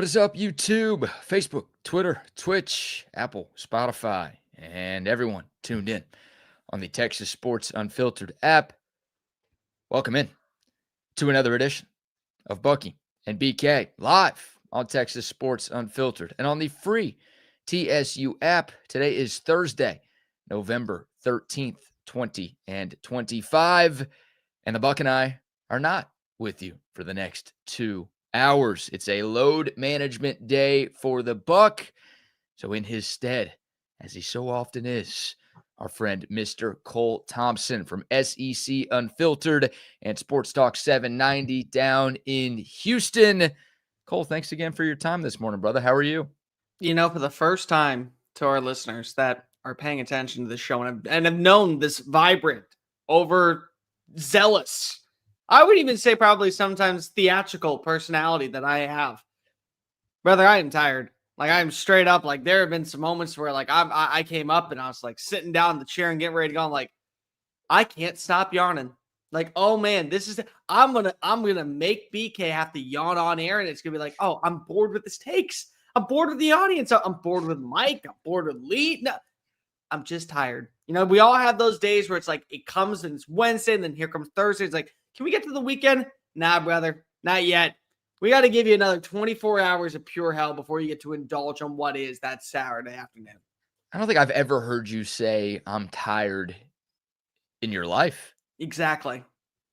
What is up, YouTube, Facebook, Twitter, Twitch, Apple, Spotify, and everyone tuned in on the Texas Sports Unfiltered app? Welcome in to another edition of Bucky and BK live on Texas Sports Unfiltered and on the free TSU app. Today is Thursday, November 13th, 2025, and the Buck and I are not with you for the next 2 hours. It's a load management day for the Buck. So in his stead, as he so often is, our friend Mr. Cole Thompson from SEC Unfiltered and Sports Talk 790 down in Houston. Cole, thanks again for your time this morning, brother. How are you? You know, for the first time, to our listeners that are paying attention to this show and have known this vibrant, overzealous, I would even say probably sometimes theatrical personality that I have. Brother, I am tired. Like, I'm straight up, like, there have been some moments where, like, I came up and I was, like, sitting down in the chair and getting ready to go. I'm like, I can't stop yawning. Like, oh, man, I'm gonna make BK have to yawn on air, and it's gonna be like, oh, I'm bored with this takes. I'm bored with the audience. I'm bored with Mike. I'm bored with Lee. No, I'm just tired. You know, we all have those days where it's like, it comes and it's Wednesday, and then here comes Thursday. It's like, can we get to the weekend? Nah, brother, not yet. We got to give you another 24 hours of pure hell before you get to indulge on what is that Saturday afternoon. I don't think I've ever heard you say I'm tired in your life. Exactly.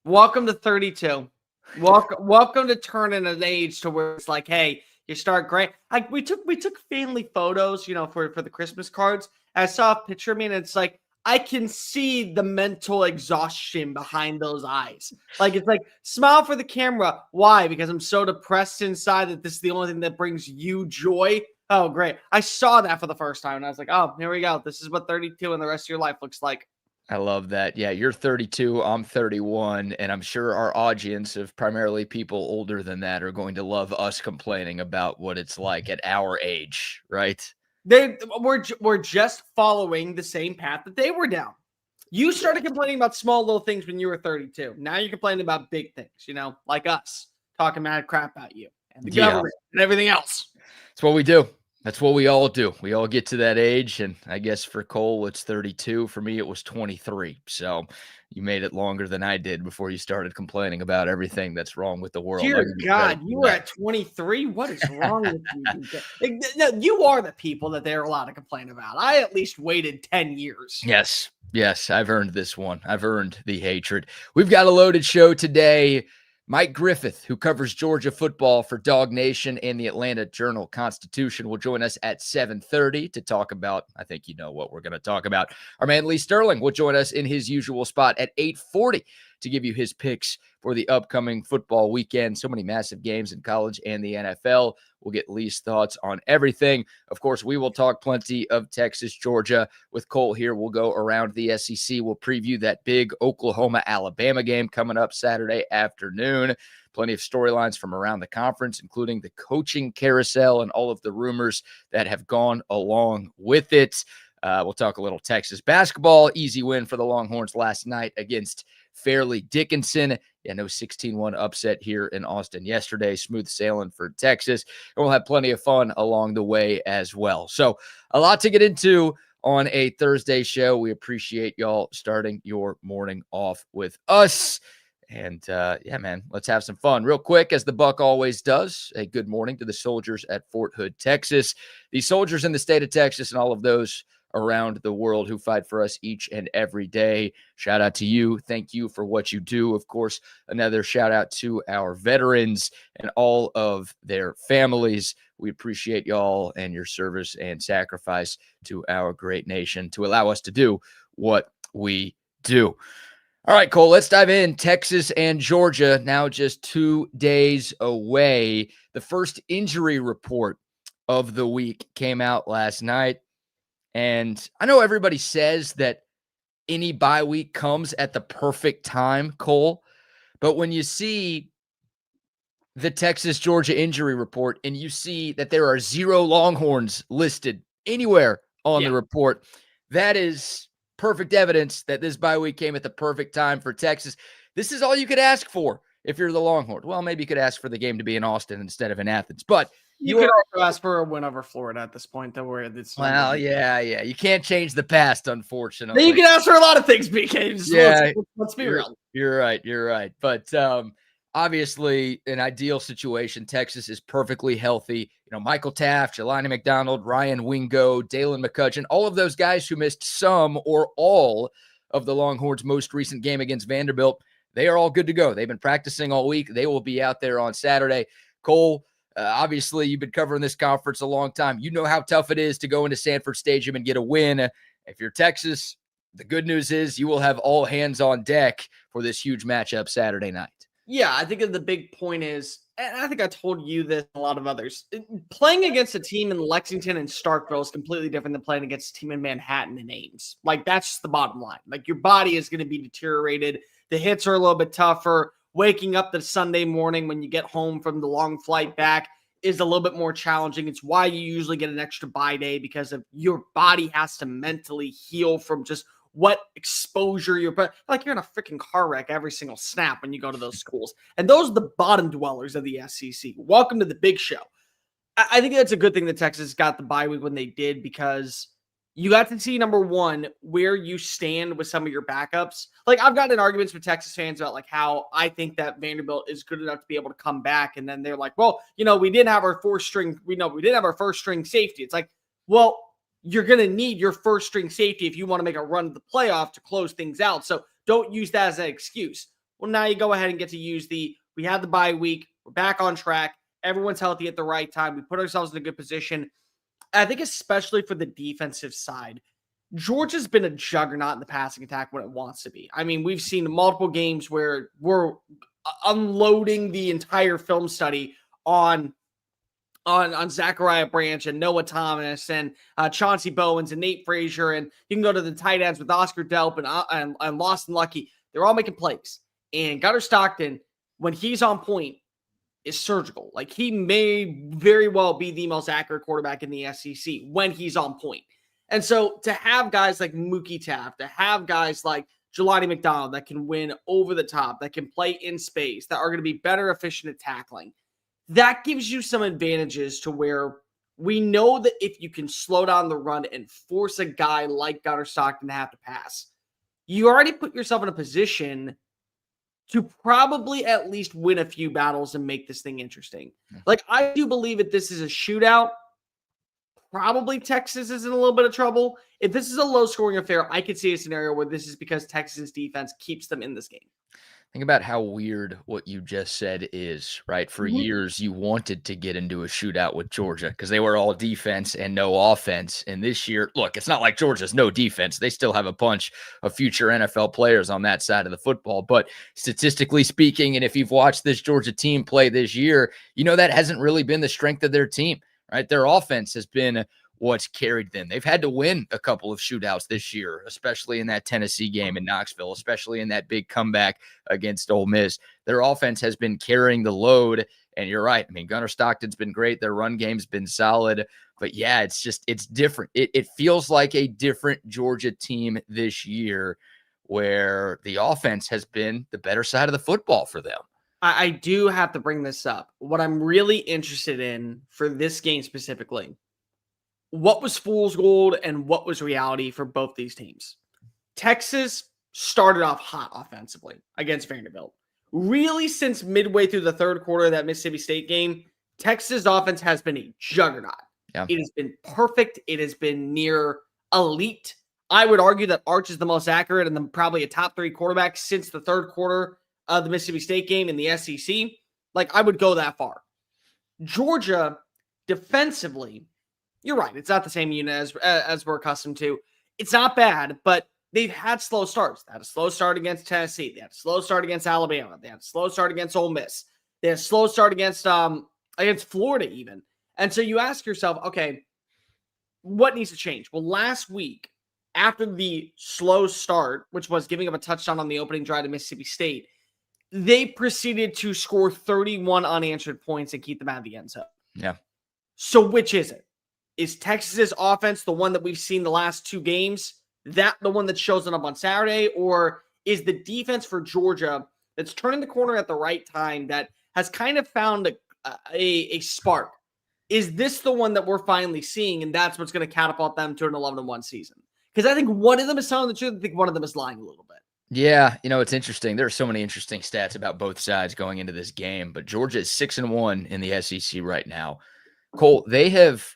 Welcome to 32. Welcome to turning an age to where it's like, hey, you start great. Like we took family photos, you know, for the Christmas cards. I saw a picture of me, and it's like, I can see the mental exhaustion behind those eyes. Like, it's like, smile for the camera. Why? Because I'm so depressed inside that this is the only thing that brings you joy. Oh, great. I saw that for the first time, and I was like, oh, here we go. This is what 32 and the rest of your life looks like. I love that. Yeah, you're 32, I'm 31, and I'm sure our audience of primarily people older than that are going to love us complaining about what it's like at our age, right? We're just following the same path that they were down. You started complaining about small little things when you were 32. Now you're complaining about big things, you know, like us talking mad crap about you and the government and everything else. That's what we do. That's what we all do. We all get to that age, and I guess for Cole, it's 32. For me, it was 23. So you made it longer than I did before you started complaining about everything that's wrong with the world. Dear God, you were at 23? What is wrong with you? No, you are the people that they're allowed to complain about. I at least waited 10 years. Yes, I've earned this one. I've earned the hatred. We've got a loaded show today. Mike Griffith, who covers Georgia football for Dog Nation and the Atlanta Journal-Constitution, will join us at 7:30 to talk about, I think you know what we're going to talk about. Our man Lee Sterling will join us in his usual spot at 8:40 to give you his picks for the upcoming football weekend. So many massive games in college and the NFL. We'll get Lee's thoughts on everything. Of course, we will talk plenty of Texas, Georgia. With Cole here, we'll go around the SEC. We'll preview that big Oklahoma-Alabama game coming up Saturday afternoon. Plenty of storylines from around the conference, including the coaching carousel and all of the rumors that have gone along with it. We'll talk a little Texas basketball. Easy win for the Longhorns last night against Fairleigh Dickinson. Yeah, no 16-1 upset here in Austin yesterday. Smooth sailing for Texas. And we'll have plenty of fun along the way as well. So a lot to get into on a Thursday show. We appreciate y'all starting your morning off with us. And yeah, man, let's have some fun. Real quick, as the Buck always does, a good morning to the soldiers at Fort Hood, Texas. The soldiers in the state of Texas and all of those around the world who fight for us each and every day. Shout out to you. Thank you for what you do. Of course, another shout out to our veterans and all of their families. We appreciate y'all and your service and sacrifice to our great nation to allow us to do what we do. All right, Cole, let's dive in. Texas and Georgia now just 2 days away. The first injury report of the week came out last night. And I know everybody says that any bye week comes at the perfect time, Cole. But when you see the Texas-Georgia injury report and you see that there are 0 Longhorns listed anywhere on the report, that is perfect evidence that this bye week came at the perfect time for Texas. This is all you could ask for if you're the Longhorns. Well, maybe you could ask for the game to be in Austin instead of in Athens. But You could also ask for a win over Florida at this point, though, where it's Well, yeah. You can't change the past, unfortunately. Then you can ask for a lot of things, BK. Let's be real. You're right. But obviously, an ideal situation. Texas is perfectly healthy. Michael Taft, Jelani McDonald, Ryan Wingo, Dalen McCutcheon, all of those guys who missed some or all of the Longhorns' most recent game against Vanderbilt, they are all good to go. They've been practicing all week. They will be out there on Saturday. Cole, obviously, you've been covering this conference a long time. You know how tough it is to go into Sanford Stadium and get a win. If you're Texas, the good news is you will have all hands on deck for this huge matchup Saturday night. Yeah, I think the big point is, and I think I told you this and a lot of others, playing against a team in Lexington and Starkville is completely different than playing against a team in Manhattan and Ames. Like, that's just the bottom line. Like, your body is going to be deteriorated. The hits are a little bit tougher. Waking up the Sunday morning when you get home from the long flight back is a little bit more challenging. It's why you usually get an extra bye day, because of your body has to mentally heal from just what exposure you're like. You're in a freaking car wreck every single snap when you go to those schools. And those are the bottom dwellers of the SEC. Welcome to the big show. I think that's a good thing that Texas got the bye week when they did, because you got to see, number one, where you stand with some of your backups. Like, I've gotten in arguments with Texas fans about like how I think that Vanderbilt is good enough to be able to come back. And then they're like, well, we didn't have our first string safety. It's like, well, you're going to need your first string safety if you want to make a run to the playoff to close things out. So don't use that as an excuse. Well, now you go ahead and get to use we had the bye week. We're back on track. Everyone's healthy at the right time. We put ourselves in a good position. I think especially for the defensive side, Georgia's been a juggernaut in the passing attack when it wants to be. I mean, we've seen multiple games where we're unloading the entire film study on Zachariah Branch and Noah Thomas and Chauncey Bowens and Nate Frazier. And you can go to the tight ends with Oscar Delp and Lawson Lucky. They're all making plays. And Gunnar Stockton, when he's on point, is surgical. Like, he may very well be the most accurate quarterback in the SEC when he's on point. And so to have guys like Mookie Taft, to have guys like Jelani McDonald that can win over the top, that can play in space, that are going to be better efficient at tackling, that gives you some advantages to where we know that if you can slow down the run and force a guy like Gunnar Stockton to have to pass, you already put yourself in a position to probably at least win a few battles and make this thing interesting. Like, I do believe that this is a shootout. Probably Texas is in a little bit of trouble. If this is a low-scoring affair, I could see a scenario where this is because Texas' defense keeps them in this game. Think about how weird what you just said is, right? For years, you wanted to get into a shootout with Georgia because they were all defense and no offense. And this year, look, it's not like Georgia's no defense. They still have a bunch of future NFL players on that side of the football. But statistically speaking, and if you've watched this Georgia team play this year, that hasn't really been the strength of their team, right? Their offense has been what's carried them. They've had to win a couple of shootouts this year, especially in that Tennessee game in Knoxville, especially in that big comeback against Ole Miss. Their offense has been carrying the load, and you're right. I mean, Gunnar Stockton's been great. Their run game's been solid, but yeah, it's different. It feels like a different Georgia team this year where the offense has been the better side of the football for them. I do have to bring this up. What I'm really interested in for this game specifically, what was fool's gold and what was reality for both these teams? Texas started off hot offensively against Vanderbilt. Really, since midway through the third quarter of that Mississippi State game, Texas offense has been a juggernaut. Yeah. It has been perfect. It has been near elite. I would argue that Arch is the most accurate and probably a top 3 quarterback since the third quarter of the Mississippi State game in the SEC. Like, I would go that far. Georgia, defensively, you're right. It's not the same unit as we're accustomed to. It's not bad, but they've had slow starts. They had a slow start against Tennessee. They had a slow start against Alabama. They had a slow start against Ole Miss. They had a slow start against Florida even. And so you ask yourself, okay, what needs to change? Well, last week, after the slow start, which was giving up a touchdown on the opening drive to Mississippi State, they proceeded to score 31 unanswered points and keep them out of the end zone. Yeah. So which is it? Is Texas's offense the one that we've seen the last 2 games, that the one that shows up on Saturday? Or is the defense for Georgia that's turning the corner at the right time, that has kind of found a spark, is this the one that we're finally seeing? And that's what's going to catapult them to an 11-1 season. Because I think one of them is telling the truth. I think one of them is lying a little bit. Yeah, it's interesting. There are so many interesting stats about both sides going into this game, but Georgia is 6-1 in the SEC right now. Cole, they have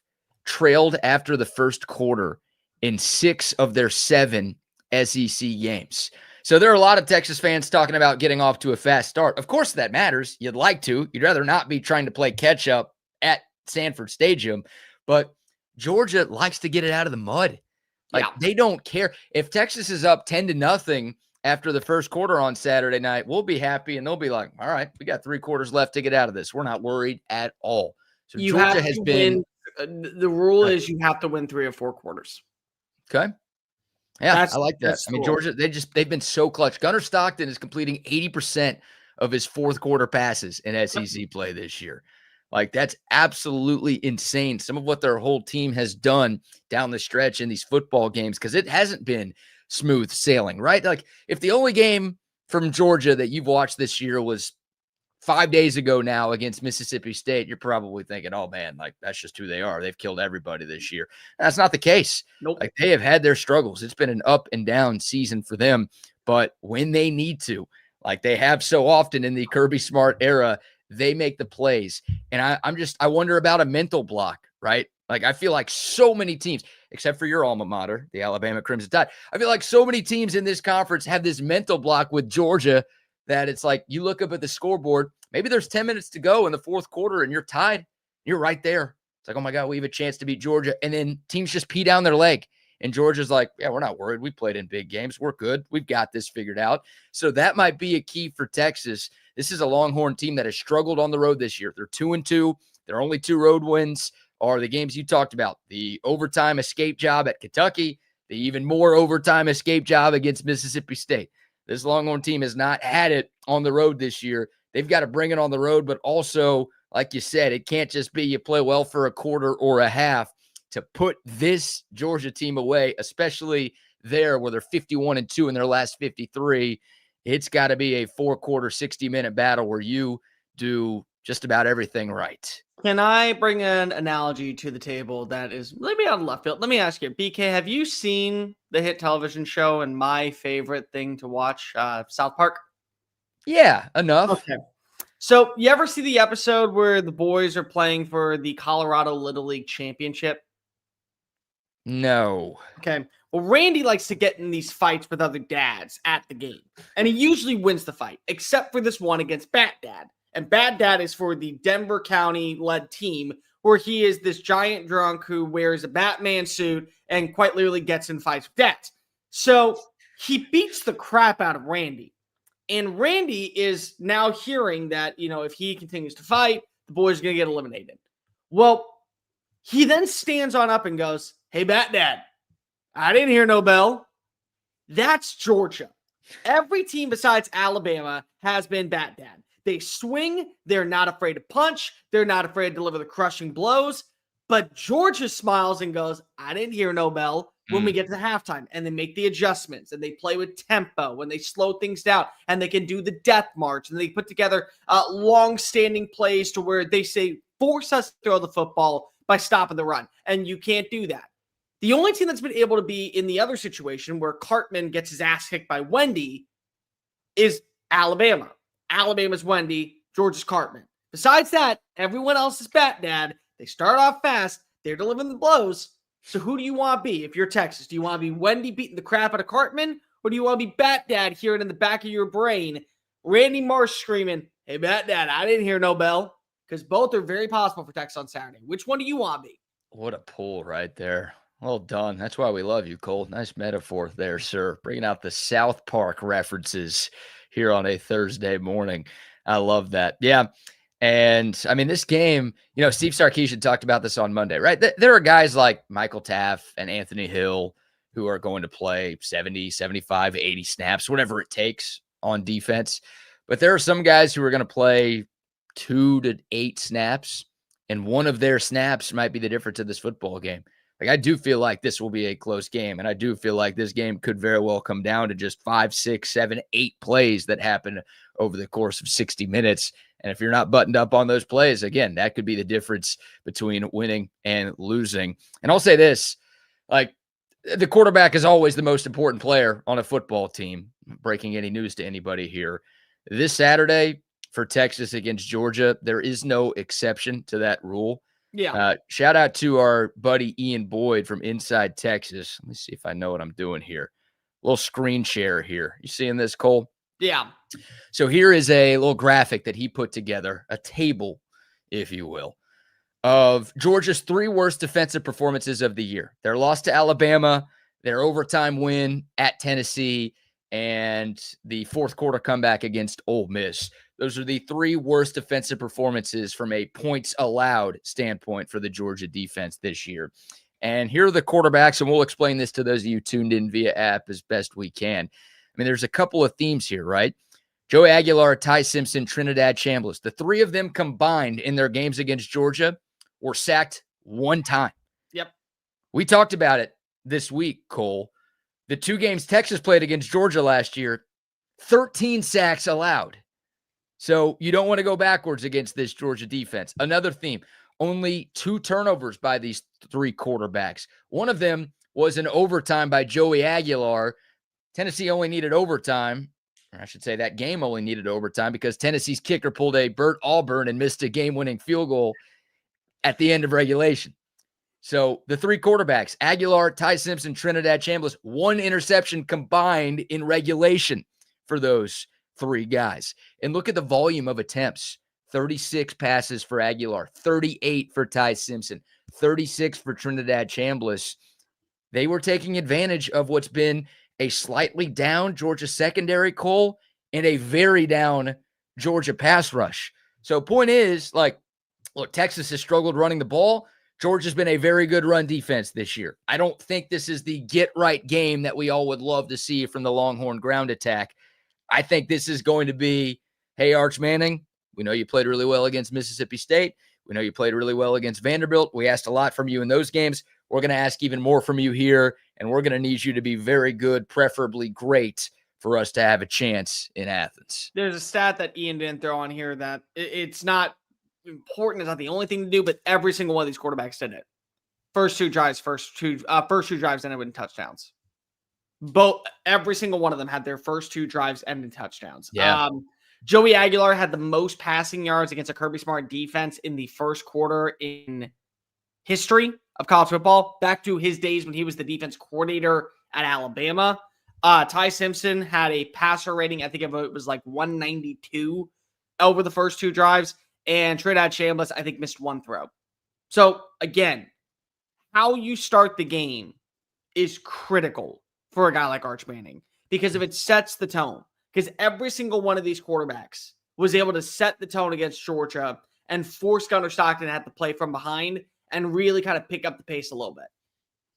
trailed after the first quarter in 6 of their 7 SEC games. So there are a lot of Texas fans talking about getting off to a fast start. Of course that matters. You'd like to. You'd rather not be trying to play catch up at Sanford Stadium, but Georgia likes to get it out of the mud. Like They don't care. If Texas is up 10-0 after the first quarter on Saturday night, we'll be happy, and they'll be like, all right, we got 3 quarters left to get out of this. We're not worried at all. So Georgia has been the rule is you have to win 3 or 4 quarters. Okay. Yeah, I like that. I mean, cool. Georgia, they've been so clutch. Gunnar Stockton is completing 80% of his fourth quarter passes in SEC play this year. Like, that's absolutely insane. Some of what their whole team has done down the stretch in these football games, because it hasn't been smooth sailing, right? Like, if the only game from Georgia that you've watched this year was 5 days ago now against Mississippi State, you're probably thinking, oh man, like that's just who they are. They've killed everybody this year. That's not the case. Nope. Like, they have had their struggles. It's been an up and down season for them, but when they need to, like they have so often in the Kirby Smart era, they make the plays. And I wonder about a mental block, right? Like, I feel like so many teams, except for your alma mater, the Alabama Crimson Tide, I feel like so many teams in this conference have this mental block with Georgia that it's like you look up at the scoreboard, maybe there's 10 minutes to go in the fourth quarter and you're tied. You're right there. It's like, oh my God, we have a chance to beat Georgia. And then teams just pee down their leg. And Georgia's like, yeah, we're not worried. We played in big games. We're good. We've got this figured out. So that might be a key for Texas. This is a Longhorn team that has struggled on the road this year. They're 2-2. Their only 2 road wins are the games you talked about, the overtime escape job at Kentucky, the even more overtime escape job against Mississippi State. This Longhorn team has not had it on the road this year. They've got to bring it on the road, but also, like you said, it can't just be you play well for a quarter or a half to put this Georgia team away, especially there where they're 51-2 in their last 53. It's got to be a 4-quarter, 60-minute battle where you do just about everything right. Can I bring an analogy to the table that is maybe out of left field? Let me ask you, BK, have you seen the hit television show and my favorite thing to watch, South Park? Yeah, enough. Okay. So you ever see the episode where the boys are playing for the Colorado Little League Championship? No. Okay. Well, Randy likes to get in these fights with other dads at the game, and he usually wins the fight, except for this one against Bat Dad. And Bad Dad is for the Denver County-led team, where he is this giant drunk who wears a Batman suit and quite literally gets in fights with dads. So he beats the crap out of Randy. And Randy is now hearing that, if he continues to fight, the boys are going to get eliminated. Well, he then stands on up and goes, "Hey, Bat Dad, I didn't hear no bell." That's Georgia. Every team besides Alabama has been Bat Dad. They swing. They're not afraid to punch. They're not afraid to deliver the crushing blows. But Georgia smiles and goes, "I didn't hear no bell," when we get to halftime, and they make the adjustments, and they play with tempo, when they slow things down, and they can do the death march, and they put together long-standing plays to where they say, force us to throw the football by stopping the run, and you can't do that. The only team that's been able to be in the other situation where Cartman gets his ass kicked by Wendy is Alabama. Alabama's Wendy, Georgia's Cartman. Besides that, everyone else is Bat Dad. They start off fast. They're delivering the blows. So who do you want to be if you're Texas? Do you want to be Wendy beating the crap out of Cartman? Or do you want to be Bat Dad hearing in the back of your brain Randy Marsh screaming, "Hey, Bat Dad, I didn't hear no bell"? Because both are very possible for Texas on Saturday. Which one do you want to be? What a pull right there. Well done. That's why we love you, Cole. Nice metaphor there, sir. Bringing out the South Park references here on a Thursday morning. I love that. Yeah. And I mean, this game, Steve Sarkisian talked about this on Monday, right? There are guys like Michael Taff and Anthony Hill who are going to play 70, 75, 80 snaps, whatever it takes on defense. But there are some guys who are going to play 2 to 8 snaps, and one of their snaps might be the difference in this football game. Like, I do feel like this will be a close game, and I do feel like this game could very well come down to just 5, 6, 7, 8 plays that happen over the course of 60 minutes. And if you're not buttoned up on those plays, again, that could be the difference between winning and losing. And I'll say this, like, the quarterback is always the most important player on a football team. Breaking any news to anybody here. This Saturday for Texas against Georgia, there is no exception to that rule. Yeah. Shout out to our buddy Ian Boyd from Inside Texas. Let me see if I know what I'm doing here. A little screen share here. You seeing this, Cole? Yeah. So here is a little graphic that he put together, a table, if you will, of Georgia's 3 worst defensive performances of the year. Their loss to Alabama, their overtime win at Tennessee, and the fourth quarter comeback against Ole Miss. Those are the 3 worst defensive performances from a points allowed standpoint for the Georgia defense this year. And here are the quarterbacks, and we'll explain this to those of you tuned in via app as best we can. I mean, there's a couple of themes here, right? Joey Aguilar, Ty Simpson, Trinidad Chambliss. The 3 of them combined in their games against Georgia were sacked 1 time. Yep. We talked about it this week, Cole. The 2 games Texas played against Georgia last year, 13 sacks allowed. So you don't want to go backwards against this Georgia defense. Another theme, only 2 turnovers by these 3 quarterbacks. One of them was an overtime by Joey Aguilar. Tennessee only needed overtime. Or I should say that game only needed overtime because Tennessee's kicker pulled a Bert Auburn and missed a game-winning field goal at the end of regulation. So the 3 quarterbacks, Aguilar, Ty Simpson, Trinidad Chambliss, 1 interception combined in regulation for those 3 guys. And look at the volume of attempts. 36 passes for Aguilar, 38 for Ty Simpson, 36 for Trinidad Chambliss. They were taking advantage of what's been a slightly down Georgia secondary, Cole, and a very down Georgia pass rush. So point is, like, look, Texas has struggled running the ball. Georgia's been a very good run defense this year. I don't think this is the get-right game that we all would love to see from the Longhorn ground attack. I think this is going to be, hey, Arch Manning, we know you played really well against Mississippi State. We know you played really well against Vanderbilt. We asked a lot from you in those games. We're going to ask even more from you here, and we're going to need you to be very good, preferably great, for us to have a chance in Athens. There's a stat that Ian didn't throw on here that it's not important. It's not the only thing to do, but every single one of these quarterbacks did it. First two drives ended with touchdowns. Every single one of them had their first 2 drives end in touchdowns. Yeah. Joey Aguilar had the most passing yards against a Kirby Smart defense in the first quarter in history of college football, back to his days when he was the defense coordinator at Alabama. Ty Simpson had a passer rating, I think it was like 192 over the first 2 drives, and Trinidad Chambliss, I think, missed 1 throw. So, again, how you start the game is critical for a guy like Arch Manning, because if it sets the tone, because every single one of these quarterbacks was able to set the tone against Georgia and force Gunnar Stockton to have to play from behind and really kind of pick up the pace a little bit.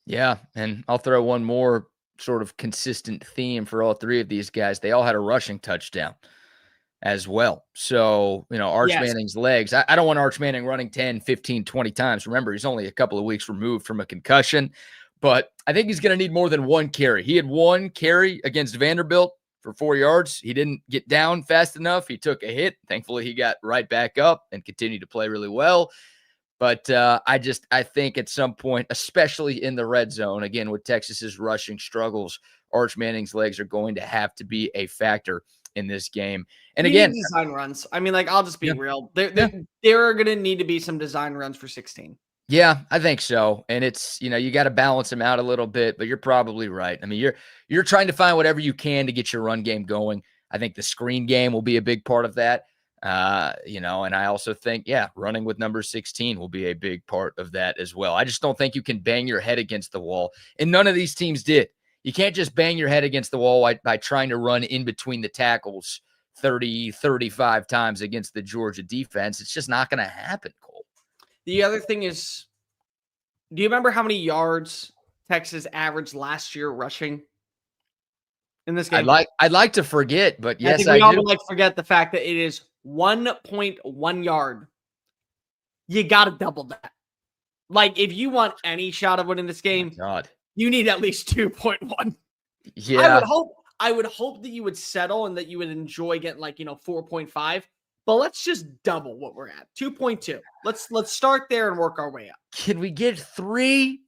Yeah, and I'll throw one more sort of consistent theme for all 3 of these guys. They all had a rushing touchdown as well. So, Arch Manning's legs, I don't want Arch Manning running 10, 15, 20 times. Remember, he's only a couple of weeks removed from a concussion, but I think he's going to need more than 1 carry. He had 1 carry against Vanderbilt for 4 yards. He didn't get down fast enough. He took a hit. Thankfully, he got right back up and continued to play really well. But I think at some point, especially in the red zone, again, with Texas's rushing struggles, Arch Manning's legs are going to have to be a factor in this game. And again, design runs. I mean, like, I'll just be real. There are going to need to be some design runs for 16. Yeah, I think so. And it's, you got to balance them out a little bit, but you're probably right. I mean, you're trying to find whatever you can to get your run game going. I think the screen game will be a big part of that. And I also think, running with number 16 will be a big part of that as well. I just don't think you can bang your head against the wall. And none of these teams did. You can't just bang your head against the wall by trying to run in between the tackles 30, 35 times against the Georgia defense. It's just not going to happen, Cole. The other thing is, do you remember how many yards Texas averaged last year rushing in this game? I'd like to forget, but yes, I think we all would like to forget the fact that it is 1.1 yard. You got to double that. Like, if you want any shot of winning this game, God. you need at least 2.1. Yeah. I would hope that you would settle and that you would enjoy getting 4.5. But let's just double what we're at. 2.2. Let's start there and work our way up. Can we get 3?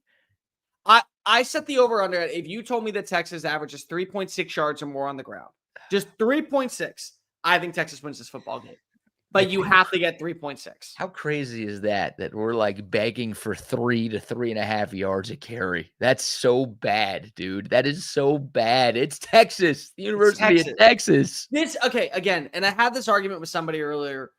I set the over under at, if you told me that Texas averages 3.6 yards or more on the ground, just 3.6, I think Texas wins this football game. But you have to get 3.6. How crazy is that we're like begging for 3 to 3.5 yards a carry? That's so bad, dude. That is so bad. It's Texas, the University of Texas. Okay, again, and I had this argument with somebody earlier.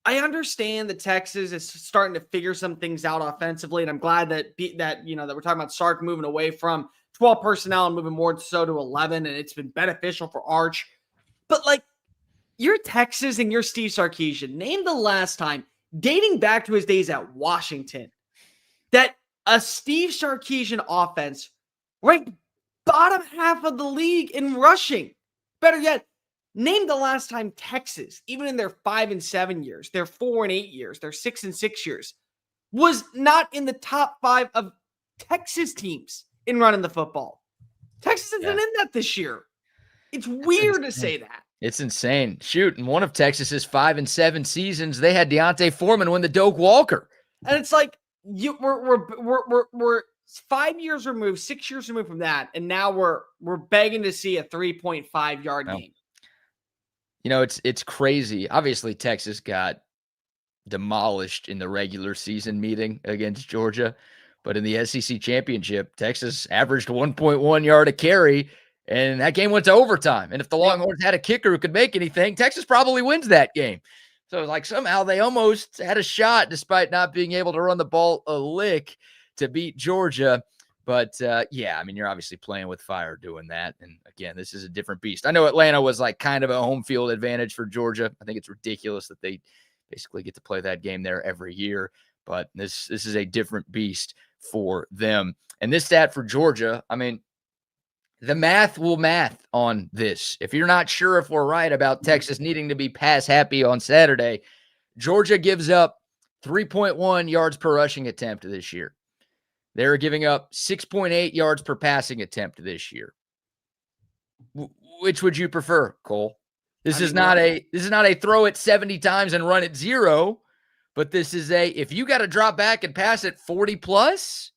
I understand that Texas is starting to figure some things out offensively, and I'm glad that that we're talking about Sark moving away from 12 personnel and moving more so to 11, and it's been beneficial for Arch. But you're Texas and you're Steve Sarkisian. Name the last time, dating back to his days at Washington, that a Steve Sarkisian offense ranked bottom half of the league in rushing. Better yet, name the last time Texas, even in their 5 and 7 years, their 4 and 8 years, their 6 and 6 years, was not in the top 5 of Texas teams in running the football. Texas isn't in that this year. It's weird to say that. It's insane. Shoot, in one of Texas's 5 and 7 seasons, they had Deontay Foreman win the Doak Walker. And it's like we're 5 years removed, 6 years removed from that, and now we're begging to see a 3.5 yard game. It's crazy. Obviously, Texas got demolished in the regular season meeting against Georgia, but in the SEC championship, Texas averaged 1.1 yard a carry. And that game went to overtime. And if the Longhorns had a kicker who could make anything, Texas probably wins that game. So somehow they almost had a shot despite not being able to run the ball a lick to beat Georgia. But you're obviously playing with fire doing that. And again, this is a different beast. I know Atlanta was kind of a home field advantage for Georgia. I think it's ridiculous that they basically get to play that game there every year. But this is a different beast for them. And this stat for Georgia, the math will math on this. If you're not sure if we're right about Texas needing to be pass happy on Saturday, Georgia gives up 3.1 yards per rushing attempt this year. They're giving up 6.8 yards per passing attempt this year. Which would you prefer, Cole? This is not a throw it 70 times and run it 0, but this is if you got to drop back and pass it 40 plus,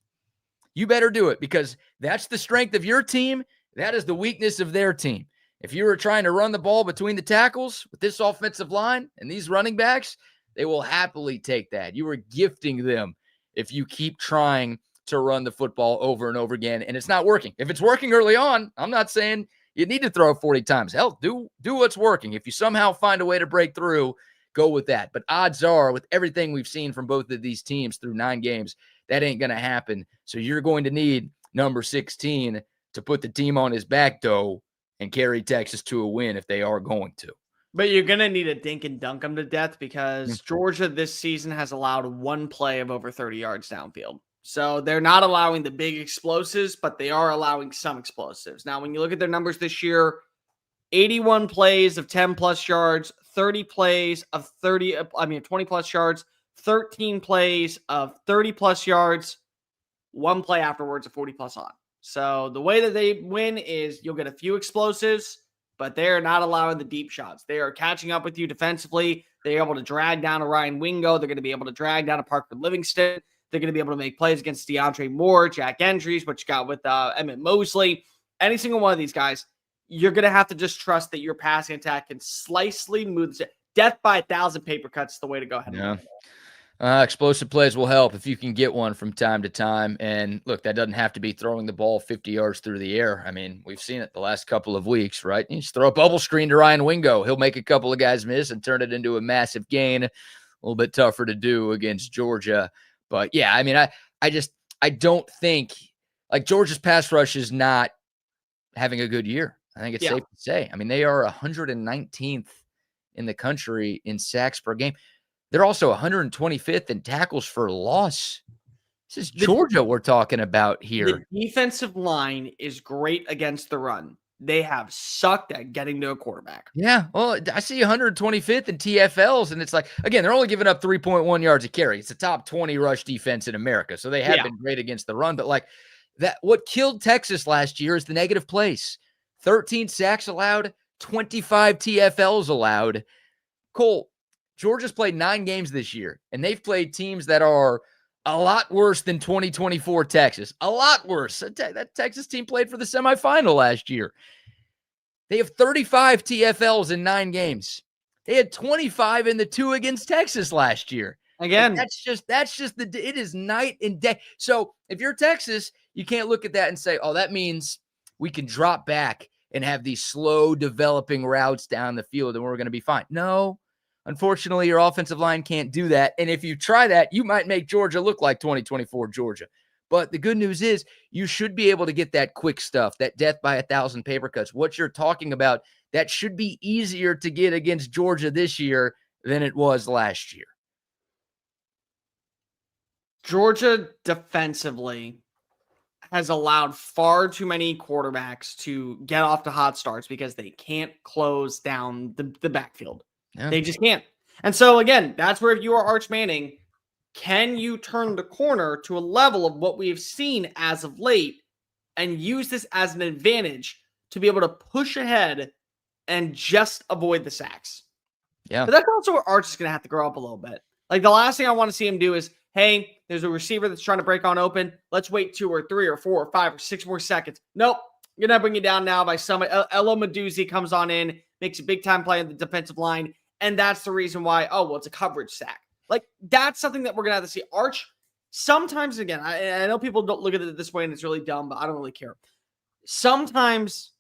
you better do it, because that's the strength of your team. That is the weakness of their team. If you were trying to run the ball between the tackles with this offensive line and these running backs, they will happily take that. You are gifting them if you keep trying to run the football over and over again, and it's not working. If it's working early on, I'm not saying you need to throw 40 times. Hell, do what's working. If you somehow find a way to break through, go with that. But odds are, with everything we've seen from both of these teams through 9 games, that ain't going to happen. So you're going to need number 16 to put the team on his back, though, and carry Texas to a win if they are going to. But you're going to need a dink and dunk them to death, because Georgia this season has allowed 1 play of over 30 yards downfield. So they're not allowing the big explosives, but they are allowing some explosives. Now, when you look at their numbers this year, 81 plays of 10-plus yards, 30 plays of 20-plus yards, 13 plays of 30-plus yards, 1 play afterwards of 40-plus on. So the way that they win is you'll get a few explosives, but they're not allowing the deep shots. They are catching up with you defensively. They're able to drag down a Ryan Wingo. They're going to be able to drag down a Parker Livingston. They're going to be able to make plays against DeAndre Moore, Jack Andrews, what you got with Emmett Mosley. Any single one of these guys, you're going to have to just trust that your passing attack can slightly move. Death by 1,000 paper cuts is the way to go ahead. Yeah. Explosive plays will help if you can get one from time to time. And look, that doesn't have to be throwing the ball 50 yards through the air. We've seen it the last couple of weeks, right? You just throw a bubble screen to Ryan Wingo. He'll make a couple of guys miss and turn it into a massive gain. A little bit tougher to do against Georgia. But yeah, I don't think Georgia's pass rush is not having a good year. I think it's safe to say. They are 119th in the country in sacks per game. They're also 125th in tackles for loss. This is Georgia we're talking about here. The defensive line is great against the run. they have sucked at getting to a quarterback. Yeah, well, I see 125th in TFLs, and it's like, again, they're only giving up 3.1 yards a carry. It's a top 20 rush defense in America, so they have been great against the run. But like that, what killed Texas last year is the negative plays. 13 sacks allowed, 25 TFLs allowed. Cole, Georgia's played 9 games this year, and they've played teams that are a lot worse than 2024 Texas. A lot worse. That Texas team played for the semifinal last year. They have 35 TFLs in 9 games. They had 25 in the 2 against Texas last year. Again, that's just it is night and day. So if you're Texas, you can't look at that and say, oh, that means we can drop back and have these slow developing routes down the field and we're going to be fine. No, unfortunately, your offensive line can't do that. And if you try that, you might make Georgia look like 2024 Georgia. But the good news is you should be able to get that quick stuff, that death by 1,000 paper cuts. What you're talking about, that should be easier to get against Georgia this year than it was last year. Georgia defensively has allowed far too many quarterbacks to get off to hot starts because they can't close down the backfield. Yeah. They just can't. And so, again, that's where if you are Arch Manning, can you turn the corner to a level of what we've seen as of late and use this as an advantage to be able to push ahead and just avoid the sacks? Yeah. But that's also where Arch is going to have to grow up a little bit. Like, the last thing I want to see him do is, hey, there's a receiver that's trying to break on open. Let's wait 2 or 3 or 4 or 5 or 6 more seconds. Nope. You're going to bring you down now by somebody. Elo Meduzzi comes on in, makes a big-time play on the defensive line, and that's the reason why, it's a coverage sack. Like, that's something that we're going to have to see. Arch, sometimes, again, I know people don't look at it this way and it's really dumb, but I don't really care. Sometimes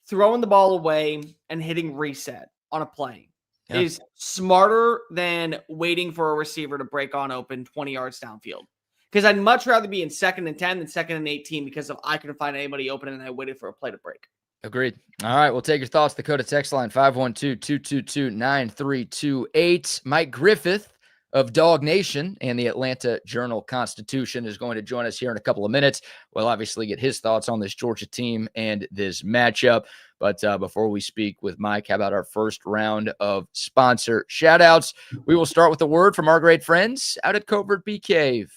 throwing the ball away and hitting reset on a play is smarter than waiting for a receiver to break on open 20 yards downfield. Because I'd much rather be in 2nd and 10 than 2nd and 18 because I couldn't find anybody open and I waited for a play to break. Agreed. All right, we'll take your thoughts. Dakota text line 512-222-9328. Mike Griffith of Dog Nation and the Atlanta Journal-Constitution is going to join us here in a couple of minutes. We'll obviously get his thoughts on this Georgia team and this matchup. But before we speak with Mike, how about our first round of sponsor shout-outs? We will start with a word from our great friends out at Covert Bee Cave.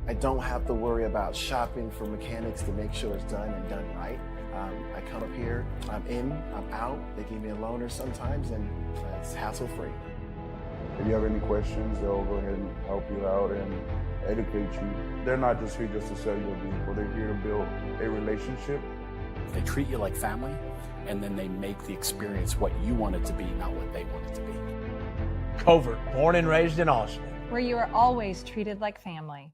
I don't have to worry about shopping for mechanics to make sure it's done and done right. I come up here, I'm in, I'm out. They give me a loaner sometimes, and it's hassle-free. If you have any questions, they'll go ahead and help you out and educate you. They're not just here just to sell you a vehicle. They're here to build a relationship. They treat you like family, and then they make the experience what you want it to be, not what they want it to be. Covert, born and raised in Austin, where you are always treated like family.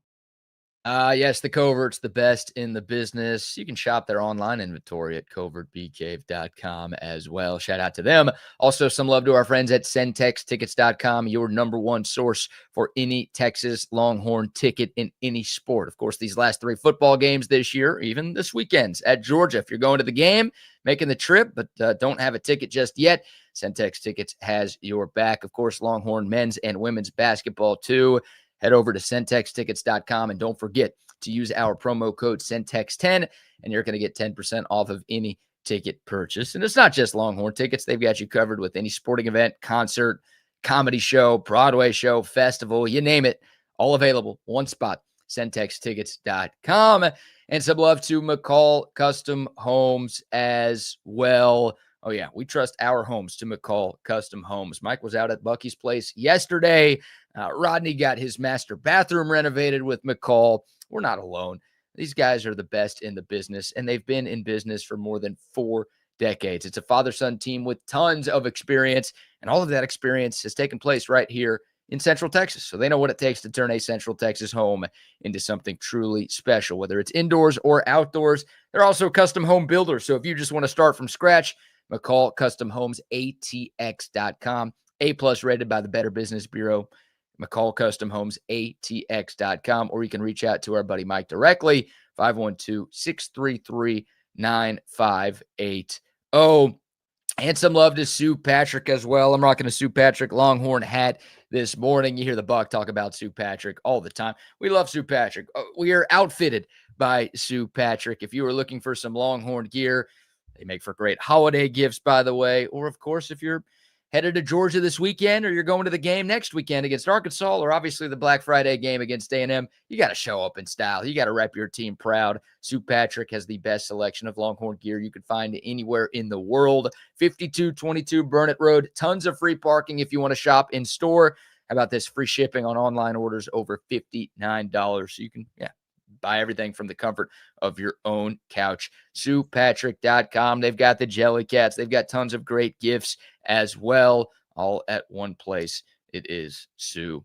Yes, the Covert's the best in the business. You can shop their online inventory at covertbeecave.com as well. Shout out to them. Also, some love to our friends at centextickets.com, your number one source for any Texas Longhorn ticket in any sport. Of course, these last 3 football games this year, even this weekend's at Georgia. If you're going to the game, making the trip, but don't have a ticket just yet, Centex Tickets has your back. Of course, Longhorn men's and women's basketball too. Head over to centextickets.com and don't forget to use our promo code CENTEX10 and you're going to get 10% off of any ticket purchase. And it's not just Longhorn tickets. They've got you covered with any sporting event, concert, comedy show, Broadway show, festival, you name it, all available. One spot, centextickets.com. And some love to McCall Custom Homes as well. Oh, yeah, we trust our homes to McCall Custom Homes. Mike was out at Bucky's place yesterday. Rodney got his master bathroom renovated with McCall. We're not alone. These guys are the best in the business, and they've been in business for more than 4 decades. It's a father-son team with tons of experience, and all of that experience has taken place right here in Central Texas. So they know what it takes to turn a Central Texas home into something truly special, whether it's indoors or outdoors. They're also custom home builders. So if you just want to start from scratch, McCall Custom Homes, ATX.com, A+ rated by the Better Business Bureau. McCall Custom Homes, ATX.com, or you can reach out to our buddy Mike directly, 512-633-9580. And some love to Sue Patrick as well. I'm rocking a Sue Patrick Longhorn hat this morning. You hear the Buck talk about Sue Patrick all the time. We love Sue Patrick. We are outfitted by Sue Patrick. If you are looking for some Longhorn gear, They make for great holiday gifts, by the way. Or, of course, if you're headed to Georgia this weekend or you're going to the game next weekend against Arkansas or obviously the Black Friday game against A&M, you got to show up in style. You got to rep your team proud. Sue Patrick has the best selection of Longhorn gear you could find anywhere in the world. 5222 Burnett Road. Tons of free parking if you want to shop in store. How about this? Free shipping on online orders over $59. So you can, buy everything from the comfort of your own couch. SuePatrick.com. They've got the Jelly Cats. They've got tons of great gifts as well, all at one place. It is Sue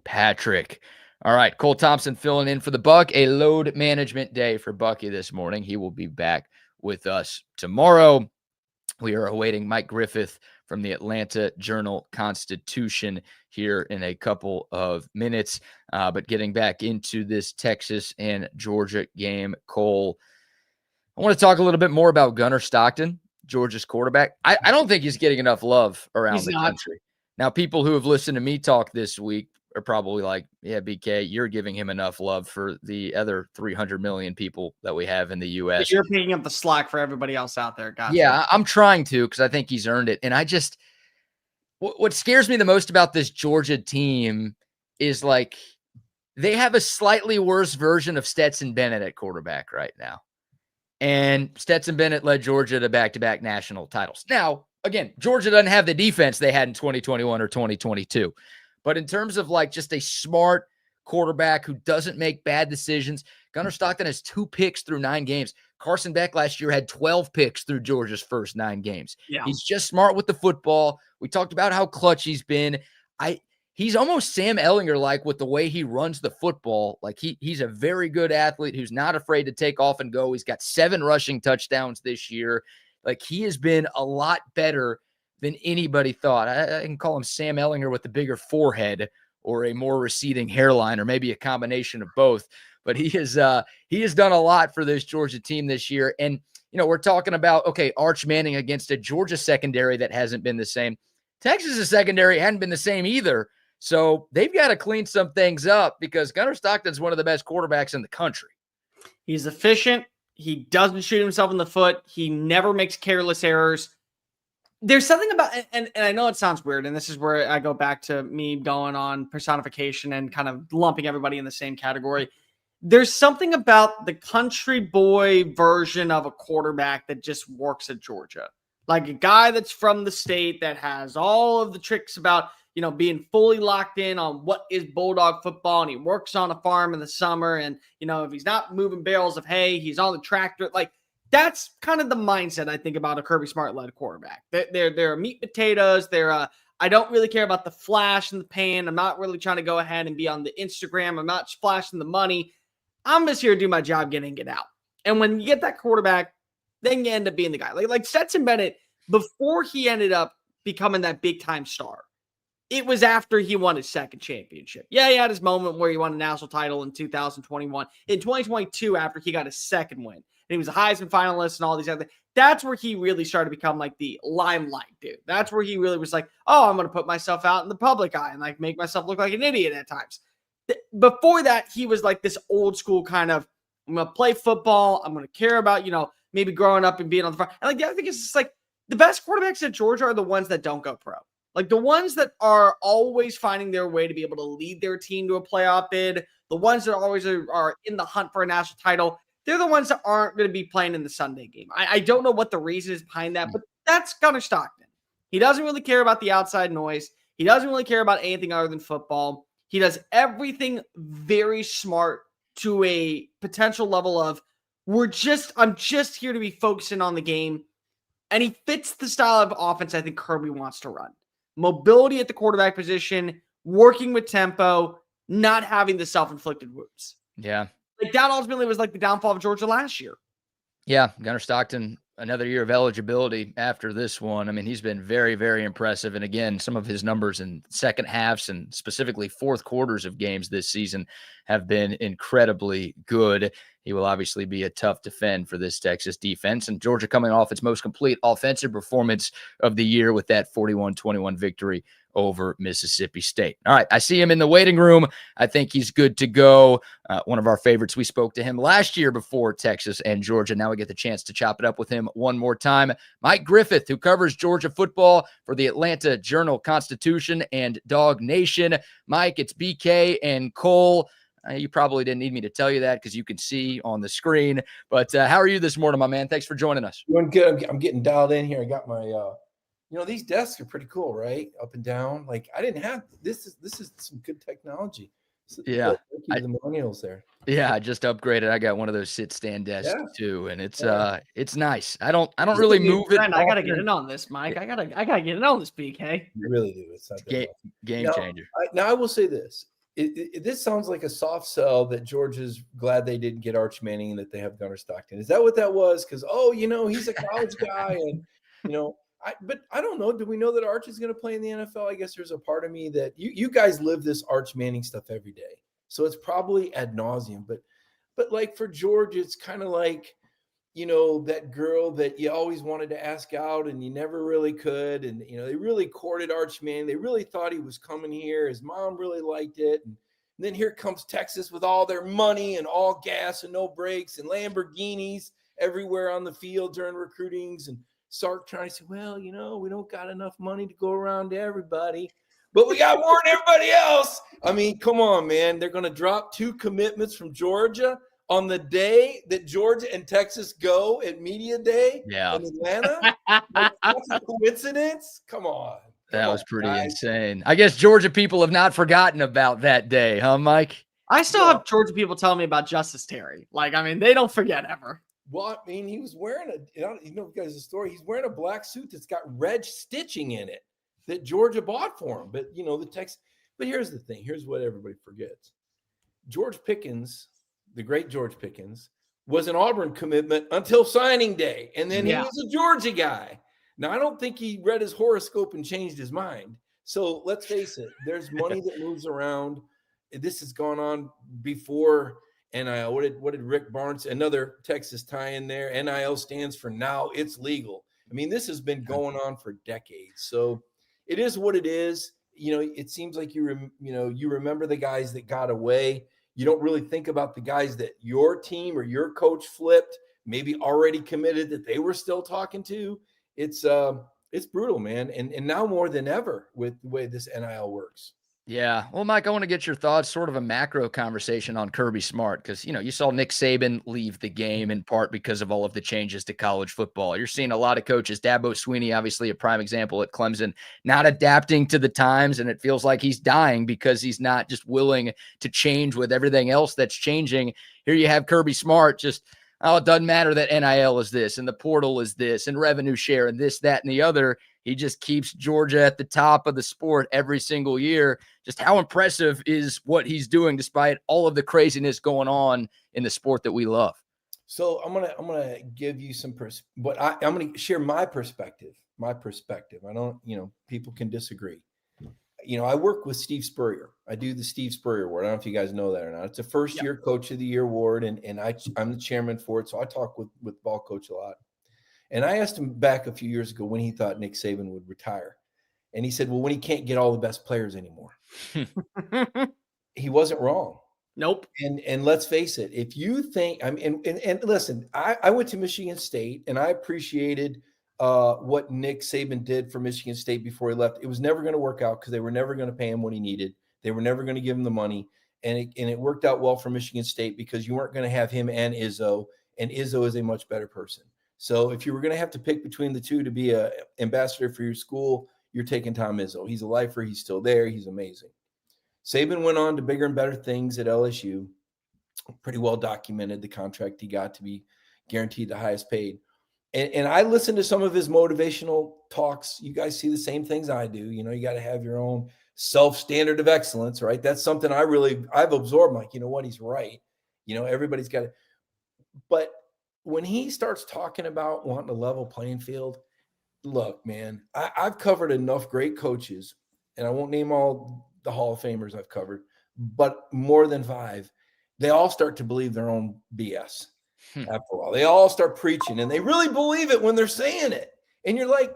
Patrick. All right, Cole Thompson filling in for the Buck. A load management day for Bucky this morning. He will be back with us tomorrow. We are awaiting Mike Griffith from the Atlanta Journal-Constitution here in a couple of minutes. But getting back into this Texas and Georgia game, Cole, I want to talk a little bit more about Gunnar Stockton, Georgia's quarterback. I don't think he's getting enough love around the country. Now, people who have listened to me talk this week are probably like, yeah, BK, you're giving him enough love for the other 300 million people that we have in the U.S. You're picking up the slack for everybody else out there. Gotcha. Yeah, I'm trying to because I think he's earned it. And I just – what scares me the most about this Georgia team is like they have a slightly worse version of Stetson Bennett at quarterback right now. And Stetson Bennett led Georgia to back-to-back national titles. Now, again, Georgia doesn't have the defense they had in 2021 or 2022. But in terms of like just a smart quarterback who doesn't make bad decisions, Gunnar Stockton has 2 picks through 9 games. Carson Beck last year had 12 picks through Georgia's first 9 games. Yeah. He's just smart with the football. We talked about how clutch he's been. He's almost Sam Ehlinger-like with the way he runs the football. Like he's a very good athlete who's not afraid to take off and go. He's got 7 rushing touchdowns this year. Like he has been a lot better than anybody thought. I can call him Sam Ehlinger with the bigger forehead or a more receding hairline or maybe a combination of both. But he has done a lot for this Georgia team this year. And, you know, we're talking about, okay, Arch Manning against a Georgia secondary that hasn't been the same. Texas' secondary hadn't been the same either. So they've got to clean some things up because Gunnar Stockton's one of the best quarterbacks in the country. He's efficient. He doesn't shoot himself in the foot. He never makes careless errors. There's something about, and I know it sounds weird, and this is where I go back to me going on personification and kind of lumping everybody in the same category. There's something about the country boy version of a quarterback that just works at Georgia. Like a guy that's from the state that has all of the tricks about, you know, being fully locked in on what is Bulldog football, and he works on a farm in the summer. And, you know, if he's not moving bales of hay, he's on the tractor. Like, that's kind of the mindset I think about a Kirby Smart-led quarterback. They're meat potatoes. I don't really care about the flash and the pan. I'm not really trying to go ahead and be on the Instagram. I'm not flashing the money. I'm just here to do my job, get in, get out. And when you get that quarterback, then you end up being the guy. Like Stetson Bennett, before he ended up becoming that big-time star, it was after he won his second championship. Yeah, he had his moment where he won a national title in 2021. In 2022, after he got his second win, and he was a Heisman finalist and all these other things, that's where he really started to become like the limelight dude. That's where he really was like, oh, I'm going to put myself out in the public eye and like make myself look like an idiot at times. Before that, he was like this old school kind of, I'm going to play football. I'm going to care about, you know, maybe growing up and being on the front. And like the other thing is just like the best quarterbacks at Georgia are the ones that don't go pro. Like the ones that are always finding their way to be able to lead their team to a playoff bid, the ones that always are in the hunt for a national title, they're the ones that aren't going to be playing in the Sunday game. I don't know what the reason is behind that, but that's Gunnar Stockton. He doesn't really care about the outside noise. He doesn't really care about anything other than football. He does everything very smart to a potential level of I'm just here to be focusing on the game. And he fits the style of offense I think Kirby wants to run. Mobility at the quarterback position, working with tempo, not having the self-inflicted wounds. Yeah. Like that ultimately was like the downfall of Georgia last year. Yeah, Gunnar Stockton, another year of eligibility after this one. I mean, he's been very, very impressive. And again, some of his numbers in second halves and specifically fourth quarters of games this season have been incredibly good. he will obviously be a tough defend for this Texas defense. And Georgia coming off its most complete offensive performance of the year with that 41-21 victory over Mississippi State. All right, I see him in the waiting room. I think he's good to go. One of our favorites. We spoke to him last year before Texas and Georgia. Now we get the chance to chop it up with him one more time. Mike Griffith, who covers Georgia football for the Atlanta Journal-Constitution and Dog Nation. Mike, it's BK and Cole. You probably didn't need me to tell you that because you can see on the screen. But how are you this morning, my man? Thanks for joining us. Doing good. I'm getting dialed in here. I got my these desks are pretty cool, right? Up and down. Like I didn't have this is some good technology. So, yeah. The millennials there. Yeah, I just upgraded. I got one of those sit-stand desks too, and it's nice. I don't really move it. I gotta get in on this, Mike. I gotta get in on this, BK. You really do. It's not game changer. Now I will say this. This sounds like a soft sell that Georgia's glad they didn't get Arch Manning and that they have Gunnar Stockton. Is that what that was? Because he's a college guy, and but I don't know. Do we know that Arch is going to play in the NFL? I guess there's a part of me that you guys live this Arch Manning stuff every day, so it's probably ad nauseum. But like for Georgia, it's kind of like that girl that you always wanted to ask out and you never really could, and they really courted Arch Manning. They really thought he was coming here. His mom really liked it, and then here comes Texas with all their money and all gas and no brakes and Lamborghinis everywhere on the field during recruitings, and Sark trying to say, well, we don't got enough money to go around to everybody, but we got more than everybody else. I mean, come on, man. They're going to drop 2 commitments from Georgia on the day that Georgia and Texas go at Media Day in Atlanta. That's a coincidence? Come on. That was pretty insane. I guess Georgia people have not forgotten about that day, huh, Mike? I still have Georgia people telling me about Justice Terry. They don't forget ever. Well, I mean, he was wearing guys, the story. He's wearing a black suit that's got red stitching in it that Georgia bought for him. But the text. But here's the thing. Here's what everybody forgets. George Pickens, the great George Pickens, was an Auburn commitment until signing day, and then he was a Georgia guy. Now, I don't think he read his horoscope and changed his mind. So let's face it. There's money that moves around. This has gone on before. NIL. What did Rick Barnes, another Texas tie in there? NIL stands for now it's legal. I mean, this has been going on for decades. So it is what it is. It seems like you remember the guys that got away. You don't really think about the guys that your team or your coach flipped, maybe already committed that they were still talking to. It's brutal, man. And now more than ever with the way this NIL works. Yeah. Well, Mike, I want to get your thoughts, sort of a macro conversation on Kirby Smart, because, you saw Nick Saban leave the game in part because of all of the changes to college football. You're seeing a lot of coaches, Dabo Swinney, obviously a prime example at Clemson, not adapting to the times, and it feels like he's dying because he's not just willing to change with everything else that's changing. Here you have Kirby Smart just, it doesn't matter that NIL is this and the portal is this and revenue share and this, that, and the other. He just keeps Georgia at the top of the sport every single year. Just how impressive is what he's doing despite all of the craziness going on in the sport that we love? So I'm gonna give you some but I'm gonna share my perspective. I don't, people can disagree. I work with Steve Spurrier. I do the Steve Spurrier Award. I don't know if you guys know that or not. It's a first-year Coach of the Year award, and I'm the chairman for it, so I talk with ball coach a lot. And I asked him back a few years ago when he thought Nick Saban would retire. And he said, well, when he can't get all the best players anymore. He wasn't wrong. Nope. And let's face it, if you think, and listen, I went to Michigan State and I appreciated what Nick Saban did for Michigan State before he left. It was never going to work out because they were never going to pay him what he needed. They were never going to give him the money. And it worked out well for Michigan State because you weren't going to have him and Izzo is a much better person. So if you were going to have to pick between the two to be an ambassador for your school, you're taking Tom Izzo. He's a lifer. He's still there. He's amazing. Saban went on to bigger and better things at LSU. Pretty well documented the contract he got to be guaranteed the highest paid. And I listened to some of his motivational talks. You guys see the same things I do. You got to have your own self-standard of excellence, right? That's something I've absorbed. Like, he's right. Everybody's got it. But when he starts talking about wanting a level playing field, look, man, I've covered enough great coaches, and I won't name all the Hall of Famers I've covered, but more than 5 they all start to believe their own BS. After a while, they all start preaching, and they really believe it when they're saying it. And you're like,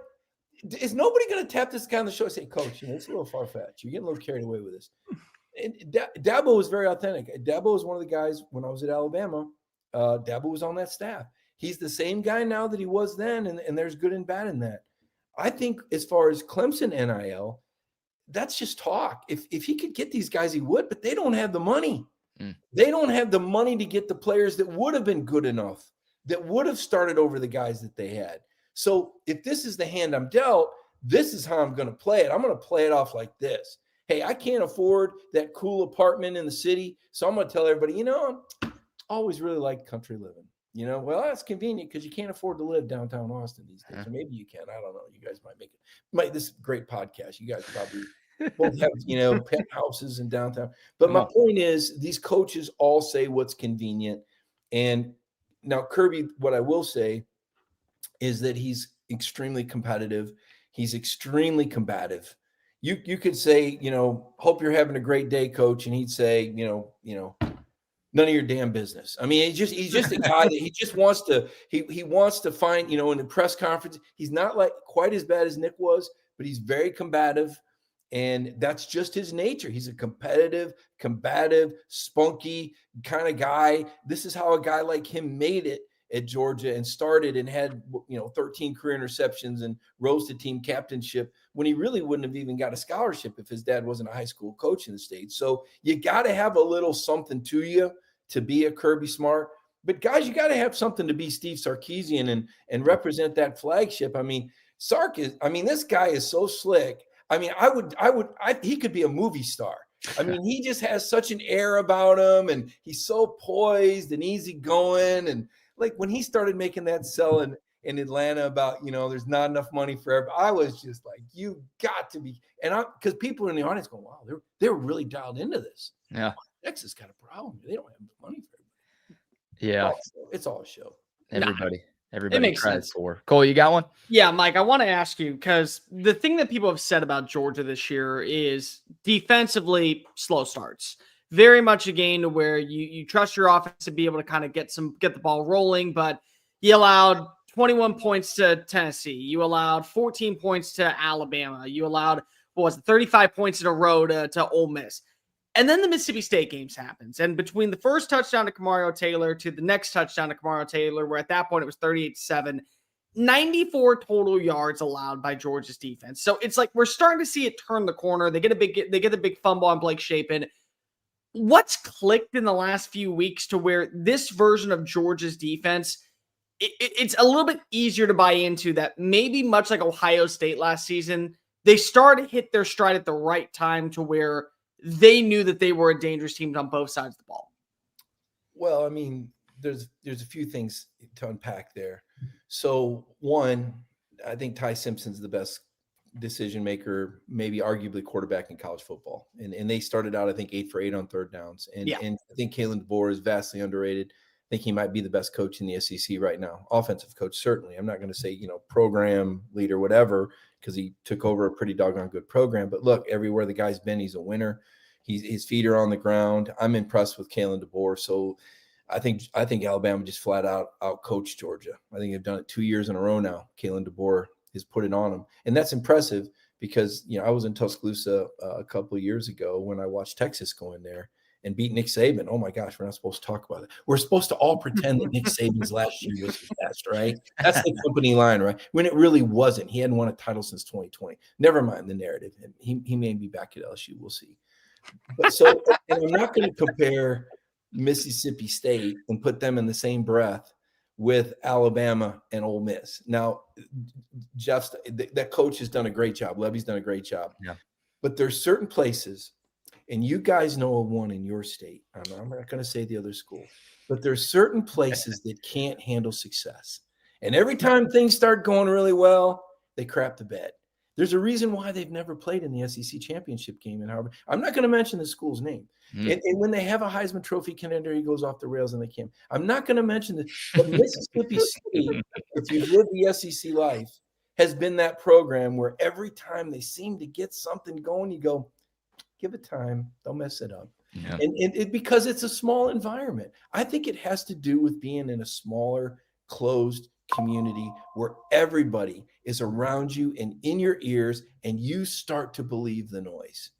is nobody going to tap this guy on the show and say, Coach, it's a little far-fetched. You're getting a little carried away with this. And Dabo was very authentic. Dabo was one of the guys when I was at Alabama. Dabo was on that staff. He's the same guy now that he was then, and there's good and bad in that. I think as far as Clemson NIL, that's just talk. If he could get these guys, he would, but they don't have the money. They don't have the money to get the players that would have been good enough, that would have started over the guys that they had. So if this is the hand I'm dealt, this is how I'm going to play it. I'm going to play it off like this. Hey, I can't afford that cool apartment in the city, so I'm going to tell everybody, I always really liked country living. Well, that's convenient because you can't afford to live downtown Austin these days. Or maybe you can. I don't know. You guys might make this great podcast. You guys probably both have, penthouses in downtown. But my point is, these coaches all say what's convenient. And now Kirby, what I will say is that he's extremely competitive. He's extremely combative. You could say, hope you're having a great day, Coach. And he'd say, none of your damn business. I mean, he's just a guy that he just wants to, he wants to find, in the press conference, he's not like quite as bad as Nick was, but he's very combative. And that's just his nature. He's a competitive, combative, spunky kind of guy. This is how a guy like him made it at Georgia and started and had, 13 career interceptions and rose to team captainship when he really wouldn't have even got a scholarship if his dad wasn't a high school coach in the state. So you got to have a little something to you to be a Kirby Smart. But guys, you got to have something to be Steve Sarkisian and represent that flagship. I mean, this guy is so slick. I mean, he could be a movie star. I mean, he just has such an air about him, and he's so poised and easygoing. And like when he started making that sell in Atlanta about, there's not enough money for everybody, I was just like, you got to be. And because people in the audience go, wow, they're really dialed into this. Yeah. Texas got a problem. They don't have money for everybody. Yeah. It's all a show. Everybody cries for. Cole, you got one? Yeah, Mike, I want to ask you, because the thing that people have said about Georgia this year is defensively slow starts. Very much a game to where you trust your offense to be able to kind of get the ball rolling, but you allowed 21 points to Tennessee. You allowed 14 points to Alabama. You allowed, 35 points in a row to Ole Miss. And then the Mississippi State games happens. And between the first touchdown to Kamario Taylor to the next touchdown to Kamario Taylor, where at that point it was 38-7, 94 total yards allowed by Georgia's defense. So it's like we're starting to see it turn the corner. They get the big fumble on Blake Shapen. What's clicked in the last few weeks to where this version of Georgia's defense, it's a little bit easier to buy into, that maybe much like Ohio State last season, they started to hit their stride at the right time to where they knew that they were a dangerous team on both sides of the ball? Well, I mean, there's a few things to unpack there. So one, I think Ty Simpson's the best decision maker, maybe arguably quarterback in college football. And they started out, I think, 8 for 8 on third downs. And I think Kalen DeBoer is vastly underrated. I think he might be the best coach in the SEC right now. Offensive coach, certainly. I'm not going to say, program leader, whatever, because he took over a pretty doggone good program. But look, everywhere the guy's been, he's a winner. His feet are on the ground. I'm impressed with Kalen DeBoer. So I think Alabama just flat out coached Georgia. I think they've done it 2 years in a row now. Kalen DeBoer has put it on them. And that's impressive because, I was in Tuscaloosa a couple of years ago when I watched Texas go in there and beat Nick Saban. Oh my gosh, we're not supposed to talk about it. We're supposed to all pretend that Nick Saban's last year was his best, right? That's the company line, right? When it really wasn't. He hadn't won a title since 2020. Never mind the narrative. He may be back at LSU. We'll see. But so, and I'm not going to compare Mississippi State and put them in the same breath with Alabama and Ole Miss. Now, that coach has done a great job. Levy's done a great job. Yeah. But there's certain places, and you guys know of one in your state. I'm not going to say the other school, but there's certain places that can't handle success. And every time things start going really well, they crap the bed. There's a reason why they've never played in the SEC championship game in Harvard. I'm not going to mention the school's name. And when they have a Heisman Trophy contender, he goes off the rails and they can't. I'm not going to mention this, but Mississippi State, if you've lived the SEC life, has been that program where every time they seem to get something going, you go, give it time. Don't mess it up. Yeah. And because it's a small environment. I think it has to do with being in a smaller, closed community where everybody is around you and in your ears, and you start to believe the noise.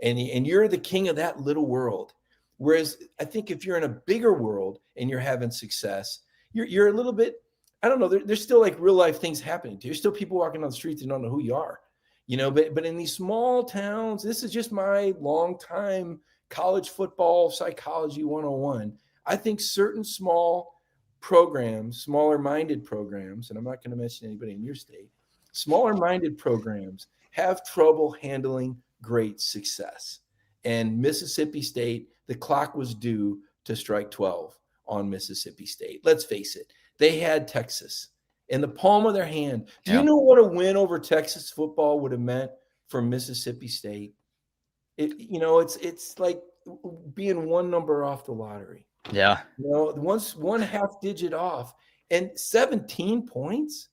And you're the king of that little world. Whereas I think if you're in a bigger world and you're having success, you're a little bit, I don't know, there's still like real life things happening to you. There's still people walking down the street that don't know who you are, but in these small towns, this is just my long time college football psychology 101. I think certain small programs, smaller minded programs, and I'm not going to mention anybody in your state, smaller minded programs have trouble handling great success. And Mississippi State, the clock was due to strike 12 on Mississippi State. Let's face it. They had Texas in the palm of their hand. Do you know what a win over Texas football would have meant for Mississippi State? It's like being one number off the lottery. Yeah. Once one half digit off, and 17 points.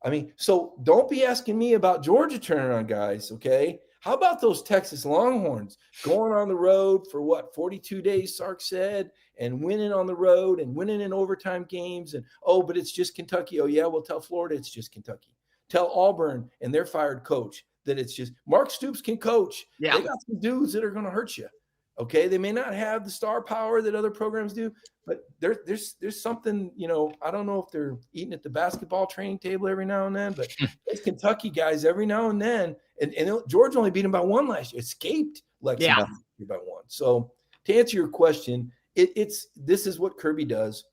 I mean, so don't be asking me about Georgia turning on, guys. Okay. How about those Texas Longhorns going on the road for 42 days, Sark said, and winning on the road and winning in overtime games. And, but it's just Kentucky. Oh, yeah, well, tell Florida it's just Kentucky. Tell Auburn and their fired coach that it's just Mark Stoops can coach. Yeah. They got some dudes that are going to hurt you. Okay. They may not have the star power that other programs do, but there's something, I don't know if they're eating at the basketball training table every now and then, but it's Kentucky guys every now and then. And Georgia only beat them by one last year. Escaped Lexington by one. So to answer your question, this is what Kirby does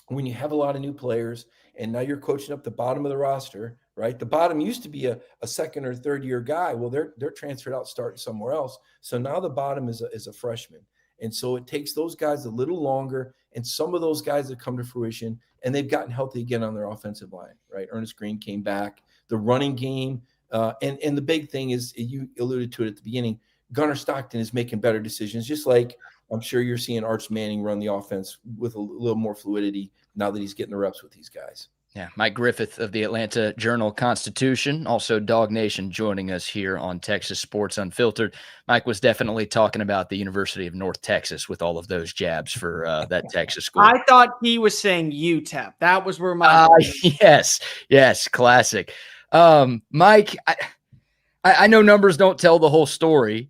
when you have a lot of new players and now you're coaching up the bottom of the roster, right? The bottom used to be a second or third year guy. Well, they're transferred out starting somewhere else. So now the bottom is a freshman. And so it takes those guys a little longer. And some of those guys have come to fruition and they've gotten healthy again on their offensive line, right? Ernest Green came back. The running game, and the big thing is, you alluded to it at the beginning, Gunnar Stockton is making better decisions, just like I'm sure you're seeing Arch Manning run the offense with a little more fluidity now that he's getting the reps with these guys. Yeah, Mike Griffith of the Atlanta Journal-Constitution, also Dog Nation, joining us here on Texas Sports Unfiltered. Mike was definitely talking about the University of North Texas with all of those jabs for that Texas school. I thought he was saying UTEP. That was where my yes, classic. Mike, I know numbers don't tell the whole story,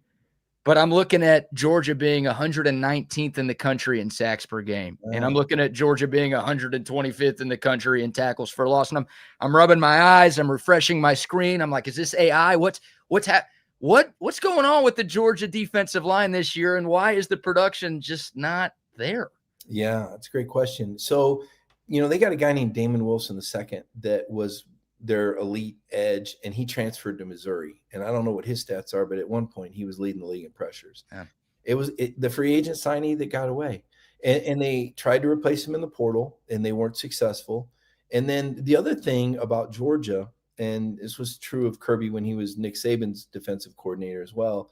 but I'm looking at Georgia being 119th in the country in sacks per game. And I'm looking at Georgia being 125th in the country in tackles for loss. And I'm rubbing my eyes. I'm refreshing my screen. I'm like, is this AI? What's going on with the Georgia defensive line this year? And why is the production just not there? Yeah, that's a great question. So, they got a guy named Damon Wilson II that was their elite edge, and he transferred to Missouri. And I don't know what his stats are, but at one point he was leading the league in pressures. Yeah. It was the free agent signee that got away, and they tried to replace him in the portal and they weren't successful. And then the other thing about Georgia, and this was true of Kirby when he was Nick Saban's defensive coordinator as well,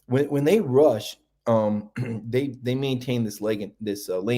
when they rush, they maintain this lane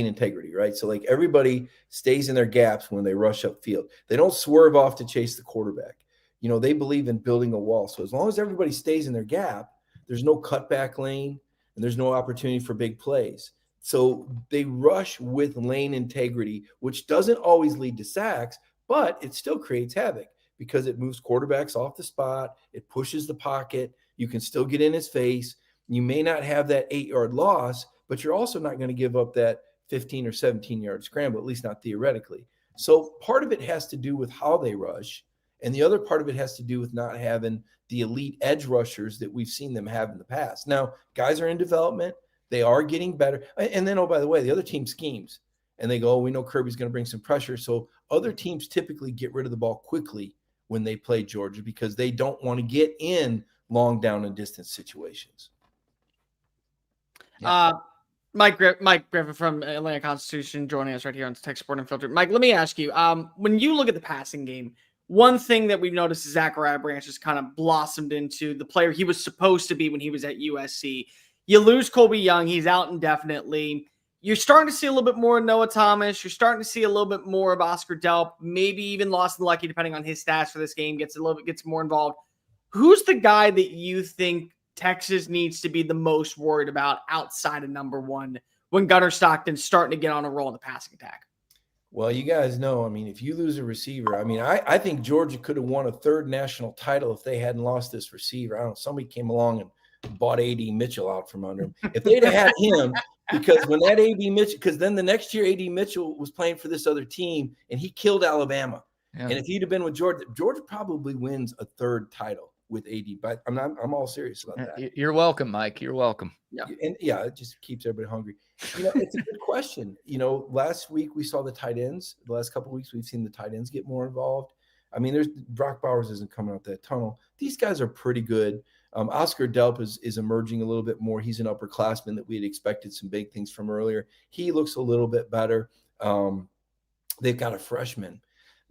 integrity, right? So like everybody stays in their gaps when they rush upfield. They don't swerve off to chase the quarterback. They believe in building a wall. So as long as everybody stays in their gap, there's no cutback lane and there's no opportunity for big plays. So they rush with lane integrity, which doesn't always lead to sacks, but it still creates havoc because it moves quarterbacks off the spot. It pushes the pocket. You can still get in his face. You may not have that 8-yard loss, but you're also not going to give up that 15 or 17-yard scramble, at least not theoretically. So part of it has to do with how they rush, and the other part of it has to do with not having the elite edge rushers that we've seen them have in the past. Now, guys are in development. They are getting better. And then, by the way, the other team schemes, and they go, we know Kirby's going to bring some pressure. So other teams typically get rid of the ball quickly when they play Georgia because they don't want to get in long down and distance situations. Mike Griffith from Atlanta Constitution joining us right here on Texas Sports Unfiltered. Mike, let me ask you, when you look at the passing game, one thing that we've noticed is Zachariah Branch has kind of blossomed into the player he was supposed to be when he was at USC. You lose Colby Young. He's out indefinitely. You're starting to see a little bit more of Noah Thomas. You're starting to see a little bit more of Oscar Delp, maybe even Lawson Lucky, depending on his stats for this game, gets more involved. Who's the guy that you think Texas needs to be the most worried about outside of number one when Gunnar Stockton's starting to get on a roll in the passing attack? Well, you guys know, I mean, if you lose a receiver, I mean, I think Georgia could have won a third national title if they hadn't lost this receiver. I don't know, somebody came along and bought A.D. Mitchell out from under him. If they'd have had him, because when that A.D. Mitchell, because then the next year A.D. Mitchell was playing for this other team and he killed Alabama. Yeah. And if he'd have been with Georgia, Georgia probably wins a third title with AD. But I'm all serious about that. You're welcome, Mike. You're welcome. Yeah, and yeah, it just keeps everybody hungry. It's a good question. Last week we saw the tight ends. The last couple of weeks we've seen the tight ends get more involved. I mean, there's Brock Bowers isn't coming out that tunnel. These guys are pretty good. Oscar Delp is emerging a little bit more. He's an upperclassman that we had expected some big things from earlier. He looks a little bit better. They've got a freshman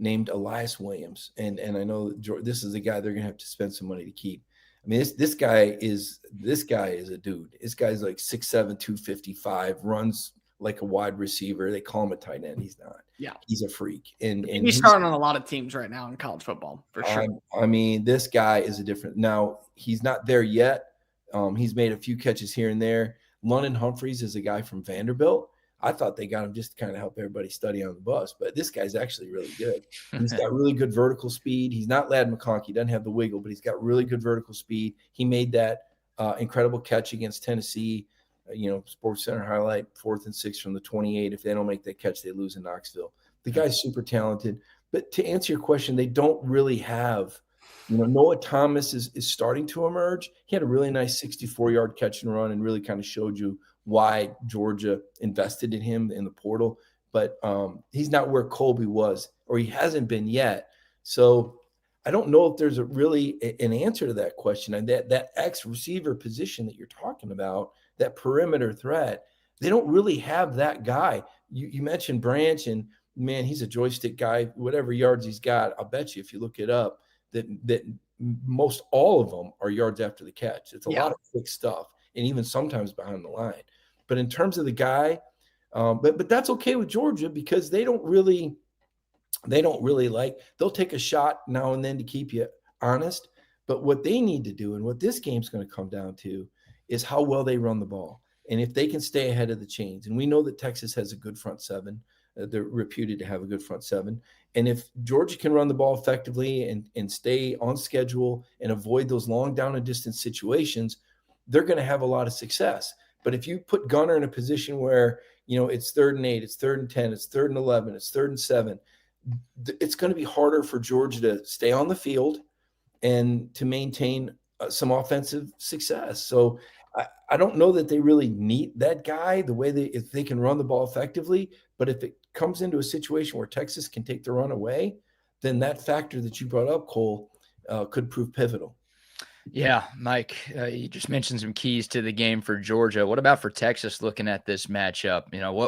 named Elias Williams. And I know this is a guy they're going to have to spend some money to keep. I mean, this guy is a dude. This guy's like 6'7", 255, runs like a wide receiver. They call him a tight end. He's not. Yeah. He's a freak. And he's starting on a lot of teams right now in college football, for sure. I mean, this guy is a different. Now, he's not there yet. He's made a few catches here and there. London Humphreys is a guy from Vanderbilt. I thought they got him just to kind of help everybody study on the bus, but this guy's actually really good. He's got really good vertical speed. He's not Ladd McConkey. He doesn't have the wiggle, but he's got really good vertical speed. He made that incredible catch against Tennessee. Sports Center highlight, 4th and 6 from the 28. If they don't make that catch, they lose in Knoxville. The guy's super talented. But to answer your question, they don't really have Noah Thomas is starting to emerge. He had a really nice 64-yard catch and run and really kind of showed you why Georgia invested in him in the portal. But he's not where Colby was, or he hasn't been yet. So I don't know if there's an answer to that question. And that X receiver position that you're talking about, that perimeter threat, they don't really have that guy. You mentioned Branch, and man, he's a joystick guy. Whatever yards he's got, I'll bet you if you look it up, that most all of them are yards after the catch. It's a lot of quick stuff, and even sometimes behind the line. But in terms of the guy, but that's okay with Georgia because they don't really they'll take a shot now and then to keep you honest. But what they need to do, and what this game's going to come down to, is how well they run the ball. And if they can stay ahead of the chains, and we know that Texas has a good front seven, they're reputed to have a good front seven. And if Georgia can run the ball effectively and stay on schedule and avoid those long down and distance situations, they're going to have a lot of success. But if you put Gunnar in a position where, it's 3rd and 8, it's 3rd and 10, it's 3rd and 11, it's 3rd and 7, it's going to be harder for Georgia to stay on the field and to maintain some offensive success. So I don't know that they really need that guy the way if they can run the ball effectively. But if it comes into a situation where Texas can take the run away, then that factor that you brought up, Cole, could prove pivotal. Yeah, Mike, you just mentioned some keys to the game for Georgia. What about for Texas looking at this matchup?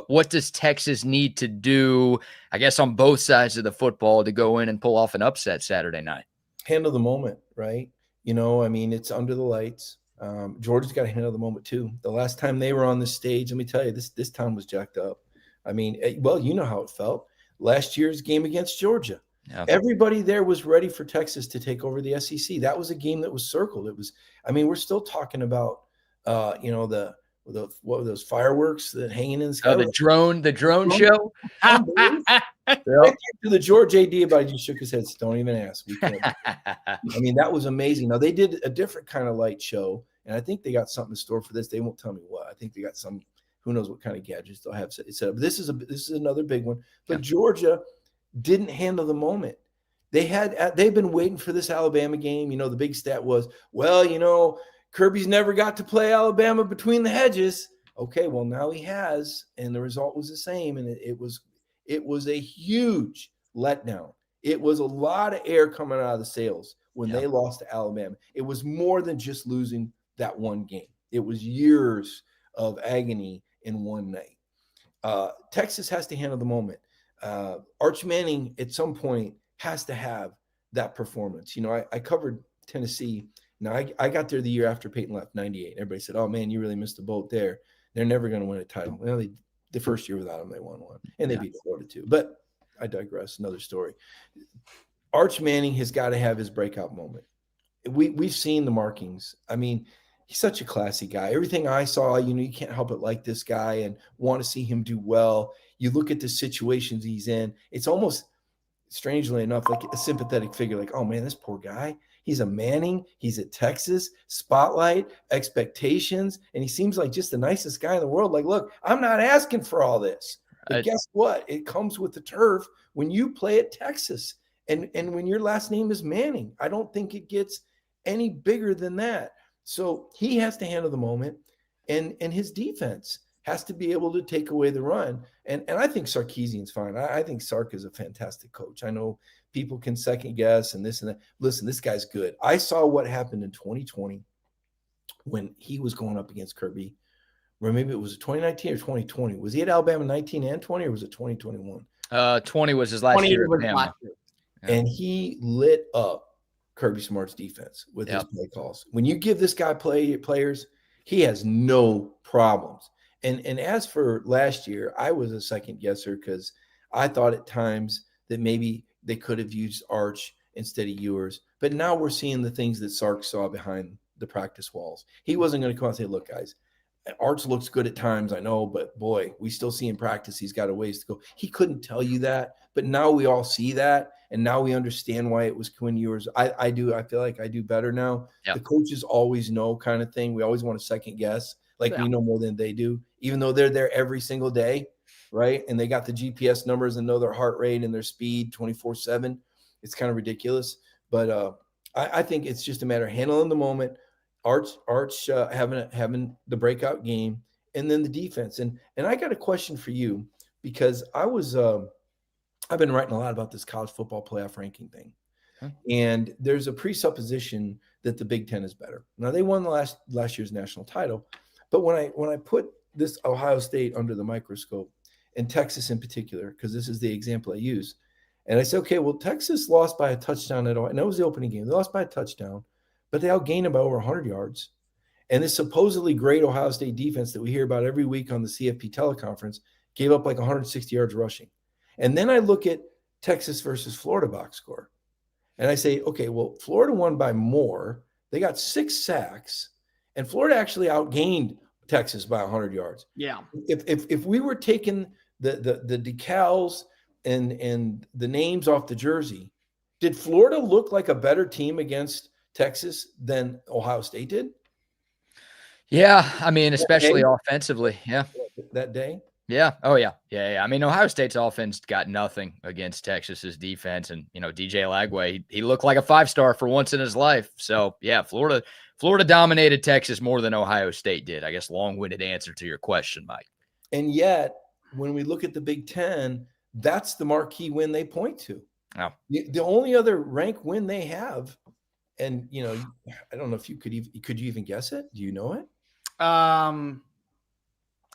What does Texas need to do, I guess, on both sides of the football to go in and pull off an upset Saturday night? Handle the moment, right? It's under the lights. Georgia's got to handle the moment too. The last time they were on the stage, let me tell you, this town was jacked up. Well, you know how it felt. Last year's game against Georgia. Yeah. Everybody there was ready for Texas to take over the SEC. That was a game that was circled. It was, we're still talking about, what were those fireworks that hanging in the sky? Oh, the drone show. To the George AD about it, he shook his head. Don't even ask. We can't. That was amazing. Now they did a different kind of light show, and I think they got something in store for this. They won't tell me what. I think they got some. Who knows what kind of gadgets they'll have set up. This is another big one. But Georgia didn't handle the moment. They've been waiting for this Alabama game. The big stat was, Kirby's never got to play Alabama between the hedges. Okay, well now he has, and the result was the same, and it was a huge letdown. It was a lot of air coming out of the sails when they lost to Alabama. It was more than just losing that one game. It was years of agony in one night. Texas has to handle the moment. Arch Manning at some point has to have that performance. I covered Tennessee. Now, I got there the year after Peyton left, 98. Everybody said, oh, man, you really missed the boat there. They're never going to win a title. Well, the first year without them, they won one. And they beat Florida, too. But I digress. Another story. Arch Manning has got to have his breakout moment. We've seen the markings. he's such a classy guy. Everything I saw, you can't help but like this guy and want to see him do well. You look at the situations he's in, it's almost, strangely enough, like a sympathetic figure, like, oh man, this poor guy. He's a Manning. He's at Texas, spotlight, expectations, and he seems like just the nicest guy in the world. Like, look, I'm not asking for all this. But guess what? It comes with the turf when you play at Texas and when your last name is Manning. I don't think it gets any bigger than that. So he has to handle the moment, and his defense has to be able to take away the run. And I think Sarkisian's fine. I think Sark is a fantastic coach. I know people can second guess and this and that. Listen, this guy's good. I saw what happened in 2020 when he was going up against Kirby, or maybe it was 2019 or 2020. Was he at Alabama 19 and 20, or was it 2021? 20 was his last year at Alabama. And he lit up Kirby Smart's defense with his play calls. When you give this guy players, he has no problems. And as for last year, I was a second guesser because I thought at times that maybe they could have used Arch instead of Ewers. But now we're seeing the things that Sark saw behind the practice walls. He wasn't going to come out and say, look, guys, Arch looks good at times, I know, but boy, we still see in practice he's got a ways to go. He couldn't tell you that, but now we all see that, and now we understand why it was Quinn Ewers. I feel like I do better now. Yep. The coaches always know kind of thing. We always want to second guess, like we know more than they do, even though they're there every single day, right? And they got the GPS numbers and know their heart rate and their speed 24/7. It's kind of ridiculous, but I think it's just a matter of handling the moment. Arch having the breakout game, and then the defense. And I got a question for you, because I've been writing a lot about this college football playoff ranking thing. And there's a presupposition that the Big Ten is better. Now, they won the last year's national title, but when I put this Ohio State under the microscope, and Texas in particular, because this is the example I use, and I said, okay, well, Texas lost by a touchdown at Ohio, and that was the opening game. They lost by a touchdown, but they outgained them by over 100 yards. And this supposedly great Ohio State defense that we hear about every week on the CFP teleconference gave up like 160 yards rushing. And then I look at Texas versus Florida box score, and I say, okay, well, Florida won by more. They got 6 sacks, and Florida actually outgained Texas by 100 yards. Yeah. If we were taking the decals and the names off the jersey, did Florida look like a better team against Texas than Ohio State did? Yeah, I mean, especially offensively. Yeah, that day. Yeah. Oh, yeah. Yeah. I mean, Ohio State's offense got nothing against Texas's defense, and DJ Lagway, he looked like a 5-star for once in his life. So yeah, Florida dominated Texas more than Ohio State did. I guess long-winded answer to your question, Mike. And yet, when we look at the Big Ten, that's the marquee win they point to. Oh. The only other rank win they have, and I don't know if you could you even guess it? Do you know it?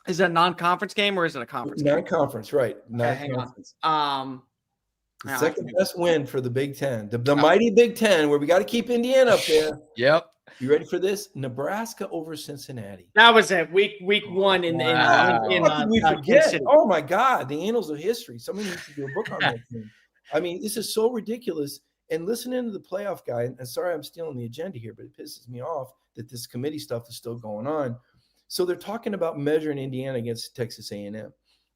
Is it a non-conference game or is it a conference game? Non-conference, right. Non-conference. The second best win for the Big Ten. The mighty Big Ten, where we got to keep Indiana up there. Yep. You ready for this? Nebraska over Cincinnati. That was it. Week 1 in we forget. Oh my God, the annals of history. Somebody needs to do a book on that thing. I mean, this is so ridiculous. And listening to the playoff guy, and sorry I'm stealing the agenda here, but it pisses me off that this committee stuff is still going on. So they're talking about measuring Indiana against Texas A&M,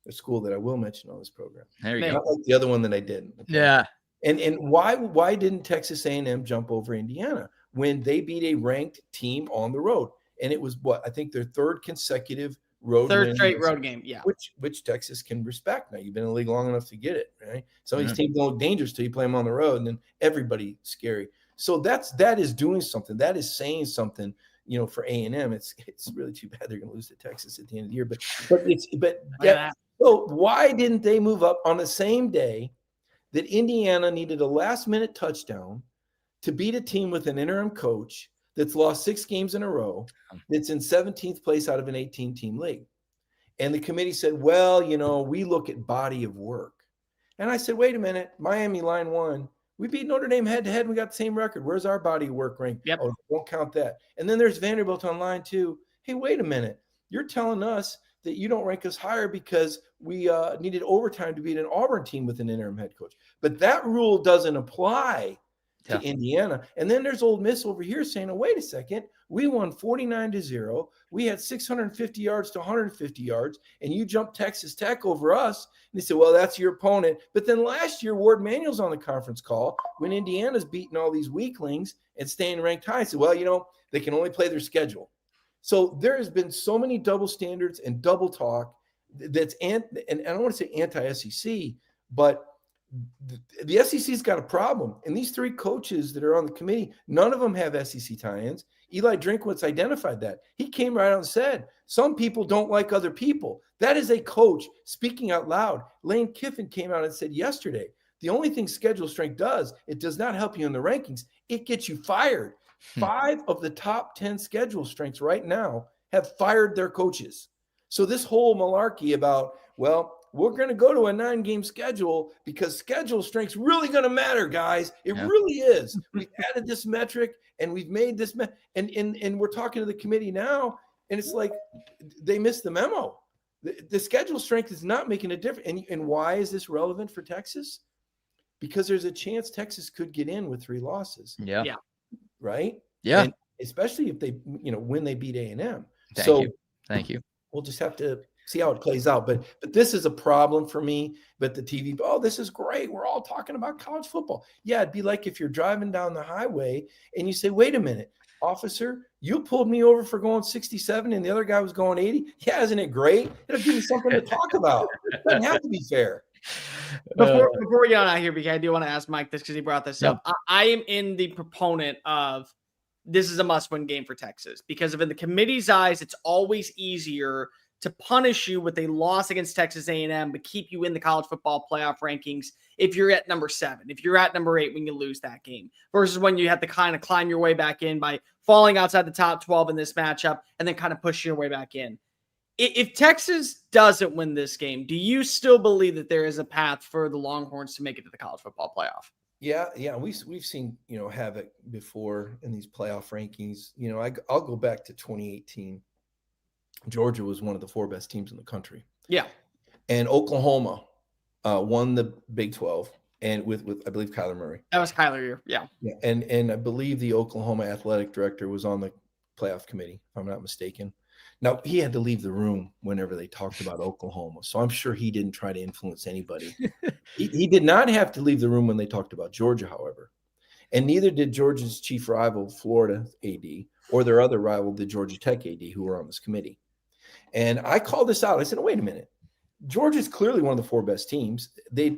a school that I will mention on this program. There you go. Not like the other one that I didn't. Okay? Yeah. And why didn't Texas A&M jump over Indiana when they beat a ranked team on the road? And it was I think their third consecutive third straight road game. Yeah. Which Texas can respect. Now, you've been in the league long enough to get it, right? Some of these teams don't look dangerous till you play them on the road, and then everybody's scary. So that is doing something. That is saying something. For A&M, it's really too bad they're going to lose to Texas at the end of the year. So why didn't they move up on the same day that Indiana needed a last-minute touchdown to beat a team with an interim coach that's lost 6 games in a row, that's in 17th place out of an 18-team league? And the committee said, well, we look at body of work. And I said, wait a minute, Miami line 1. We beat Notre Dame head-to-head. We got the same record. Where's our body of work rank? Yep. Oh, won't count that. And then there's Vanderbilt on line 2. Hey, wait a minute. You're telling us that you don't rank us higher because we needed overtime to beat an Auburn team with an interim head coach. But that rule doesn't apply to Indiana. And then there's Ole Miss over here saying, oh, wait a second, we won 49-0. We had 650 yards to 150 yards, and you jumped Texas Tech over us. And they said, well, that's your opponent. But then last year, Ward Manuel's on the conference call when Indiana's beating all these weaklings and staying ranked high. I said, well, they can only play their schedule. So there has been so many double standards and double talk that's, and I don't want to say anti-SEC, but the SEC's got a problem. And these three coaches that are on the committee, none of them have SEC tie-ins. Eli Drinkwitz identified that. He came right out and said, some people don't like other people. That is a coach speaking out loud. Lane Kiffin came out and said yesterday, the only thing schedule strength does, it does not help you in the rankings. It gets you fired. 5 of the top 10 schedule strengths right now have fired their coaches. So this whole malarkey about, well, we're going to go to a 9-game schedule because schedule strength's really going to matter, guys. It really is. We've added this metric and we've made this and we're talking to the committee now, and it's like they missed the memo. The schedule strength is not making a difference. And why is this relevant for Texas? Because there's a chance Texas could get in with 3 losses. Yeah. Right? Yeah. And especially if they, when they beat A&M. Thank you. We'll just have to see how it plays out. But this is a problem for me. But the TV, this is great. We're all talking about college football. Yeah, it'd be like if you're driving down the highway and you say, wait a minute, officer, you pulled me over for going 67 and the other guy was going 80. Yeah, isn't it great? It'll give you something to talk about. It doesn't have to be fair. Before we get on out here, because I do want to ask Mike this because he brought this up. I am in the proponent of this is a must-win game for Texas because in the committee's eyes, it's always easier to punish you with a loss against Texas A&M, but keep you in the college football playoff rankings if you're at number 7, if you're at number 8 when you lose that game, versus when you have to kind of climb your way back in by falling outside the top 12 in this matchup and then kind of push your way back in. If Texas doesn't win this game, do you still believe that there is a path for the Longhorns to make it to the college football playoff? Yeah. We've seen, havoc before in these playoff rankings. I'll go back to 2018. Georgia was one of the 4 best teams in the country. Yeah. And Oklahoma won the Big 12 and with I believe Kyler Murray. That was Kyler. Yeah. And I believe the Oklahoma athletic director was on the playoff committee, if I'm not mistaken. Now, he had to leave the room whenever they talked about Oklahoma, so I'm sure he didn't try to influence anybody. He did not have to leave the room when they talked about Georgia, however, and neither did Georgia's chief rival, Florida AD, or their other rival, the Georgia Tech AD, who were on this committee. And I called this out. I said, wait a minute. Georgia's clearly one of the 4 best teams. They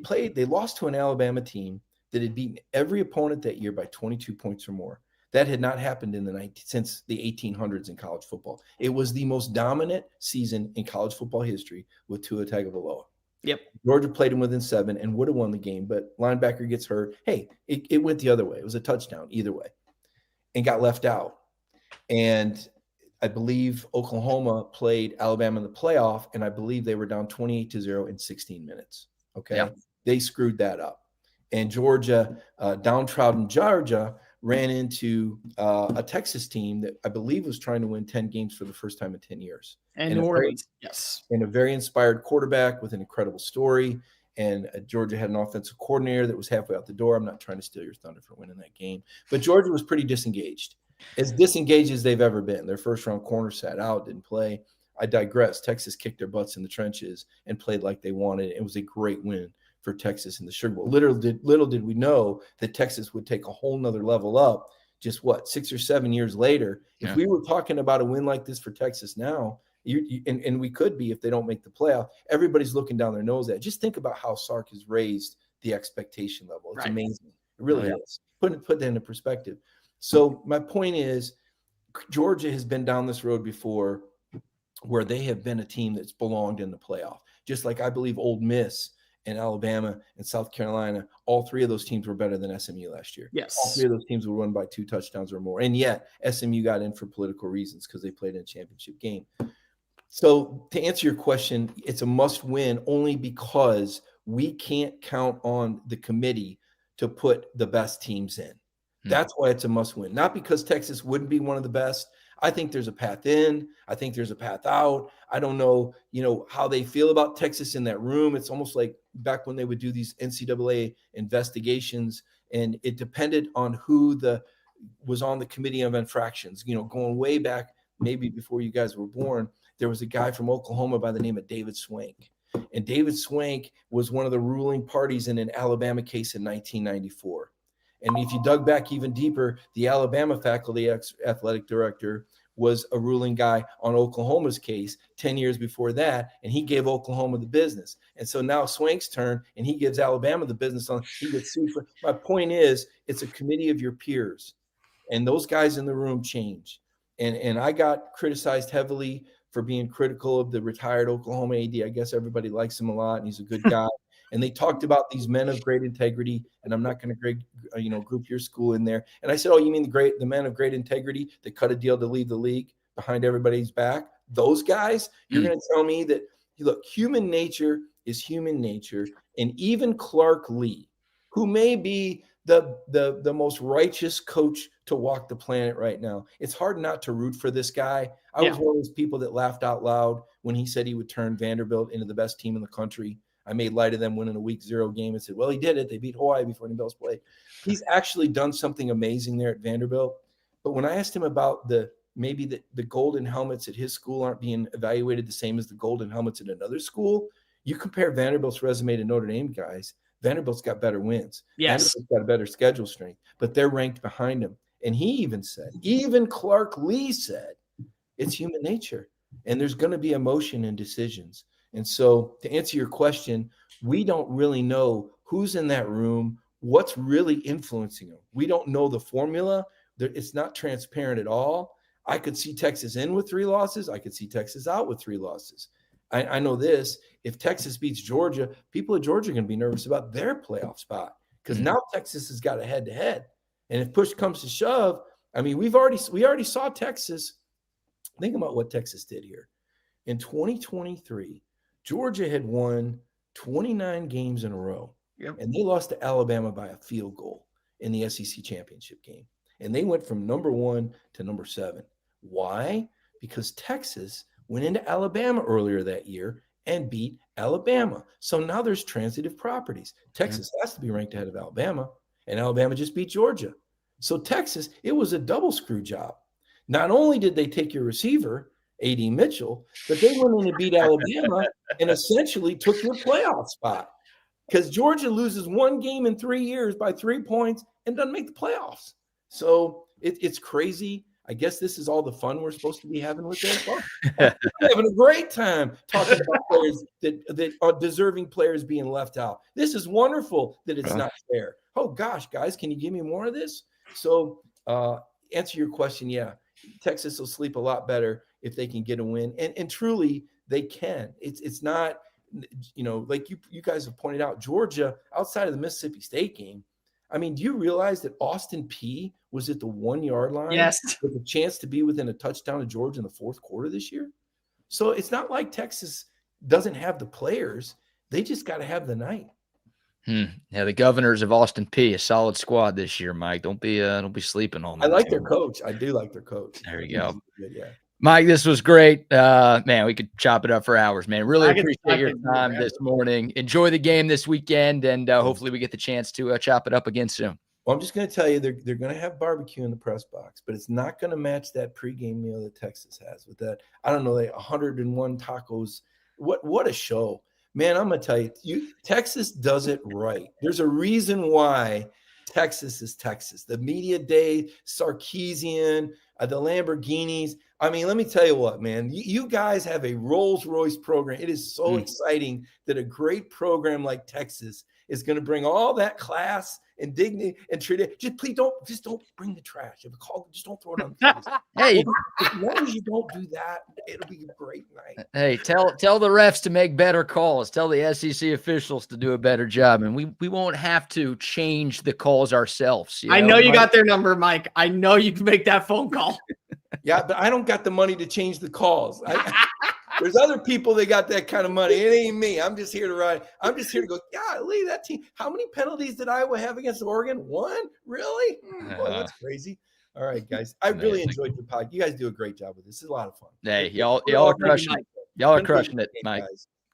lost to an Alabama team that had beaten every opponent that year by 22 points or more. That had not happened since the 1800s in college football. It was the most dominant season in college football history with Tua Tagovailoa. Yep. Georgia played him within 7 and would have won the game, but linebacker gets hurt. Hey, it went the other way. It was a touchdown either way and got left out. And I believe Oklahoma played Alabama in the playoff, and I believe they were down 28-0 in 16 minutes. Okay. Yeah. They screwed that up. And Georgia, downtrodden Georgia, ran into a Texas team that I believe was trying to win 10 games for the first time in 10 years. And New Orleans, yes. And a very inspired quarterback with an incredible story. And Georgia had an offensive coordinator that was halfway out the door. I'm not trying to steal your thunder for winning that game. But Georgia was pretty disengaged, as disengaged as they've ever been. Their first-round corner sat out, didn't play. I digress. Texas kicked their butts in the trenches and played like they wanted. It was a great win for Texas in the Sugar Bowl. Little did we know that Texas would take a whole nother level up just 6 or 7 years later. If we were talking about a win like this for Texas now, and we could be if they don't make the playoff, everybody's looking down their nose at it. Just think about how Sark has raised the expectation level. It's amazing. It really is. Put that into perspective. So my point is, Georgia has been down this road before where they have been a team that's belonged in the playoff. Just like I believe Ole Miss and Alabama and South Carolina, all 3 of those teams were better than SMU last year. Yes. All 3 of those teams were won by 2 touchdowns or more. And yet SMU got in for political reasons because they played in a championship game. So to answer your question, it's a must win only because we can't count on the committee to put the best teams in. That's why it's a must win, not because Texas wouldn't be one of the best. I think there's a path in. I think there's a path out. I don't know, how they feel about Texas in that room. It's almost like back when they would do these NCAA investigations and it depended on who was on the committee of infractions. Going way back, maybe before you guys were born, there was a guy from Oklahoma by the name of David Swank. And David Swank was one of the ruling parties in an Alabama case in 1994. And if you dug back even deeper, the Alabama faculty athletic director was a ruling guy on Oklahoma's case 10 years before that, and he gave Oklahoma the business. And so now Swank's turn, and he gives Alabama the business. He gets sued for. My point is, it's a committee of your peers, and those guys in the room change. And I got criticized heavily for being critical of the retired Oklahoma AD. I guess everybody likes him a lot, and he's a good guy. And they talked about these men of great integrity, and I'm not going to group your school in there. And I said, oh, you mean the men of great integrity that cut a deal to leave the league behind everybody's back? Those guys? You're going to tell me that, look, human nature is human nature. And even Clark Lee, who may be the most righteous coach to walk the planet right now, it's hard not to root for this guy. I was one of those people that laughed out loud when he said he would turn Vanderbilt into the best team in the country. I made light of them winning a week 0 game and said, well, he did it. They beat Hawaii before the Bills played. He's actually done something amazing there at Vanderbilt. But when I asked him about the golden helmets at his school aren't being evaluated the same as the golden helmets at another school, you compare Vanderbilt's resume to Notre Dame, guys. Vanderbilt's got better wins. Yes. Vanderbilt's got a better schedule strength, but they're ranked behind him. And he even Clark Lee said, it's human nature, and there's going to be emotion in decisions. And so to answer your question, we don't really know who's in that room, what's really influencing them. We don't know the formula. It's not transparent at all. I could see Texas in with 3 losses. I could see Texas out with 3 losses. I know this. If Texas beats Georgia, people at Georgia are going to be nervous about their playoff spot because now Texas has got a head-to-head. And if push comes to shove, I mean, we already saw Texas. Think about what Texas did here. In 2023, Georgia had won 29 games in a row, and they lost to Alabama by a field goal in the SEC championship game. And they went from number 1 to number 7. Why? Because Texas went into Alabama earlier that year and beat Alabama. So now there's transitive properties. Texas has to be ranked ahead of Alabama, and Alabama just beat Georgia. So Texas, it was a double screw job. Not only did they take your receiver, A.D. Mitchell, but they went in and beat Alabama and essentially took your playoff spot because Georgia loses 1 game in 3 years by 3 points and doesn't make the playoffs. So it's crazy. I guess this is all the fun we're supposed to be having with this. I'm having a great time talking about players that are deserving players being left out. This is wonderful that it's not fair. Oh, gosh, guys, can you give me more of this? So answer your question, yeah, Texas will sleep a lot better if they can get a win. And truly, they can. It's not, like you guys have pointed out, Georgia, outside of the Mississippi State game, I mean, do you realize that Austin Peay was at the 1 yard line with a chance to be within a touchdown of Georgia in the 4th quarter this year? So it's not like Texas doesn't have the players. They just got to have the night. Yeah, the Governors of Austin Peay, a solid squad this year, Mike. Don't be sleeping on them. I like their coach. I do like their coach. There you go. Good, yeah. Mike, this was great. Man, we could chop it up for hours, man. Really appreciate your time this morning. Enjoy the game this weekend, and hopefully we get the chance to chop it up again soon. Well, I'm just going to tell you, they're going to have barbecue in the press box, but it's not going to match that pregame meal that Texas has with that. I don't know, 101 tacos. What a show. Man, I'm going to tell you, Texas does it right. There's a reason why Texas is Texas. The media day, Sarkeesian, the Lamborghinis. I mean, let me tell you what, man. You guys have a Rolls-Royce program. It is so exciting that a great program like Texas is going to bring all that class and dignity and tradition. Just don't bring the trash. If a call, just don't throw it on the face. Hey, as long as you don't do that, it'll be a great night. Hey, tell the refs to make better calls. Tell the SEC officials to do a better job, and we won't have to change the calls ourselves. I know you got their number, Mike. I know you can make that phone call. Yeah, but I don't got the money to change the calls. There's other people that got that kind of money. It ain't me. I'm just here to ride. I'm just here to go, golly, that team. How many penalties did Iowa have against Oregon? 1? Really? Boy, that's crazy. All right, guys. I really enjoyed your podcast. You guys do a great job with this. This is a lot of fun. Hey, y'all are crushing it. Y'all are crushing it, Mike.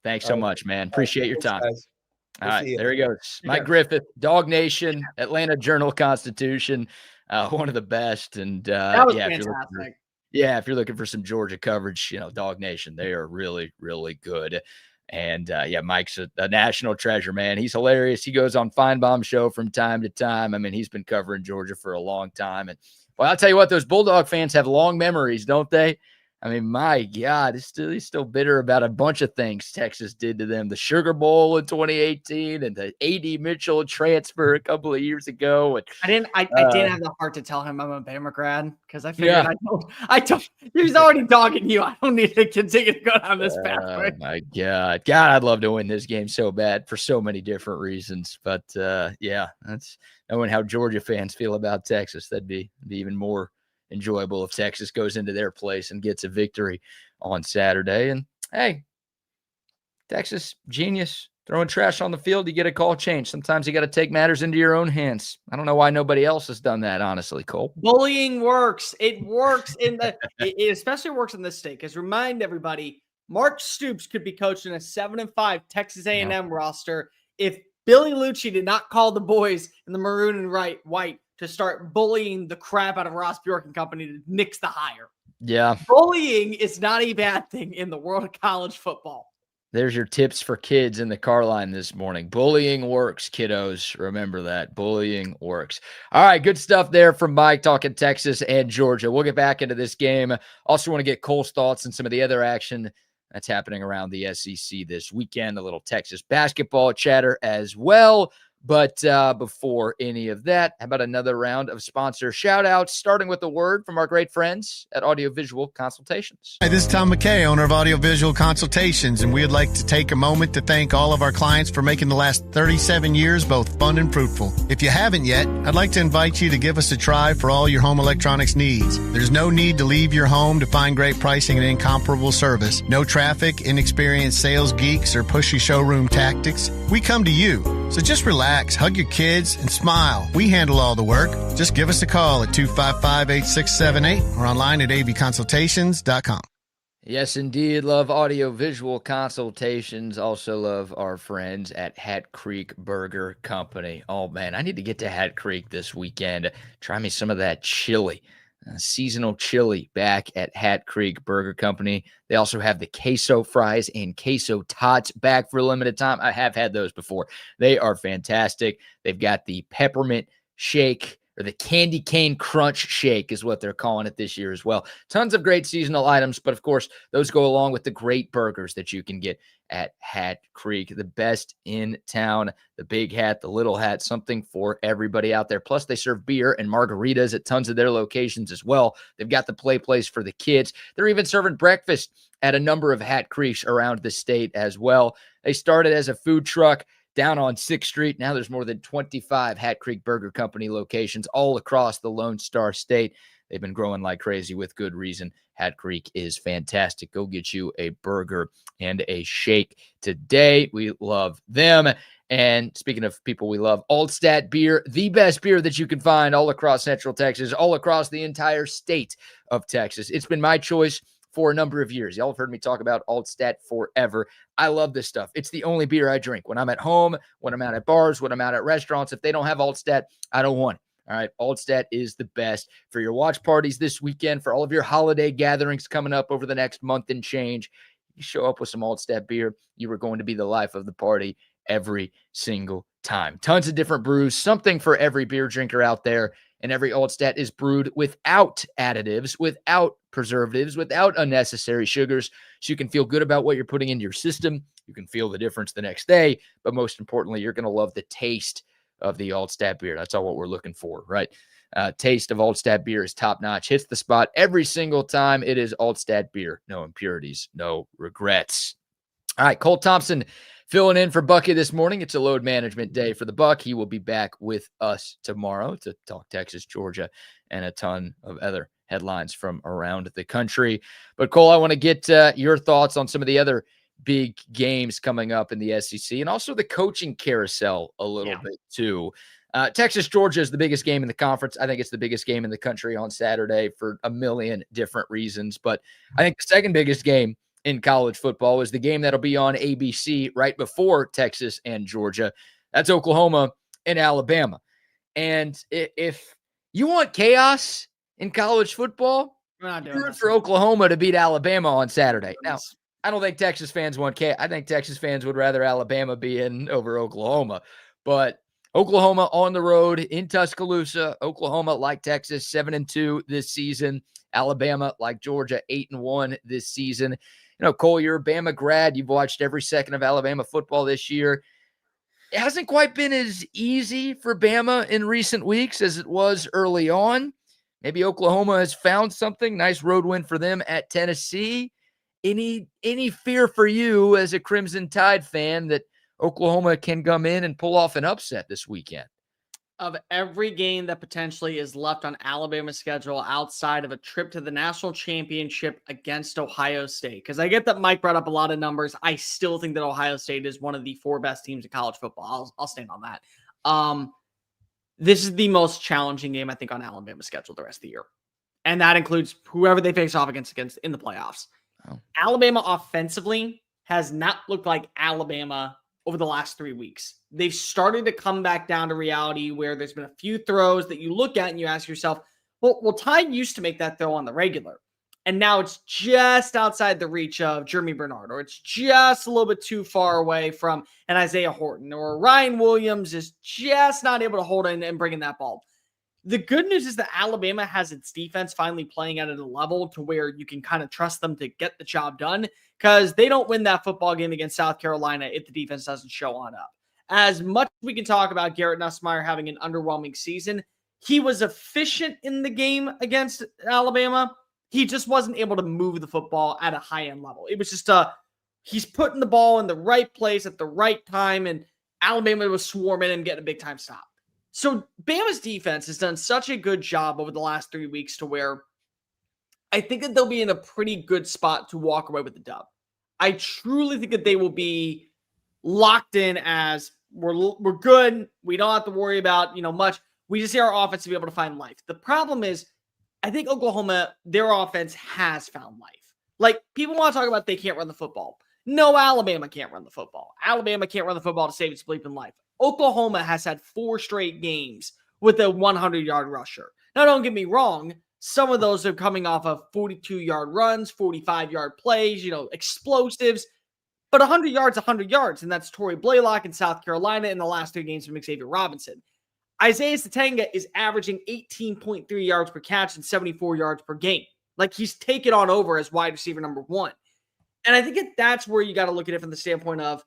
Thanks so much, man. Appreciate your time. All right, there he goes. Mike Griffith, Dog Nation, Atlanta Journal-Constitution, one of the best. And that was yeah, fantastic. if you're looking for some Georgia coverage, Dog Nation, they are really, really good. And yeah, Mike's a national treasure, man. He's hilarious. He goes on Feinbaum's show from time to time. I mean, he's been covering Georgia for a long time. And well, I'll tell you what, those Bulldog fans have long memories, don't they? I mean, my God, he's still bitter about a bunch of things Texas did to them. The Sugar Bowl in 2018 and the A.D. Mitchell transfer a couple of years ago. And, I didn't have the heart to tell him I'm a Bama grad because I figured I don't. He's already dogging you. I don't need to continue to go down this path. Oh my God, I'd love to win this game so bad for so many different reasons. But yeah, that's knowing how Georgia fans feel about Texas. That'd be even more enjoyable if Texas goes into their place and gets a victory on Saturday. And hey, Texas, genius, throwing trash on the field, you get a call change. Sometimes you got to take matters into your own hands. I don't know why nobody else has done that, honestly, Cole. Bullying works. It works it especially works in this state. Because remind everybody, Mark Stoops could be coaching a 7-5 Texas A&M roster if Billy Lucci did not call the boys in the maroon and white to start bullying the crap out of Ross Bjork and company to nix the hire. Yeah. Bullying is not a bad thing in the world of college football. There's your tips for kids in the car line this morning. Bullying works, kiddos. Remember that. Bullying works. All right, good stuff there from Mike talking Texas and Georgia. We'll get back into this game. Also want to get Cole's thoughts on some of the other action that's happening around the SEC this weekend. A little Texas basketball chatter as well. But before any of that, how about another round of sponsor shout-outs, starting with a word from our great friends at Audiovisual Consultations. Hi, this is Tom McKay, owner of Audiovisual Consultations, and we'd like to take a moment to thank all of our clients for making the last 37 years both fun and fruitful. If you haven't yet, I'd like to invite you to give us a try for all your home electronics needs. There's no need to leave your home to find great pricing and incomparable service. No traffic, inexperienced sales geeks, or pushy showroom tactics. We come to you. So just relax, hug your kids, and smile. We handle all the work. Just give us a call at 255-8678 or online at avconsultations.com. Yes, indeed. Love Audiovisual Consultations. Also love our friends at Hat Creek Burger Company. Oh, man, I need to get to Hat Creek this weekend. Try me some of that chili. Seasonal chili back at Hat Creek Burger Company. They also have the queso fries and queso tots back for a limited time. I have had those before. They are fantastic. They've got the peppermint shake, or the candy cane crunch shake is what they're calling it this year as well. Tons of great seasonal items, but of course, those go along with the great burgers that you can get at Hat Creek. The best in town, the big hat, the little hat, something for everybody out there. Plus, they serve beer and margaritas at tons of their locations as well. They've got the play place for the kids. They're even serving breakfast at a number of Hat Creeks around the state as well. They started as a food truck down on 6th Street. Now there's more than 25 Hat Creek Burger Company locations all across the Lone Star State. They've been growing like crazy with good reason. Hat Creek is fantastic. Go get you a burger and a shake today. We love them. And speaking of people we love, Altstadt Beer, the best beer that you can find all across Central Texas, all across the entire state of Texas. It's been my choice for a number of years. Y'all have heard me talk about Altstadt forever. I love this stuff. It's the only beer I drink when I'm at home, when I'm out at bars, when I'm out at restaurants. If they don't have Altstadt, I don't want it. All right, Altstadt is the best for your watch parties this weekend, for all of your holiday gatherings coming up over the next month and change. You show up with some Altstadt beer, you are going to be the life of the party every single time. Tons of different brews, something for every beer drinker out there. And every Altstadt is brewed without additives, without preservatives, without unnecessary sugars. So you can feel good about what you're putting into your system. You can feel the difference the next day. But most importantly, you're going to love the taste of the Altstadt beer. That's all what we're looking for, right? Taste of Altstadt beer is top notch. Hits the spot every single time. It is Altstadt beer. No impurities, no regrets. All right, Cole Thompson filling in for Bucky this morning. It's a load management day for the Buck. He will be back with us tomorrow to talk Texas, Georgia, and a ton of other headlines from around the country. But Cole, I want to get your thoughts on some of the other big games coming up in the SEC and also the coaching carousel a little bit too. Texas, Georgia is the biggest game in the conference. I think it's the biggest game in the country on Saturday for a million different reasons. But I think the second biggest game in college football is the game that'll be on ABC right before Texas and Georgia. That's Oklahoma and Alabama. And if you want chaos in college football, We're not doing root this. for Oklahoma to beat Alabama on Saturday. Now, I don't think Texas fans want chaos. I think Texas fans would rather Alabama be in over Oklahoma. But Oklahoma on the road in Tuscaloosa. Oklahoma, like Texas, 7-2 this season. Alabama, like Georgia, 8-1 this season. You know, Collier, Bama grad, you've watched every second of Alabama football this year. It hasn't quite been as easy for Bama in recent weeks as it was early on. Maybe Oklahoma has found something. Nice road win for them at Tennessee. Any fear for you as a Crimson Tide fan that Oklahoma can come in and pull off an upset this weekend? Of every game that potentially is left on Alabama's schedule outside of a trip to the national championship against Ohio State, because I get that Mike brought up a lot of numbers. I still think that Ohio State is one of the 4 best teams in college football. I'll stand on that. This is the most challenging game, I think, on Alabama's schedule the rest of the year. And that includes whoever they face off against in the playoffs. Oh. Alabama offensively has not looked like Alabama over the last 3 weeks. They've started to come back down to reality where there's been a few throws that you look at and you ask yourself, well, Ty used to make that throw on the regular. And now it's just outside the reach of Jeremy Bernard, or it's just a little bit too far away from an Isaiah Horton, or Ryan Williams is just not able to hold in and bring in that ball. The good news is that Alabama has its defense finally playing at a level to where you can kind of trust them to get the job done, because they don't win that football game against South Carolina if the defense doesn't show on up. As much as we can talk about Garrett Nussmeier having an underwhelming season, he was efficient in the game against Alabama. He just wasn't able to move the football at a high-end level. It was just he's putting the ball in the right place at the right time, and Alabama was swarming and getting a big-time stop. So Bama's defense has done such a good job over the last 3 weeks to where I think that they'll be in a pretty good spot to walk away with the dub. I truly think that they will be locked in as we're good. We don't have to worry about, much. We just need our offense to be able to find life. The problem is, I think Oklahoma, their offense has found life. Like, people want to talk about they can't run the football. No, Alabama can't run the football. Alabama can't run the football to save its bleeping life. Oklahoma has had 4 straight games with a 100-yard rusher. Now, don't get me wrong. Some of those are coming off of 42-yard runs, 45-yard plays, explosives. But 100 yards, 100 yards. And that's Torrey Blaylock in South Carolina in the last 3 games from Xavier Robinson. Isaiah Satanga is averaging 18.3 yards per catch and 74 yards per game. Like, he's taken on over as wide receiver number 1. And I think that's where you got to look at it from the standpoint of,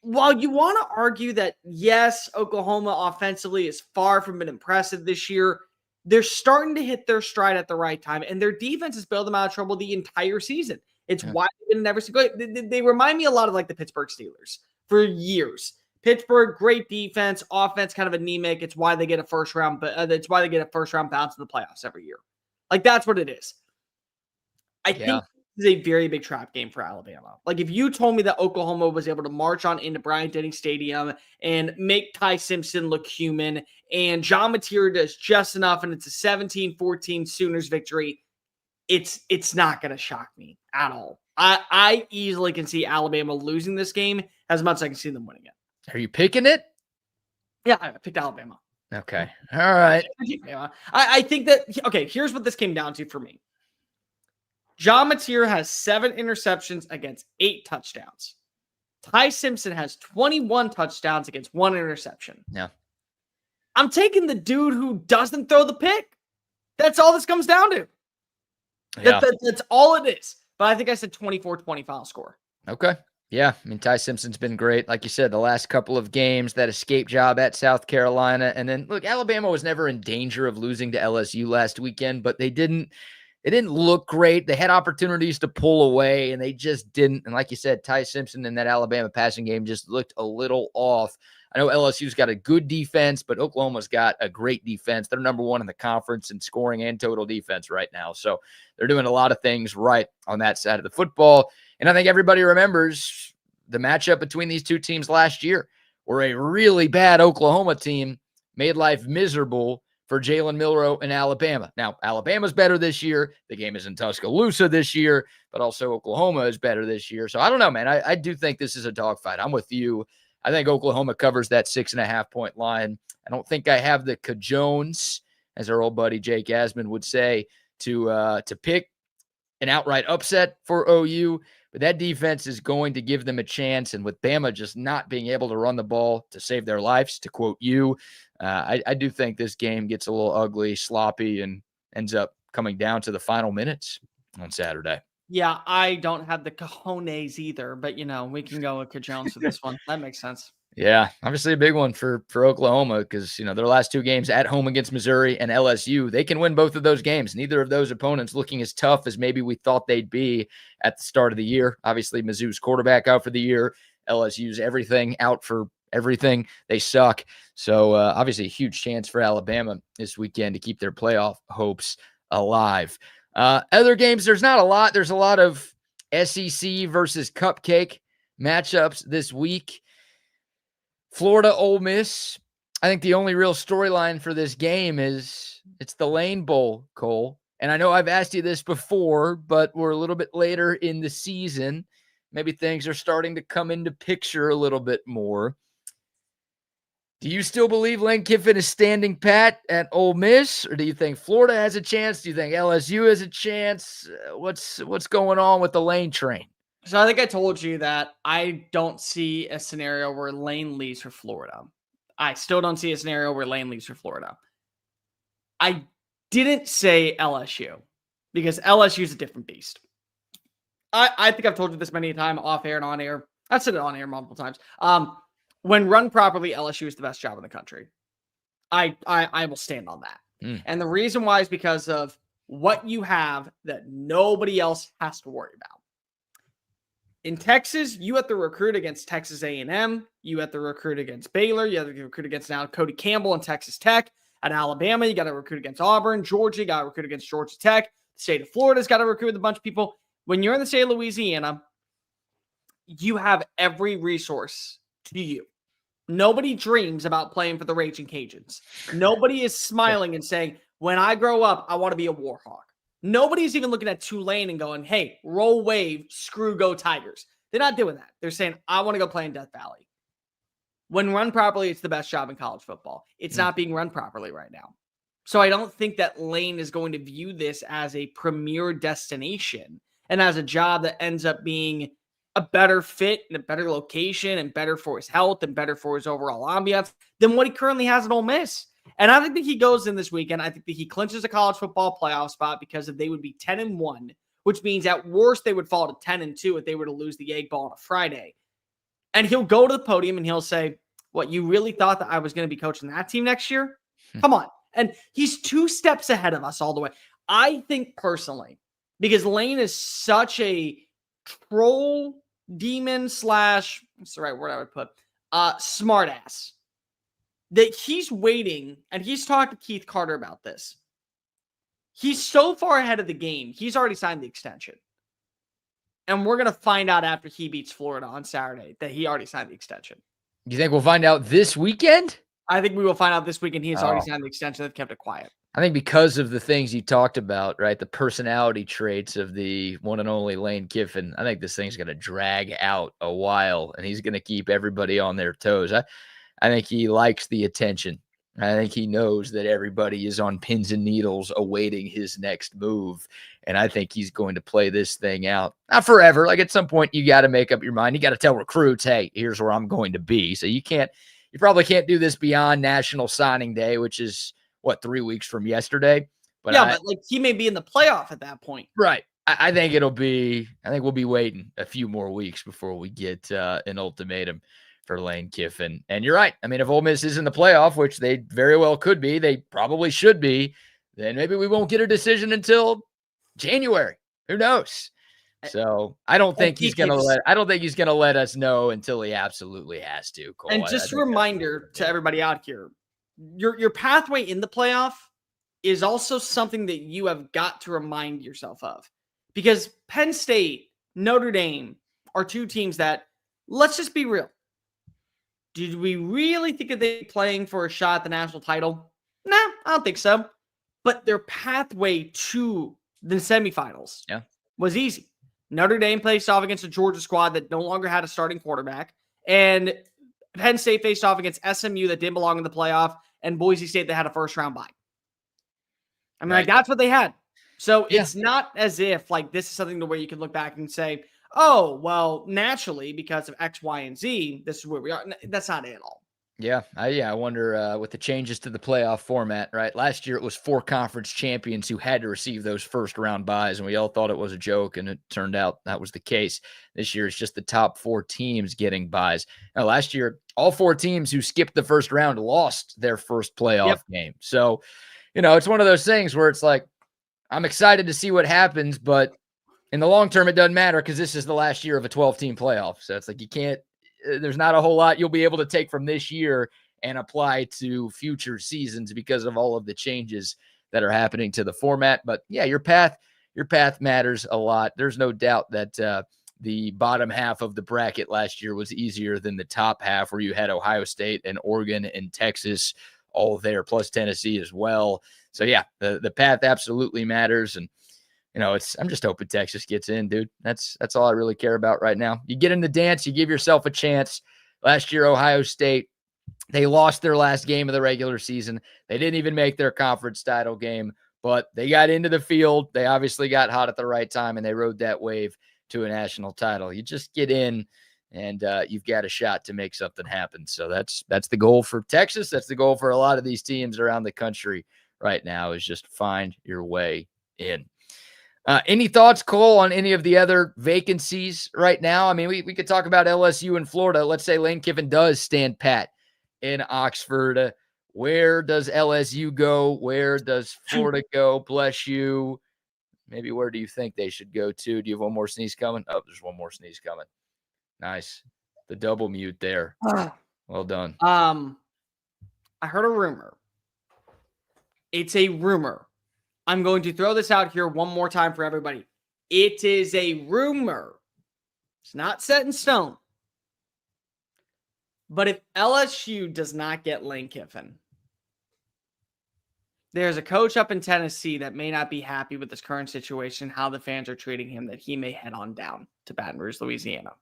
while you want to argue that, yes, Oklahoma offensively is far from been impressive this year, they're starting to hit their stride at the right time, and their defense has bailed them out of trouble the entire season. It's why they've been in every single – they remind me a lot of like the Pittsburgh Steelers for years. Pittsburgh, great defense, offense kind of anemic. It's why they get a first round bounce in the playoffs every year. Like, that's what it is. I think this is a very big trap game for Alabama. Like, if you told me that Oklahoma was able to march on into Bryant-Denny Stadium and make Ty Simpson look human, and John Mateer does just enough, and it's a 17-14 Sooners victory, it's not going to shock me at all. I easily can see Alabama losing this game as much as I can see them winning it. Are you picking it? Yeah, I picked Alabama. Okay. All right. I think that, okay, here's what this came down to for me. John Mateer has 7 interceptions against 8 touchdowns. Ty Simpson has 21 touchdowns against 1 interception. Yeah. I'm taking the dude who doesn't throw the pick. That's all this comes down to. Yeah. That's all it is. But I think I said 24-20 final score. Okay. Yeah. I mean, Ty Simpson's been great. Like you said, the last couple of games, that escape job at South Carolina. And then, look, Alabama was never in danger of losing to LSU last weekend, but it didn't look great. They had opportunities to pull away, and they just didn't. And like you said, Ty Simpson in that Alabama passing game just looked a little off. I know LSU's got a good defense, but Oklahoma's got a great defense. They're number 1 in the conference in scoring and total defense right now. So they're doing a lot of things right on that side of the football. And I think everybody remembers the matchup between these two teams last year, where a really bad Oklahoma team made life miserable for Jalen Milroe and Alabama. Now, Alabama's better this year. The game is in Tuscaloosa this year, but also Oklahoma is better this year. So I don't know, man. I do think this is a dogfight. I'm with you. I think Oklahoma covers that 6.5-point line. I don't think I have the cajones, as our old buddy Jake Asman would say, to pick an outright upset for OU. But that defense is going to give them a chance. And with Bama just not being able to run the ball to save their lives, to quote you, I do think this game gets a little ugly, sloppy, and ends up coming down to the final minutes on Saturday. Yeah, I don't have the cojones either, but, we can go with cajones for this one. That makes sense. Yeah, obviously a big one for Oklahoma because, their last two games at home against Missouri and LSU, they can win both of those games. Neither of those opponents looking as tough as maybe we thought they'd be at the start of the year. Obviously, Mizzou's quarterback out for the year. LSU's everything out for everything. They suck. So, obviously, a huge chance for Alabama this weekend to keep their playoff hopes alive. Other games, there's not a lot. There's a lot of SEC versus Cupcake matchups this week. Florida, Ole Miss. I think the only real storyline for this game is it's the Lane Bowl, Cole. And I know I've asked you this before, but we're a little bit later in the season. Maybe things are starting to come into picture a little bit more. Do you still believe Lane Kiffin is standing pat at Ole Miss, or do you think Florida has a chance? Do you think LSU has a chance? What's going on with the Lane train? So I think I told you that I don't see a scenario where Lane leaves for Florida. I still don't see a scenario where Lane leaves for Florida. I didn't say LSU because LSU is a different beast. I think I've told you this many times off air and on air. I've said it on air multiple times. When run properly, LSU is the best job in the country. I will stand on that. And the reason why is because of what you have that nobody else has to worry about. In Texas, you have to recruit against Texas A&M. You have to recruit against Baylor. You have to recruit against now Cody Campbell and Texas Tech. At Alabama, you got to recruit against Auburn. Georgia, you got to recruit against Georgia Tech. The state of Florida's got to recruit with a bunch of people. When you're in the state of Louisiana, you have every resource to you. Nobody dreams about playing for the Raging Cajuns. Nobody is smiling and saying, when I grow up, I want to be a Warhawk. Nobody's even looking at Tulane and going, hey, roll wave, screw go Tigers. They're not doing that. They're saying, I want to go play in Death Valley. When run properly, it's the best job in college football. It's not being run properly right now. So I don't think that Lane is going to view this as a premier destination and as a job that ends up being a better fit and a better location and better for his health and better for his overall ambiance than what he currently has at Ole Miss. And I think that he goes in this weekend. I think that he clinches a college football playoff spot because if they would be 10-1, which means at worst they would fall to 10-2 if they were to lose the Egg Bowl on a Friday. And he'll go to the podium and he'll say, what, you really thought that I was going to be coaching that team next year? Come on. And he's 2 steps ahead of us all the way. I think personally, because Lane is such a troll demon / what's the right word I would put? Smart ass. That he's waiting, and he's talked to Keith Carter about this. He's so far ahead of the game, he's already signed the extension. And we're going to find out after he beats Florida on Saturday that he already signed the extension. You think we'll find out this weekend? I think we will find out this weekend. He has already signed the extension. They've kept it quiet. I think because of the things you talked about, right? The personality traits of the one and only Lane Kiffin, I think this thing's going to drag out a while, and he's going to keep everybody on their toes. I think he likes the attention. I think he knows that everybody is on pins and needles awaiting his next move. And I think he's going to play this thing out. Not forever. Like at some point, you got to make up your mind. You got to tell recruits, hey, here's where I'm going to be. So you probably can't do this beyond National Signing Day, which is 3 weeks from yesterday. But but like he may be in the playoff at that point. Right. I think we'll be waiting a few more weeks before we get an ultimatum for Lane Kiffin. And you're right. I mean, if Ole Miss is in the playoff, which they very well could be, they probably should be, then maybe we won't get a decision until January. Who knows? So I don't think he's going to let us know until he absolutely has to. Cole. And just a reminder to everybody out here, your pathway in the playoff is also something that you have got to remind yourself of, because Penn State, Notre Dame are 2 teams that, let's just be real. Did we really think that they're playing for a shot at the national title? Nah, I don't think so. But their pathway to the semifinals was easy. Notre Dame faced off against a Georgia squad that no longer had a starting quarterback. And Penn State faced off against SMU that didn't belong in the playoff. And Boise State that had a first-round bye. I mean, like, that's what they had. So it's not as if, like, this is something to where you can look back and say, oh, well, naturally, because of X, Y, and Z, this is where we are. That's not it at all. Yeah, I wonder with the changes to the playoff format, right? Last year it was 4 conference champions who had to receive those first round buys, and we all thought it was a joke, and it turned out that was the case. This year it's just the top 4 teams getting buys. Now, last year, all 4 teams who skipped the first round lost their first playoff game. So, it's one of those things where it's like, I'm excited to see what happens, but in the long term, it doesn't matter because this is the last year of a 12-team playoff. So it's like there's not a whole lot you'll be able to take from this year and apply to future seasons because of all of the changes that are happening to the format. But yeah, your path matters a lot. There's no doubt that the bottom half of the bracket last year was easier than the top half, where you had Ohio State and Oregon and Texas all there, plus Tennessee as well. So yeah, the path absolutely matters. And I'm just hoping Texas gets in, dude. That's all I really care about right now. You get in the dance, you give yourself a chance. Last year, Ohio State, they lost their last game of the regular season. They didn't even make their conference title game, but they got into the field. They obviously got hot at the right time, and they rode that wave to a national title. You just get in, and you've got a shot to make something happen. So that's the goal for Texas. That's the goal for a lot of these teams around the country right now, is just find your way in. Any thoughts, Cole, on any of the other vacancies right now? I mean, we could talk about LSU in Florida. Let's say Lane Kiffin does stand pat in Oxford. Where does LSU go? Where does Florida go? Bless you. Maybe where do you think they should go to? Do you have one more sneeze coming? Oh, there's one more sneeze coming. Nice. The double mute there. Well done. I heard a rumor. It's a rumor. I'm going to throw this out here one more time for everybody. It is a rumor. It's not set in stone. But if LSU does not get Lane Kiffin, there's a coach up in Tennessee that may not be happy with this current situation, how the fans are treating him, that he may head on down to Baton Rouge, Louisiana.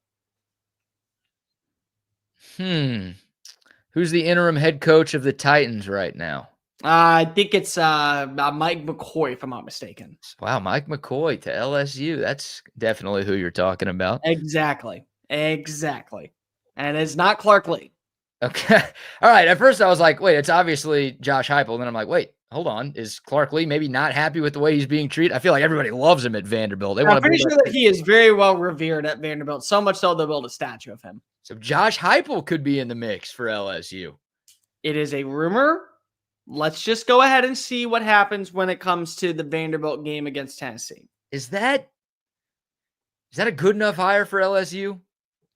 Who's the interim head coach of the Titans right now? I think it's Mike McCoy, if I'm not mistaken. Wow, Mike McCoy to LSU. That's definitely who you're talking about. Exactly. And it's not Clark Lee. Okay. All right. At first I was like, wait, it's obviously Josh Heupel. Then I'm like, wait, hold on. Is Clark Lee maybe not happy with the way he's being treated? I feel like everybody loves him at Vanderbilt. I'm pretty sure that he is very well revered at Vanderbilt, so much so they'll build a statue of him. So Josh Heupel could be in the mix for LSU. It is a rumor. Let's just go ahead and see what happens when it comes to the Vanderbilt game against Tennessee. Is that a good enough hire for LSU?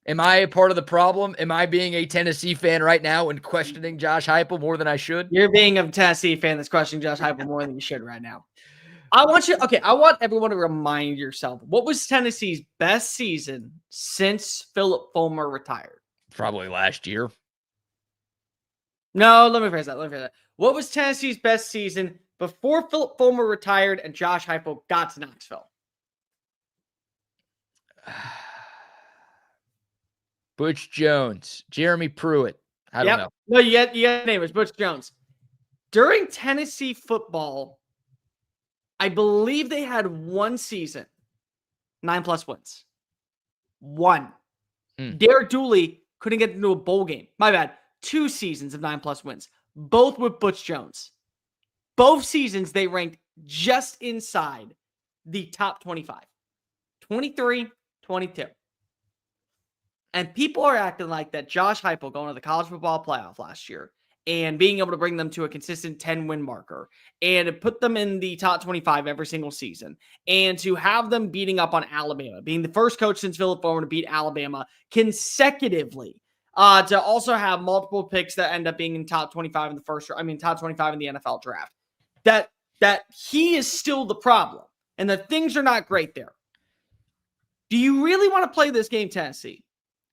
Am I a part of the problem? Am I being a Tennessee fan right now and questioning Josh Heupel more than I should? You're being a Tennessee fan that's questioning Josh Heupel more than you should right now. I want everyone to remind yourself, what was Tennessee's best season since Philip Fulmer retired? Probably last year. No, let me phrase that. What was Tennessee's best season before Philip Fulmer retired and Josh Heupel got to Knoxville? Butch Jones, Jeremy Pruitt. I don't know. No, you got the name. It's Butch Jones. During Tennessee football, I believe they had one season, 9+ wins. One. Derek Dooley couldn't get into a bowl game. My bad. 2 seasons of 9+ wins, both with Butch Jones. Both seasons they ranked just inside the top 25. 23, 22. And people are acting like that Josh Heupel going to the college football playoff last year and being able to bring them to a consistent 10-win marker and put them in the top 25 every single season, and to have them beating up on Alabama, being the first coach since Philip Fulmer to beat Alabama consecutively, to also have multiple picks that end up being in top 25 in the top 25 in the NFL draft, that he is still the problem and that things are not great there. Do you really want to play this game, Tennessee?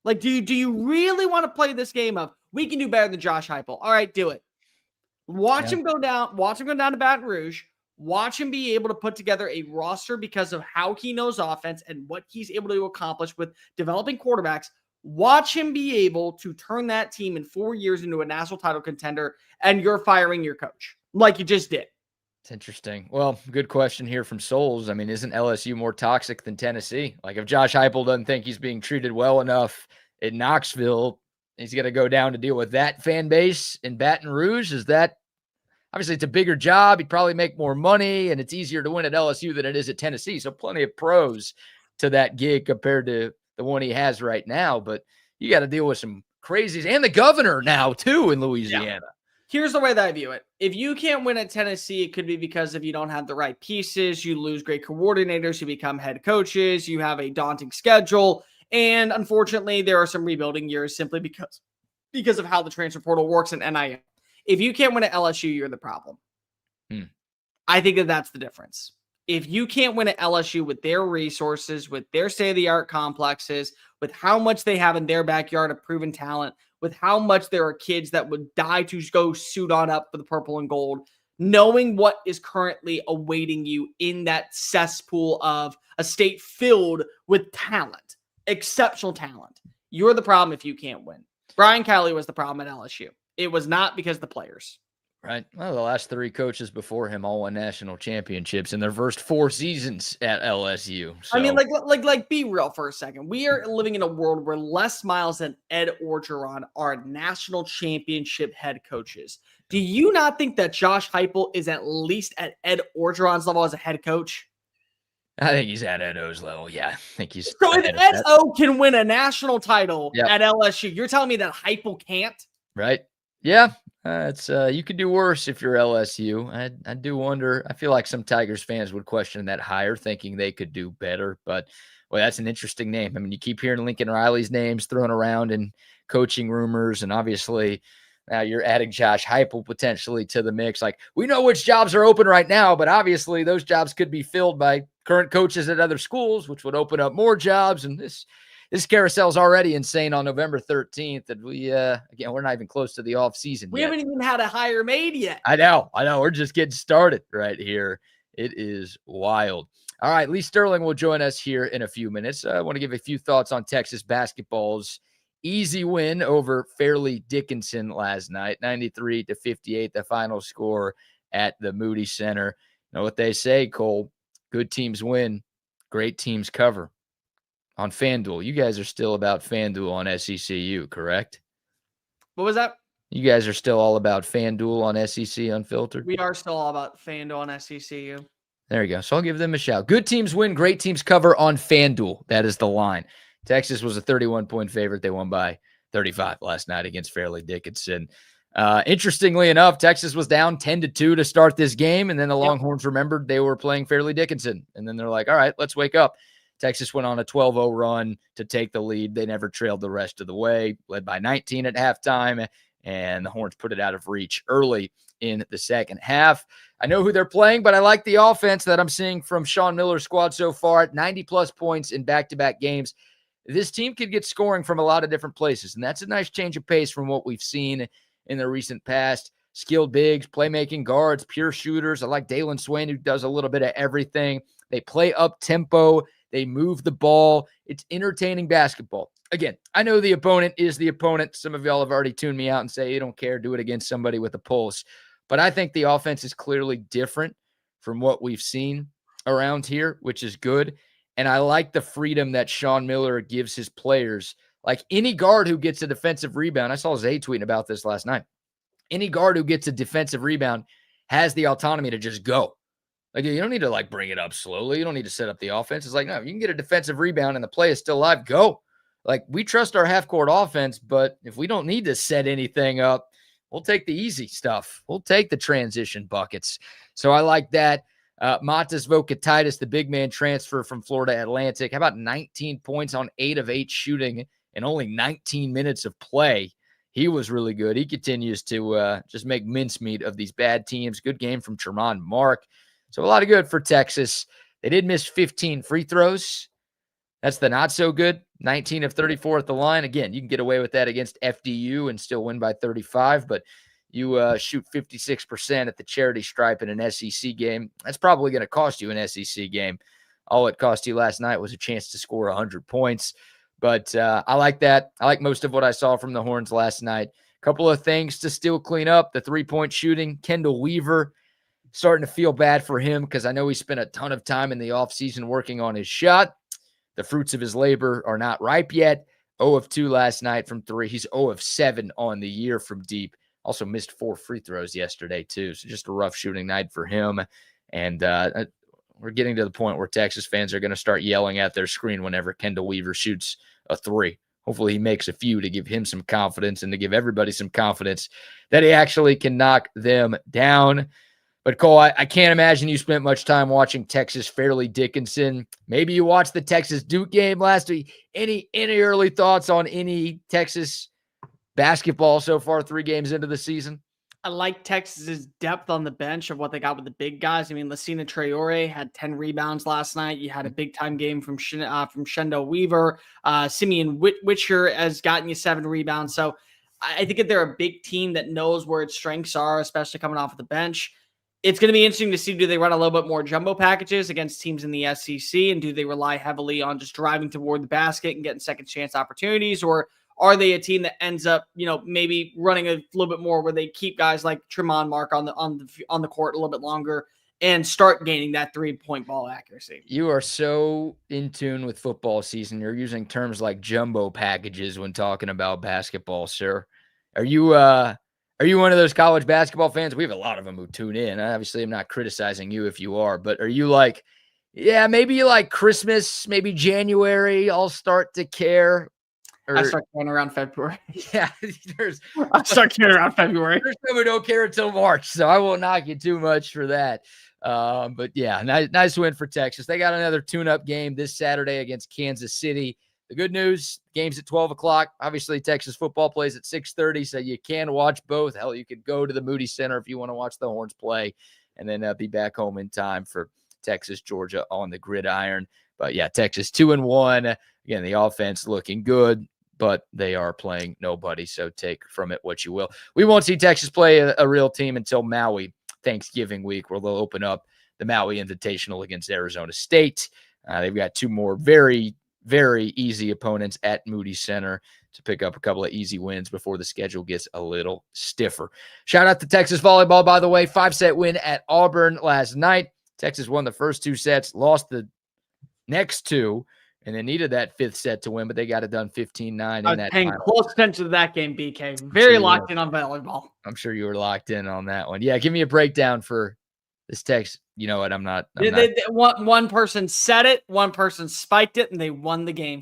Like, do you really want to play this game of, we can do better than Josh Heupel? All right, do it. Watch him go down. Watch him go down to Baton Rouge. Watch him be able to put together a roster because of how he knows offense and what he's able to accomplish with developing quarterbacks. Watch him be able to turn that team in 4 years into a national title contender, and you're firing your coach like you just did. It's interesting. Well, good question here from Souls. I mean, isn't LSU more toxic than Tennessee? Like, if Josh Heupel doesn't think he's being treated well enough in Knoxville, he's going to go down to deal with that fan base in Baton Rouge. Is that obviously it's a bigger job? He'd probably make more money, and it's easier to win at LSU than it is at Tennessee. So plenty of pros to that gig compared to the one he has right now. But you got to deal with some crazies and the governor now too in Louisiana. Yeah. Here's the way that I view it. If you can't win at Tennessee, it could be because if you don't have the right pieces, you lose great coordinators, you become head coaches, you have a daunting schedule, and unfortunately, there are some rebuilding years simply because of how the transfer portal works in NIL. If you can't win at LSU, you're the problem. I think that's the difference. If you can't win at LSU with their resources, with their state-of-the-art complexes, with how much they have in their backyard of proven talent, with how much there are kids that would die to go suit on up for the purple and gold, knowing what is currently awaiting you in that cesspool of a state filled with talent, exceptional talent, you're the problem if you can't win. Brian Kelly was the problem at LSU. It was not because of the players. Right. Well, the last 3 coaches before him all won national championships in their first 4 seasons at LSU. So. I mean, like, be real for a second. We are living in a world where Les Miles and Ed Orgeron are national championship head coaches. Do you not think that Josh Heupel is at least at Ed Orgeron's level as a head coach? I think he's at Ed O's level. Yeah, I think he's. So if Ed O can win a national title at LSU, you're telling me that Heupel can't? Right. Yeah. It's you could do worse if you're LSU. I do wonder. I feel like some Tigers fans would question that hire, thinking they could do better. But well, that's an interesting name. I mean, you keep hearing Lincoln Riley's names thrown around in coaching rumors, and obviously now you're adding Josh Heupel potentially to the mix. Like, we know which jobs are open right now, but obviously those jobs could be filled by current coaches at other schools, which would open up more jobs. And this carousel is already insane on November 13th. And again, we're not even close to the offseason. We haven't even had a hire made yet. I know. We're just getting started right here. It is wild. All right. Lee Sterling will join us here in a few minutes. I want to give a few thoughts on Texas basketball's easy win over Fairleigh Dickinson last night, 93-58, the final score at the Moody Center. You know what they say, Cole? Good teams win, great teams cover. On FanDuel, you guys are still about FanDuel on SECU, correct? What was that? You guys are still all about FanDuel on SEC Unfiltered? We are still all about FanDuel on SECU. There you go. So I'll give them a shout. Good teams win, great teams cover on FanDuel. That is the line. Texas was a 31-point favorite. They won by 35 last night against Fairleigh Dickinson. Interestingly enough, Texas was down 10-2 to start this game, and then the Longhorns remembered they were playing Fairleigh Dickinson. And then they're like, all right, let's wake up. Texas went on a 12-0 run to take the lead. They never trailed the rest of the way, led by 19 at halftime, and the Horns put it out of reach early in the second half. I know who they're playing, but I like the offense that I'm seeing from Sean Miller's squad so far, 90-plus points in back-to-back games. This team could get scoring from a lot of different places, and that's a nice change of pace from what we've seen in the recent past. Skilled bigs, playmaking guards, pure shooters. I like Dalen Swain, who does a little bit of everything. They play up-tempo. They move the ball. It's entertaining basketball. Again, I know the opponent is the opponent. Some of y'all have already tuned me out and say, you don't care, do it against somebody with a pulse. But I think the offense is clearly different from what we've seen around here, which is good. And I like the freedom that Sean Miller gives his players. Like any guard who gets a defensive rebound, I saw Zay tweeting about this last night. Any guard who gets a defensive rebound has the autonomy to just go. Like, you don't need to bring it up slowly. You don't need to set up the offense. It's like, no, you can get a defensive rebound and the play is still live. Go. Like, we trust our half-court offense, but if we don't need to set anything up, we'll take the easy stuff. We'll take the transition buckets. So I like that. Matas Vokatitis, the big man transfer from Florida Atlantic. How about 19 points on 8 of 8 shooting and only 19 minutes of play? He was really good. He continues to just make mincemeat of these bad teams. Good game from Tremont Mark. So a lot of good for Texas. They did miss 15 free throws. That's the not so good. 19 of 34 at the line. Again, you can get away with that against FDU and still win by 35, but you shoot 56% at the charity stripe in an SEC game, that's probably going to cost you an SEC game. All it cost you last night was a chance to score 100 points. But I like that. I like most of what I saw from the Horns last night. A couple of things to still clean up. The three-point shooting. Kendall Weaver, starting to feel bad for him because I know he spent a ton of time in the offseason working on his shot. The fruits of his labor are not ripe yet. 0 of 2 last night from 3. He's 0 of 7 on the year from deep. Also missed 4 free throws yesterday, too. So just a rough shooting night for him. And we're getting to the point where Texas fans are going to start yelling at their screen whenever Kendall Weaver shoots a 3. Hopefully he makes a few to give him some confidence and to give everybody some confidence that he actually can knock them down. But Cole, I can't imagine you spent much time watching Texas Fairleigh Dickinson. Maybe you watched the Texas Duke game last week. Any early thoughts on any Texas basketball so far 3 games into the season? I like Texas's depth on the bench of what they got with the big guys. I mean, Lacina Traore had 10 rebounds last night. You had a big-time game from Shendo Weaver. Simeon Witcher has gotten you 7 rebounds. So I think that they're a big team that knows where its strengths are, especially coming off of the bench. It's going to be interesting to see, do they run a little bit more jumbo packages against teams in the SEC, and do they rely heavily on just driving toward the basket and getting second chance opportunities, or are they a team that ends up, maybe running a little bit more where they keep guys like Tremont Mark on the court a little bit longer and start gaining that 3-point ball accuracy? You are so in tune with football season. You're using terms like jumbo packages when talking about basketball, sir. Are you one of those college basketball fans? We have a lot of them who tune in. Obviously, I'm not criticizing you if you are, but are you like, yeah, maybe you like Christmas, maybe January, I'll start to care? I start caring around February. Yeah, I start caring around February. There's some who don't care until March, so I won't knock you too much for that. But yeah, nice win for Texas. They got another tune-up game this Saturday against Kansas City. The good news, game's at 12 o'clock. Obviously, Texas football plays at 6:30, so you can watch both. Hell, you could go to the Moody Center if you want to watch the Horns play, and then be back home in time for Texas, Georgia on the gridiron. But yeah, Texas 2-1. Again, the offense looking good, but they are playing nobody, so take from it what you will. We won't see Texas play a real team until Maui Thanksgiving week, where they'll open up the Maui Invitational against Arizona State. They've got 2 more very, very easy opponents at Moody Center to pick up a couple of easy wins before the schedule gets a little stiffer. Shout out to Texas volleyball, by the way. 5-set win at Auburn last night. Texas won the first 2 sets, lost the next 2, and they needed that 5th set to win, but they got it done 15-9 in that. I was paying close attention to that game, BK. Very locked in on volleyball. I'm sure you were locked in on that one. Yeah, give me a breakdown for this Texas. You know what? I'm not. One person said it, one person spiked it, and they won the game.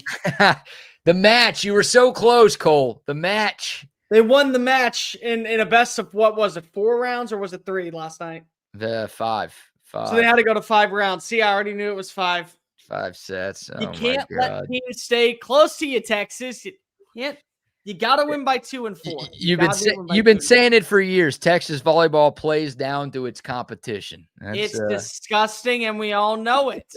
The match. You were so close, Cole. The match. They won the match in a best of, what was it, 4 rounds or was it 3 last night? The 5. So they had to go to 5 rounds. See, I already knew it was 5. 5 sets. You can't let teams stay close to you, Texas. You got to win by 2 and 4. You've been saying it for years. Texas volleyball plays down to its competition. It's disgusting, and we all know it.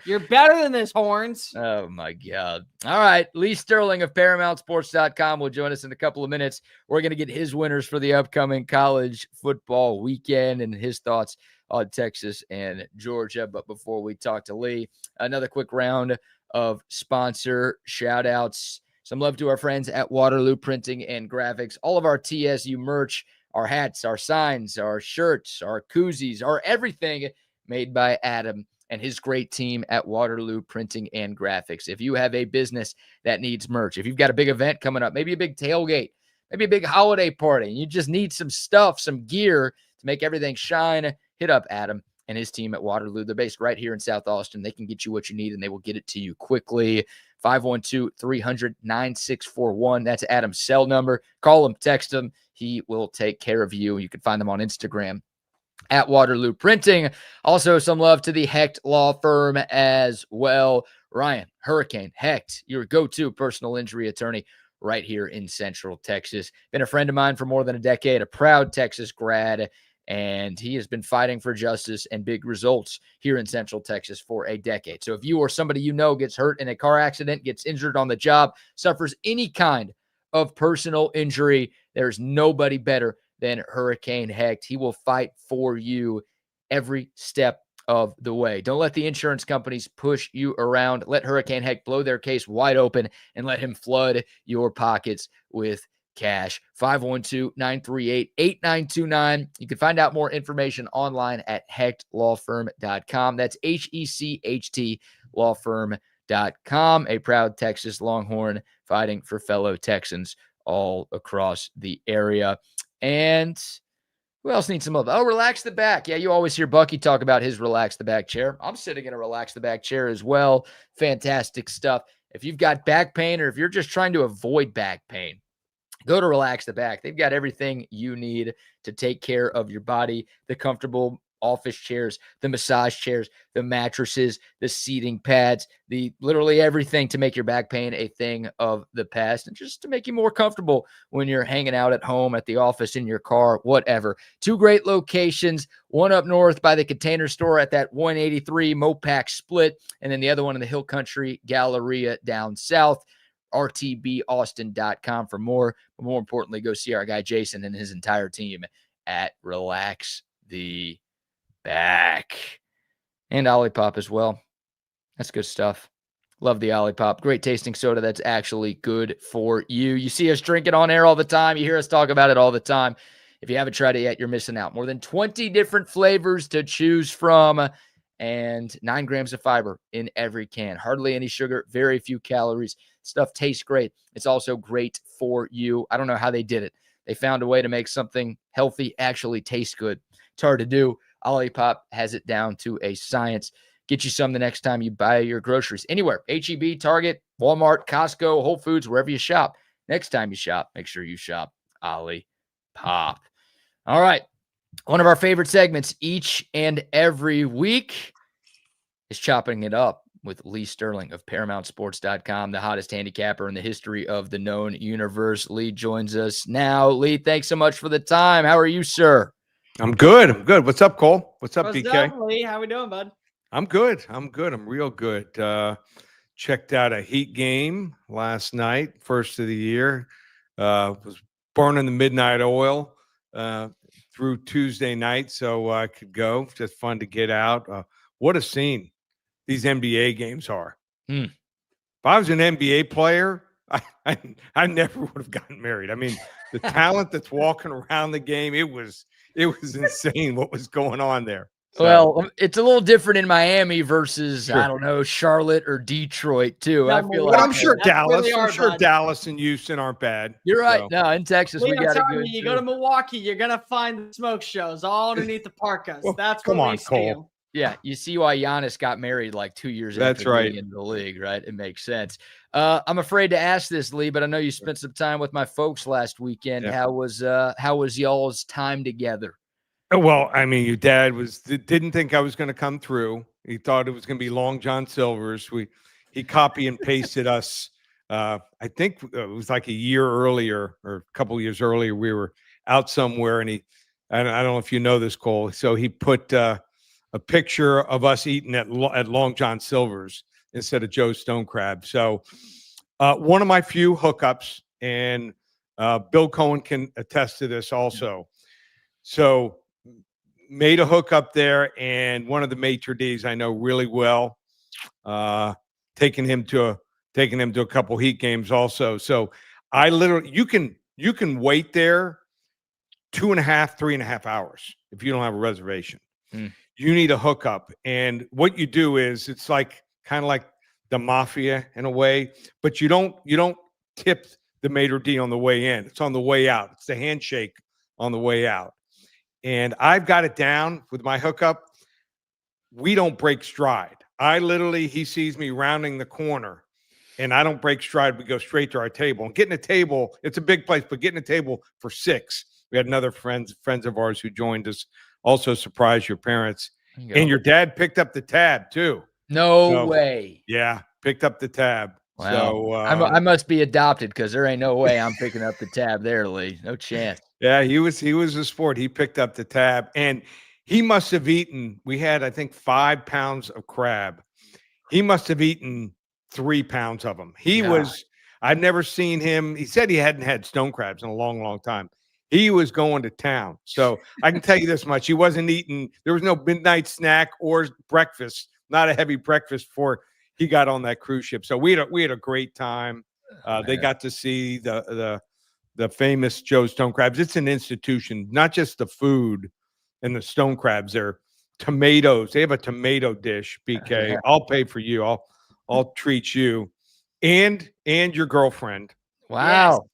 You're better than this, Horns. Oh, my God. All right. Lee Sterling of ParamountSports.com will join us in a couple of minutes. We're going to get his winners for the upcoming college football weekend and his thoughts on Texas and Georgia. But before we talk to Lee, another quick round of sponsor shout-outs. Some love to our friends at Waterloo Printing and Graphics. All of our TSU merch, our hats, our signs, our shirts, our koozies, our everything made by Adam and his great team at Waterloo Printing and Graphics. If you have a business that needs merch, if you've got a big event coming up, maybe a big tailgate, maybe a big holiday party, and you just need some stuff, some gear to make everything shine, hit up Adam and his team at Waterloo. They're based right here in South Austin. They can get you what you need, and they will get it to you quickly. 512-300-9641. That's Adam's cell number. Call him, text him. He will take care of you. You can find them on Instagram at Waterloo Printing. Also, some love to the Hecht Law Firm as well. Ryan, Hurricane, Hecht, your go-to personal injury attorney right here in Central Texas. Been a friend of mine for more than a decade, a proud Texas grad, and he has been fighting for justice and big results here in Central Texas for a decade. So if you or somebody you know gets hurt in a car accident, gets injured on the job, suffers any kind of personal injury, there's nobody better than Hurricane Hecht. He will fight for you every step of the way. Don't let the insurance companies push you around. Let Hurricane Hecht blow their case wide open and let him flood your pockets with cash. 512-938-8929. You can find out more information online at hechtlawfirm.com. That's HECHT lawfirm.com. A proud Texas Longhorn fighting for fellow Texans all across the area. And who else needs some love? Oh, Relax the Back. Yeah, you always hear Bucky talk about his Relax the Back chair. I'm sitting in a Relax the Back chair as well. Fantastic stuff. If you've got back pain or if you're just trying to avoid back pain, go to Relax the Back. They've got everything you need to take care of your body. The comfortable office chairs, the massage chairs, the mattresses, the seating pads, the literally everything to make your back pain a thing of the past and just to make you more comfortable when you're hanging out at home, at the office, in your car, whatever. 2 great locations, one up north by the Container Store at that 183 Mopac split, and then the other one in the Hill Country Galleria down south. rtbaustin.com for more, but more importantly, go see our guy Jason and his entire team at Relax the Back. And OLIPOP as well. That's good stuff. Love the OLIPOP. Great tasting soda that's actually good for you. You see us drink it on air all the time. You hear us talk about it all the time. If you haven't tried it yet, you're missing out. More than 20 different flavors to choose from and 9 grams of fiber in every can. Hardly any sugar, very few calories. Stuff tastes great. It's also great for you. I don't know how they did it. They found a way to make something healthy actually taste good. It's hard to do. OLIPOP has it down to a science. Get you some the next time you buy your groceries. Anywhere. HEB, Target, Walmart, Costco, Whole Foods, wherever you shop. Next time you shop, make sure you shop OLIPOP. All right. One of our favorite segments each and every week is Chopping It Up with Lee Sterling of ParamountSports.com, the hottest handicapper in the history of the known universe. Lee joins us now. Lee, thanks so much for the time. How are you, sir? I'm good. What's up, Cole? What's up, What's BK? up, Lee? How we doing, bud? I'm good. I'm real good. Checked out a Heat game last night, first of the year. Was burning the midnight oil through Tuesday night, so I could go. Just fun to get out. What a scene these NBA games are. If I was an NBA player, I never would have gotten married. I mean, the talent that's walking around the game, it was insane what was going on there. So, well, it's a little different in Miami versus, I don't know, Charlotte or Detroit, too. I feel like I'm sure Dallas. Really I'm sure Dallas and Houston aren't bad. You're right. No, in Texas, Lee, we got it good. You go to Milwaukee, you're going to find the smoke shows all underneath the parkas. Well, That's come what on, we see Cole. 'em. Yeah, you see why Giannis got married like 2 years That's after right. being in the league, right? It makes sense. I'm afraid to ask this, Lee, but I know you spent some time with my folks last weekend. Yeah. How was y'all's time together? Well, I mean, your dad didn't think I was going to come through. He thought it was going to be Long John Silver's. He copy and pasted us. I think it was like a year earlier or a couple of years earlier. We were out somewhere, and I don't know if you know this, Cole. So he put a picture of us eating at Long John Silver's instead of Joe's Stone Crab. So one of my few hookups, and Bill Cohen can attest to this also. So made a hookup there, and one of the maitre d's I know really well, taking him to a couple Heat games also. So I literally, you can wait there 2.5, 3.5 hours if you don't have a reservation. You need a hookup, and what you do is it's like kind of like the mafia in a way, but you don't tip the maitre d' on the way in. It's on the way out. It's the handshake on the way out. And I've got it down with my hookup. We don't break stride. He sees me rounding the corner, and I don't break stride. We go straight to our table. And getting a table, it's a big place, but getting a table for 6. We had another friends of ours who joined us, also surprised your parents. And your dad picked up the tab, too. No way. Yeah, picked up the tab. Wow. So I must be adopted because there ain't no way I'm picking up the tab there, Lee. No chance. Yeah, he was a sport. He picked up the tab, and he must have eaten. We had, I think, 5 pounds of crab. He must have eaten 3 pounds of them. I'd never seen him. He said he hadn't had stone crabs in a long, long time. he was going to town. So I can tell you this much: he wasn't eating. There was no midnight snack or breakfast, not a heavy breakfast before he got on that cruise ship. So we had a great time. They got to see the famous Joe Stone Crabs. It's an institution, not just the food and the stone crabs. They're tomatoes. They have a tomato dish. BK, I'll pay for you. I'll treat you and your girlfriend. Wow.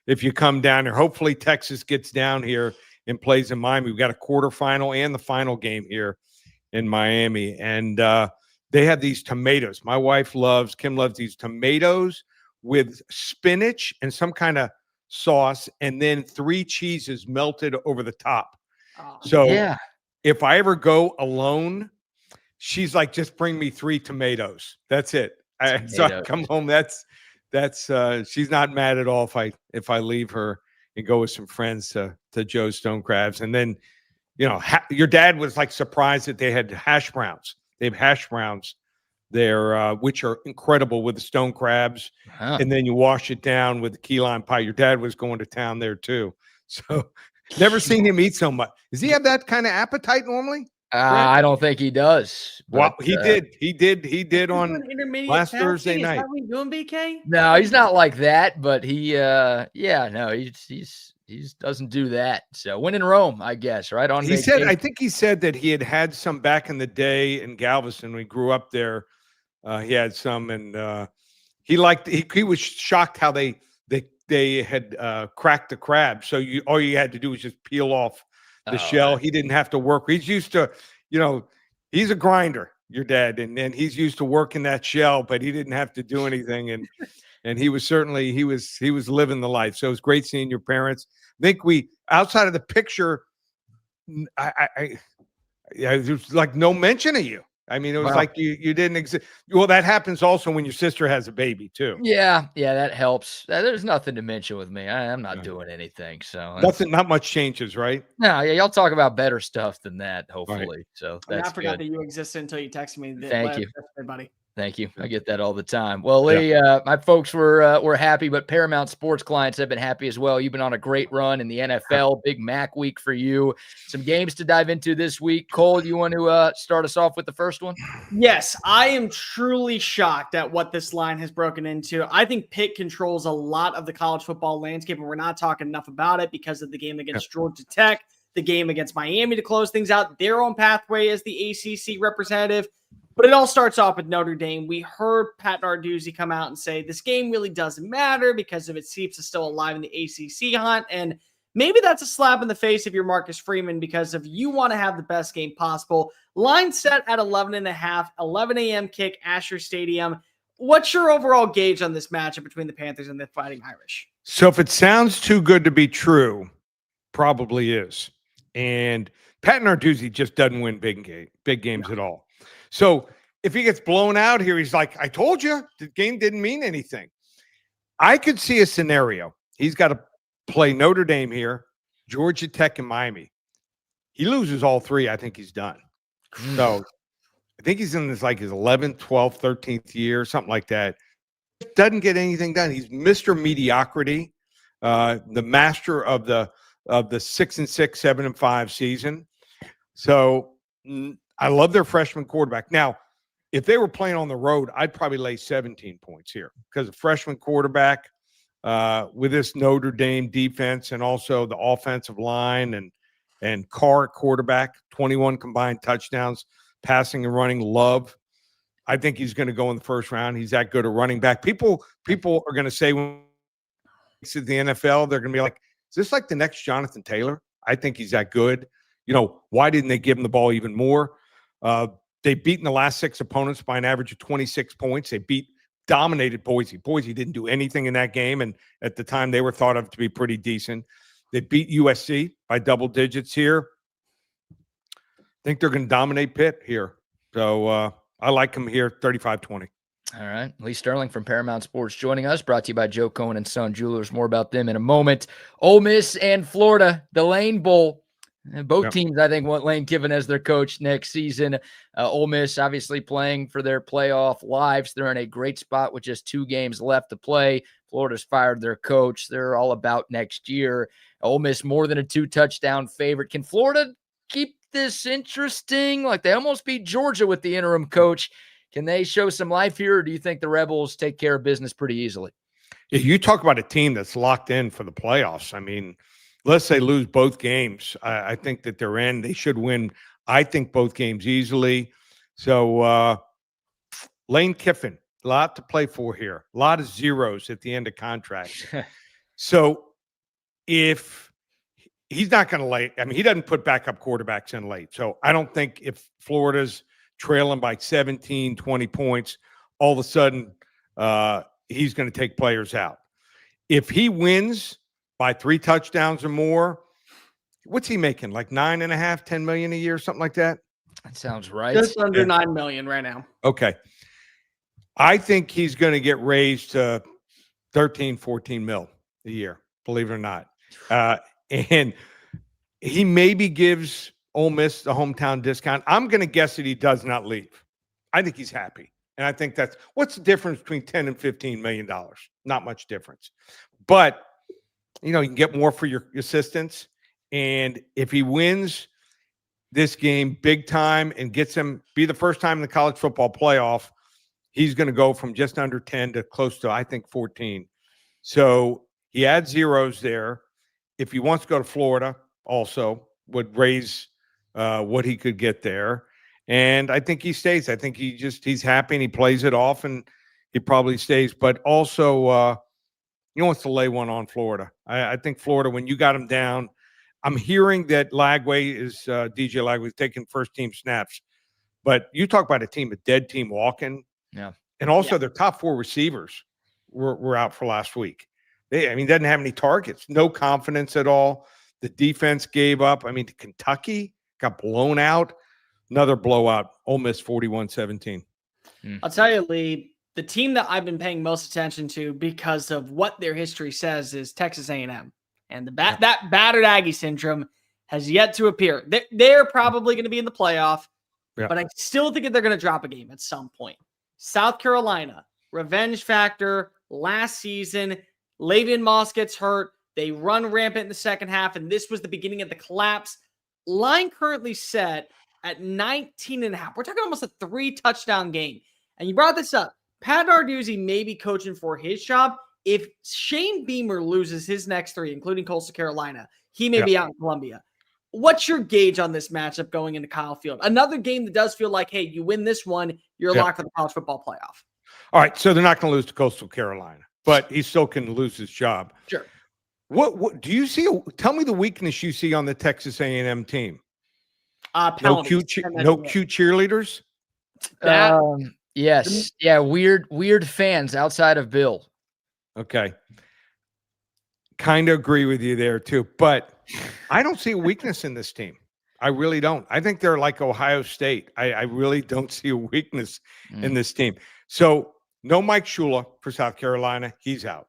If you come down here, hopefully Texas gets down here and plays in Miami. We've got a quarterfinal and the final game here in Miami. And they have these tomatoes. My wife Kim loves these tomatoes with spinach and some kind of sauce, and then 3 cheeses melted over the top. So Yeah. if I ever go alone, she's like, just bring me 3 tomatoes. That's it. So I come home. That's she's not mad at all if I leave her and go with some friends to Joe Stone Crabs. And then, your dad was like surprised that they had hash browns. They have hash browns there, which are incredible with the stone crabs. Huh. And then you wash it down with the key lime pie. Your dad was going to town there too. So never seen him eat so much. Does he have that kind of appetite normally? I don't think he does. Well, but, he did. He did on last Thursday night. Is that what you doing, BK? No, he's not like that, but he he doesn't do that. So when in Rome, I guess, right? On vacation. I think he said that he had some back in the day in Galveston when he grew up there. He had some, and he was shocked how they had cracked the crab. So all you had to do was just peel off the shell. He didn't have to work. He's used to, he's a grinder, your dad, and he's used to working that shell, but he didn't have to do anything. And he was certainly, he was living the life. So it was great seeing your parents. I think outside of the picture, there's like no mention of you. I mean, it was like you didn't exist. Well, that happens also when your sister has a baby too. Yeah, that helps. There's nothing to mention with me. I'm not doing anything. So not much changes, right? No, y'all talk about better stuff than that, hopefully. Right. So that's I forgot that you existed until you texted me. Thank you, everybody. Thank you. I get that all the time. Well, Lee, my folks were happy, but Paramount Sports clients have been happy as well. You've been on a great run in the NFL. Big Mac week for you. Some games to dive into this week. Cole, you want to start us off with the first one? Yes, I am truly shocked at what this line has broken into. I think Pitt controls a lot of the college football landscape, and we're not talking enough about it because of the game against Georgia Tech, the game against Miami to close things out, their own pathway as the ACC representative. But it all starts off with Notre Dame. We heard Pat Narduzzi come out and say this game really doesn't matter because of its seats is still alive in the ACC hunt. And maybe that's a slap in the face of your Marcus Freeman because if you want to have the best game possible, line set at 11.5, 11 a.m. kick, Asher Stadium. What's your overall gauge on this matchup between the Panthers and the Fighting Irish? So if it sounds too good to be true, probably is. And Pat Narduzzi just doesn't win big games at all. So if he gets blown out here, he's like, I told you the game didn't mean anything. I could see a scenario. He's got to play Notre Dame here, Georgia Tech, and Miami. He loses all 3. I think he's done. So I think he's in his 11th, 12th, 13th year, something like that. Doesn't get anything done. He's Mr. Mediocrity, the master of the 6-6, 7-5 season. So I love their freshman quarterback. Now, if they were playing on the road, I'd probably lay 17 points here because a freshman quarterback with this Notre Dame defense and also the offensive line and Carr quarterback, 21 combined touchdowns, passing and running. Love. I think he's going to go in the first round. He's that good a running back. People are going to say when he's at the NFL, they're going to be like, is this like the next Jonathan Taylor? I think he's that good. Why didn't they give him the ball even more? They've beaten the last 6 opponents by an average of 26 points. They dominated Boise. Boise didn't do anything in that game, and at the time they were thought of to be pretty decent. They beat USC by double digits here. I think they're going to dominate Pitt here. So I like them here, 35-20. All right. Lee Sterling from Paramount Sports joining us, brought to you by Joe Cohen and Son Jewelers. More about them in a moment. Ole Miss and Florida, the Lane Bowl. Both teams, I think, want Lane Kiffin as their coach next season. Ole Miss obviously playing for their playoff lives. They're in a great spot with just 2 games left to play. Florida's fired their coach. They're all about next year. Ole Miss more than a 2-touchdown favorite. Can Florida keep this interesting? Like they almost beat Georgia with the interim coach. Can they show some life here, or do you think the Rebels take care of business pretty easily? Yeah, you talk about a team that's locked in for the playoffs. I mean, let's say lose both games. I think that they're in. They should win, I think, both games easily. So Lane Kiffin, a lot to play for here. A lot of zeros at the end of contracts. So if he's not going to late, I mean, he doesn't put backup quarterbacks in late. So I don't think if Florida's trailing by 17, 20 points, all of a sudden he's going to take players out. If he wins by 3 touchdowns or more, what's he making? Like $9.5, $10 million a year, something like that? That sounds right. Just under $9 million right now. Okay. I think he's going to get raised to 13, 14 mil a year, believe it or not. And he maybe gives Ole Miss the hometown discount. I'm going to guess that he does not leave. I think he's happy. And I think that's what's the difference between $10 and $15 million? Not much difference. But, you can get more for your assistants. And if he wins this game big time and gets him be the first time in the college football playoff, he's going to go from just under 10 to close to, I think, 14. So he adds zeros there. If he wants to go to Florida, also would raise what he could get there. And I think he stays. I think he's happy and he plays it off and he probably stays. But also, he wants to lay one on Florida. I think Florida, when you got him down, I'm hearing that Lagway is DJ Lagway is taking first team snaps. But you talk about a dead team walking. Yeah. And also their top 4 receivers were out for last week. Doesn't have any targets, no confidence at all. The defense gave up. Kentucky got blown out. Another blowout. Ole Miss 41-17. I'll tell you, Lee, the team that I've been paying most attention to because of what their history says is Texas A&M. And that battered Aggie syndrome has yet to appear. They're probably going to be in the playoff, but I still think that they're going to drop a game at some point. South Carolina, revenge factor, last season, Lavian Moss gets hurt. They run rampant in the second half, and this was the beginning of the collapse. Line currently set at 19.5. We're talking almost a 3-touchdown game. And you brought this up. Pat Narduzzi may be coaching for his job. If Shane Beamer loses his next 3, including Coastal Carolina, he may be out in Columbia. What's your gauge on this matchup going into Kyle Field? Another game that does feel like, hey, you win this one, you're locked for the college football playoff. All right, so they're not going to lose to Coastal Carolina, but he still can lose his job. Sure. What do you see? Tell me the weakness you see on the Texas A&M team. No cute cheerleaders. Yes. Yeah. Weird fans outside of Bill. Okay. Kind of agree with you there too, but I don't see a weakness in this team. I really don't. I think they're like Ohio State. I really don't see a weakness in this team. So no Mike Shula for South Carolina. He's out.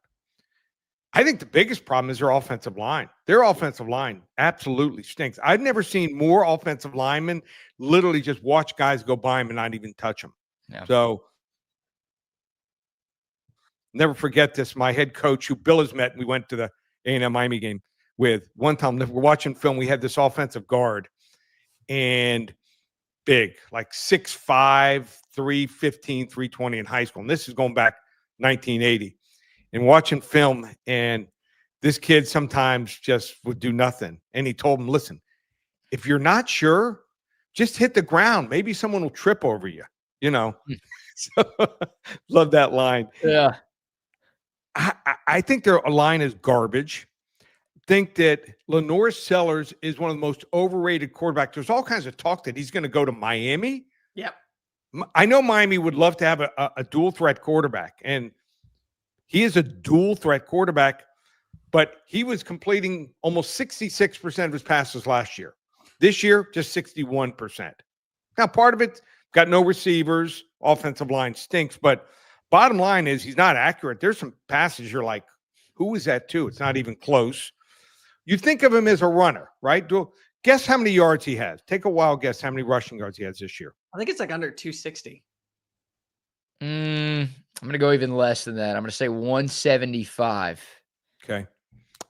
I think the biggest problem is their offensive line. Their offensive line absolutely stinks. I've never seen more offensive linemen literally just watch guys go by them and not even touch them. Yeah. So never forget this. My head coach, who Bill has met, and we went to the A&M Miami game with one time. We're watching film. We had this offensive guard and big, like 6'5", 315, 320 in high school. And this is going back 1980. And watching film, and this kid sometimes just would do nothing. And he told him, listen, if you're not sure, just hit the ground. Maybe someone will trip over you, So, love that line. Yeah. I think their line is garbage. Think that Lenore Sellers is one of the most overrated quarterbacks. There's all kinds of talk that he's going to go to Miami. Yep. I know Miami would love to have a dual threat quarterback, and he is a dual threat quarterback, but he was completing almost 66% of his passes last year. This year, just 61%. Now, part of it got no receivers, offensive line stinks, but bottom line is he's not accurate. There's some passes you're like, who is that to? It's not even close. You think of him as a runner, right? Guess how many yards he has. Take a wild guess how many rushing yards he has this year. I think it's like under 260. I'm going to go even less than that. I'm going to say 175. Okay.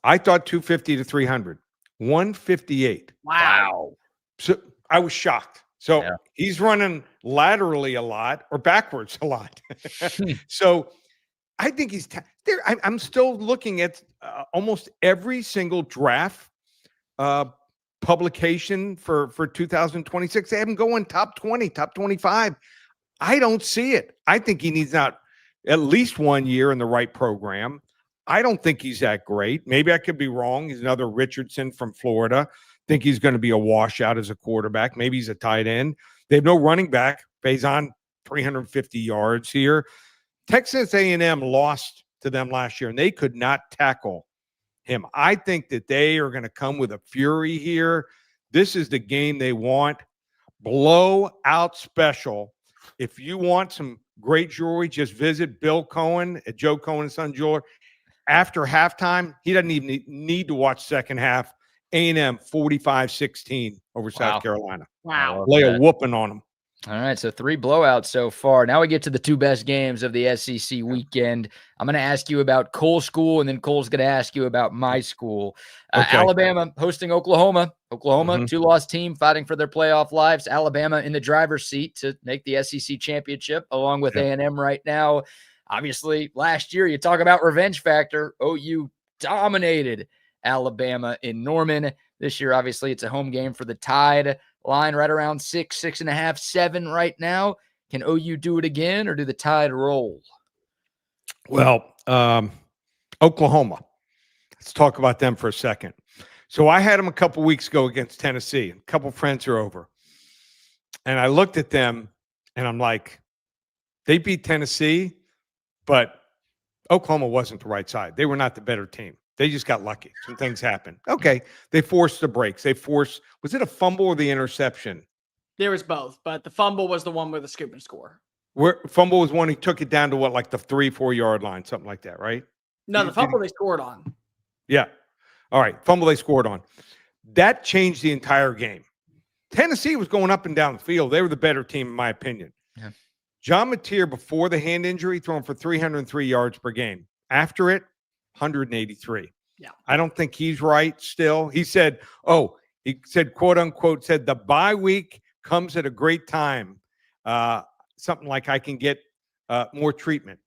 I thought 250 to 300. 158. Wow. So I was shocked. So Yeah. he's running laterally a lot or backwards a lot. So I think he's there. I'm still looking at almost every single draft publication for 2026. They have him going top 20, top 25. I don't see it. I think he needs out at least 1 year in the right program. I don't think he's that great. Maybe I could be wrong. He's another Richardson from Florida. Think he's going to be a washout as a quarterback. Maybe he's a tight end. They have no running back. He's on 350 yards here. Texas A&M lost to them last year, and they could not tackle him. I think that they are going to come with a fury here. This is the game they want. Blowout special. If you want some great jewelry, just visit Bill Cohen at Joe Cohen & Son Jeweler. After halftime, he doesn't even need to watch second half. A&M 45-16 over South Carolina. Wow. Lay a whooping on them. All right, so 3 blowouts so far. Now we get to the 2 best games of the SEC weekend. I'm going to ask you about Cole's school, and then Cole's going to ask you about my school. Okay. Alabama hosting Oklahoma. Oklahoma, 2-loss team fighting for their playoff lives. Alabama in the driver's seat to make the SEC championship, along with A&M right now. Obviously, last year, you talk about revenge factor. OU dominated Alabama in Norman. This year, obviously, it's a home game for the Tide. Line right around 6, 6.5, 7 right now. Can OU do it again, or do the Tide roll? Well, Oklahoma. Let's talk about them for a second. So I had them a couple weeks ago against Tennessee. A couple friends are over. And I looked at them, and I'm like, they beat Tennessee, but Oklahoma wasn't the right side. They were not the better team. They just got lucky. Some things happened. Okay. They forced the breaks. Was it a fumble or the interception? There was both, but the fumble was the one with the scoop and score. Where fumble was one he took it down to what, like the 3-4 yard line, something like that, right? No, the fumble they scored on. Yeah. All right. Fumble they scored on. That changed the entire game. Tennessee was going up and down the field. They were the better team, in my opinion. Yeah. John Mateer, before the hand injury, throwing for 303 yards per game. After it, 183. Yeah. I don't think he's right still. He said, quote unquote, said the bye week comes at a great time. Something like I can get more treatment.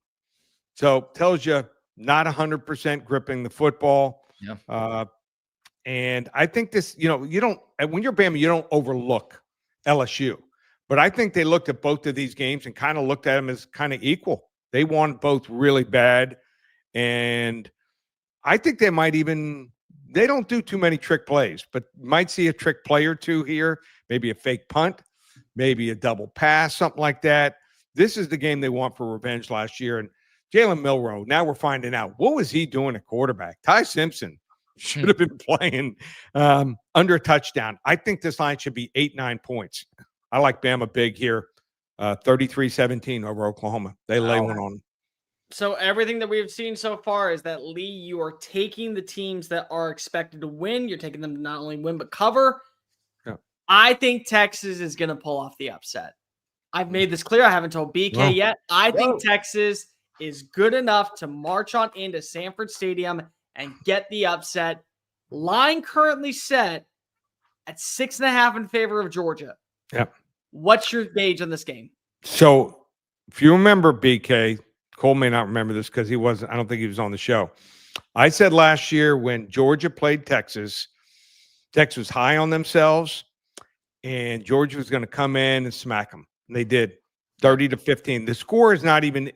So tells you not 100% gripping the football. Yeah. And I think this, you don't, when you're Bama, you don't overlook LSU. But I think they looked at both of these games and kind of looked at them as kind of equal. They won both really bad. And I think they might they don't do too many trick plays, but might see a trick play or two here, maybe a fake punt, maybe a double pass, something like that. This is the game they want for revenge last year. And Jalen Milroe, now we're finding out, what was he doing at quarterback? Ty Simpson should have been playing under a touchdown. I think this line should be 8-9 points. I like Bama big here, 33-17 over Oklahoma. They lay one on them. So everything that we've seen so far is that, Lee, you are taking the teams that are expected to win. You're taking them to not only win, but cover. Yeah. I think Texas is going to pull off the upset. I've made this clear. I haven't told BK yet. I think Texas is good enough to march on into Sanford Stadium and get the upset. Line currently set at 6.5 in favor of Georgia. Yep. What's your gauge on this game? So if you remember, BK, Cole may not remember this because I don't think he was on the show. I said last year when Georgia played Texas, Texas was high on themselves, and Georgia was going to come in and smack them. And they did, 30-15. The score is not even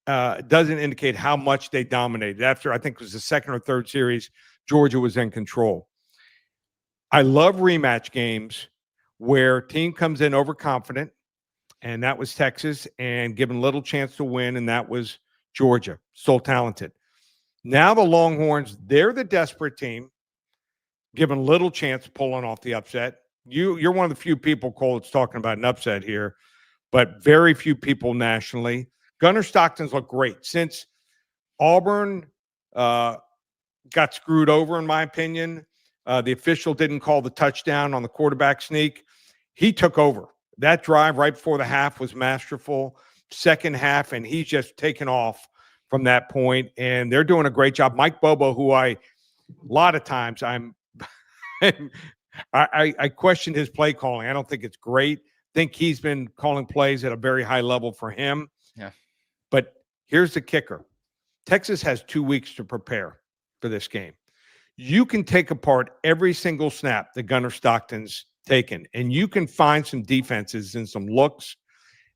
doesn't indicate how much they dominated. After, I think it was the second or third series, Georgia was in control. I love rematch games where team comes in overconfident, and that was Texas, and given little chance to win, and that was Georgia, still talented. Now the Longhorns, they're the desperate team, given little chance of pulling off the upset. You're one of the few people, Cole, that's talking about an upset here, but very few people nationally. Gunnar Stockton's looked great. Since Auburn got screwed over, in my opinion, the official didn't call the touchdown on the quarterback sneak. He took over. That drive right before the half was masterful. second half, and he's just taken off from that point. And they're doing a great job. Mike Bobo, who a lot of times I question his play calling. I don't think it's great. Think he's been calling plays at a very high level for him. Yeah. But here's the kicker. Texas has 2 weeks to prepare for this game. You can take apart every single snap that Gunnar Stockton's taken, and you can find some defenses and some looks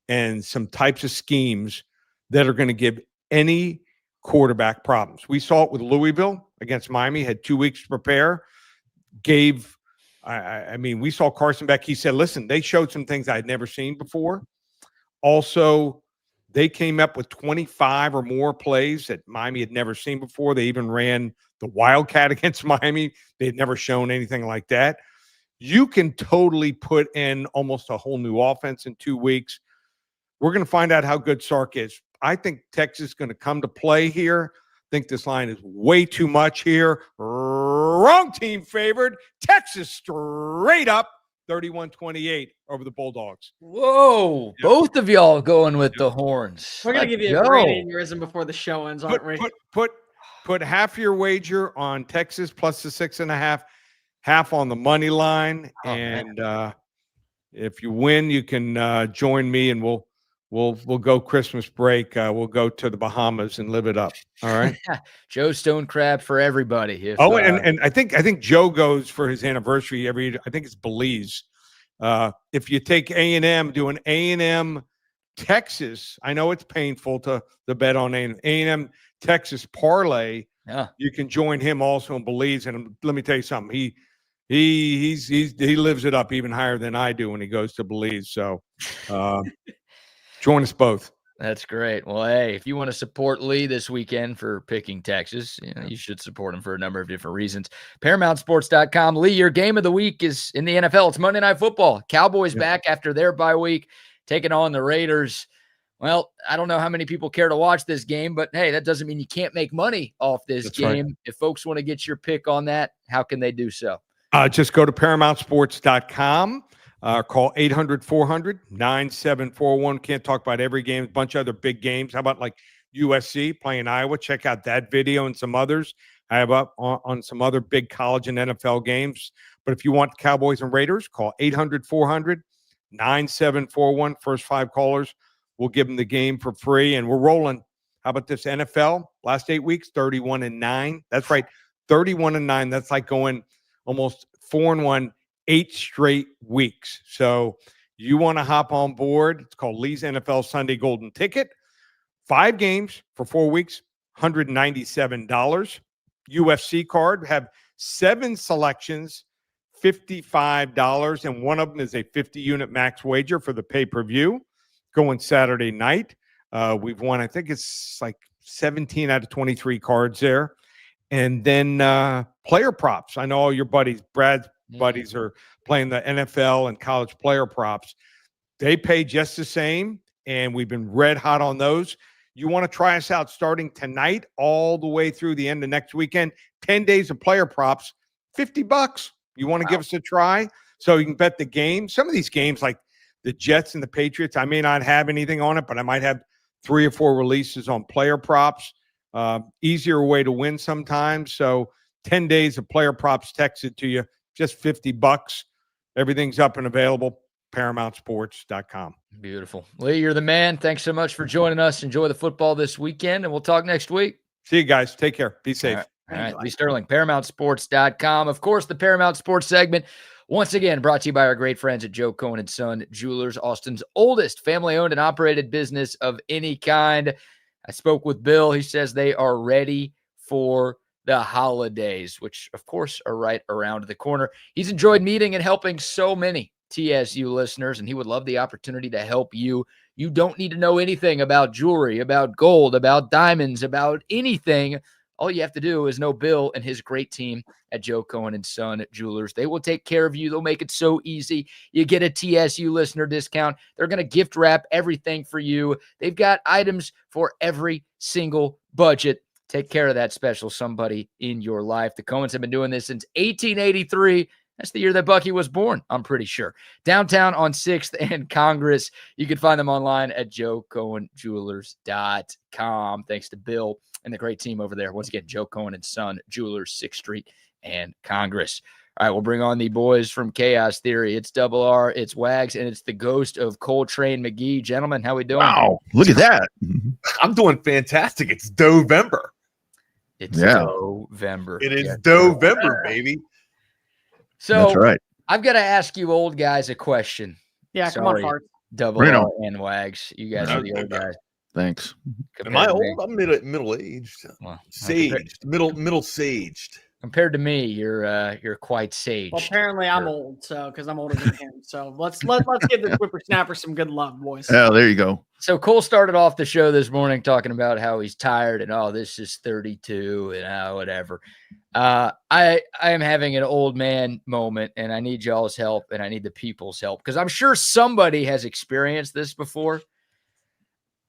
and some types of schemes that are going to give any quarterback problems. We saw it with Louisville against Miami, had 2 weeks to prepare, we saw Carson Beck. He said, listen, they showed some things I had never seen before. Also, they came up with 25 or more plays that Miami had never seen before. They even ran the Wildcat against Miami. They had never shown anything like that. You can totally put in almost a whole new offense in 2 weeks. We're going to find out how good Sark is. I think Texas is going to come to play here. I think this line is way too much here. Wrong team favored. Texas straight up 31-28 over the Bulldogs. Whoa. Yep. Both of y'all going with the Horns. We're going to give you a brain aneurysm before the show ends, aren't we? Put half your wager on Texas plus the 6.5, half on the money line. If you win, you can join me and we'll go Christmas break. We'll go to the Bahamas and live it up. All right. Joe Stone Crab for everybody. And I think Joe goes for his anniversary I think it's Belize. If you take A&M, do an A&M Texas, I know it's painful to bet on A&M Texas parlay. Yeah. You can join him also in Belize. And let me tell you something. He lives it up even higher than I do when he goes to Belize. So, join us both. That's great. Well, hey, if you want to support Lee this weekend for picking Texas, you should support him for a number of different reasons. ParamountSports.com. Lee, your game of the week is in the NFL. It's Monday Night Football. Cowboys back after their bye week, taking on the Raiders. Well, I don't know how many people care to watch this game, but hey, that doesn't mean you can't make money off this game. Right. If folks want to get your pick on that, how can they do so? Just go to ParamountSports.com. Call 800-400-9741. Can't talk about every game. A bunch of other big games. How about like USC playing Iowa? Check out that video and some others. I have up on some other big college and NFL games. But if you want Cowboys and Raiders, call 800-400-9741. First 5 callers, we'll give them the game for free. And we're rolling. How about this NFL? Last 8 weeks, 31-9. That's right, 31-9. That's like going almost 4-1. 8 straight weeks. So you want to hop on board. It's called Lee's NFL Sunday Golden Ticket. 5 games for 4 weeks, $197. UFC card, have 7 selections, $55. And one of them is a 50-unit max wager for the pay-per-view going Saturday night. We've won, I think it's like 17 out of 23 cards there. And then player props. I know all your buddies, Brad's buddies are playing the NFL and college player props. They pay just the same, and we've been red hot on those. You want to try us out starting tonight all the way through the end of next weekend, 10 days of player props, $50. You want to give us a try so you can bet the game. Some of these games like the Jets and the Patriots, I may not have anything on it, but I might have 3 or 4 releases on player props. Easier way to win sometimes. So 10 days of player props texted to you, just $50. Everything's up and available. ParamountSports.com. Beautiful. Lee, you're the man. Thanks so much for joining us. Enjoy the football this weekend, and we'll talk next week. See you guys. Take care. Be safe. All right. Lee Sterling, ParamountSports.com. Of course, the Paramount Sports segment, once again, brought to you by our great friends at Joe Cohen & Son Jewelers, Austin's oldest family-owned and operated business of any kind. I spoke with Bill. He says they are ready for the holidays, which, of course, are right around the corner. He's enjoyed meeting and helping so many TSU listeners, and he would love the opportunity to help you. You don't need to know anything about jewelry, about gold, about diamonds, about anything. All you have to do is know Bill and his great team at Joe Cohen & Son Jewelers. They will take care of you. They'll make it so easy. You get a TSU listener discount. They're going to gift wrap everything for you. They've got items for every single budget. Take care of that special somebody in your life. The Cohens have been doing this since 1883. That's the year that Bucky was born, I'm pretty sure. Downtown on 6th and Congress. You can find them online at joecohenjewelers.com. Thanks to Bill and the great team over there. Once again, Joe Cohen and Son Jewelers, 6th Street and Congress. All right, we'll bring on the boys from Chaos Theory. It's Double R, it's Wags, and it's the ghost of Coltrane McGee. Gentlemen, how we doing? Wow, look at that. I'm doing fantastic. It's Dovember. It's Dovember. It is Dovember, baby. So that's right. I've got to ask you old guys a question. Yeah, come on, Hart. Double R and Wags. You guys are the old guys. Thanks. Am I old? I'm middle-aged. Well, saged. Middle saged. Compared to me, you're quite sage. Well, apparently I'm old, so because I'm older than him. So let's give the whippersnapper some good love, boys. Oh, there you go. So Cole started off the show this morning talking about how he's tired and this is 32 and whatever. I am having an old man moment, and I need y'all's help, and I need the people's help because I'm sure somebody has experienced this before.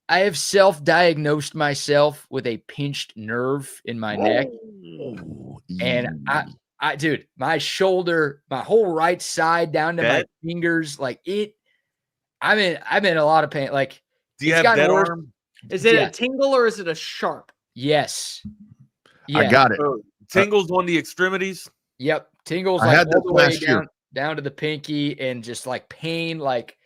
I have self-diagnosed myself with a pinched nerve in my neck. And I dude, my shoulder, my whole right side down to my fingers, like I'm in a lot of pain. Like, do you have dead arm? Is it a tingle or is it a sharp? Yes. I got it. So, tingles on the extremities. Yep. Tingles I like had all this the way last year. down to the pinky, and just like pain, like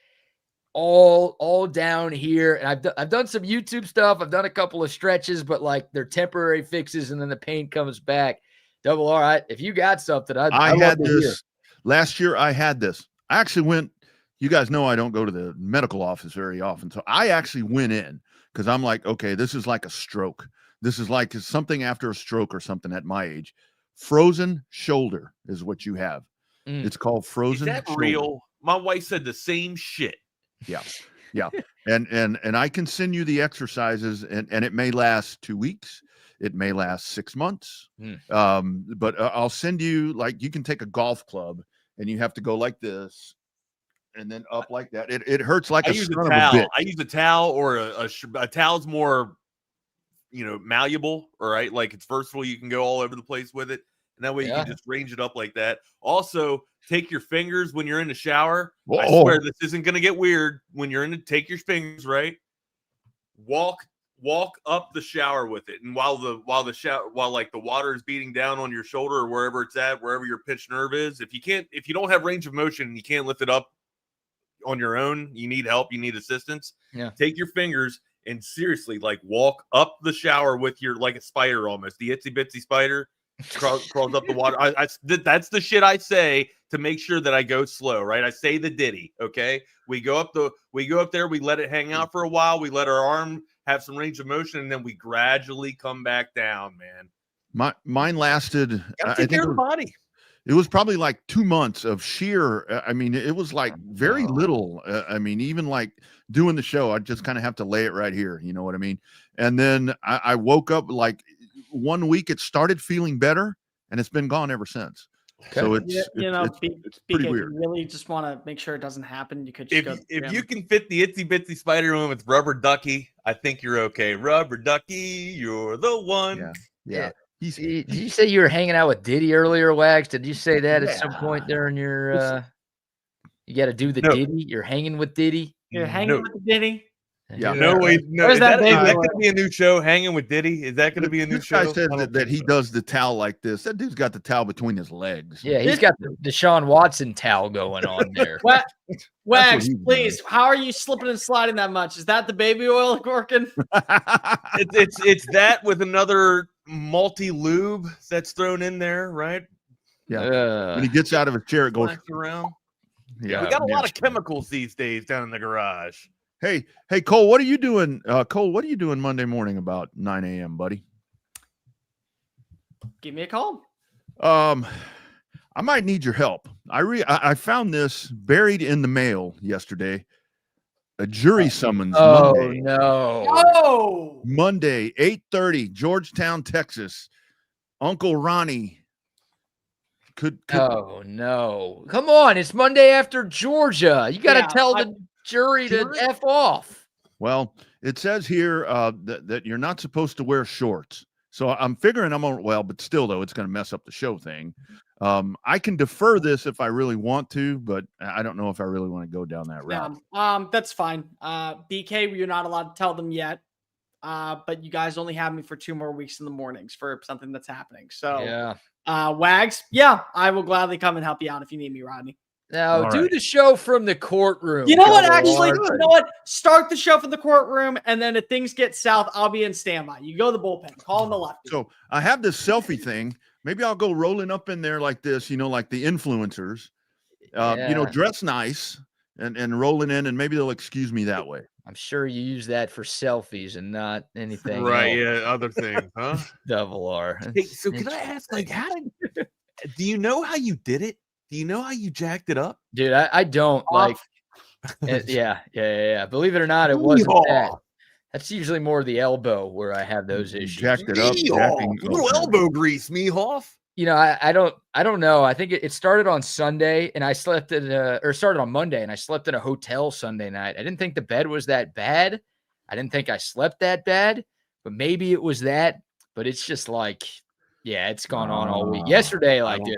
all down here. And I've done some YouTube stuff. I've done a couple of stretches, but like they're temporary fixes, and then the pain comes back. Double R, if you got something, I had this last year. I had this. I actually went. You guys know I don't go to the medical office very often, so I actually went in because I'm like, okay, this is like a stroke. This is like something after a stroke or something at my age. Frozen shoulder is what you have. It's called frozen. Is that shoulder. real? My wife said the same shit. Yeah. And I can send you the exercises, and it may last 2 weeks. It may last 6 months. But I'll send you, like, you can take a golf club and you have to go like this and then up like that. It hurts like a son of a bitch. I use a towel, or a towel's more, malleable, all right? Like, it's versatile. You can go all over the place with it. And that way you can just range it up like that. Also, take your fingers when you're in the shower. Whoa. I swear this isn't going to get weird. When you're take your fingers, right? Walk up the shower with it. And while the water is beating down on your shoulder or wherever it's at, wherever your pinched nerve is, if you don't have range of motion and you can't lift it up on your own, you need help, you need assistance. Yeah. Take your fingers and seriously, like, walk up the shower with your, like a spider almost, the itsy bitsy spider. Crawls up the water. That's the shit I say to make sure that I go slow, right? I say the ditty. Okay, we go up there, we let it hang out for a while, we let our arm have some range of motion, and then we gradually come back down, man. Mine lasted. I think your body. It was probably like 2 months of sheer. I mean, it was like very little. I mean, even like doing the show, I just kind of have to lay it right here. You know what I mean? And then I woke up like 1 week. It started feeling better, and it's been gone ever since. Okay. So it's pretty weird. You really just want to make sure it doesn't happen. You could just if you can fit the itsy bitsy spider in with rubber ducky, I think you're okay. Rubber ducky, you're the one. Yeah. Did you say you were hanging out with Diddy earlier, Wags? Did you say that at some point during your you got to do the Diddy? You're hanging with Diddy? You're hanging with the Diddy? Yeah. No way. No. Where's that baby? Is that going to be a new show, Hanging with Diddy? Is that going to be a new show? This guy said that he does the towel like this. That dude's got the towel between his legs. Yeah, he's got the Deshaun Watson towel going on there. Wags, please. How are you slipping and sliding that much? Is that the baby oil working? It's that with another multi-lube that's thrown in there, right? Yeah. When he gets out of his chair, it goes around. Yeah, we got a lot of chemicals these days down in the garage. Hey, Cole, what are you doing? Cole, what are you doing Monday morning about 9 a.m., buddy? Give me a call. I might need your help. I found this buried in the mail yesterday. A jury summons Monday. No. Monday, 8:30, Georgetown, Texas. Uncle Ronnie could. Oh, no. Come on. It's Monday after Georgia. You got to tell the jury to F off. Well, it says here that you're not supposed to wear shorts. So I'm figuring but still, though, it's going to mess up the show thing. I can defer this if I really want to, but I don't know if I really want to go down that route. That's fine. BK, you're not allowed to tell them yet. But you guys only have me for 2 more weeks in the mornings for something that's happening. So Wags, I will gladly come and help you out if you need me, Rodney. Now do the show from the courtroom. You know what? Actually, you know what? Start the show from the courtroom, and then if things get south, I'll be in standby. You go to the bullpen, call in the left. So I have this selfie thing. Maybe I'll go rolling up in there like this, like the influencers, dress nice and rolling in, and maybe they'll excuse me that way. I'm sure you use that for selfies and not anything. Right. else. Yeah. Other things, huh? Double R. Hey, so can I ask, do you know how you did it? Do you know how you jacked it up? Dude, I don't like. Yeah. Believe it or not, it wasn't that. That's usually more the elbow where I have those issues. Jacked it up. Little elbow grease, Mehoff. I don't know. I think it started on Sunday and I slept started on Monday and I slept in a hotel Sunday night. I didn't think the bed was that bad. I didn't think I slept that bad, but maybe it was that. But it's just like, it's gone on all week. Yesterday, dude,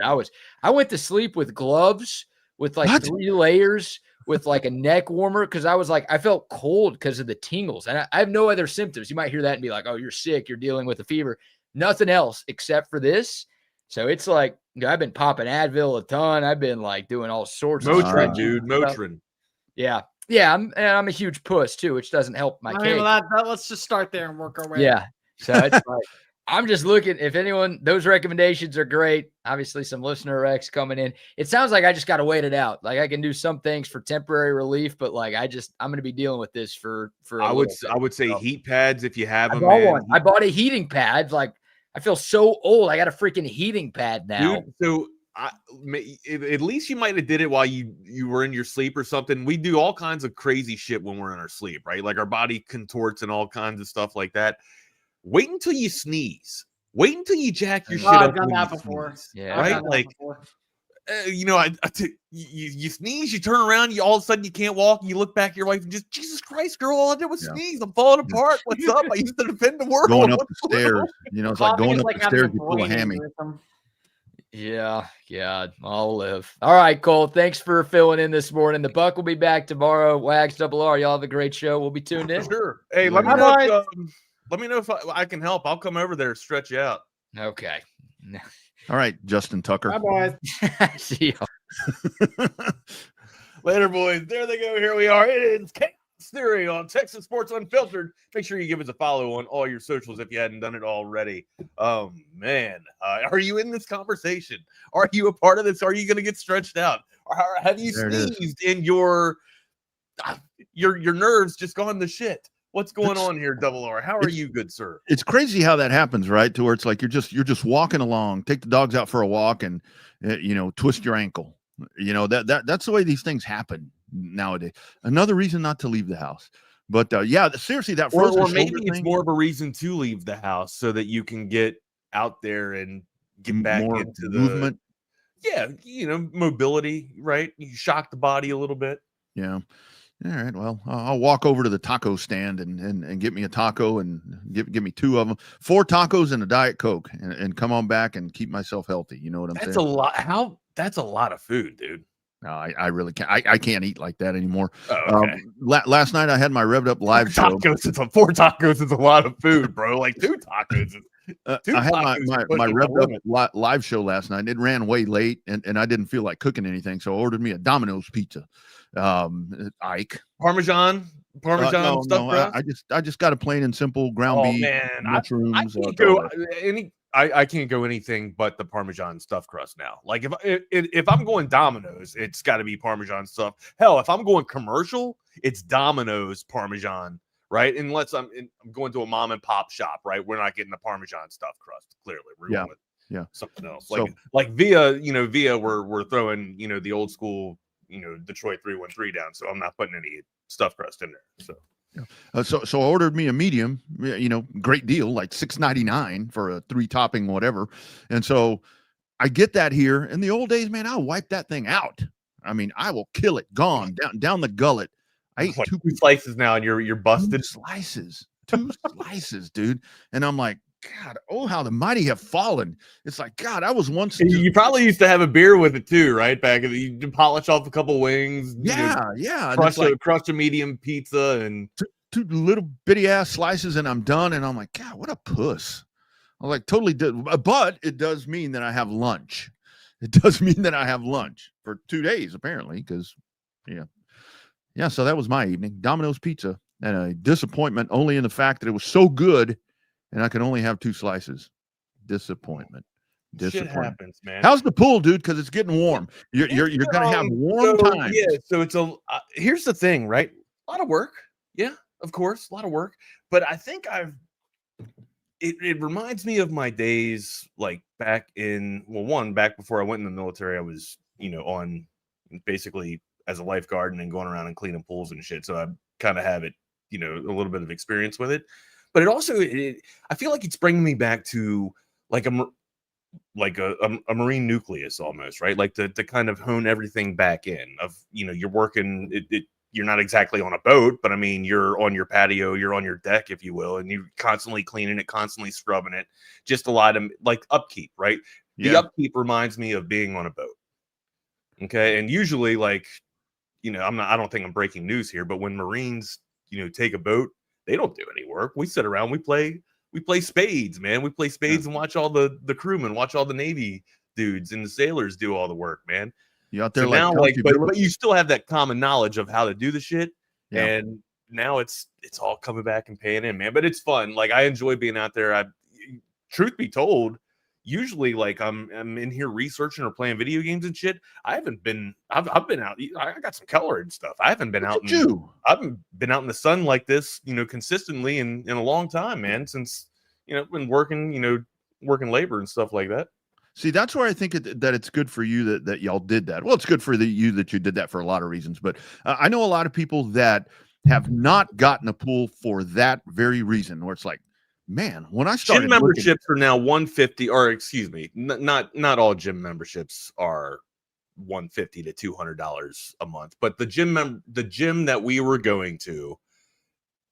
I went to sleep with gloves with 3 layers with a neck warmer because I felt cold because of the tingles. And I have no other symptoms. You might hear that and be like, oh, you're sick. You're dealing with a fever. Nothing else except for this. So it's I've been popping Advil a ton. I've been doing all sorts of Motrin, dude. Motrin. Yeah. I'm a huge puss too, which doesn't help my case. Let's just start there and work our way. Yeah. So it's I'm just looking, if anyone, those recommendations are great. Obviously some listener recs coming in. It sounds like I just got to wait it out. I can do some things for temporary relief, but I'm going to be dealing with this for I would say heat pads if you have them. I bought a heating pad. I feel so old. I got a freaking heating pad now. Dude, so at least you might have did it while you were in your sleep or something. We do all kinds of crazy shit when we're in our sleep, right? Our body contorts and all kinds of stuff like that. Wait until you sneeze. Wait until you jack your shit up. I've done that before. Yeah, right. You sneeze, you turn around, you all of a sudden you can't walk, and you look back at your wife and just, Jesus Christ, girl, all I did was sneeze. I'm falling apart. What's up? I used to defend the world. Going up the stairs. It's like going up the stairs, you pull a hammy. Yeah, I'll live. All right, Cole. Thanks for filling in this morning. The Buck will be back tomorrow. Wags Double R. Y'all have a great show. We'll be tuned in. Sure. Hey, let me know if I can help. I'll come over there and stretch you out. Okay. All right, Justin Tucker. Bye, boys. See y'all. Later, boys. There they go. Here we are. It is Chaos Theory on Texas Sports Unfiltered. Make sure you give us a follow on all your socials if you hadn't done it already. Oh, man. Are you in this conversation? Are you a part of this? Are you going to get stretched out? Or have you sneezed and your nerves just gone to shit? What's going on here, Double R? How are you, good sir? It's crazy how that happens, right? To where it's you're just walking along, take the dogs out for a walk, and twist your ankle. That's the way these things happen nowadays. Another reason not to leave the house. But seriously, that frozen or maybe it's thing, more of a reason to leave the house so that you can get out there and get back into the movement. Yeah, mobility, right? You shock the body a little bit. Yeah. All right. Well, I'll walk over to the taco stand and get me a taco and give me 2 of them, 4 tacos and a Diet Coke, and come on back and keep myself healthy. You know what I'm saying? That's a lot. That's a lot of food, dude. No, I really can't. I can't eat like that anymore. Oh, okay. Last night I had my revved up live show. 4 tacos is a lot of food, bro. 2 tacos. I had my revved up live show last night. It ran way late, and I didn't feel like cooking anything, so I ordered me a Domino's pizza. Ike Parmesan no, stuff. No, I just got a plain and simple ground beef, mushrooms. I can't go anything but the Parmesan stuffed crust now. If I'm going Domino's, it's got to be Parmesan stuff. Hell, if I'm going commercial, it's Domino's Parmesan, right? Unless I'm going to a mom and pop shop, right? We're not getting the Parmesan stuffed crust. Clearly, we're going with something else. Via we're throwing the old school Detroit 313 down, so I'm not putting any stuffed crust in there. So I ordered me a medium, great deal, like $6.99 for a 3-topping whatever. And so I get that here. In the old days, man, I'll wipe that thing out. I mean, I will kill it, gone down the gullet. I ate 2 slices now, and you're busted. 2 slices, 2 slices, dude. And I'm like, God, oh, how the mighty have fallen. It's like, God, I was once. You probably used to have a beer with it too, right? Back in you polish off a couple wings. Yeah. And Crush a medium pizza and two little bitty ass slices, and I'm done. And I'm like, God, what a puss. I'm like, totally did. But it does mean that I have lunch. It does mean that I have lunch for 2 days, apparently, because, yeah. So that was my evening. Domino's Pizza, and a disappointment only in the fact that it was so good, and I could only have 2 slices. Disappointment. Shit happens, man. How's the pool, dude? Because it's getting warm. You're gonna have warm times. Yeah. So it's here's the thing, right? A lot of work. Yeah, of course, a lot of work. But I think it reminds me of my days like back before I went in the military. I was, on basically as a lifeguard and then going around and cleaning pools and shit. So I kind of have it, a little bit of experience with it. But it also, I feel like it's bringing me back to like a marine nucleus almost, right? Like to kind of hone everything back in of, you're working you're not exactly on a boat, but I mean, you're on your patio, you're on your deck, if you will, and you're constantly cleaning it, constantly scrubbing it. Just a lot of like upkeep, right? Yeah. The upkeep reminds me of being on a boat. Okay. And usually like, I don't think I'm breaking news here, but when Marines, take a boat, they don't do any work. We sit around, we play spades, man. We play spades and watch all the crewmen, watch all the Navy dudes and the sailors do all the work, man. You out there so like now, but you still have that common knowledge of how to do the shit. Yeah. And now it's all coming back and paying in, man. But it's fun. Like I enjoy being out there. Truth be told, usually like I'm in here researching or playing video games and shit. I've been out. I got some Kellner and stuff. I haven't been out. I haven't been out in the sun like this, consistently in a long time, man. Since been working, working labor and stuff like that. See, that's where I think that it's good for you that y'all did that. Well, it's good for you that you did that for a lot of reasons. But I know a lot of people that have not gotten a pool for that very reason, where it's like, man, when I started, gym memberships are now $150, or excuse me, not all gym memberships are $150 to $200 a month. But the gym that we were going to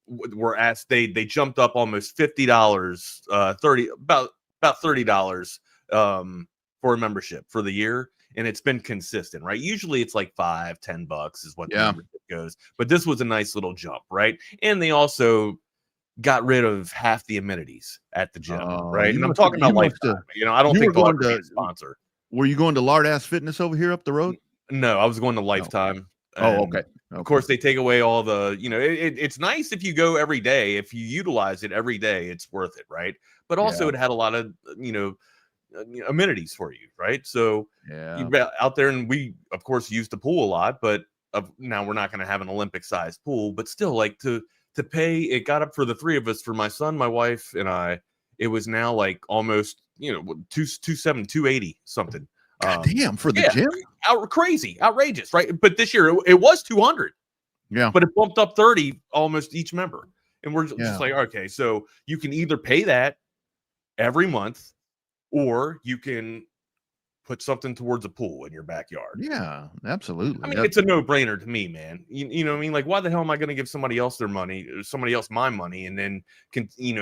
were asked, they jumped up almost $50, about $30 for a membership for the year, and it's been consistent, right? Usually it's like $5-10 is what the membership goes, but this was a nice little jump, right? And they also got rid of half the amenities at the gym, right? And I'm talking about lifetime. I don't think they'll ever be a sponsor. Were you going to Lard Ass Fitness over here up the road? No, I was going to Lifetime. Okay. Of course, they take away all the, it's nice if you go every day. If you utilize it every day, it's worth it, right? But also it had a lot of, amenities for you, right? So you get out there, and we of course use the pool a lot, but now we're not going to have an Olympic sized pool, but still like to pay, it got up for the 3 of us, for my son, my wife, and I, it was now like almost, $280 something. Damn, for the gym? Crazy, outrageous, right? But this year it was $200. Yeah. But it bumped up 30 almost each member. And we're just like, okay, so you can either pay that every month, or you can put something towards a pool in your backyard. Yeah, absolutely. I mean, it's a no-brainer to me, man. You know what I mean? Like, why the hell am I going to give somebody else their money, or somebody else my money, and then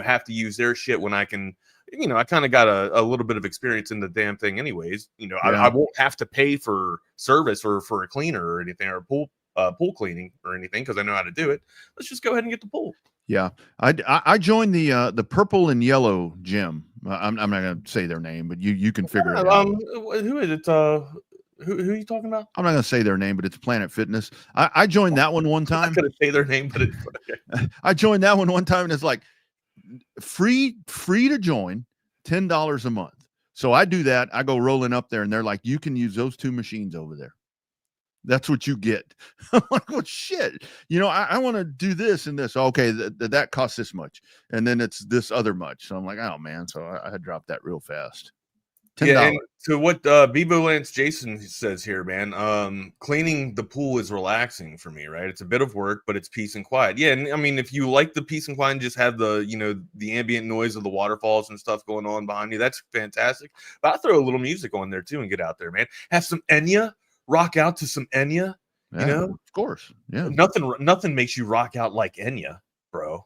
have to use their shit when I can, I kind of got a little bit of experience in the damn thing anyways. I won't have to pay for service or for a cleaner or anything, or pool cleaning or anything, because I know how to do it. Let's just go ahead and get the pool. Yeah, I joined the purple and yellow gym. I'm not going to say their name, but you can figure it out. Who is it? Who are you talking about? I'm not going to say their name, but it's Planet Fitness. I joined that one time. I'm not going to say their name, but it's okay. I joined that one time, and it's like free to join, $10 a month. So I do that. I go rolling up there, and they're like, you can use those 2 machines over there. That's what you get. I'm like, well, shit. I want to do this and this. Okay, that costs this much, and then it's this other much. So I'm like, oh man. So I had dropped that real fast. $10. Yeah, and to what Bevo Lance Jason says here, man, cleaning the pool is relaxing for me, right? It's a bit of work, but it's peace and quiet. Yeah, and I mean, if you like the peace and quiet and just have the the ambient noise of the waterfalls and stuff going on behind you, that's fantastic. But I throw a little music on there too and get out there, man. Have some Enya. Rock out to some Enya, of course. Yeah. Nothing makes you rock out like Enya, bro.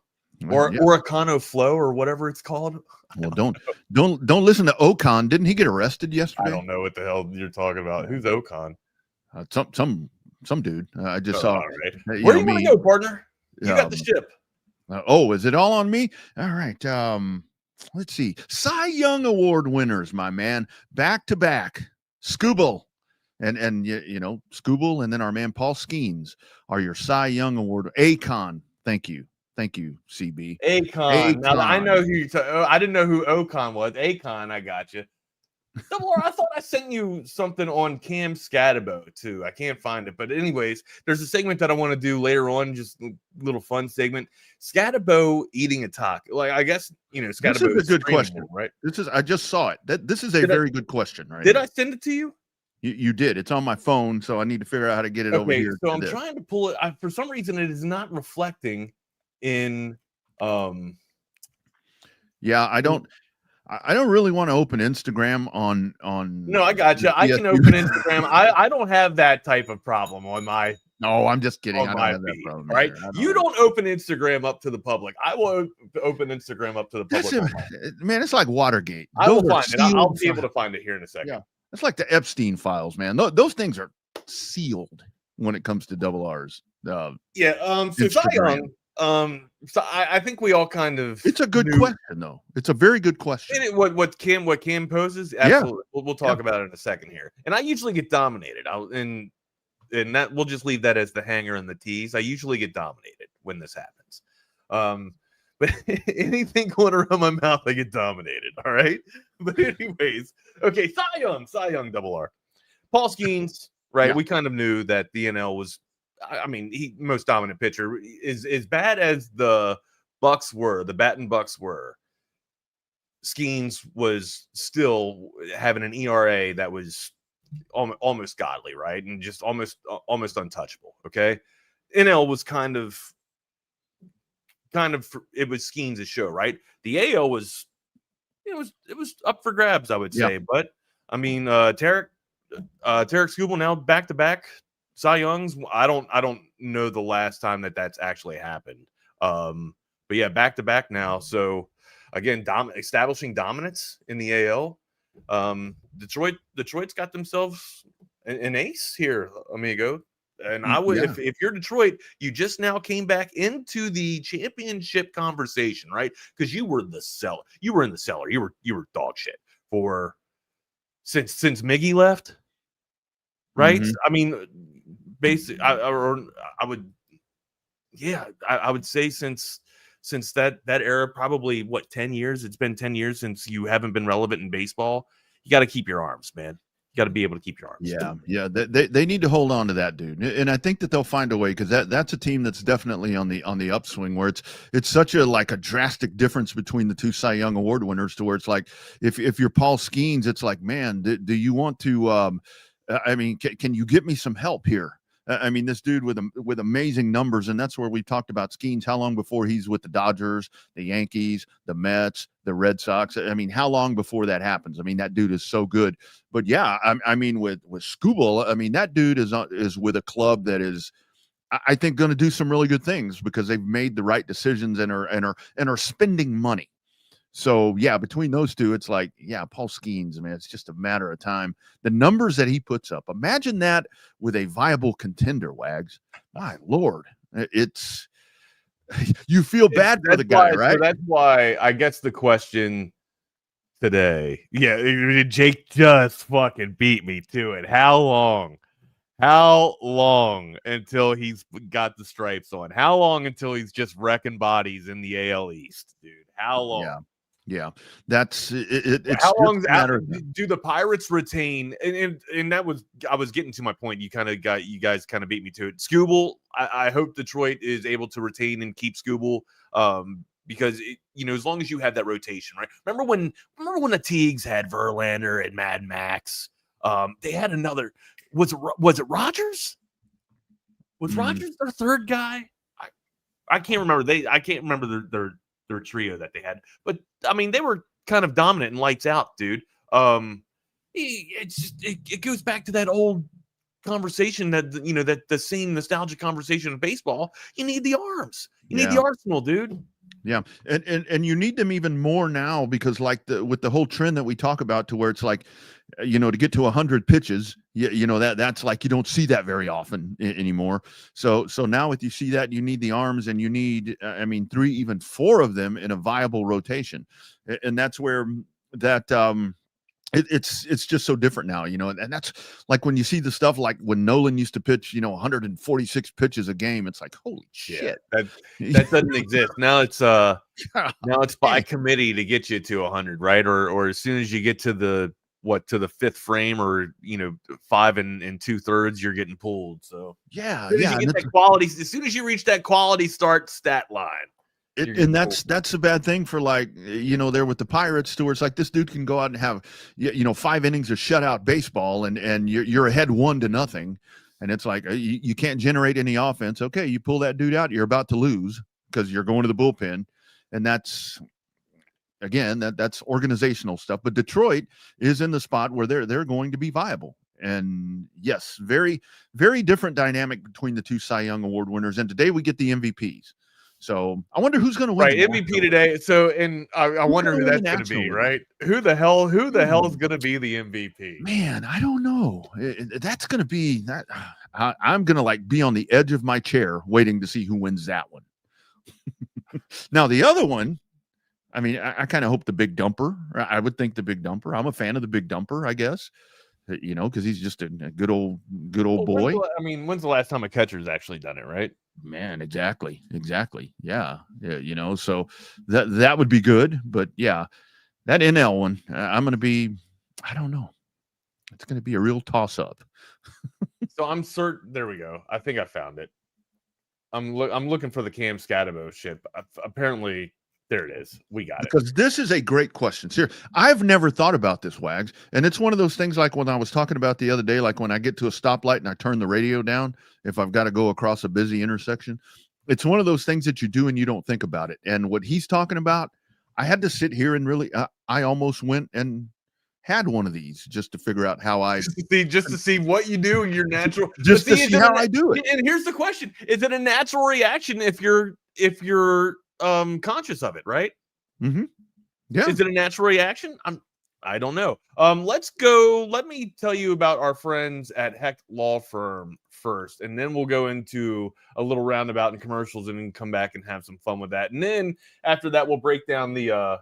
or yeah. Orecano Flow or whatever it's called. Well, don't listen to Ocon. Didn't he get arrested yesterday? I don't know what the hell you're talking about. Who's Ocon? Some dude. I just saw. All right. Where do you want to go, partner? You got the ship. Is it all on me? All right. Let's see. Cy Young Award winners, my man, back to back. Scooble and you know Scooble, and then our man Paul Skeens are your Cy Young Award. Akon, thank you, CB. Akon. Now I know who you. I didn't know who Ocon was. Akon, I got you. I thought I sent you something on Cam Scatabo too. I can't find it, but anyways, there's a segment that I want to do later on, just a little fun segment. Scatabo eating a taco. Like I guess Scatabo. This is a good question, right? I just saw it. This is a very good question, right? Did I send it to you? You did. It's on my phone, so I need to figure out how to get it over here. So I'm trying to pull it. For some reason, it is not reflecting in. Yeah, I don't really want to open Instagram on. No, I got you. I can open Instagram. I don't have that type of problem on my. No, I'm just kidding. I don't have that problem. Right? You don't open Instagram up to the public. I will open Instagram up to the public. Man, it's like Watergate. I will find it. I'll be able to find it here in a second. Yeah, it's like the Epstein files, man. Those things are sealed when it comes to double R's. So Cy Young. So I think we all kind of. It's a good question, though. It's a very good question. What Cam poses, absolutely. Yeah. We'll talk about it in a second here. And I usually get dominated. And that we'll just leave that as the hanger and the tease. I usually get dominated when this happens. But anything going around my mouth, I get dominated. All right. But anyways, okay. Cy Young double R. Paul Skeens, right? Yeah. We kind of knew that the NL was. I mean, he most dominant pitcher is as bad as the Bucks were. The Baton Bucks were. Skeens was still having an ERA that was almost godly, right, and just almost untouchable. Okay, NL was kind of it was Skeens' show, right? The AL was it was up for grabs, I would say. Yeah. But I mean, Tarek Skubal now back to back. Cy Young's, I don't know the last time that's actually happened. But yeah, back to back now. So again, establishing dominance in the AL. Detroit's got themselves an ace here, amigo. And I would, if you're Detroit, you just now came back into the championship conversation, right? Because you were the cellar. You were in the cellar. You were dog shit for since Miggy left, right? Mm-hmm. I mean. Basically, I would say since that era, probably 10 years. It's been 10 years since you haven't been relevant in baseball. You got to keep your arms, man. You got to be able to keep your arms. Yeah. They need to hold on to that, dude. And I think that they'll find a way, because that's a team that's definitely on the upswing, where it's such a drastic difference between the two Cy Young Award winners, to where it's like if you're Paul Skeens, it's like, man, do you want to? I mean, can you get me some help here? I mean, this dude with amazing numbers, and that's where we talked about Skeens. How long before he's with the Dodgers, the Yankees, the Mets, the Red Sox? I mean, how long before that happens? I mean, that dude is so good. But yeah, I mean, with Scooble, I mean, that dude is with a club that is, I think, going to do some really good things, because they've made the right decisions and are spending money. So yeah, between those two, it's like, yeah, Paul Skeens, man, it's just a matter of time. The numbers that he puts up, imagine that with a viable contender, Wags. My Lord, it's you feel bad for the guy, right? So that's why I guess the question today, Jake just fucking beat me to it. How long until he's got the stripes on? How long until he's just wrecking bodies in the AL East, dude? How long? Yeah, that's it. It's how long do the Pirates retain? And that was, I was getting to my point. You guys kind of beat me to it. Scooble, I hope Detroit is able to retain and keep Scooble, because as long as you have that rotation, right? Remember when the Teagues had Verlander and Mad Max? They had another. Was it Rogers? Was Rogers their third guy? I can't remember. I can't remember their trio that they had, but I mean, they were kind of dominant and lights out, dude. It goes back to that old conversation that the same nostalgic conversation of baseball. You need the arms. You need the arsenal, dude. Yeah. And you need them even more now because like with the whole trend that we talk about to where it's like, to get to 100 pitches, that's like, you don't see that very often anymore. So now if you see that, you need the arms and you need, 3, even 4 of them in a viable rotation. And that's where that, it's just so different now, and that's like when you see the stuff like when Nolan used to pitch, 146 pitches a game. It's like, holy shit, that doesn't exist now. It's by committee to get you to 100, right? Or as soon as you get to the 5th frame, or 5 and 2/3, you're getting pulled. So yeah, as soon as you reach that quality start stat line. And that's a bad thing for like, there with the Pirates too, where it's like this dude can go out and have, 5 innings of shutout baseball and you're ahead 1-0. And it's like, you can't generate any offense. Okay. You pull that dude out, you're about to lose because you're going to the bullpen. And that's, again, that's organizational stuff. But Detroit is in the spot where they're going to be viable. And yes, very, very different dynamic between the 2 Cy Young Award winners. And today we get the MVPs. So I wonder who's going to win. Right, MVP today. So, and I wonder who that's going to be. Right, who the hell is going to be the MVP? Man, I don't know. That's going to be that. I'm going to like be on the edge of my chair waiting to see who wins that one. Now the other one, I kind of hope the Big Dumper. I would think the Big Dumper. I'm a fan of the Big Dumper, I guess. Because he's just a good old boy. When's the last time a catcher's actually done it, right? Man, exactly. Yeah. So that would be good. But yeah, that NL one, I'm going to be, I don't know. It's going to be a real toss up. So I'm certain. There we go. I think I found it. I'm looking for the Cam Scatabo shit. Apparently, there it is. We got it. Because this is a great question. Here, I've never thought about this, Wags. And it's one of those things like when I was talking about the other day, like when I get to a stoplight and I turn the radio down, if I've got to go across a busy intersection, it's one of those things that you do and you don't think about it. And what he's talking about, I had to sit here and really, I almost went and had one of these just to figure out how I just to see what you do in your natural, just to see how I do it. And here's the question: is it a natural reaction if you're conscious of it, right? Mm-hmm. Yeah. Is it a natural reaction? I don't know. Let's go. Let me tell you about our friends at Hecht Law Firm first, and then we'll go into a little roundabout and commercials, and then come back and have some fun with that. And then after that, we'll break down the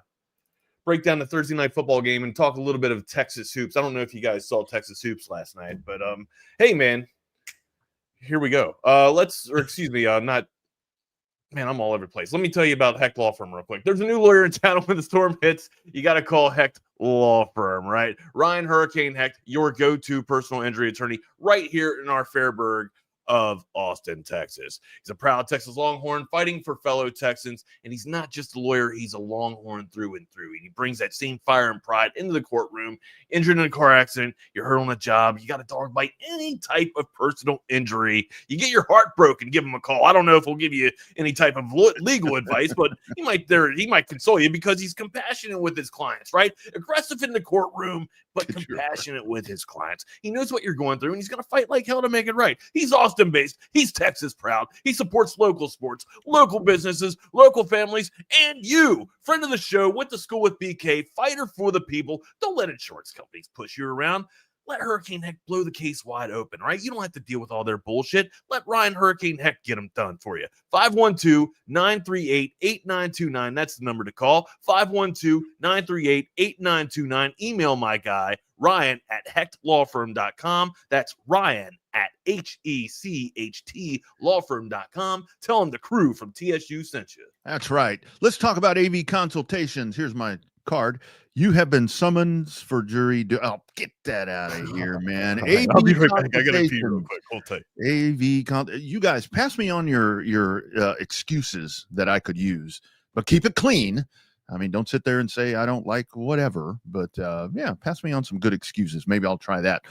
Thursday night football game and talk a little bit of Texas hoops. I don't know if you guys saw Texas hoops last night, but hey man, here we go. Man, I'm all over the place. Let me tell you about Hecht Law Firm real quick. There's a new lawyer in town. When the storm hits, you got to call Hecht Law Firm, right? Ryan Hurricane Hecht, your go-to personal injury attorney right here in our Fairburg of Austin, Texas. He's a proud Texas Longhorn fighting for fellow Texans, and he's not just a lawyer, he's a Longhorn through and through. And he brings that same fire and pride into the courtroom. Injured in a car accident, you're hurt on a job, you got a dog bite, any type of personal injury, you get your heart broken, give him a call. I don't know if he'll give you any type of legal advice, but he might console you because he's compassionate with his clients, right? Aggressive in the courtroom, but compassionate with his clients. He knows what you're going through, and he's going to fight like hell to make it right. He's Austin-based. He's Texas proud. He supports local sports, local businesses, local families, and you, friend of the show, went to school with BK, fighter for the people. Don't let insurance companies push you around. Let Hurricane Hecht blow the case wide open, right? You don't have to deal with all their bullshit. Let Ryan Hurricane Hecht get them done for you. 512-938-8929. That's the number to call. 512-938-8929. Email my guy, Ryan at HechtLawFirm.com. That's Ryan at HECHT lawfirm.com. Tell him the crew from TSU sent you. That's right. Let's talk about AV consultations. Here's my card. You have been summoned for jury. Get that out of here, man. I'll be right back. I gotta pee real quick. Hold tight. You guys pass me on your excuses that I could use, but keep it clean. I mean, don't sit there and say I don't like whatever, but yeah, pass me on some good excuses. Maybe I'll try that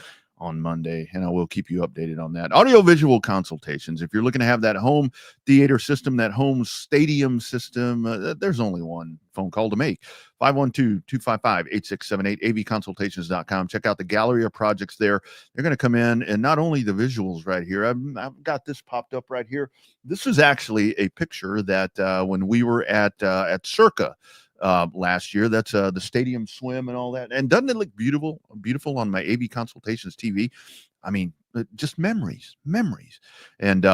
on Monday, and I will keep you updated on that. Audiovisual consultations. If you're looking to have that home theater system, that home stadium system, there's only one phone call to make. 512-255-8678, avconsultations.com. Check out the gallery of projects there. They're going to come in, and not only the visuals right here. I've got this popped up right here. This is actually a picture that when we were at Circa last year. That's the stadium swim and all that. And doesn't it look beautiful on my AV Consultations TV? I mean, just memories. And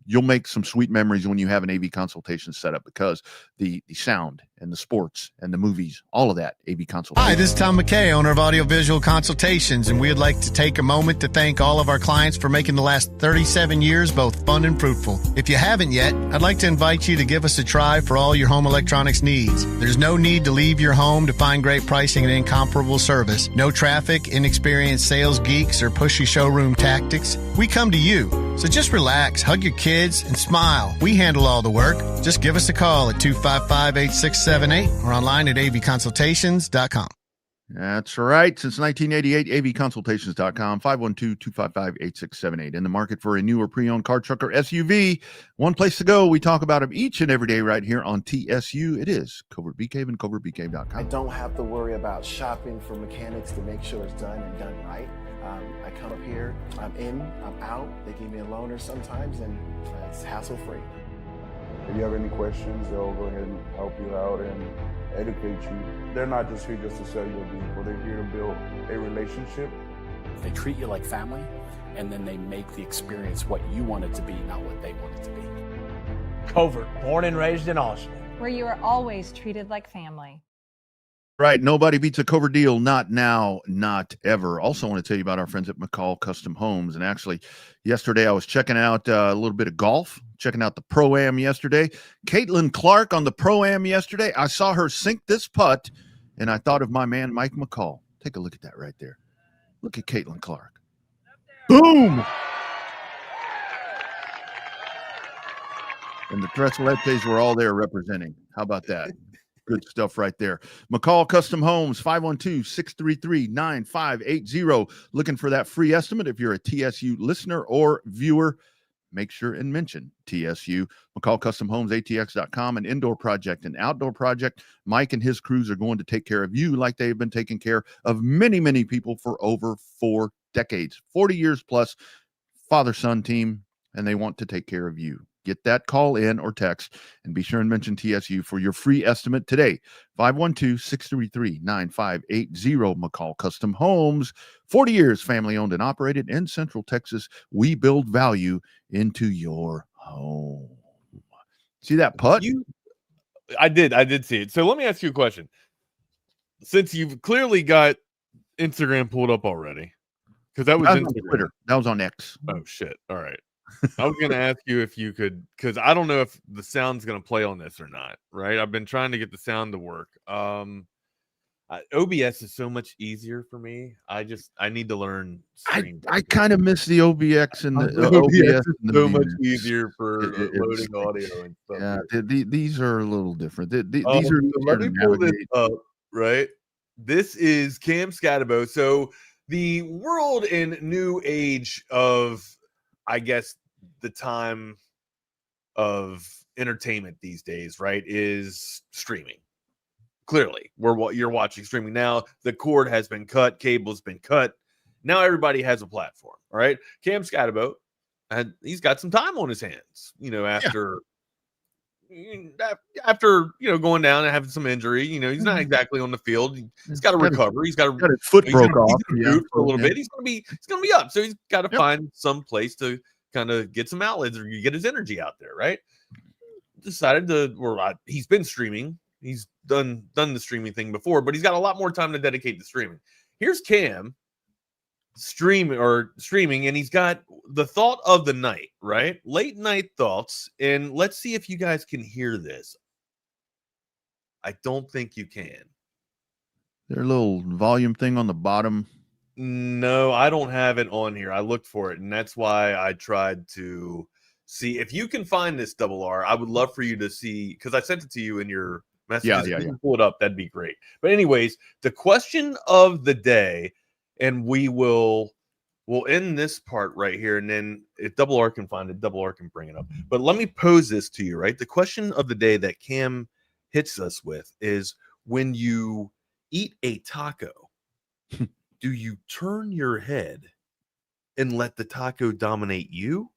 you'll make some sweet memories when you have an AV consultation set up, because the sound and the sports and the movies, all of that, AV consultation. Hi, this is Tom McKay, owner of Audiovisual Consultations, and we'd like to take a moment to thank all of our clients for making the last 37 years both fun and fruitful. If you haven't yet, I'd like to invite you to give us a try for all your home electronics needs. There's no need to leave your home to find great pricing and incomparable service. No traffic, inexperienced sales geeks, or pushy showroom tactics. We come to you. So just relax, hug your kids, and smile. We handle all the work. Just give us a call at 255-8678 or online at avconsultations.com. That's right. Since 1988, avconsultations.com, 512-255-8678. In the market for a new or pre-owned car, truck, or SUV, one place to go. We talk about them each and every day right here on TSU. It is Covert Bee Cave and covertbeecave.com. I don't have to worry about shopping for mechanics to make sure it's done and done right. I come up here, I'm in, I'm out. They give me a loaner sometimes, and it's hassle-free. If you have any questions, they'll go ahead and help you out and educate you. They're not just here just to sell you a vehicle. They're here to build a relationship. They treat you like family, and then they make the experience what you want it to be, not what they want it to be. Covert, born and raised in Austin, where you are always treated like family. Right. Nobody beats a Covert deal. Not now, not ever. Also want to tell you about our friends at McCall Custom Homes. And actually, yesterday I was checking out a little bit of golf, checking out the Pro-Am yesterday. Caitlin Clark on the Pro-Am yesterday. I saw her sink this putt, and I thought of my man, Mike McCall. Take a look at that right there. Look at Caitlin Clark. Boom! And the Tresselettes were all there representing. How about that? Good stuff right there. McCall Custom Homes, 512-633-9580. Looking for that free estimate. If you're a TSU listener or viewer, make sure and mention TSU. McCall Custom Homes, ATX.com, an indoor project, an outdoor project. Mike and his crews are going to take care of you like they've been taking care of many, many people for over 4 decades, 40 years plus, father-son team, and they want to take care of you. Get that call in or text, and be sure and mention TSU for your free estimate today. 512-633-9580. McCall Custom Homes, 40 years family owned and operated in Central Texas. We build value into your home. See that putt? I did see it. So let me ask you a question. Since you've clearly got Instagram pulled up already, because that was on Instagram. Twitter. That was on X. Oh shit. All right. I was going to ask you if you could, because I don't know if the sound's going to play on this or not, right? I've been trying to get the sound to work. OBS is so much easier for me. I need to learn. I kind of miss the OBX and the OBS and the so much menus. easier for loading audio and stuff. Yeah, these are a little different. These are so let me pull this navigate. up, right? This is Cam Scatabo. So the world and new age of, I guess, the time of entertainment these days, right, is streaming. Clearly, you're watching streaming now. The cord has been cut, cable's been cut. Now everybody has a platform. All right, Cam Scatabo, and he's got some time on his hands. After going down and having some injury. He's not exactly on the field. He's got to recover. He's got his foot broke off for a little bit. He's gonna be up. So he's got to find some place to kind of get some outlets or get his energy out there, right? Decided he's been streaming. He's done the streaming thing before, but he's got a lot more time to dedicate to streaming. Here's Cam streaming, and he's got the thought of the night, right? Late night thoughts, and let's see if you guys can hear this. I don't think you can. Their little volume thing on the bottom. No, I don't have it on here. I looked for it, and that's why I tried to see if you can find this double R. I would love for you to see, because I sent it to you in your message. If you can pull it up, that'd be great. But anyways, the question of the day, and we will we'll end this part right here, and then if Double R can find it, Double R can bring it up. But let me pose this to you, right? The question of the day that Cam hits us with is, when you eat a taco, do you turn your head and let the taco dominate you,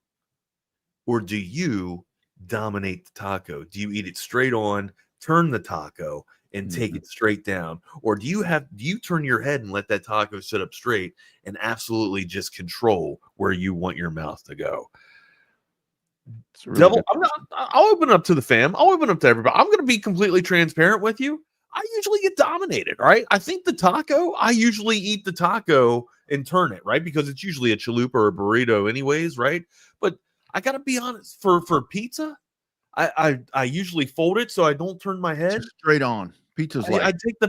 or do you dominate the taco? Do you eat it straight on, turn the taco, and take it straight down, or do you turn your head and let that taco sit up straight and absolutely just control where you want your mouth to go? Really I'll open up to the fam. I'll open up to everybody. I'm going to be completely transparent with you. I usually get dominated, right? I think the taco, I usually eat the taco and turn it, right? Because it's usually a chalupa or a burrito anyways, right? But I got to be honest, for pizza, I usually fold it so I don't turn my head. Just straight on. Pizza's I take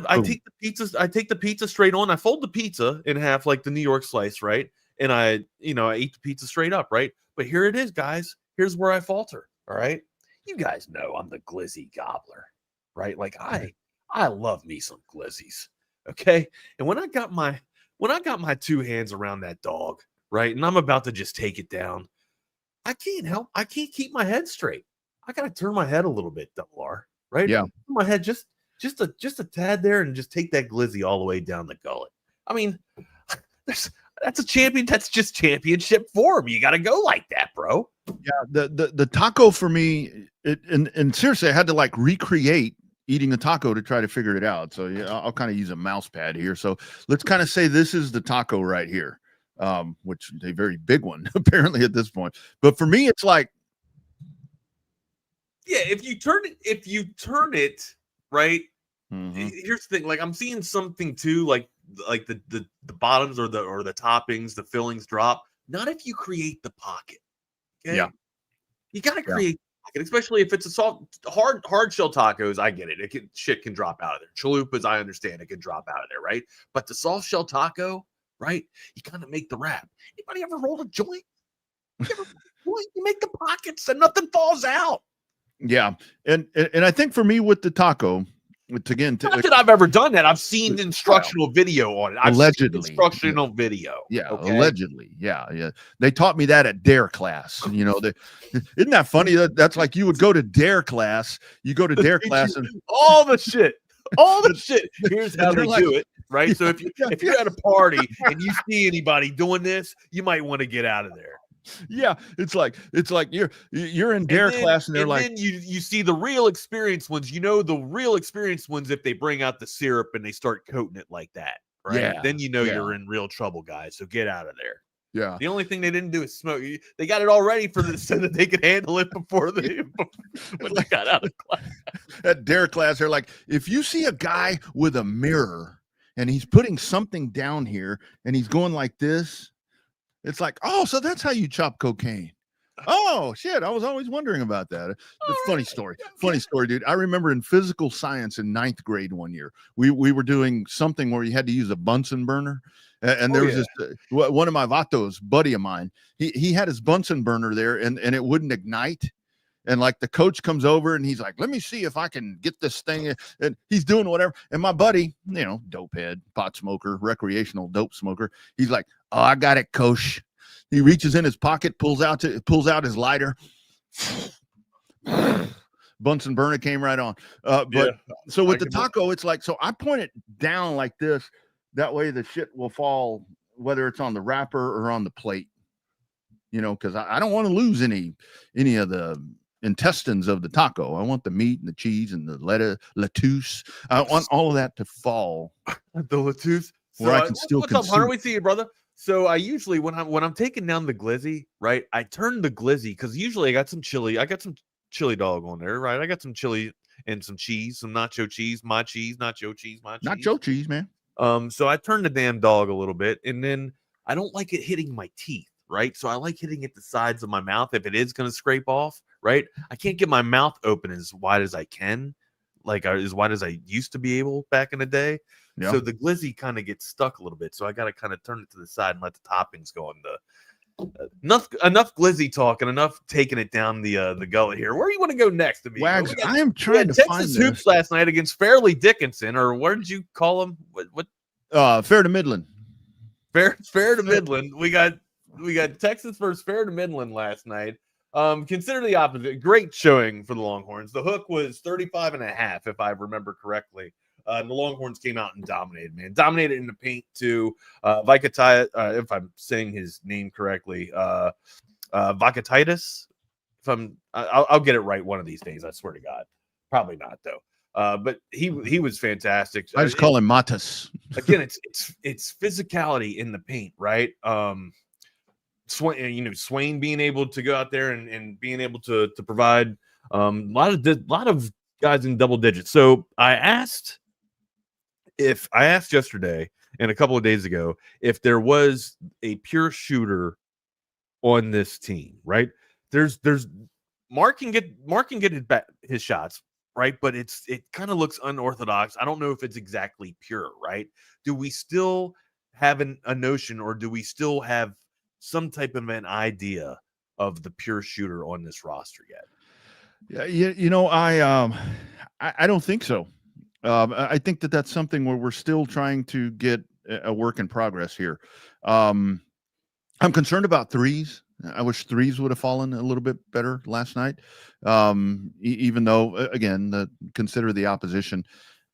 the pizza straight on. I fold the pizza in half like the New York slice, right? And I eat the pizza straight up, right? But here it is, guys. Here's where I falter. All right. You guys know I'm the glizzy gobbler, right? Like I love me some glizzies. Okay. And when I got my two hands around that dog, right, and I'm about to just take it down, I can't keep my head straight. I gotta turn my head a little bit, Double R, right? Yeah. My head just a tad there, and just take that glizzy all the way down the gullet. I mean, that's a champion. That's just championship form. You got to go like that, bro. Yeah. The taco for me, and seriously, I had to like recreate eating a taco to try to figure it out. So yeah, I'll kind of use a mouse pad here. So let's kind of say this is the taco right here, which is a very big one apparently at this point. But for me, it's like, yeah, if you turn it right. Here's the thing. Like, I'm seeing something too, like the bottoms or the toppings, the fillings drop. Not if you create the pocket. Okay? Yeah, you got to create the pocket, especially if it's a hard shell tacos. I get it. Shit can drop out of there. Chalupas, I understand it can drop out of there, right? But the soft shell taco, right? You kind of make the wrap. Anybody ever rolled a joint? You make the pockets and nothing falls out. Yeah, and I think for me with the taco, it's again. Not that I've ever done that. I've seen instructional video on it. Allegedly, instructional video. Yeah, okay? Allegedly. Yeah. They taught me that at DARE class. You know, isn't that funny? That's like you would go to DARE class. You go to DARE class and all the shit. Here's how they do it. Right. So if you're at a party and you see anybody doing this, you might want to get out of there. Yeah, it's like you're in DARE class and they're like, then you see the real experienced ones. You know, the real experienced ones, if they bring out the syrup and they start coating it like that, right? Yeah, then you know you're in real trouble, guys. So get out of there. Yeah. The only thing they didn't do is smoke. They got it all ready for this so that they could handle it when they got out of class. At DARE class, they're like, if you see a guy with a mirror and he's putting something down here and he's going like this, it's like, oh, so that's how you chop cocaine. Oh, shit. I was always wondering about that. Funny story, dude. I remember in physical science in 9th grade one year, we were doing something where you had to use a Bunsen burner. And there was this one of my vatos, buddy of mine, he had his Bunsen burner there and it wouldn't ignite. And like the coach comes over and he's like, let me see if I can get this thing. And he's doing whatever. And my buddy, you know, dope head, pot smoker, recreational dope smoker. He's like, oh, I got it, coach. He reaches in his pocket, pulls out his lighter. Bunsen burner came right on. So with the taco, it's like, so I point it down like this. That way the shit will fall, whether it's on the wrapper or on the plate, you know, because I don't want to lose any of the intestines of the taco. I want the meat and the cheese and the lettuce. I want all of that to fall. The lettuce. Where I can still what's up, Hunter? We see you, brother. So I usually when I'm taking down the glizzy, right? I turn the glizzy because usually I got some chili. I got some chili dog on there, right? I got some chili and some cheese, some nacho cheese, my cheese, nacho cheese, my cheese. Nacho cheese, man. So I turn the damn dog a little bit, and then I don't like it hitting my teeth, right? So I like hitting it the sides of my mouth if it is going to scrape off, right? I can't get my mouth open as wide as I can, like as wide as I used to be able back in the day. Yeah. So the glizzy kind of gets stuck a little bit. So I got to kind of turn it to the side and let the toppings go on enough glizzy talk and enough taking it down the gullet here. Where do you want to go next, amigo? Wags, I am trying to find Texas hoops last night against Fairleigh Dickinson, or where did you call them? What? Fair to Midland. Fair to Midland. We got Texas versus Fair to Midland last night. Consider the opposite. Great showing for the Longhorns. The hook was 35.5, if I remember correctly. And the Longhorns came out and dominated, man. Dominated in the paint too. Vikatai, if I'm saying his name correctly, Vakatitis. I'll get it right one of these days. I swear to God. Probably not though. But he was fantastic. I just call him Matas. Again, it's physicality in the paint, right? Swain being able to go out there and being able to provide a lot of guys in double digits. So I asked yesterday and a couple of days ago if there was a pure shooter on this team, right? There's Mark can get his shots, right? But it kind of looks unorthodox. I don't know if it's exactly pure, right? Do we still have a notion, or do we still have some type of an idea of the pure shooter on this roster yet? Yeah, I don't think so. I think that's something where we're still trying to get a work in progress here. I'm concerned about threes. I wish threes would have fallen a little bit better last night. Even though, again, consider the opposition.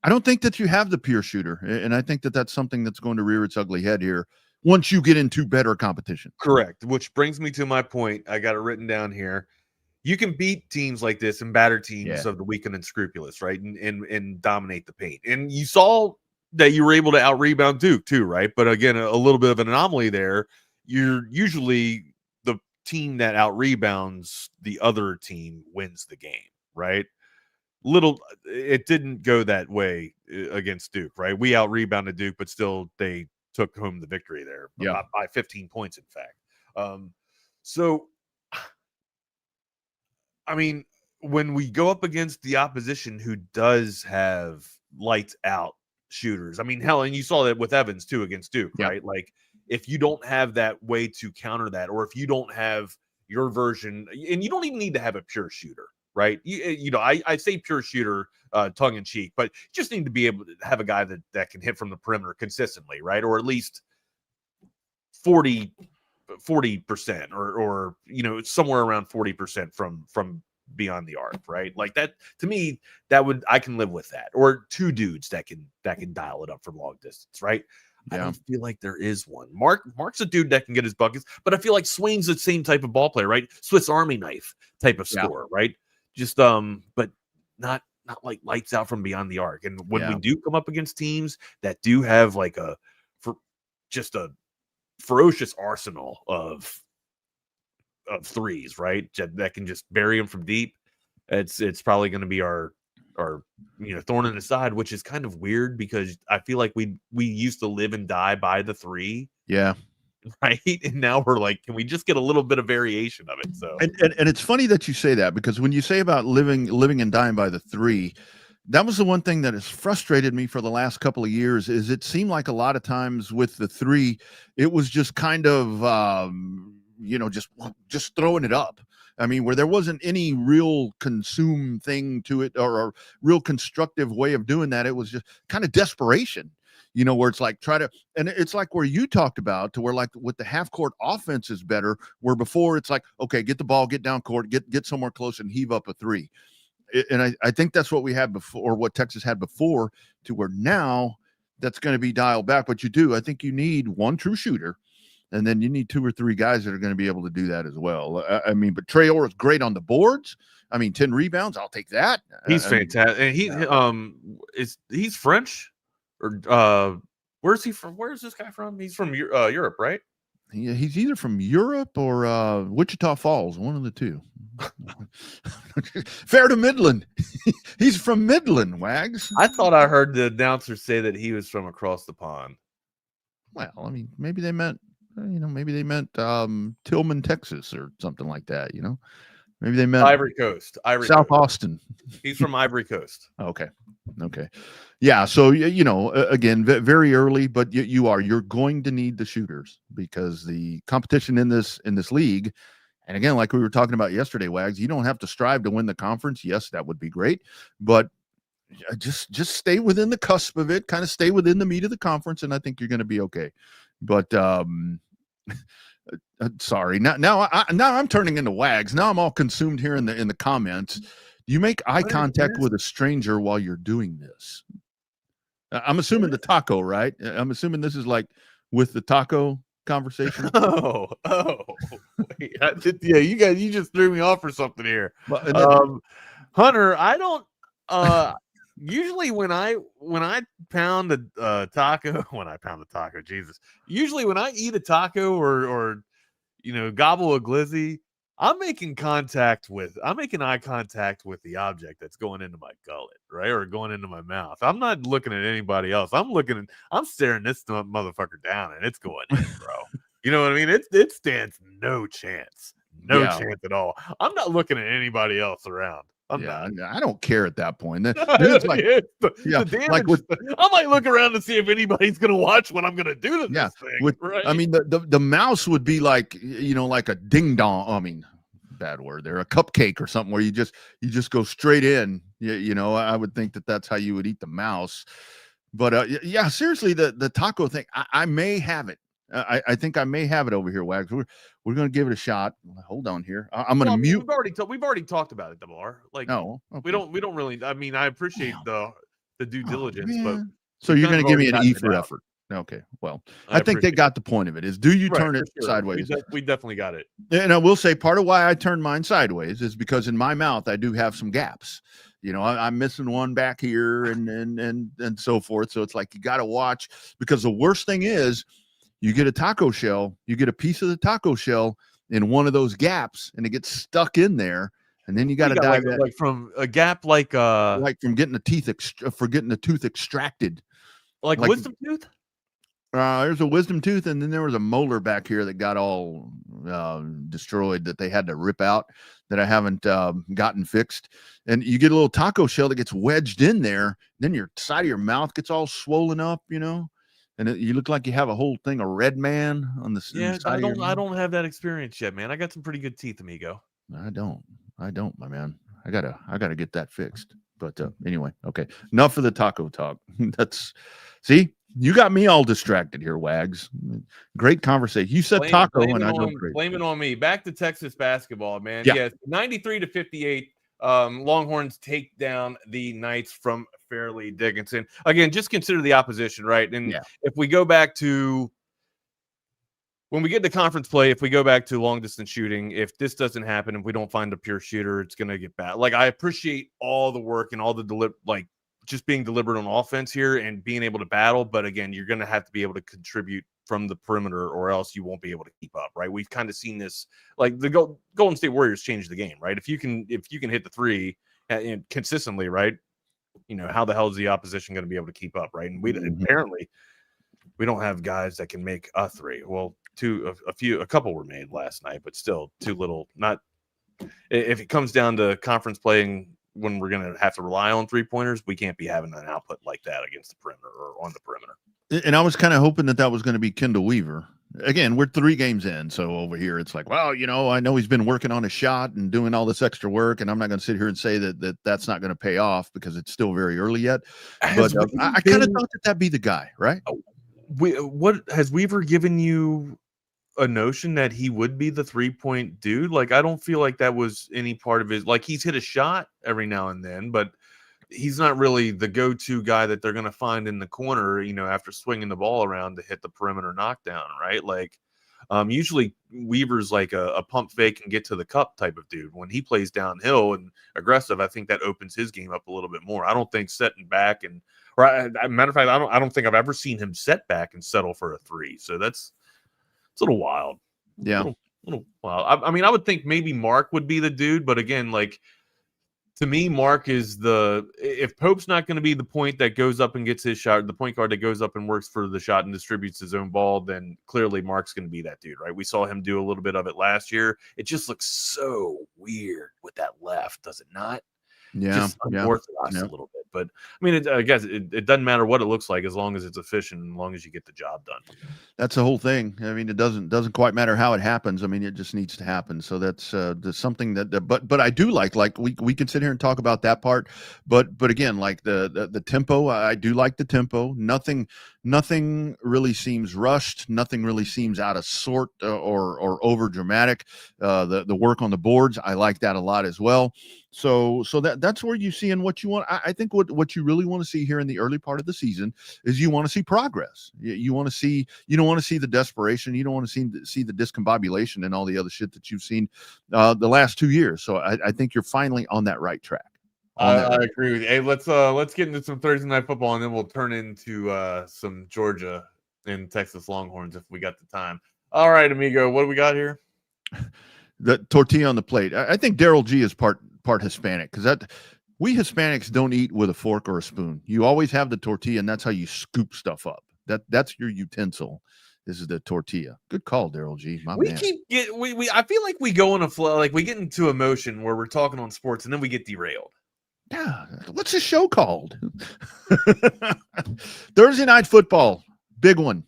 I don't think that you have the pure shooter, and I think that's something that's going to rear its ugly head here once you get into better competition. Correct. Which brings me to my point. I got it written down here. You can beat teams like this and batter teams of the weak and unscrupulous, right? And dominate the paint. And you saw that you were able to out-rebound Duke too, right? But again, a little bit of an anomaly there. You're usually the team that out-rebounds the other team wins the game, right? It didn't go that way against Duke, right? We out-rebounded Duke, but still they took home the victory there by 15 points, in fact. So, I mean, when we go up against the opposition who does have lights out shooters, I mean, hell, and you saw that with Evans too against Duke, right? Like, if you don't have that way to counter that, or if you don't have your version, and you don't even need to have a pure shooter, right? I say pure shooter tongue in cheek, but you just need to be able to have a guy that can hit from the perimeter consistently, right? Or at least 40% or somewhere around 40% from beyond the arc, right? Like that, to me, I can live with that. Or two dudes that can dial it up from long distance, right? I don't feel like there is one. Mark's a dude that can get his buckets, but I feel like Swain's the same type of ball player, right? Swiss Army knife type of scorer, right? Just but not like lights out from beyond the arc. And when we do come up against teams that do have like a ferocious arsenal of threes, right? That can just bury them from deep. It's probably going to be our thorn in the side, which is kind of weird because I feel like we used to live and die by the three. Yeah. Right. And now we're like, can we just get a little bit of variation of it? So and it's funny that you say that, because when you say about living and dying by the three, that was the one thing that has frustrated me for the last couple of years. Is it seemed like a lot of times with the three, it was just kind of just throwing it up. I mean, where there wasn't any real consume thing to it, or a real constructive way of doing that. It was just kind of desperation, where it's like and it's like where you talked about, to where like with the half court offense is better, where before it's like, okay, get the ball, get down court, get somewhere close and heave up a three. And I think that's what we had before, or what Texas had before, to where now that's going to be dialed back. But I think you need one true shooter. And then you need two or three guys that are going to be able to do that as well. I mean, but Traore is great on the boards. I mean, 10 rebounds, I'll take that. He's fantastic. And he's French, or where's he from? Where's this guy from? He's from Europe, right? Yeah, he's either from Europe or Wichita Falls, one of the two. Fair to Midland. He's from Midland, Wags. I thought I heard the announcer say that he was from across the pond. Well, I mean, maybe they meant Tillman, Texas, or something like that. Maybe they meant Ivory Coast, South Austin. He's from Ivory Coast. Okay. Yeah. So again, very early, but you're going to need the shooters, because the competition in this league, and again, like we were talking about yesterday, Wags, you don't have to strive to win the conference. Yes, that would be great, but just stay within the cusp of it, kind of stay within the meat of the conference, and I think you're going to be okay. But sorry. Now I'm turning into Wags. Now I'm all consumed here in the comments. You make eye contact with a stranger while you're doing this. I'm assuming the taco, right? I'm assuming this is like with the taco conversation. Oh, wait, you just threw me off for something here. Hunter, I don't usually when I pound a taco, Jesus. Usually when I eat a taco or gobble a glizzy, I'm making eye contact with the object that's going into my gullet, right? Or going into my mouth. I'm not looking at anybody else. I'm staring this motherfucker down and it's going in, bro. You know what I mean? It stands no chance. No chance at all. I'm not looking at anybody else around. I don't care at that point. Like, I might look around to see if anybody's going to watch what I'm going to do to this thing. Right? I mean, the mouse would be like, like a ding dong. I mean, bad word there, a cupcake or something where you just go straight in. I would think that's how you would eat the mouse. But seriously, the taco thing, I may have it. I think I may have it over here, Wags. We're going to give it a shot. Hold on here. I'm going to mute. We've already talked about it, Demar. Like, no, okay. we don't really. I mean, I appreciate the due diligence, but so you're going to give me an E for effort. Okay. Well, I think they got the point of it. Is do you turn it sideways? We definitely got it. And I will say part of why I turned mine sideways is because in my mouth I do have some gaps. I'm missing one back here and so forth. So it's like you got to watch, because the worst thing is, you get a taco shell, you get a piece of the taco shell in one of those gaps, and it gets stuck in there, and then you got to dive like from a gap, like from getting the tooth extracted, like wisdom tooth. There's a wisdom tooth, and then there was a molar back here that got all destroyed that they had to rip out that I haven't gotten fixed. And you get a little taco shell that gets wedged in there, then your side of your mouth gets all swollen up, and you look like you have a whole thing of red man on the side. I don't have that experience yet, man. I got some pretty good teeth, amigo. I don't, my man. I gotta get that fixed. But anyway, okay. Enough of the taco talk. See, you got me all distracted here, Wags. Great conversation. You said taco, and I go crazy. Blame it on me. Back to Texas basketball, man. Yes, 93-58. Longhorns take down the Knights from Fairleigh Dickinson. Again, just consider the opposition, right? And if we go back to when we get to conference play, if we go back to long distance shooting, if this doesn't happen, if we don't find a pure shooter, it's going to get bad. Like, I appreciate all the work and all the just being deliberate on offense here and being able to battle. But again, you're going to have to be able to contribute from the perimeter, or else you won't be able to keep up, right? We've kind of seen this, like the Golden State Warriors changed the game, right? If you can hit the three consistently, right? How the hell is the opposition going to be able to keep up, right? And apparently we don't have guys that can make a three. Well, a couple were made last night, but still too little. Not if it comes down to conference playing, when we're going to have to rely on 3-pointers, we can't be having an output like that against the perimeter or on the perimeter. And I was kind of hoping that was going to be Kendall Weaver. Again, we're 3 games in. So over here, it's like, well, I know he's been working on a shot and doing all this extra work. And I'm not going to sit here and say that's not going to pay off because it's still very early yet. But I kind of thought that'd be the guy, right? What has Weaver given you a notion that he would be the 3-point dude? Like, I don't feel like that was any part of his, like, he's hit a shot every now and then, but he's not really the go-to guy that they're going to find in the corner, after swinging the ball around to hit the perimeter knockdown, right? Like, usually Weaver's like a pump fake and get to the cup type of dude. When he plays downhill and aggressive, I think that opens his game up a little bit more. I don't think setting back matter of fact, I don't think I've ever seen him set back and settle for a 3. So it's a little wild. Yeah. A little wild. I mean, I would think maybe Mark would be the dude, but again, like, to me, Mark is if Pope's not going to be the point that goes up and gets his shot, the point guard that goes up and works for the shot and distributes his own ball, then clearly Mark's going to be that dude, right? We saw him do a little bit of it last year. It just looks so weird with that left, does it not? Yeah. Just unorthodox a little bit. But I mean, I guess it doesn't matter what it looks like as long as it's efficient and as long as you get the job done. That's the whole thing. I mean, it doesn't quite matter how it happens. I mean, it just needs to happen. So that's something but I do like we can sit here and talk about that part, but again, like the tempo, I do like the tempo. Nothing really seems rushed. Nothing really seems out of sort or over dramatic. The work on the boards, I like that a lot as well. So that's where you see in what you want. I think what you really want to see here in the early part of the season is you want to see progress. You want to see, you don't want to see the desperation. You don't want to see the discombobulation and all the other shit that you've seen the last 2 years. So I think you're finally on that right track. I agree with you. Hey, let's get into some Thursday night football, and then we'll turn into some Georgia and Texas Longhorns if we got the time. All right, amigo, what do we got here? The tortilla on the plate. I think Daryl G is part Hispanic, because we Hispanics don't eat with a fork or a spoon. You always have the tortilla, and that's how you scoop stuff up. That's your utensil. This is the tortilla. Good call, Daryl G. My man. I feel like we go in a flow, like we get into emotion where we're talking on sports, and then we get derailed. Yeah, what's the show called? Thursday night football, big one.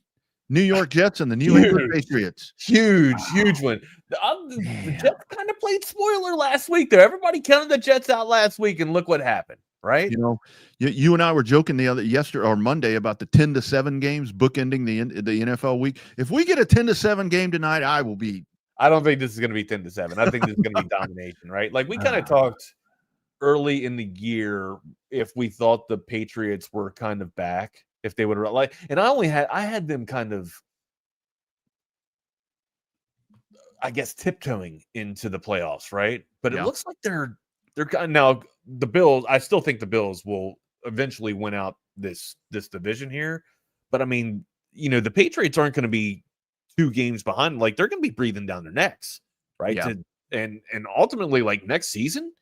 New York Jets and the New England Patriots. Huge one. The Jets kind of played spoiler last week there. Everybody counted the Jets out last week, and look what happened, right? You know, you and I were joking yesterday or Monday about the 10-7 games bookending the NFL week. If we get a 10-7 game tonight, I don't think this is going to be 10-7. I think this is going to be domination, right? Like we kind of talked early in the year if we thought the Patriots were kind of back, if they would have and I had them kind of, I guess, tiptoeing into the playoffs, right? But it looks like they're now the Bills. I still think the Bills will eventually win out this division here. But I mean, the Patriots aren't going to be 2 games behind. Like they're going to be breathing down their necks, right? Yeah. And ultimately, like next season,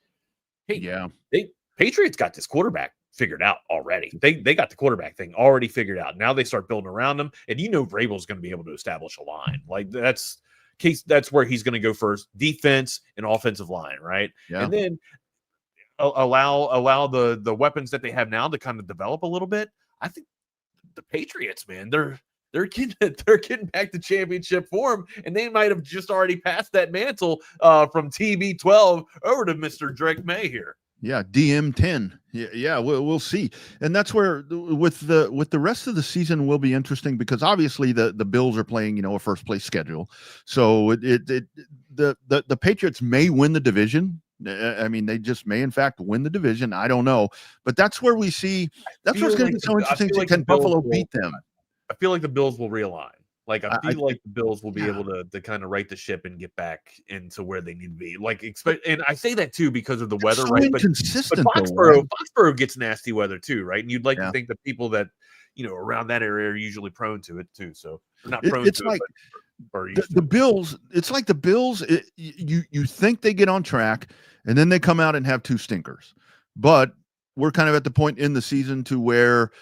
Patriots got this quarterback figured out already. They got the quarterback thing already figured out. Now they start building around him, and Vrabel's going to be able to establish a line. Like that's where he's going to go first: defense and offensive line, right? Yeah. And then allow the weapons that they have now to kind of develop a little bit. I think the Patriots, man, they're getting back to championship form, and they might have just already passed that mantle from TB12 over to Mr. Drake May here. Yeah, DM10. Yeah, we'll see. And that's where with the rest of the season will be interesting, because obviously the Bills are playing, a first place schedule. So the Patriots may win the division. I mean, they just may in fact win the division. I don't know. But that's where we see that's what's going to be so interesting. Can Buffalo beat them? I feel like the Bills will realign. Like I feel like the Bills will be able to kind of right the ship and get back into where they need to be. Like and I say that too because of the weather, so right? But Foxborough gets nasty weather too, right? And you'd like to think that people that around that area are usually prone to it too. So they're not prone to like it. The Bills. It's like the Bills. You think they get on track, and then they come out and have 2 stinkers. But we're kind of at the point in the season to where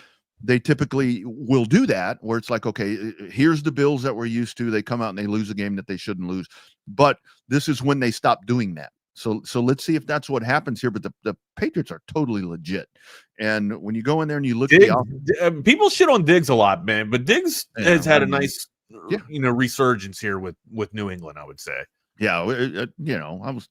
they typically will do that, where it's like, okay, here's the Bills that we're used to. They come out and they lose a game that they shouldn't lose. But this is when they stop doing that. So let's see if that's what happens here. But the Patriots are totally legit. And when you go in there and you look at the people shit on Diggs a lot, man. But Diggs has had a nice, resurgence here with New England, I would say. Yeah, I was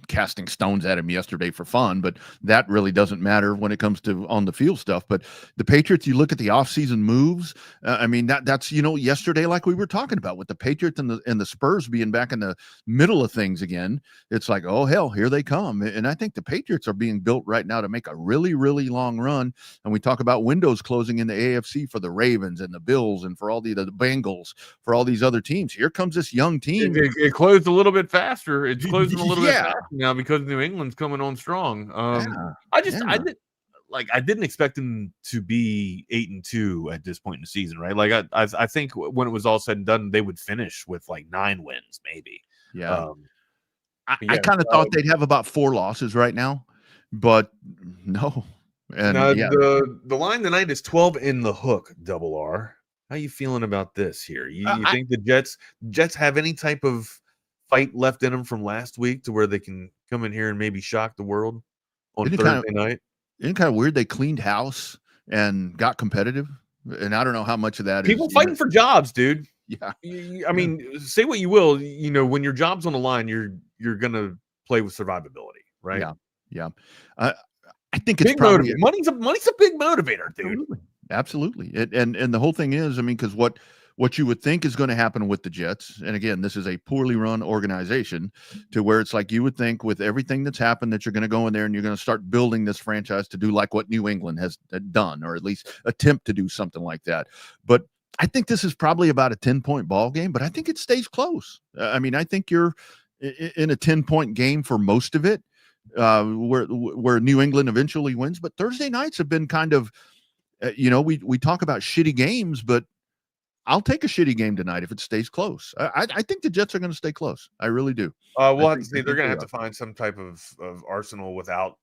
casting stones at him yesterday for fun, but that really doesn't matter when it comes to on the field stuff. But the Patriots, you look at the offseason moves. I mean, that's yesterday, like we were talking about with the Patriots and the Spurs being back in the middle of things again. It's like, oh hell, here they come. And I think the Patriots are being built right now to make a really, really long run. And we talk about windows closing in the AFC for the Ravens and the Bills and for all the Bengals, for all these other teams. Here comes this young team. It closed a little bit faster. It's closing a little bit faster now because New England's coming on strong. I didn't expect them to be 8-2 at this point in the season, right? Like I think when it was all said and done, they would finish with like 9 wins, maybe. Yeah. I kind of thought they'd have about 4 losses right now, but no. And the line tonight is 12 in the hook, Double R. How you feeling about this here? You think the Jets have any type of fight left in them from last week to where they can come in here and maybe shock the world on Thursday night? isn't kind of weird they cleaned house and got competitive? And I don't know how much of that People is fighting for jobs, dude. Yeah. I mean, say what you will, when your job's on the line, you're gonna play with survivability, right? Yeah. I think it's big probably money's a big motivator, dude. Absolutely. And the whole thing is, I mean, because what you would think is going to happen with the Jets, and again, this is a poorly run organization, to where it's like you would think with everything that's happened that you're going to go in there and you're going to start building this franchise to do like what New England has done, or at least attempt to do something like that. But I think this is probably about a 10-point ball game, but I think it stays close. I mean, I think you're in a 10-point game for most of it, where New England eventually wins. But Thursday nights have been kind of, we talk about shitty games, but I'll take a shitty game tonight if it stays close. I think the Jets are going to stay close. I really do. We'll have to see. They're going to have to find some type of arsenal without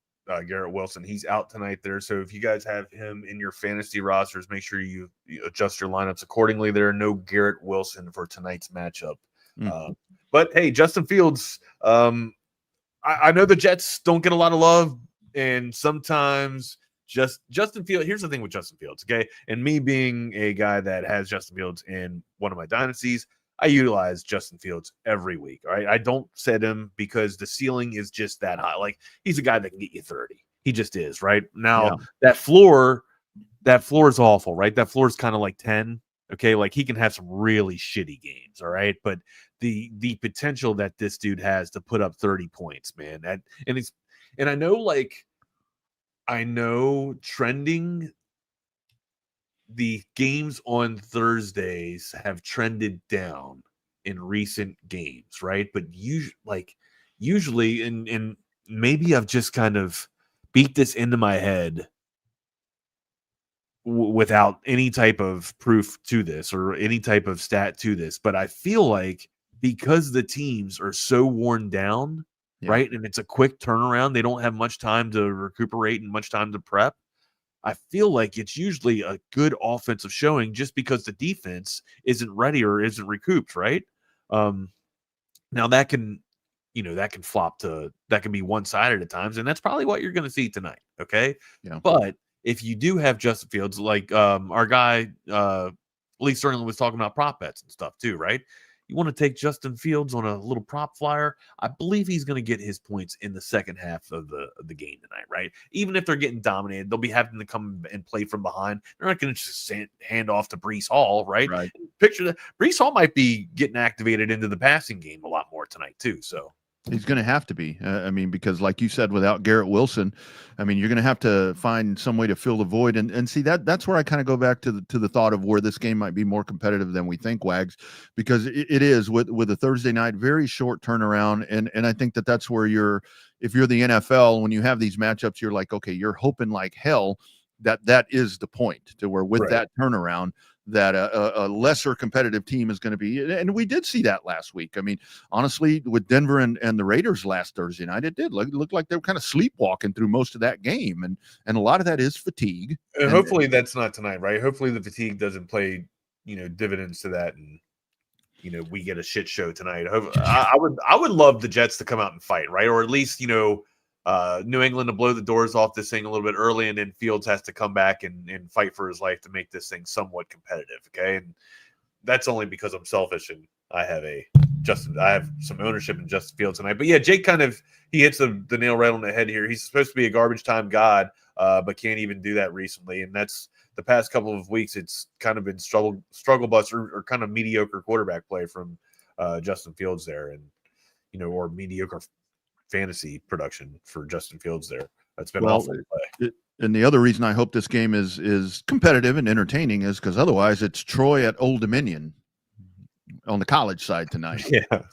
Garrett Wilson. He's out tonight there. So if you guys have him in your fantasy rosters, make sure you adjust your lineups accordingly. There are no Garrett Wilson for tonight's matchup. But hey, Justin Fields, I know the Jets don't get a lot of love, and sometimes Justin Fields. Here's the thing with Justin Fields, okay? And me being a guy that has Justin Fields in one of my dynasties, I utilize Justin Fields every week. All right, I don't set him because the ceiling is just that high. Like, he's a guy that can get you 30. He just is, right? Now that floor is awful, right? That floor is kind of like 10. Okay, like he can have some really shitty games, all right? But the potential that this dude has to put up 30 points, man. And I know trending, the games on Thursdays have trended down in recent games, right? But usually, and maybe I've just kind of beat this into my head without any type of proof to this or any type of stat to this, but I feel like because the teams are so worn down, right, and it's a quick turnaround, they don't have much time to recuperate and much time to prep. I feel like it's usually a good offensive showing just because the defense isn't ready or isn't recouped, right? Now that can flop that can be one-sided at times, and that's probably what you're going to see tonight, okay? Yeah. But if you do have Justin Fields, like our guy Lee Sterling was talking about prop bets and stuff too, right? You want to take Justin Fields on a little prop flyer. I believe he's going to get his points in the second half of the game tonight, right? Even if they're getting dominated, they'll be having to come and play from behind. They're not going to just hand off to Breece Hall, right? Picture that. Breece Hall might be getting activated into the passing game a lot more tonight too. So he's going to have to be. I mean, because like you said, without Garrett Wilson, I mean, you're going to have to find some way to fill the void. And see, that's where I kind of go back to the thought of where this game might be more competitive than we think, Wags, because it is with a Thursday night, very short turnaround. And I think that's where if you're the NFL, when you have these matchups, you're like, okay, you're hoping like hell that is the point to where with that turnaround, that a lesser competitive team is going to be. And we did see that last week. I mean, honestly, with Denver and the Raiders last Thursday night, it did look like they were kind of sleepwalking through most of that game. And a lot of that is fatigue. And hopefully that's not tonight, right? Hopefully the fatigue doesn't play, dividends to that. And, we get a shit show tonight. I would love the Jets to come out and fight, right? Or at least, New England to blow the doors off this thing a little bit early, and then Fields has to come back and fight for his life to make this thing somewhat competitive. Okay. And that's only because I'm selfish and I have some ownership in Justin Fields tonight. But yeah, Jake he hits the nail right on the head here. He's supposed to be a garbage time god, but can't even do that recently. And that's the past couple of weeks. It's kind of been struggle bus or kind of mediocre quarterback play from Justin Fields there, and, or mediocre fantasy production for Justin Fields there. That's been awful to play. And the other reason I hope this game is competitive and entertaining is because otherwise it's Troy at Old Dominion on the college side tonight. Yeah.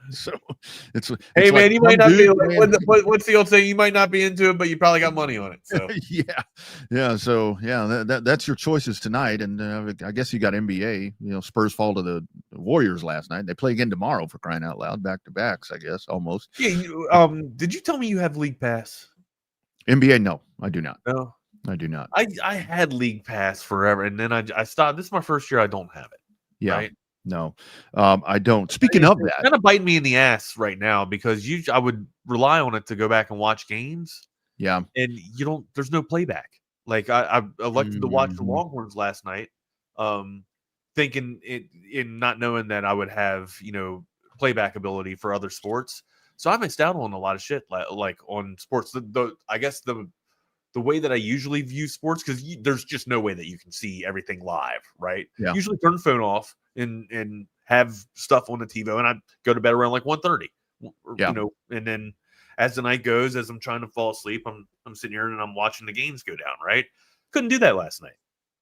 So it's hey, man, like you might not be what's the old saying? You might not be into it, but you probably got money on it. So yeah. So that's your choices tonight. And I guess you got NBA. Spurs fall to the Warriors last night. They play again tomorrow, for crying out loud, back to backs. I guess almost. Yeah. Did you tell me you have League Pass? NBA? No, I do not. No, I do not. I had League Pass forever, and then I stopped. This is my first year I don't have it. Yeah. Right? No, I don't. Speaking of that, it's kind of biting me in the ass right now because I would rely on it to go back and watch games. Yeah. And there's no playback. Like I elected to watch the Longhorns last night, thinking in not knowing that I would have, playback ability for other sports. So I missed out on a lot of shit, like on sports. I guess the way that I usually view sports, because there's just no way that you can see everything live, right? Yeah. Usually turn the phone off and have stuff on the TiVo, and I go to bed around like 1:30. Yeah. And then as the night goes, as I'm trying to fall asleep, I'm sitting here and I'm watching the games go down, right? Couldn't do that last night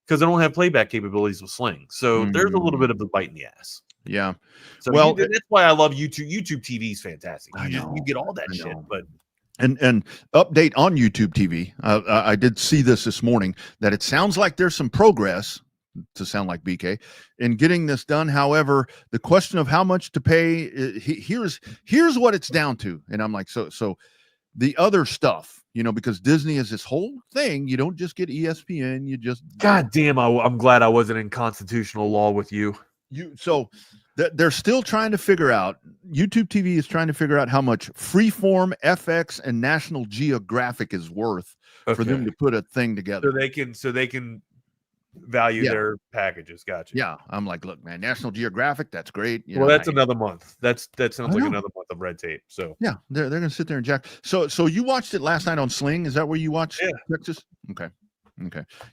because I don't have playback capabilities with Sling. So there's a little bit of a bite in the ass. Yeah. So well, that's why I love YouTube. YouTube TV is fantastic. You get all that shit, but and update on YouTube TV. I did see this morning that it sounds like there's some progress, to sound like BK, in getting this done. However, the question of how much to pay, here's what it's down to. And I'm like, so the other stuff, because Disney is this whole thing. You don't just get ESPN. You just God damn. I'm glad I wasn't in constitutional law with you. So they're still trying to figure out. YouTube TV is trying to figure out how much Freeform, FX, and National Geographic is worth for them to put a thing together. So they can value their packages. Gotcha. Yeah, I'm like, look, man, National Geographic, that's great. That's another month. That sounds like another month of red tape. So yeah, they're gonna sit there and jack. So you watched it last night on Sling? Is that where you watched Texas? Okay.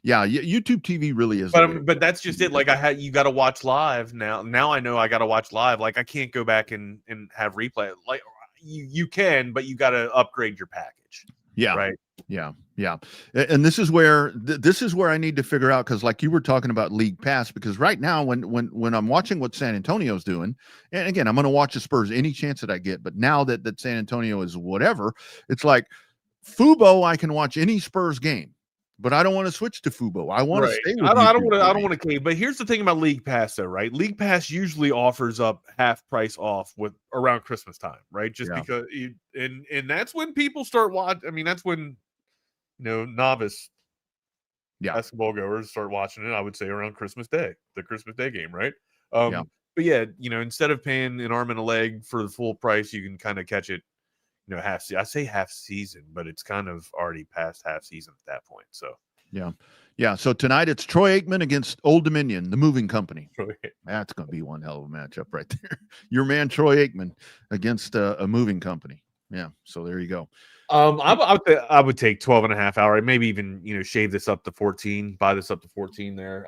Yeah, YouTube TV really is. But that's just it. Like you got to watch live now. Now I know I got to watch live. Like I can't go back and have replay. Like you can, but you got to upgrade your package. Yeah. Right. Yeah. And this is where I need to figure out, because like you were talking about League Pass, because right now when I'm watching what San Antonio's doing, and again, I'm going to watch the Spurs any chance that I get, but now that San Antonio is whatever, it's like Fubo, I can watch any Spurs game. But I don't want to switch to Fubo. I want to stay with I don't want to cave. But here's the thing about League Pass, though, right? League Pass usually offers up half price off with around Christmas time, right? Just because, and that's when people start watching. I mean, that's when novice basketball goers start watching it. I would say around Christmas Day, the Christmas Day game, right? But yeah, instead of paying an arm and a leg for the full price, you can kind of catch it. I say half season, but it's kind of already past half season at that point. So yeah. So tonight it's Troy Aikman against Old Dominion, the moving company. That's going to be one hell of a matchup right there. Your man Troy Aikman against a moving company. Yeah. So there you go. I would take 12.5 hours, maybe even shave this up to 14, buy this up to 14 there.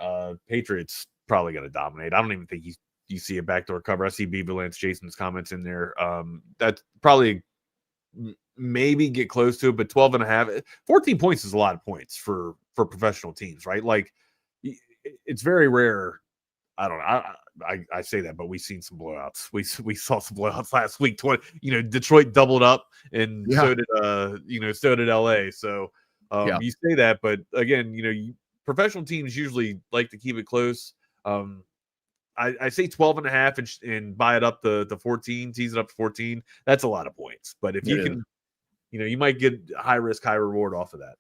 Patriots probably going to dominate. I don't even think you see a backdoor cover. I see Beaver Lance Jason's comments in there. That's probably maybe get close to it, but 12.5, 14 points is a lot of points for professional teams, right? Like it's very rare. I don't know. I say that, but we've seen some blowouts. We saw some blowouts last week. Detroit doubled up, and so did LA. So you say that, but again, professional teams usually like to keep it close. I say 12.5 and buy it up to 14, tease it up to 14. That's a lot of points. But if you can, you might get high risk, high reward off of that.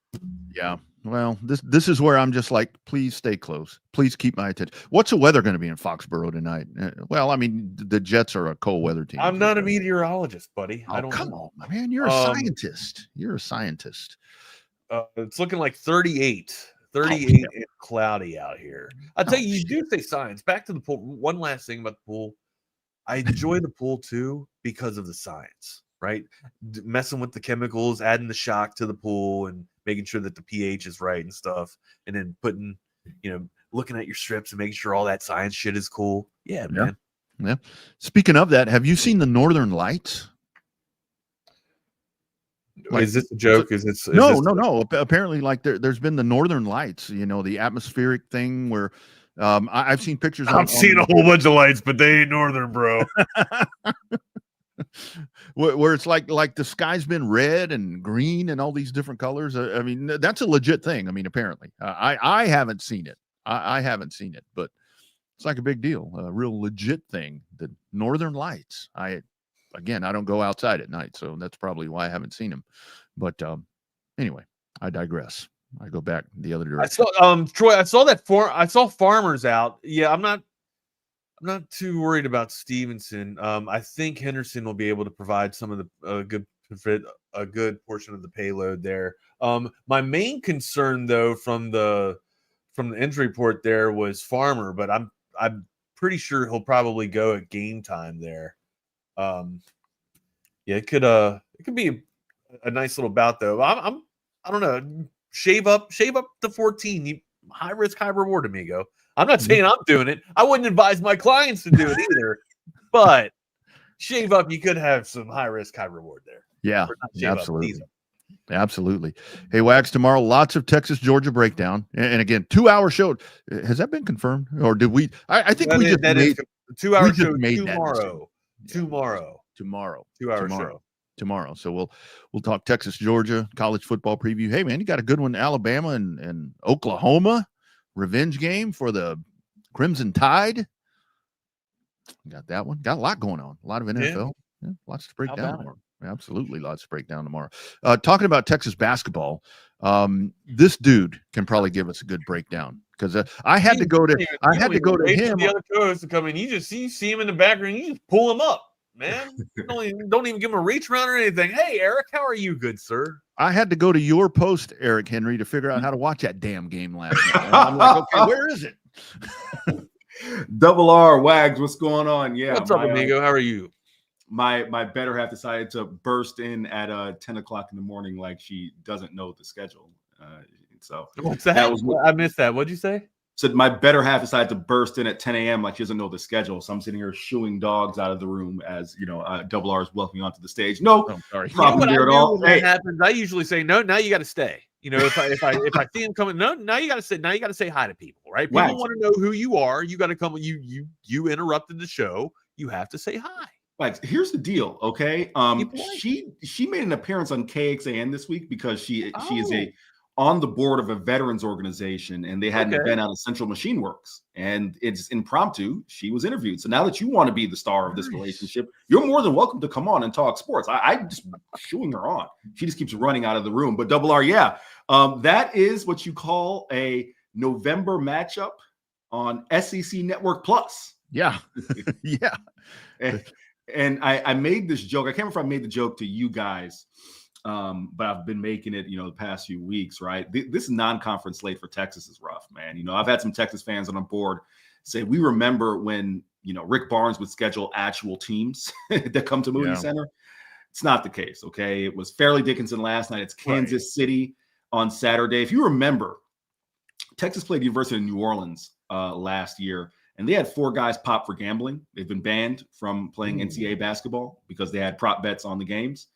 Yeah. Well, this is where I'm just like, please stay close. Please keep my attention. What's the weather going to be in Foxborough tonight? Well, I mean, the Jets are a cold weather team. I'm not a meteorologist, buddy. I don't come on, man. You're a scientist. You're a scientist. It's looking like 38 and cloudy out here. I'll tell you, you do say science. Back to the pool. One last thing about the pool. I enjoy the pool too because of the science, right? Messing with the chemicals, adding the shock to the pool, and making sure that the pH is right and stuff. And then putting, looking at your strips and making sure all that science shit is cool. Yeah, man. Yeah. Speaking of that, have you seen the Northern Lights? Is this a joke? No. Apparently, like there's been the Northern Lights. The atmospheric thing where I've seen pictures. I've seen a whole bunch of lights, but they ain't northern, bro. where it's like the sky's been red and green and all these different colors. I mean, that's a legit thing. I mean, apparently, I haven't seen it. I haven't seen it, but it's like a big deal, a real legit thing. The Northern Lights. Again, I don't go outside at night, so that's probably why I haven't seen them. But anyway, I digress. I go back the other direction. I saw Troy. I saw that I saw Farmers out. Yeah, I'm not too worried about Stevenson. I think Henderson will be able to provide some of the good to fit a good portion of the payload there. My main concern, though, from the injury report there was Farmer, but I'm pretty sure he'll probably go at game time there. Yeah, it could be a nice little bout though. I don't know. Shave up to 14. High risk, high reward, amigo. I'm not saying I'm doing it. I wouldn't advise my clients to do it either. But shave up, you could have some high risk, high reward there. Yeah, absolutely. Absolutely. Hey, Wags, tomorrow, lots of Texas, Georgia breakdown. And again, 2-hour show. Has that been confirmed? Or did we? I think we just made 2-hour show tomorrow. 2-hour show. Tomorrow. So we'll talk Texas, Georgia, college football preview. Hey, man, you got a good one. Alabama and Oklahoma. Revenge game for the Crimson Tide. Got that one. Got a lot going on. A lot of NFL. Yeah, lots to break down tomorrow. Absolutely, lots to break down tomorrow. Talking about Texas basketball, this dude can probably give us a good breakdown because I had to go to him. The other co-host to come in. You see him in the background. You just pull him up, man. don't even give him a reach around or anything. Hey, Eric, how are you, good sir? I had to go to your post, Eric Henry, to figure out how to watch that damn game last night. And I'm like, okay, where is it? Double R, Wags, what's going on? Yeah, what's up, amigo? How are you? My better half decided to burst in at 10 o'clock in the morning like she doesn't know the schedule. So what's that? I missed that. What'd you say? So my better half decided to burst in at 10 a.m. like she doesn't know the schedule. So I'm sitting here shooing dogs out of the room as Double R is welcoming onto the stage. No problem there at all. Hey, happens. I usually say no. Now you got to stay. If I see him coming, no. Now you got to say. Now you got to say hi to people, right? People want to know who you are. You got to come. You interrupted the show. You have to say hi. Like, here's the deal, okay? She made an appearance on KXAN this week because she is on the board of a veterans organization, and they had an event out of Central Machine Works, and it's impromptu. She was interviewed. So now that you want to be the star of this relationship, you're more than welcome to come on and talk sports. I'm just shooing her on. She just keeps running out of the room. But Double R, that is what you call a November matchup on SEC Network Plus. Yeah, yeah. And I made this joke. I can't remember if I made the joke to you guys, but I've been making it, the past few weeks, right? This non-conference slate for Texas is rough, man. I've had some Texas fans on board say, we remember when, Rick Barnes would schedule actual teams that come to Moody Center. It's not the case, okay? It was Fairleigh Dickinson last night. It's Kansas City on Saturday. If you remember, Texas played University of New Orleans last year. And they had 4 guys pop for gambling. They've been banned from playing NCAA basketball because they had prop bets on the games.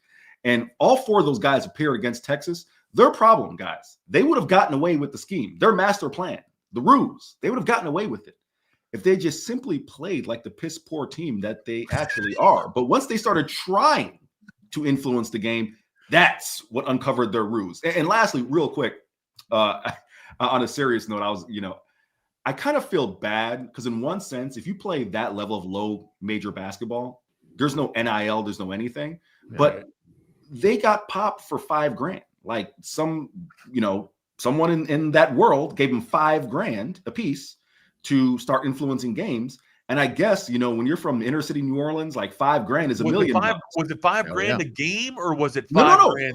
And all 4 of those guys appeared against Texas. Their problem, guys, they would have gotten away with the scheme, their master plan, the ruse. They would have gotten away with it if they just simply played like the piss poor team that they actually are. But once they started trying to influence the game, that's what uncovered their ruse. And lastly, real quick, on a serious note, I kind of feel bad because in one sense, if you play that level of low major basketball, there's no NIL, there's no anything, but they got popped for $5,000. Like someone in that world gave them $5,000 a piece to start influencing games. And I guess, when you're from inner city New Orleans, like $5,000 is $1 million. Was it $5,000 a game or was it $5,000?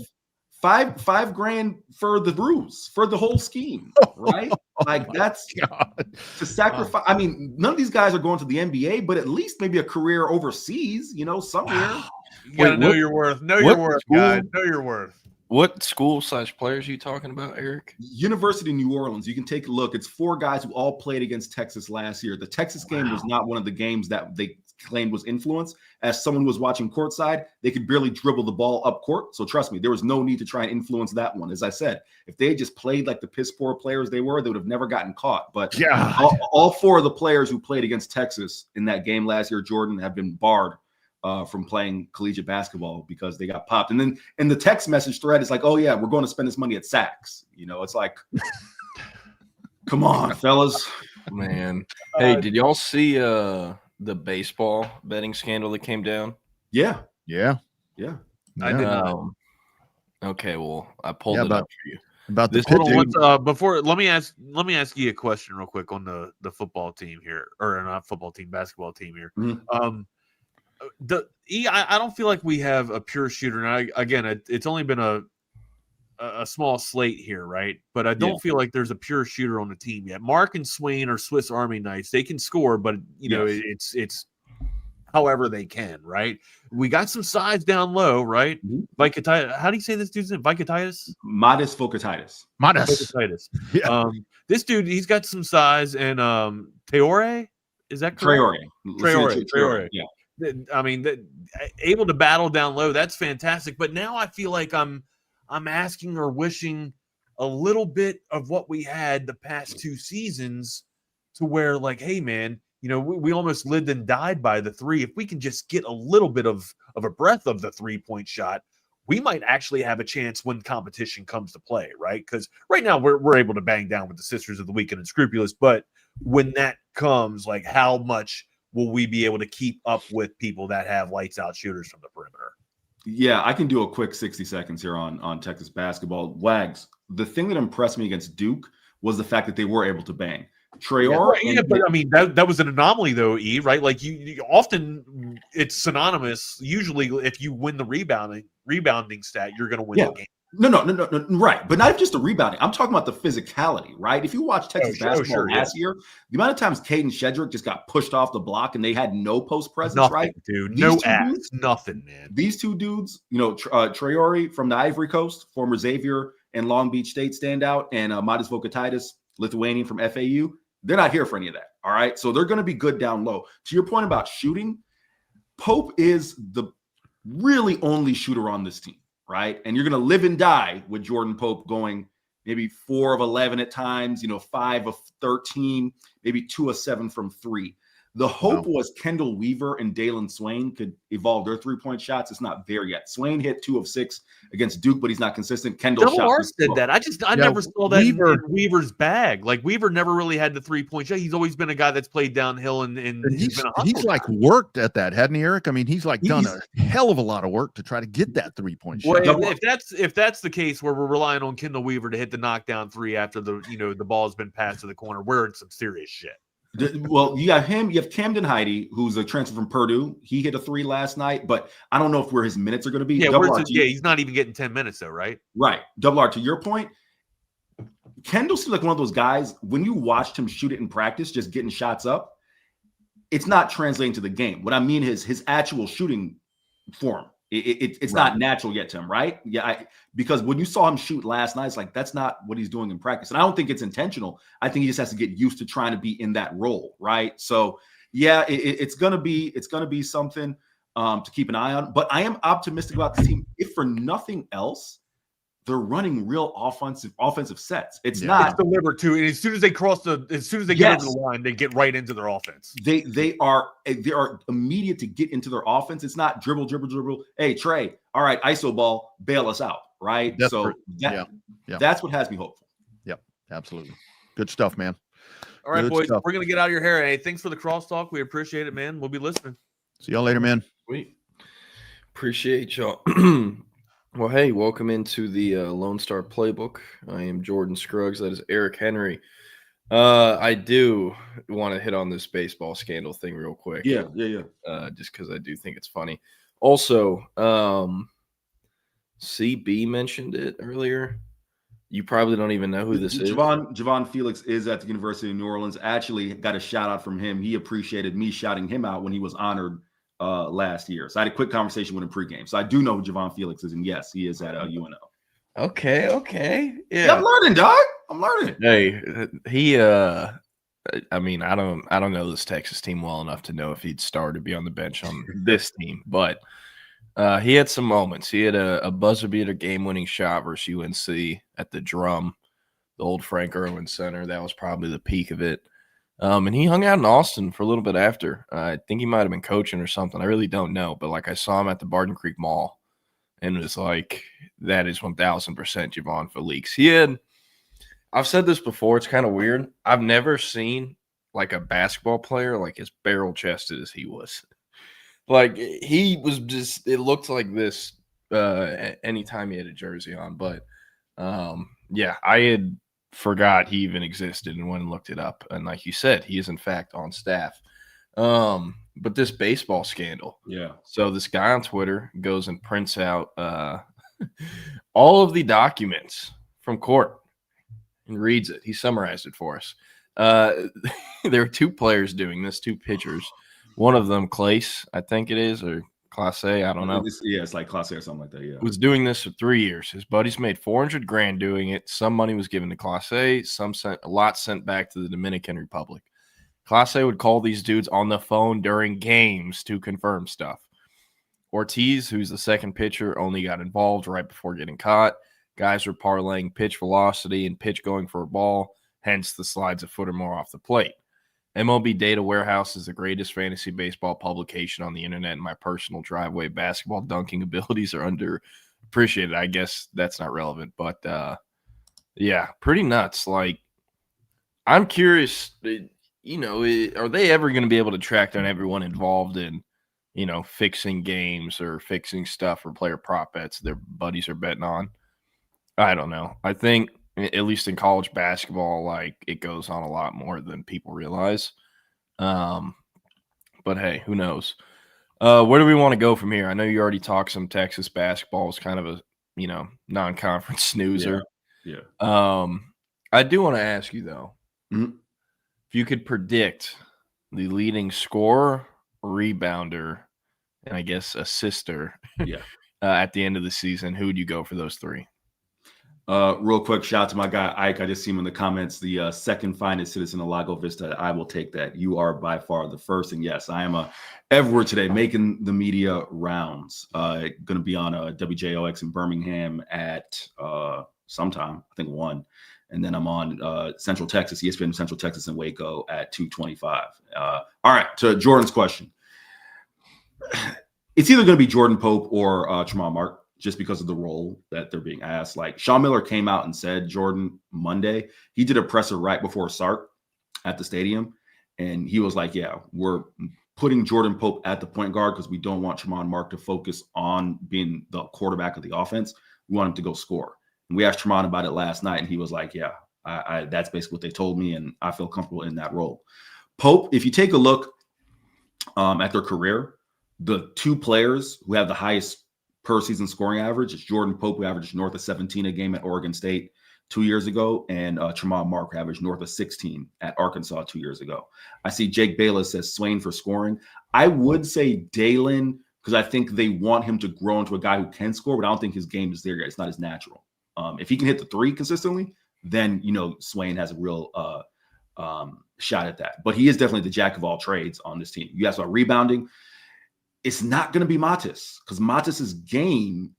$5,000 for the ruse, for the whole scheme, right? Like that's to sacrifice. I mean, none of these guys are going to the NBA, but at least maybe a career overseas, somewhere. You gotta know your worth. Know your worth, guys. Know your worth. What school/players are you talking about, Eric? University of New Orleans. You can take a look. It's 4 guys who all played against Texas last year. The Texas game was not one of the games that they claimed was influence. As someone who was watching courtside, they could barely dribble the ball up court. So trust me, there was no need to try and influence that one. As I said, if they just played like the piss poor players they were, they would have never gotten caught. But all 4 of the players who played against Texas in that game last year, Jordan, have been barred from playing collegiate basketball because they got popped. And then in the text message thread, it's like, oh yeah, we're going to spend this money at Saks. It's like, come on, fellas. Man. Hey, did y'all see the baseball betting scandal that came down? Yeah. I did not. Okay, well, I pulled it up for you. About this. Before, let me ask you a question real quick on the football team here, or not football team, basketball team here. Mm-hmm. I don't feel like we have a pure shooter. And it's only been a small slate here, right? But I don't feel like there's a pure shooter on the team yet. Mark and Swain are Swiss Army knives. They can score, but it's however they can, right? We got some size down low, right? Vikatitis. How do you say this dude's name? Vikatitis? Modest Vocatitis. Vikatitis. Yeah. This dude, he's got some size, and Traore, is that correct? Traore. Yeah. I mean, able to battle down low, that's fantastic. But now I feel like I'm asking or wishing a little bit of what we had the past 2 seasons, to where, like, hey, man, we almost lived and died by the three. If we can just get a little bit of a breath of the 3-point shot, we might actually have a chance when competition comes to play, right? Because right now we're able to bang down with the Sisters of the Week and Unscrupulous, but when that comes, like, how much will we be able to keep up with people that have lights out shooters from the perimeter? Yeah, I can do a quick 60 seconds here on Texas basketball. Wags, the thing that impressed me against Duke was the fact that they were able to bang. Traore, but I mean that was an anomaly though, E, right? Like you often it's synonymous. Usually, if you win the rebounding stat, you're going to win the game. No, right. But not just the rebounding. I'm talking about the physicality, right? If you watch Texas basketball last year, the amount of times Caden Shedrick just got pushed off the block and they had no post presence, right? Dude, no ass, nothing, man. These two dudes, Traore from the Ivory Coast, former Xavier and Long Beach State standout, and Modest Vocatitis, Lithuanian from FAU, they're not here for any of that, all right? So they're going to be good down low. To your point about shooting, Pope is the really only shooter on this team, right? And you're going to live and die with Jordan Pope going maybe 4 of 11 at times, 5 of 13, maybe 2 of 7 from 3. The hope was Kendall Weaver and Dalen Swain could evolve their 3-point shots. It's not there yet. Swain hit 2 of 6 against Duke, but he's not consistent. Kendall did that. I never saw that in Weaver's bag. Like, Weaver never really had the 3-point shot. He's always been a guy that's played downhill and he's like worked at that, hadn't he, Eric? I mean, he's done a hell of a lot of work to try to get that 3-point shot. Well, if that's the case where we're relying on Kendall Weaver to hit the knockdown 3 after the ball's been passed to the corner, we're in some serious shit. Well, you have him. You have Camden Heide, who's a transfer from Purdue. He hit a 3 last night, but I don't know where his minutes are going to be. Yeah, he's not even getting 10 minutes though, right? Right. Double R, to your point, Kendall seems like one of those guys, when you watched him shoot it in practice, just getting shots up, it's not translating to the game. What I mean is his actual shooting form. It's not natural yet to him, right? Yeah, because when you saw him shoot last night, it's like that's not what he's doing in practice, and I don't think it's intentional. I think he just has to get used to trying to be in that role, right? So, yeah, it's gonna be something to keep an eye on. But I am optimistic about the team. If for nothing else, they're running real offensive sets. It's not delivered to. And as soon as they get over the line, they get right into their offense. They are immediate to get into their offense. It's not dribble. Hey, Trey, all right, ISO ball, bail us out, right? That's what has me hopeful. Yep, absolutely. Good stuff, man. All right, boys, we're gonna get out of your hair. Hey, thanks for the crosstalk. We appreciate it, man. We'll be listening. See y'all later, man. We appreciate y'all. Well, hey, welcome into the Lone Star Playbook. I am Jordan Scruggs. That is Eric Henry. I do want to hit on this baseball scandal thing real quick. Yeah. Just because I do think it's funny. Also, CB mentioned it earlier. You probably don't even know who this is. Javon Felix is at the University of New Orleans. Actually got a shout out from him. He appreciated me shouting him out when he was honored last year. So I had a quick conversation with him pregame. So I do know who Javon Felix is, and yes, he is at UNO. Okay. Yeah, I'm learning, dog. I'm learning. Hey, he I mean, I don't know this Texas team well enough to know if he'd start to be on the bench on this team, but he had some moments. He had a buzzer beater game-winning shot versus UNC at the Drum, the old Frank Irwin Center. That was probably the peak of it. And he hung out in Austin for a little bit after. I think he might have been coaching or something. I really don't know. But, I saw him at the Barton Creek Mall, and it was like, that is 1,000% Javon Felix. I've said this before. It's kind of weird. I've never seen, a basketball player, as barrel-chested as he was. He was just – it looked like this anytime he had a jersey on. But, yeah, I had – forgot he even existed and went and looked it up. And like you said, he is in fact on staff. but this baseball scandal. Yeah. So this guy on Twitter goes and prints out all of the documents from court and reads it. He summarized it for us. There are 2 players doing this, 2 pitchers. One of them, Clace, I think it is, or Class A, I don't know. It's like Class A or something like that. Yeah. Was doing this for 3 years. His buddies made $400,000 doing it. Some money was given to Class A, a lot sent back to the Dominican Republic. Class A would call these dudes on the phone during games to confirm stuff. Ortiz, who's the second pitcher, only got involved right before getting caught. Guys were parlaying pitch velocity and pitch going for a ball, hence the slides a foot or more off the plate. MLB Data Warehouse is the greatest fantasy baseball publication on the internet, and my personal driveway basketball dunking abilities are underappreciated. I guess that's not relevant, but yeah, pretty nuts. Like, I'm curious, are they ever going to be able to track down everyone involved in, fixing games or fixing stuff or player prop bets their buddies are betting on? I don't know. I think, at least in college basketball, like, it goes on a lot more than people realize. But hey, who knows? Where do we want to go from here? I know you already talked some Texas basketball was kind of a, non-conference snoozer. Yeah. I do want to ask you though, if you could predict the leading scorer, rebounder, and I guess assister, at the end of the season, who would you go for those 3? Real quick, shout out to my guy Ike. I just see him in the comments. The second finest citizen of Lago Vista. I will take that. You are by far the first. And yes, I am everywhere today, making the media rounds. Going to be on WJOX in Birmingham at sometime, I think 1. And then I'm on Central Texas, ESPN Central Texas in Waco at 2:25. All right, to Jordan's question. It's either going to be Jordan Pope or Tremont Mark, just because of the role that they're being asked. Like, Sean Miller came out and said, Jordan, Monday, he did a presser right before Sark at the stadium. And he was like, yeah, we're putting Jordan Pope at the point guard because we don't want Tremont Mark to focus on being the quarterback of the offense. We want him to go score. And we asked Tremont about it last night, and he was like, yeah, that's basically what they told me, and I feel comfortable in that role. Pope, if you take a look at their career, the 2 players who have the highest per season scoring average is Jordan Pope, who averaged north of 17 a game at Oregon State 2 years ago, and Tremont Mark, who averaged north of 16 at Arkansas 2 years ago. I see Jake Bayless says Swain for scoring. I would say Dalen, because I think they want him to grow into a guy who can score, but I don't think his game is there yet. It's not as natural. If he can hit the 3 consistently, then, Swain has a real shot at that. But he is definitely the jack of all trades on this team. You asked about rebounding. It's not going to be Matis, because Matis's game,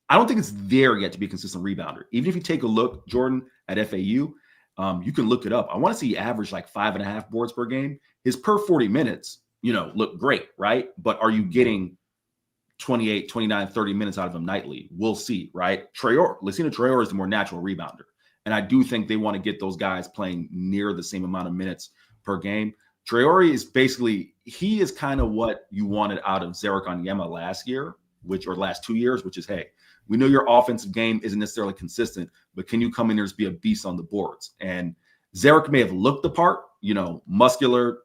I don't think it's there yet to be a consistent rebounder. Even if you take a look, Jordan, at FAU, you can look it up. I want to see he average like 5.5 boards per game. His per 40 minutes, look great, right? But are you getting 28, 29, 30 minutes out of him nightly? We'll see, right? Lacina Traore is the more natural rebounder. And I do think they want to get those guys playing near the same amount of minutes per game. Traore is he is kind of what you wanted out of Zarek Onyema last 2 years, which is, hey, we know your offensive game isn't necessarily consistent, but can you come in there and be a beast on the boards? And Zarek may have looked the part, muscular,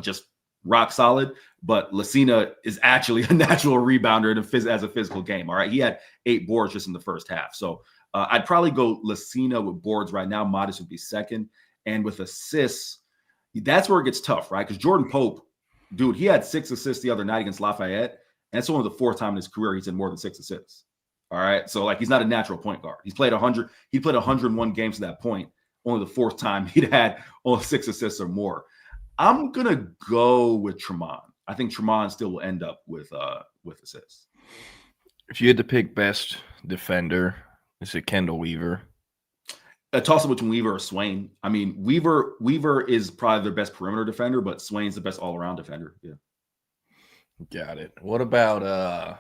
just rock solid, but Lacina is actually a natural rebounder as a physical game. All right. He had 8 boards just in the first half. So I'd probably go Lacina with boards right now. Modest would be second. And with assists, that's where it gets tough, right? Because Jordan Pope, dude, he had 6 assists the other night against Lafayette. And it's only the 4th time in his career he's had more than 6 assists. All right. So, he's not a natural point guard. He played 101 games to that point. Only the 4th time he'd had only 6 assists or more. I'm going to go with Tremont. I think Tremont still will end up with assists. If you had to pick best defender, is it Kendall Weaver? A toss-up between Weaver or Swain. I mean, Weaver is probably their best perimeter defender, but Swain's the best all-around defender. Yeah. Got it. What about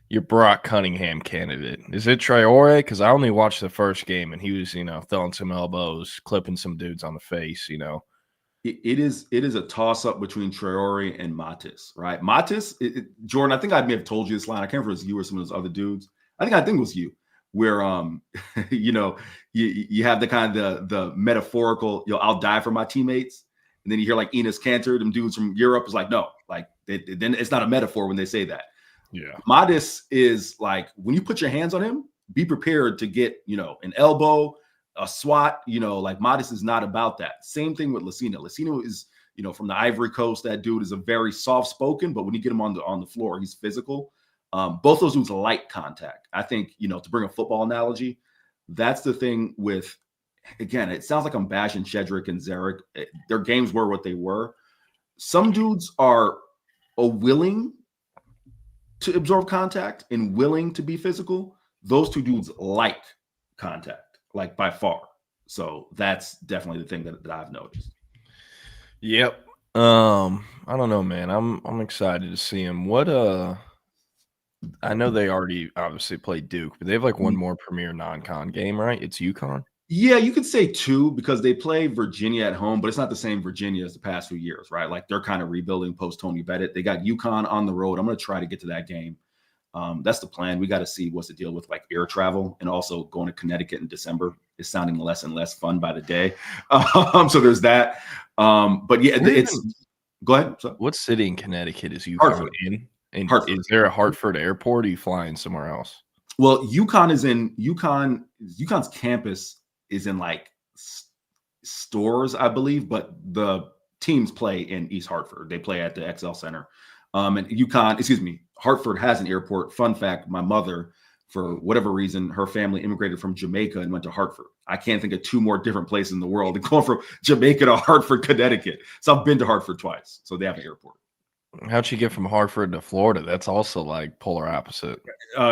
your Brock Cunningham candidate? Is it Traore? Because I only watched the first game, and he was, throwing some elbows, clipping some dudes on the face, It is a toss-up between Traore and Matis, right? Matis, Jordan, I think I may have told you this line. I can't remember if it was you or some of those other dudes. I think it was you, where you have the kind of the metaphorical, I'll die for my teammates. And then you hear like Enos Cantor, them dudes from Europe is like, no, like then it's not a metaphor when they say that. Yeah. Modest is like, when you put your hands on him, be prepared to get, an elbow, a swat, like Modest is not about that. Same thing with Lacino. Lacino is, from the Ivory Coast. That dude is a very soft-spoken, but when you get him on the floor, he's physical. Both those dudes like contact. I think, to bring a football analogy, that's the thing with, again, it sounds like I'm bashing Shedrick and Zarek. Their games were what they were. Some dudes are willing to absorb contact and willing to be physical. Those two dudes like contact, like by far. So that's definitely the thing that I've noticed. Yep. I don't know, man. I'm excited to see him. What I know they already obviously played Duke, but they have like one more premier non-con game, right? It's UConn. Yeah, you could say 2 because they play Virginia at home, but it's not the same Virginia as the past few years, right? Like they're kind of rebuilding post Tony Bennett. They got UConn on the road. I'm going to try to get to that game. That's the plan. We got to see what's the deal with like air travel, and also going to Connecticut in December is sounding less and less fun by the day. So there's that. But yeah, go ahead. So, what city in Connecticut is UConn Hartford. in? And Hartford. Is there a Hartford airport, or are you flying somewhere else? Well, UConn's campus is in like stores, I believe, but the teams play in East Hartford. They play at the XL Center. And Hartford has an airport. Fun fact, my mother, for whatever reason, her family immigrated from Jamaica and went to Hartford. I can't think of 2 more different places in the world than going from Jamaica to Hartford, Connecticut. So I've been to Hartford twice. So they have an airport. How'd she get from Hartford to Florida? That's also like polar opposite.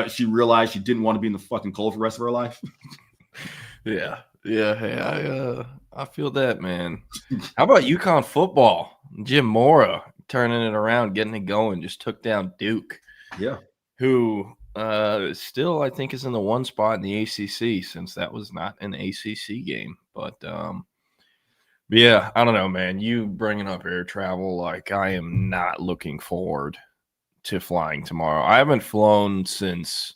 She realized she didn't want to be in the fucking cold for the rest of her life. Yeah. Hey, I feel that, man. How about UConn football? Jim Mora turning it around, getting it going, just took down Duke. Yeah. Who still, I think, is in the 1 spot in the ACC, since that was not an ACC game. But yeah, I don't know, man. You bringing up air travel, like I am not looking forward to flying tomorrow. I haven't flown since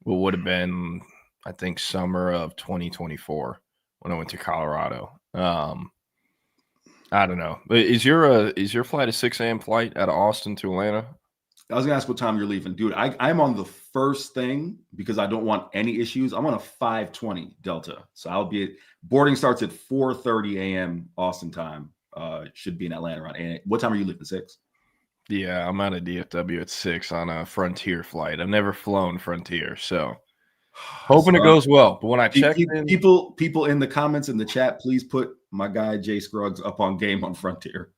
what would have been, I think, summer of 2024 when I went to Colorado. I don't know. Is your flight a 6 a.m. flight out of Austin to Atlanta? I was gonna ask what time you're leaving, dude. I'm on the first thing because I don't want any issues. I'm on a 5:20 Delta, so I'll be at boarding starts at 4:30 a.m. Austin time. Should be in Atlanta around 8. What time are you leaving? 6? Yeah, I'm out of DFW at 6 on a Frontier flight. I've never flown Frontier, so hoping it goes well. But when I checked in, people in the comments in the chat, please put my guy Jay Scruggs up on game on Frontier.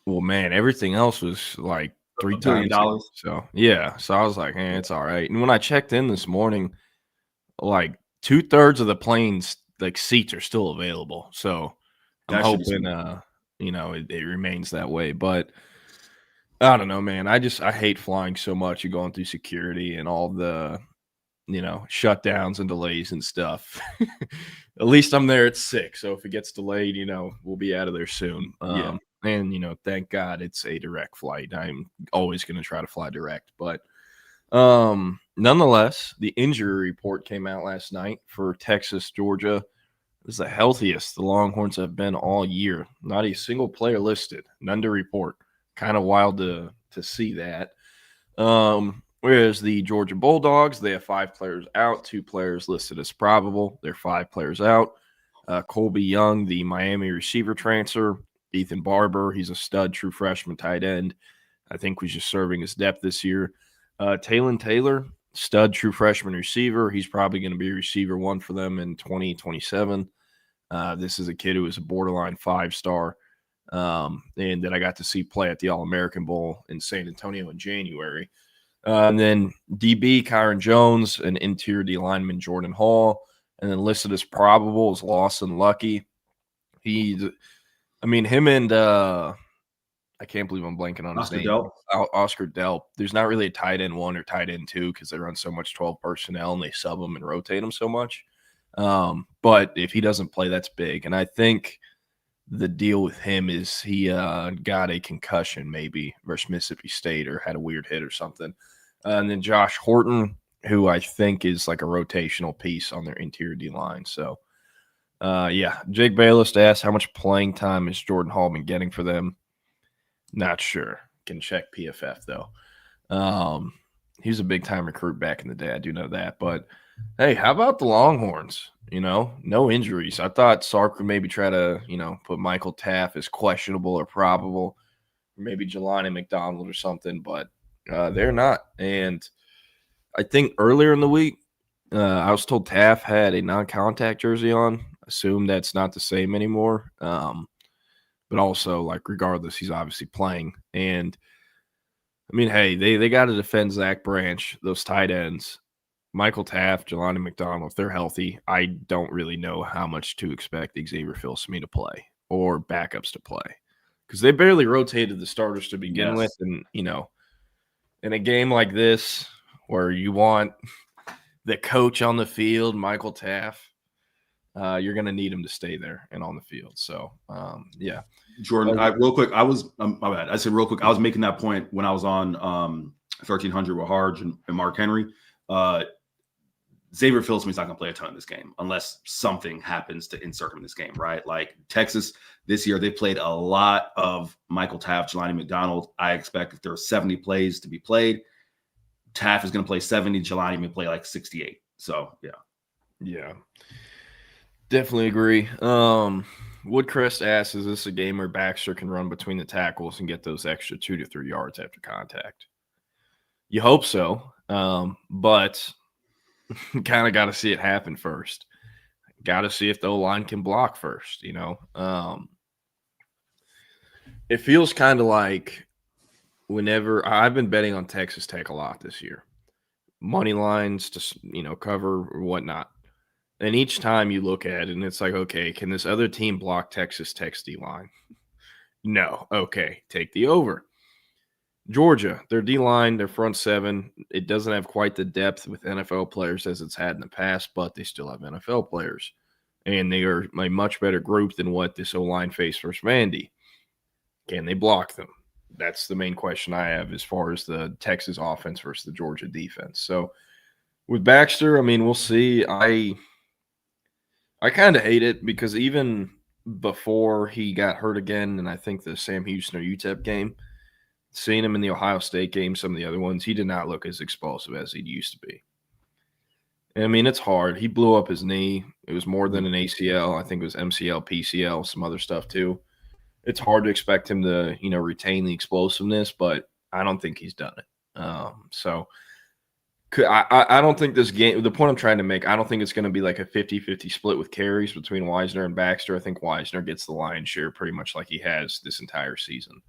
Well, man, everything else was like $3 billion. So yeah, so I was like, it's all right. And when I checked in this morning, like 2/3 of the plane's like seats are still available. So I'm hoping it remains that way. But I don't know, man. I hate flying so much. You're going through security and all the shutdowns and delays and stuff. At least I'm there at 6. So if it gets delayed, we'll be out of there soon. Yeah. And, thank God it's a direct flight. I'm always going to try to fly direct. But nonetheless, the injury report came out last night for Texas, Georgia. This is the healthiest the Longhorns have been all year. Not a single player listed. None to report. Kind of wild to see that. Whereas the Georgia Bulldogs, they have 5 players out, 2 players listed as probable. They're 5 players out. Colby Young, the Miami receiver transfer. Ethan Barber, he's a stud true freshman tight end. I think was just serving as depth this year. Talon Taylor, stud true freshman receiver. He's probably going to be receiver 1 for them in 2027. This is a kid who is a borderline 5-star. And that I got to see play at the All-American Bowl in San Antonio in January. And then DB Kyron Jones, and interior D lineman Jordan Hall, and then listed as probable is Lawson Lucky. Him and I can't believe I'm blanking on his name. Oscar Delp. There's not really a tight end 1 or tight end 2 because they run so much 12 personnel and they sub them and rotate them so much. But if he doesn't play, that's big. And I think the deal with him is he got a concussion maybe versus Mississippi State, or had a weird hit or something. And then Josh Horton, who I think is like a rotational piece on their interior D line. So Jake Bayless asked how much playing time is Jordan Hall been getting for them. Not sure. Can check PFF though. He was a big time recruit back in the day. I do know that. But hey, how about the Longhorns? No injuries. I thought Sark would maybe try to, put Michael Taft as questionable or probable, or maybe Jelani McDonald or something, but they're not. And I think earlier in the week, I was told Taft had a non-contact jersey on. Assume that's not the same anymore. But also, regardless, he's obviously playing. And, hey, they got to defend Zach Branch, those tight ends. Michael Taft, Jelani McDonald, if they're healthy, I don't really know how much to expect Xavier Philsmee to play or backups to play because they barely rotated the starters to begin with. And, in a game like this where you want the coach on the field, Michael Taft, you're going to need him to stay there and on the field. So, yeah. Jordan, real quick, I was my bad. I said real quick, I was making that point when I was on 1300 with Harge and Mark Henry. Xavier Philsmee's not going to play a ton in this game unless something happens to insert him in this game, right? Like Texas this year, they played a lot of Michael Taft, Jelani McDonald. I expect if there are 70 plays to be played, Taft is going to play 70, Jelani may play like 68. So, yeah. Yeah. Definitely agree. Woodcrest asks, is this a game where Baxter can run between the tackles and get those extra 2 to 3 yards after contact? You hope so, but kind of got to see it happen first. Got to see if the O-line can block first, It feels kind of like whenever – I've been betting on Texas Tech a lot this year. Money lines to, cover or whatnot. And each time you look at it, and it's like, okay, can this other team block Texas Tech's D-line? No. Okay, take the over. Georgia, their D-line, their front seven, it doesn't have quite the depth with NFL players as it's had in the past, but they still have NFL players. And they are a much better group than what this O-line faced versus Vandy. Can they block them? That's the main question I have as far as the Texas offense versus the Georgia defense. So with Baxter, we'll see. I kind of hate it because even before he got hurt again, and I think the Sam Houston or UTEP game, seeing him in the Ohio State game, some of the other ones, he did not look as explosive as he used to be. And, it's hard. He blew up his knee. It was more than an ACL. I think it was MCL, PCL, some other stuff too. It's hard to expect him to, retain the explosiveness, but I don't think he's done it. I don't think this game – the point I'm trying to make, I don't think it's going to be like a 50-50 split with carries between Wisner and Baxter. I think Wisner gets the lion's share pretty much like he has this entire season.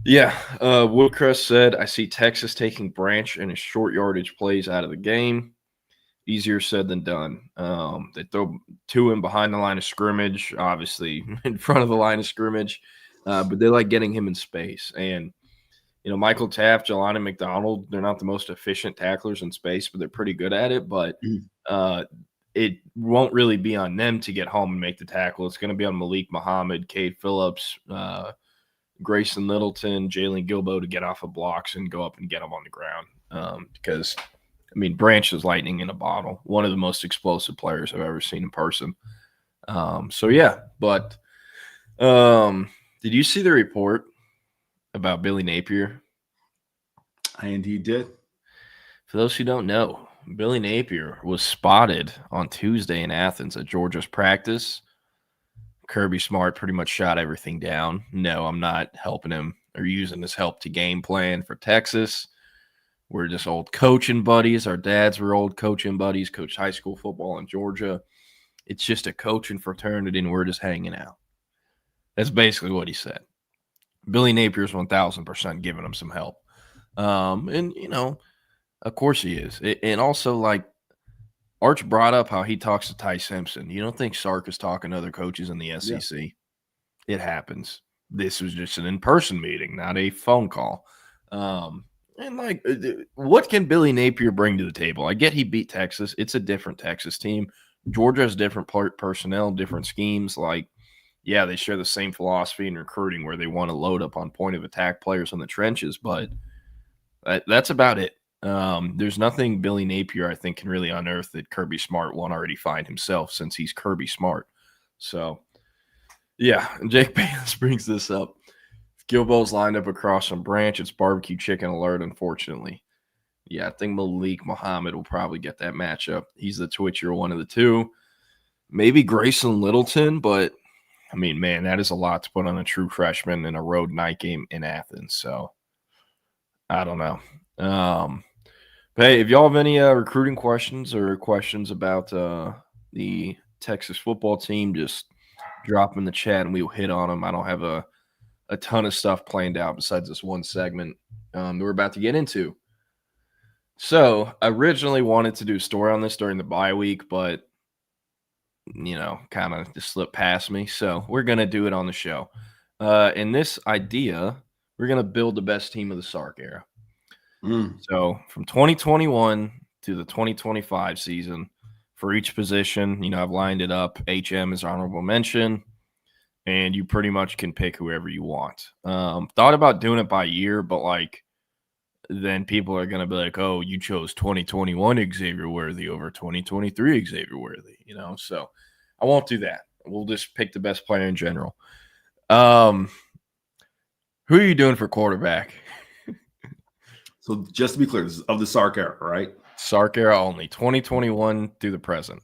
Woodcrest said, I see Texas taking Branch and his short yardage plays out of the game. Easier said than done. They throw two in behind the line of scrimmage, obviously in front of the line of scrimmage, but they like getting him in space. And, Michael Taft, Jelani McDonald, they're not the most efficient tacklers in space, but they're pretty good at it. But it won't really be on them to get home and make the tackle. It's going to be on Malik Muhammad, Cade Phillips, Grayson Littleton, Jalen Gilbo to get off of blocks and go up and get them on the ground. Because, Branch is lightning in a bottle. One of the most explosive players I've ever seen in person. But did you see the report about Billy Napier? I indeed did. For those who don't know, Billy Napier was spotted on Tuesday in Athens at Georgia's practice. Kirby Smart pretty much shot everything down. No, I'm not helping him or using his help to game plan for Texas. We're just old coaching buddies. Our dads were old coaching buddies, coached high school football in Georgia. It's just a coaching fraternity, and we're just hanging out. That's basically what he said. Billy Napier's 1,000% giving him some help. Of course he is. And also, Arch brought up how he talks to Ty Simpson. You don't think Sark is talking to other coaches in the SEC? Yeah. It happens. This was just an in-person meeting, not a phone call. What can Billy Napier bring to the table? I get he beat Texas. It's a different Texas team. Georgia has different personnel, different schemes. They share the same philosophy in recruiting where they want to load up on point of attack players in the trenches, but that's about it. There's nothing Billy Napier, I think, can really unearth that Kirby Smart won't already find himself since he's Kirby Smart. So, yeah, Jake Bayless brings this up. If Gilbo's lined up across from Branch, it's barbecue chicken alert, unfortunately. Yeah, I think Malik Muhammad will probably get that matchup. He's the twitchier one of the two. Maybe Grayson Littleton, but, I mean, man, that is a lot to put on a true freshman in a road night game in Athens. So, I don't know. But hey, if y'all have any recruiting questions or questions about the Texas football team, just drop them in the chat and we'll hit on them. I don't have a ton of stuff planned out besides this one segment that we're about to get into. So I originally wanted to do a story on this during the bye week, but, kind of just slipped past me. So we're going to do it on the show. In this idea, we're going to build the best team of the Sark era. So from 2021 to the 2025 season, for each position, I've lined it up. HM is honorable mention, and you pretty much can pick whoever you want. Thought about doing it by year, but then people are going to be like, oh, you chose 2021 Xavier Worthy over 2023 Xavier Worthy, so I won't do that. We'll just pick the best player in general. Who are you doing for quarterback? So just to be clear, this is of the Sark era, right? Sark era only, 2021 through the present.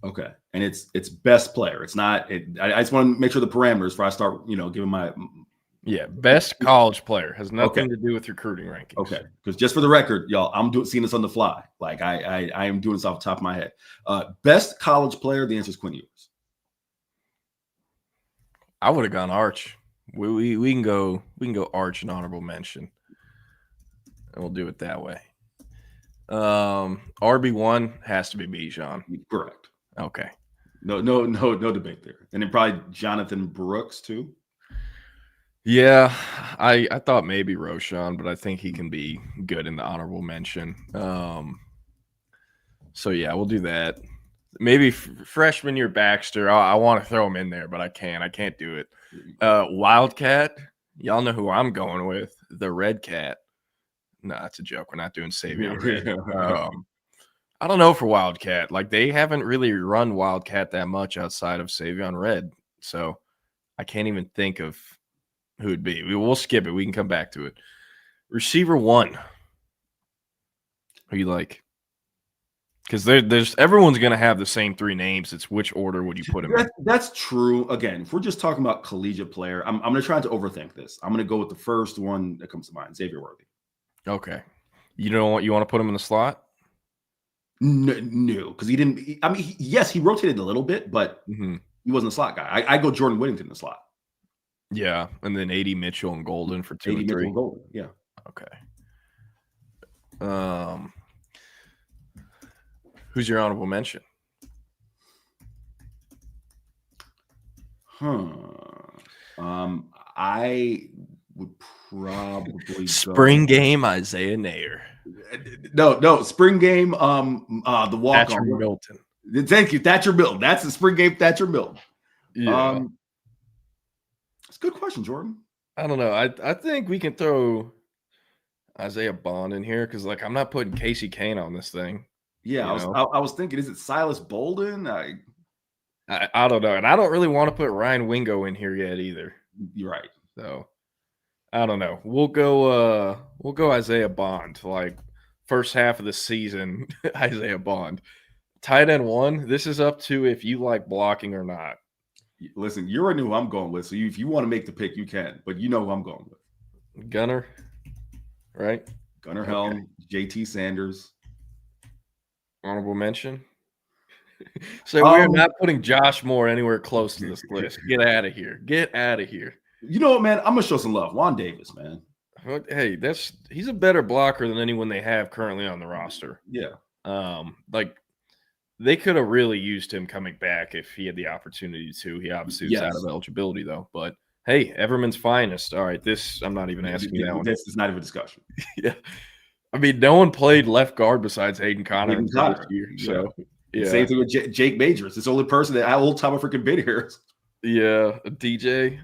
Okay, and it's best player. It's not. I just want to make sure the parameters before I start, giving my. Yeah, best college player has nothing to do with recruiting rankings. Okay, because just for the record, y'all, I'm seeing this on the fly. Like I am doing this off the top of my head. Best college player. The answer is Quinn Ewers. I would have gone Arch. We can go Arch and honorable mention. And we'll do it that way. RB1 has to be Bijan. Correct. Okay. No debate there. And then probably Jonathan Brooks too. Yeah, I thought maybe Roshan, but I think he can be good in the honorable mention. So yeah, we'll do that. Maybe freshman year Baxter. I want to throw him in there, but I can't do it. Wildcat. Y'all know who I'm going with. The Red Cat. No, that's a joke. We're not doing Savion Red. I don't know for Wildcat. They haven't really run Wildcat that much outside of Savion Red. So I can't even think of who it'd be. We'll skip it. We can come back to it. Receiver 1. Who you like? Because there's everyone's going to have the same 3 names. It's which order would you put them in? That's true. Again, if we're just talking about collegiate player, I'm going to try to overthink this. I'm going to go with the first one that comes to mind, Xavier Worthy. Okay. You want to put him in the slot? No, because he didn't. Yes, he rotated a little bit, but he wasn't a slot guy. I go Jordan Whittington in the slot. Yeah, and then 80 Mitchell and Golden for 2 and 3. Mitchell and Golden, yeah. Okay. Who's your honorable mention? I would probably spring game Isaiah Nair. No, spring game. The walk Thatcher on Milton. Thank you, Thatcher Milton. That's the spring game, Thatcher Milton. Yeah. It's a good question, Jordan. I don't know. I think we can throw Isaiah Bond in here because I'm not putting Casey Kane on this thing. Yeah, I was thinking, is it Silas Bolden? I don't know, and I don't really want to put Ryan Wingo in here yet either. You're right. So I don't know. We'll go Isaiah Bond. First half of the season, Isaiah Bond. Tight end 1. This is up to if you like blocking or not. Listen, you already know who I'm going with. So if you want to make the pick, you can. But you know who I'm going with. Gunner, right? Gunner Helm, JT Sanders. Honorable mention. So we're not putting Josh Moore anywhere close to this list. Get out of here. Get out of here. You know what, man? I'm gonna show some love. Juan Davis, man. Hey, he's a better blocker than anyone they have currently on the roster. Yeah. They could have really used him coming back if he had the opportunity to. He obviously was out of eligibility though. But hey, Everman's finest. All right, I'm not even asking you that one. This is not even a discussion. Yeah. I mean, no one played left guard besides Hayden Connor this year. So, yeah. Same thing with Jake Majors. It's the only person that old time freaking been here. Yeah, DJ.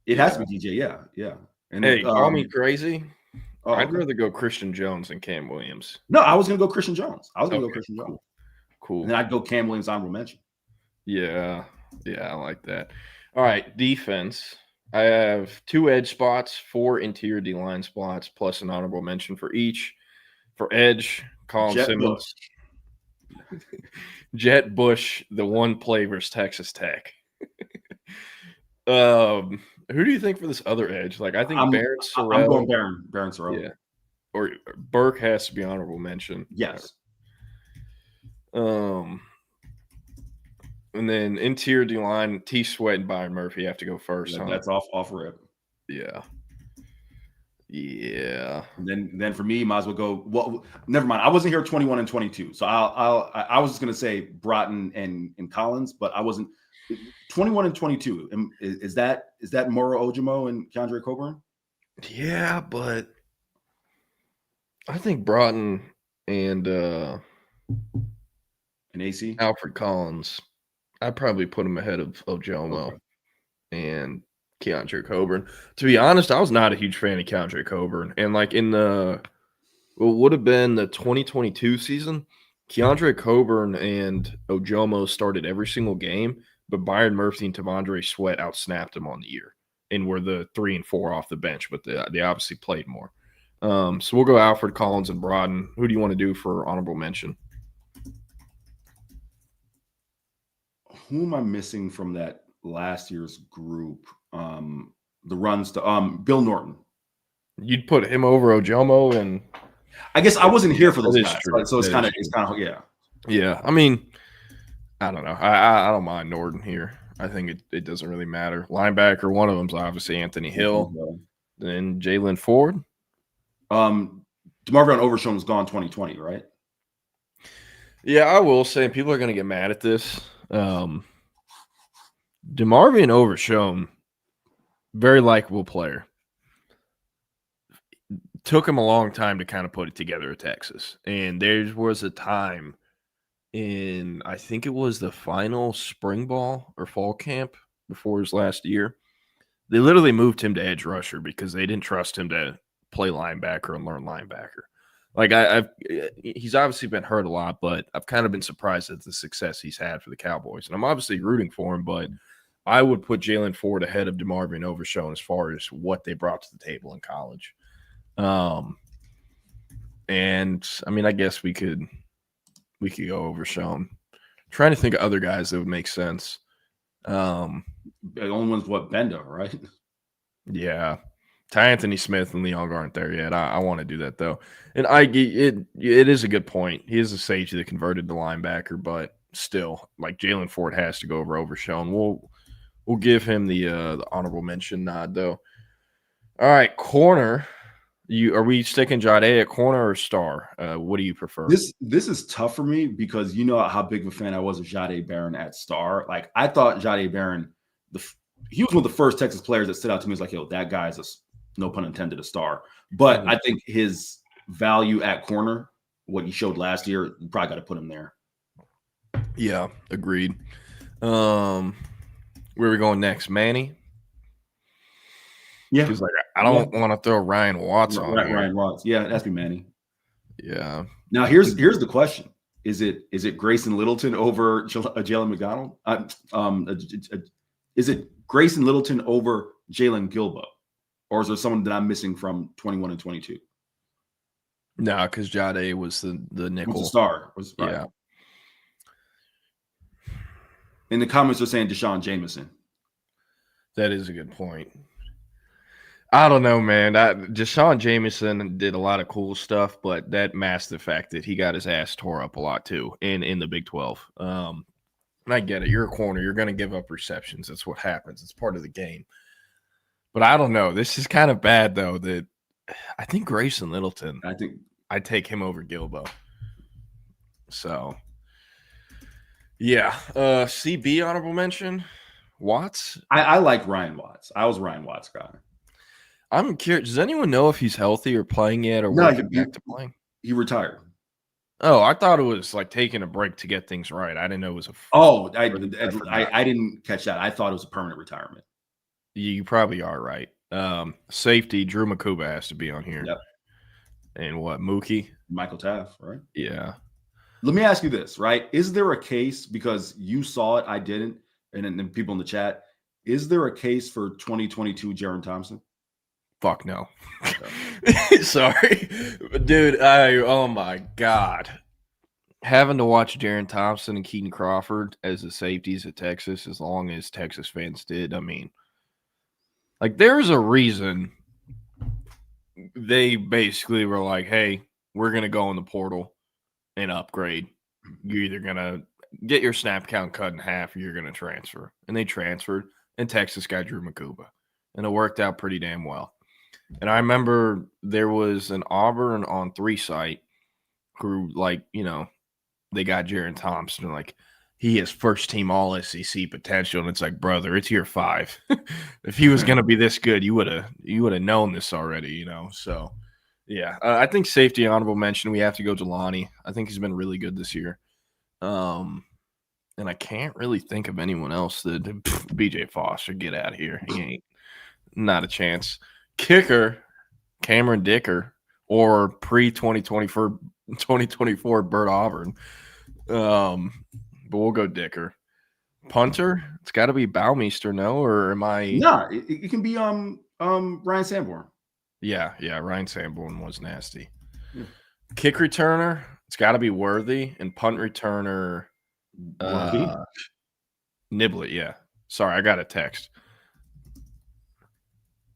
It has to be DJ. Yeah. And hey, call me crazy. Oh, I'd okay. rather go Christian Jones than Cam Williams. No, I was going to go Christian Jones. I was going to go Okay, Christian Jones. Cool. And then I'd go Cam Williams honorable mention. Yeah, I like that. All right, defense. I have 2 edge spots, 4 interior D-line spots, plus an honorable mention for each. For edge, Colin Jet Simmons. Jet Bush, the one play versus Texas Tech. Who do you think for this other edge? Like, I think Baron Sorrell. I'm going Baron Sorrell. Yeah. Or Burke has to be honorable mention. Yes. And then interior D line, T Sweat and Byron Murphy have to go first. Yeah, that's off rip. Yeah. And then for me, might as well go. Well, never mind. I wasn't here 21 and 22, so I was just gonna say Broughton and Collins, but I wasn't 21 and 22. Is that Moro Ojimo and Keandre Coburn? Yeah, but I think Broughton and AC Alfred Collins. I'd probably put him ahead of Ojomo and Keandre Coburn. To be honest, I was not a huge fan of Keandre Coburn. And like in what would have been the 2022 season, Keandre Coburn and Ojomo started every single game, but Byron Murphy and Tavondre Sweat outsnapped him on the year and were the 3 and 4 off the bench, but they obviously played more. So we'll go Alfred Collins and Broughton. Who do you want to do for honorable mention? Who am I missing from that last year's group? The runs to Bill Norton. You'd put him over Ojomo, and I guess I wasn't here for those guys, true. so it's kind of yeah. Yeah, I mean, I don't know. I don't mind Norton here. I think it doesn't really matter. Linebacker, one of them's obviously Anthony Hill, then Jalen Ford. DeMarvion Overshown was gone 2020, right? Yeah, I will say people are going to get mad at this. DeMarvion Overshown, very likable player. Took him a long time to kind of put it together at Texas. And there was a time in, I think it was the final spring ball or fall camp before his last year. They literally moved him to edge rusher because they didn't trust him to play linebacker and learn linebacker. Like he's obviously been hurt a lot, but I've kind of been surprised at the success he's had for the Cowboys. And I'm obviously rooting for him, but I would put Jalen Ford ahead of DeMarvion Overshown as far as what they brought to the table in college. And I mean, I guess we could go Overshown. Trying to think of other guys that would make sense. The only one's Benda, right? Yeah. Ty Anthony Smith and Leon aren't there yet. I want to do that though. And it is a good point. He is a safety that converted to linebacker, but still, like Jalen Ford has to go over Overshown. We'll give him the honorable mention nod though. All right, corner. Are we sticking Jade at corner or star? What do you prefer? This is tough for me because you know how big of a fan I was of Jade Barron at star. Like I thought Jade Barron, he was one of the first Texas players that stood out to me. It's like, yo, that guy's no pun intended, a star. But I think his value at corner, what he showed last year, you probably got to put him there. Yeah, agreed. Where are we going next? Manny? Yeah. Because like I don't want to throw Ryan Watts on here. Ryan Watts. Yeah, it has to be Manny. Yeah. Now here's the question. Is it Grayson Littleton over Jalen McDonald? Is it Grayson Littleton over Jalen Gilbo? Or is there someone that I'm missing from 21 and 22? No, because Jade was the nickel. Was the star. Right. Yeah. In the comments, they're saying Deshaun Jameson. That is a good point. I don't know, man. Deshaun Jameson did a lot of cool stuff, but that masked the fact that he got his ass tore up a lot too in the Big 12. And I get it. You're a corner. You're going to give up receptions. That's what happens. It's part of the game. But I don't know. This is kind of bad, though, that I think Grayson Littleton, I'd take him over Gilbo. So, yeah. CB honorable mention, Watts. I like Ryan Watts. I was Ryan Watts guy. I'm curious. Does anyone know if he's healthy or playing yet or working back to playing? He retired. Oh, I thought it was like taking a break to get things right. I didn't know it was I didn't catch that. I thought it was a permanent retirement. You probably are right. Safety, Drew Makuba has to be on here. Yep. And what, Mookie? Michael Taft, right? Yeah. Let me ask you this, right? Is there a case, because you saw it, I didn't, and then people in the chat, is there a case for 2022 Jaron Thompson? Fuck no. Sorry. Dude, oh my God. Having to watch Jaron Thompson and Keaton Crawford as the safeties at Texas as long as Texas fans did, I mean, like, there's a reason they basically were like, hey, we're going to go in the portal and upgrade. You're either going to get your snap count cut in half or you're going to transfer. And they transferred, and Texas got Drew Makuba. And it worked out pretty damn well. And I remember there was an Auburn on 3 site who, like, you know, they got Jaron Thompson, like, he has first team all SEC potential. And it's like, brother, it's year 5. If he was going to be this good, you would have known this already, you know? So, yeah, I think safety honorable mention. We have to go Jelani. I think he's been really good this year. And I can't really think of anyone else that BJ Foster, get out of here. He ain't, not a chance. Kicker, Cameron Dicker, or pre-2024 Bert Auburn. But we'll go Dicker. Punter, it's got to be Baumeister, no? Or am I? No, it can be Ryan Sanborn. Yeah, Ryan Sanborn was nasty. Yeah. Kick returner, it's got to be Worthy, and punt returner, Niblett. Yeah, sorry, I got a text.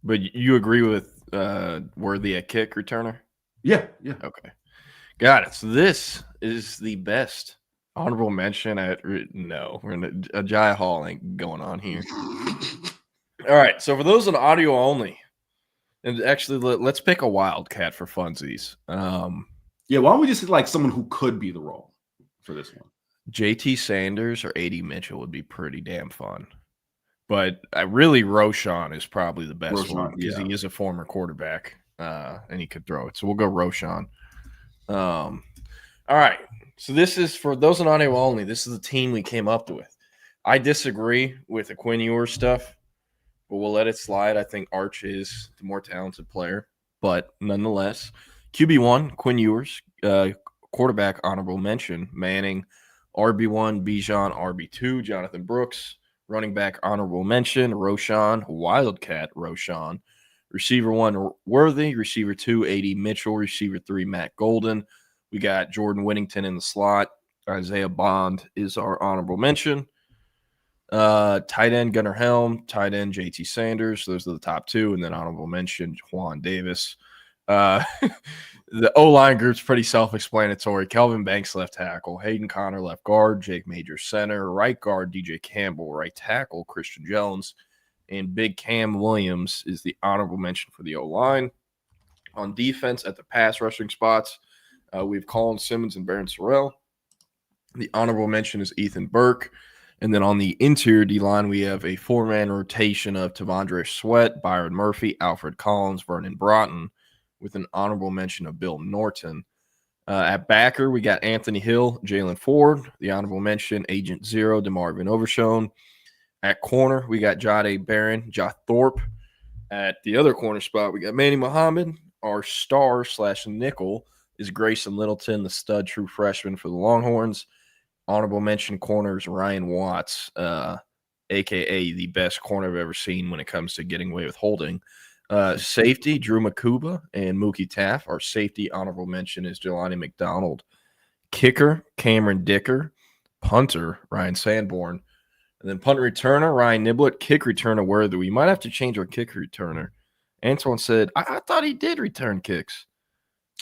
But you agree with Worthy at kick returner? Yeah. Okay, got it. So this is the best honorable mention at no. We're in a Jai Hall ain't going on here. All right, so for those on audio only, and actually let's pick a wildcat for funsies. Yeah, why don't we just like someone who could be the role for this one? JT Sanders or AD Mitchell would be pretty damn fun. But really, Roshan is probably the best one because he is a former quarterback and he could throw it. So we'll go Roshan. All right. So this is for those on audio only. This is the team we came up with. I disagree with the Quinn Ewers stuff, but we'll let it slide. I think Arch is the more talented player, but nonetheless, QB1, Quinn Ewers, quarterback honorable mention, Manning, RB1, Bijan, RB2, Jonathan Brooks, running back honorable mention, Roshan, Wildcat Roshan, receiver 1, Worthy, receiver 2, AD Mitchell, receiver 3, Matt Golden. We got Jordan Whittington in the slot. Isaiah Bond is our honorable mention. Tight end Gunnar Helm, tight end JT Sanders. Those are the top 2, and then honorable mention Juan Davis. The O-line group's pretty self-explanatory. Kelvin Banks, left tackle. Hayden Connor, left guard. Jake Major, center. Right guard, DJ Campbell. Right tackle, Christian Jones. And Big Cam Williams is the honorable mention for the O-line. On defense, at the pass rushing spots, we have Colin Simmons and Baron Sorrell. The honorable mention is Ethan Burke. And then on the interior D-line, we have a 4-man rotation of Tavondre Sweat, Byron Murphy, Alfred Collins, Vernon Broughton, with an honorable mention of Bill Norton. At backer, we got Anthony Hill, Jalen Ford. The honorable mention, Agent Zero, DeMarvin Overshone. At corner, we got Jade Barron, Josh Thorpe. At the other corner spot, we got Manny Muhammad. Our star / nickel is Grayson Littleton, the stud true freshman for the Longhorns. Honorable mention corners, Ryan Watts, a.k.a. the best corner I've ever seen when it comes to getting away with holding. Safety, Drew Makuba and Mookie Taft. Our safety honorable mention is Jelani McDonald. Kicker, Cameron Dicker. Punter, Ryan Sanborn. And then punt returner, Ryan Niblett. Kick returner, Worthy. We might have to change our kick returner. Antoine said, I thought he did return kicks.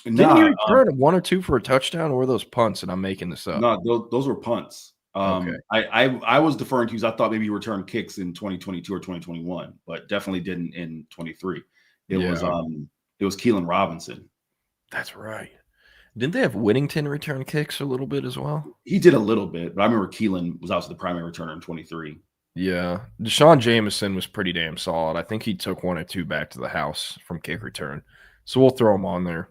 Didn't he return 1 or 2 for a touchdown, or were those punts? And I'm making this up. No, those were punts. Okay. I was deferring to because I thought maybe you returned kicks in 2022 or 2021, but definitely didn't in 23. It was Keelan Robinson. That's right. Didn't they have Whittington return kicks a little bit as well? He did a little bit, but I remember Keelan was also the primary returner in 23. Yeah. Deshaun Jameson was pretty damn solid. I think he took 1 or 2 back to the house from kick return. So we'll throw him on there.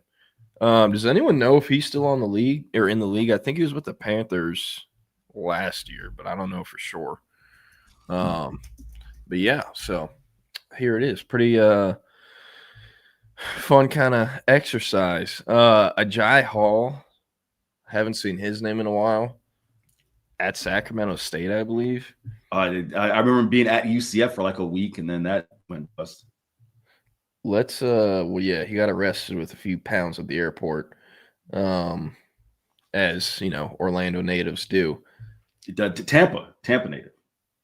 Does anyone know if he's still on the league or in the league? I think he was with the Panthers last year, but I don't know for sure. But yeah, so here it is. Pretty Fun kind of exercise. Ajay Hall. Haven't seen his name in a while. At Sacramento State, I believe. I remember being at UCF for like a week, and then that went bust. Let's well, yeah, he got arrested with a few pounds at the airport, as you know, Orlando natives do. Tampa native.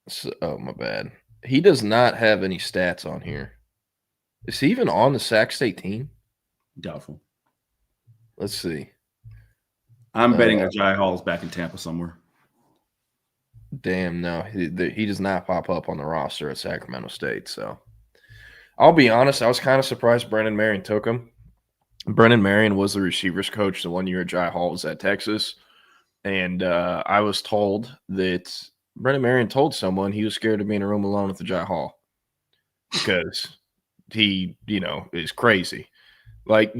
So, oh, my bad. He does not have any stats on here. Is he even on the Sac State team? Doubtful. Let's see. I'm betting Ajay Hall's back in Tampa somewhere. Damn, no, he does not pop up on the roster at Sacramento State. So I'll be honest, I was kind of surprised Brennan Marion took him. Brennan Marion was the receivers coach the 1 year Ajay Hall was at Texas. And I was told that Brennan Marion told someone he was scared to be in a room alone with Ajay Hall because he, you know, is crazy. Like,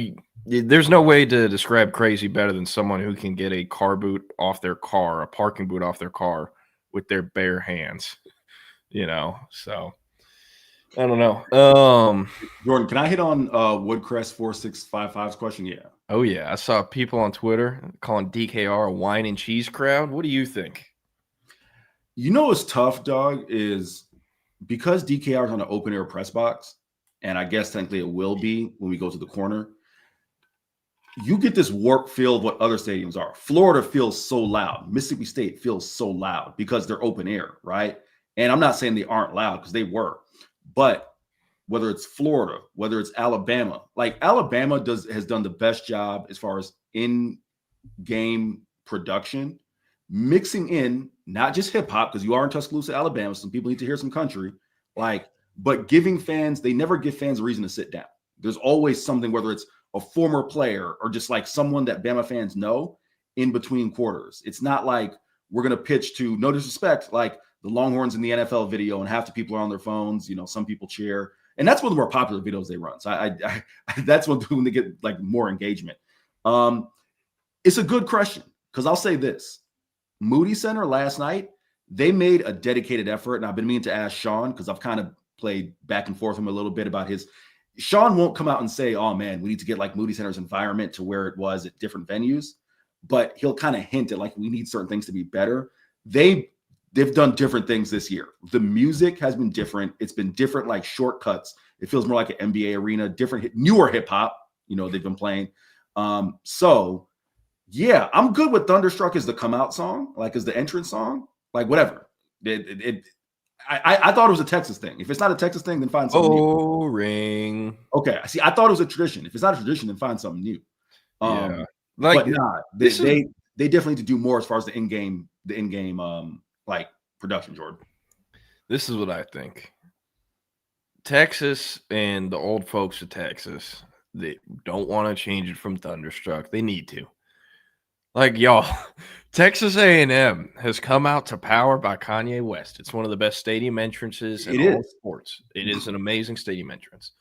there's no way to describe crazy better than someone who can get a car boot off their car, a parking boot off their car with their bare hands, you know? So I don't know. Jordan, can I hit on Woodcrest 4655's question? Yeah. Oh, yeah. I saw people on Twitter calling DKR a wine and cheese crowd. What do you think? You know what's tough, dog, is because DKR is on an open air press box, and I guess technically it will be when we go to the corner, you get this warped feel of what other stadiums are. Florida feels so loud. Mississippi State feels so loud because they're open air, right? And I'm not saying they aren't loud because they were. But whether it's Florida, whether it's Alabama, like Alabama has done the best job as far as in-game production, mixing in not just hip hop, because you are in Tuscaloosa, Alabama, some people need to hear some country, but giving fans, they never give fans a reason to sit down. There's always something, whether it's a former player or just like someone that Bama fans know in between quarters. It's not like we're going to pitch to, no disrespect, like the Longhorns in the NFL video and half the people are on their phones, you know, some people cheer. And that's one of the more popular videos they run. So I that's when they get like more engagement. It's a good question because I'll say this. Moody Center last night, they made a dedicated effort. And I've been meaning to ask Sean because I've kind of played back and forth with him a little bit about his. Sean won't come out and say, oh, man, we need to get like Moody Center's environment to where it was at different venues. But he'll kind of hint at like we need certain things to be better. They've done different things this year. The music has been different. It's been different, like shortcuts. It feels more like an NBA arena, different, newer hip hop, you know, they've been playing. So, yeah, I'm good with Thunderstruck as the come out song, like as the entrance song, like whatever. I thought it was a Texas thing. If it's not a Texas thing, then find something new. Ring. Okay, see, I thought it was a tradition. If it's not a tradition, then find something new. Yeah. Like, but nah, they definitely need to do more as far as the in-game like production, Jordan. This is what I think. Texas and the old folks of Texas, they don't want to change it from Thunderstruck. They need to. Like, y'all, Texas A&M has come out to Power by Kanye West. It's one of the best stadium entrances in all sports. It is an amazing stadium entrance.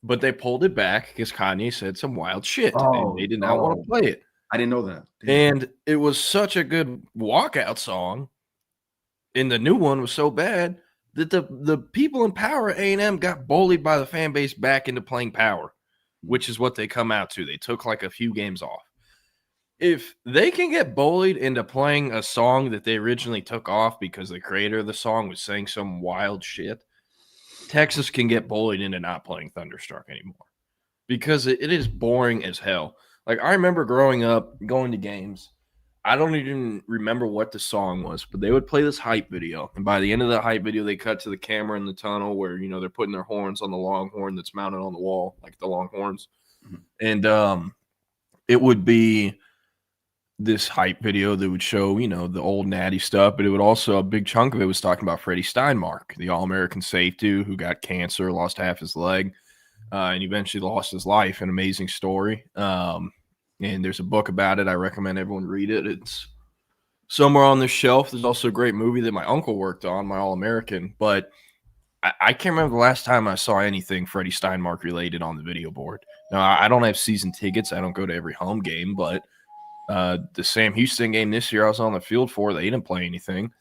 But they pulled it back because Kanye said some wild shit. And they did not want to play it. I didn't know that. And it was such a good walkout song. And the new one was so bad that the people in Power at A&M got bullied by the fan base back into playing Power, which is what they come out to. They took like a few games off. If they can get bullied into playing a song that they originally took off because the creator of the song was saying some wild shit, Texas can get bullied into not playing Thunderstruck anymore because it is boring as hell. Like, I remember growing up, going to games. I don't even remember what the song was, but they would play this hype video. And by the end of the hype video, they cut to the camera in the tunnel where, you know, they're putting their horns on the Longhorn that's mounted on the wall, like the Longhorns. And it would be this hype video that would show, you know, the old natty stuff, but it would also, a big chunk of it was talking about Freddie Steinmark, the All-American safety who got cancer, lost half his leg, and eventually lost his life. An amazing story. And there's a book about it. I recommend everyone read it. It's somewhere on the shelf. There's also a great movie that my uncle worked on, my All-American, but I can't remember the last time I saw anything Freddie Steinmark related on the video board. Now, I don't have season tickets. I don't go to every home game, but the Sam Houston game this year I was on the field for, they didn't play anything.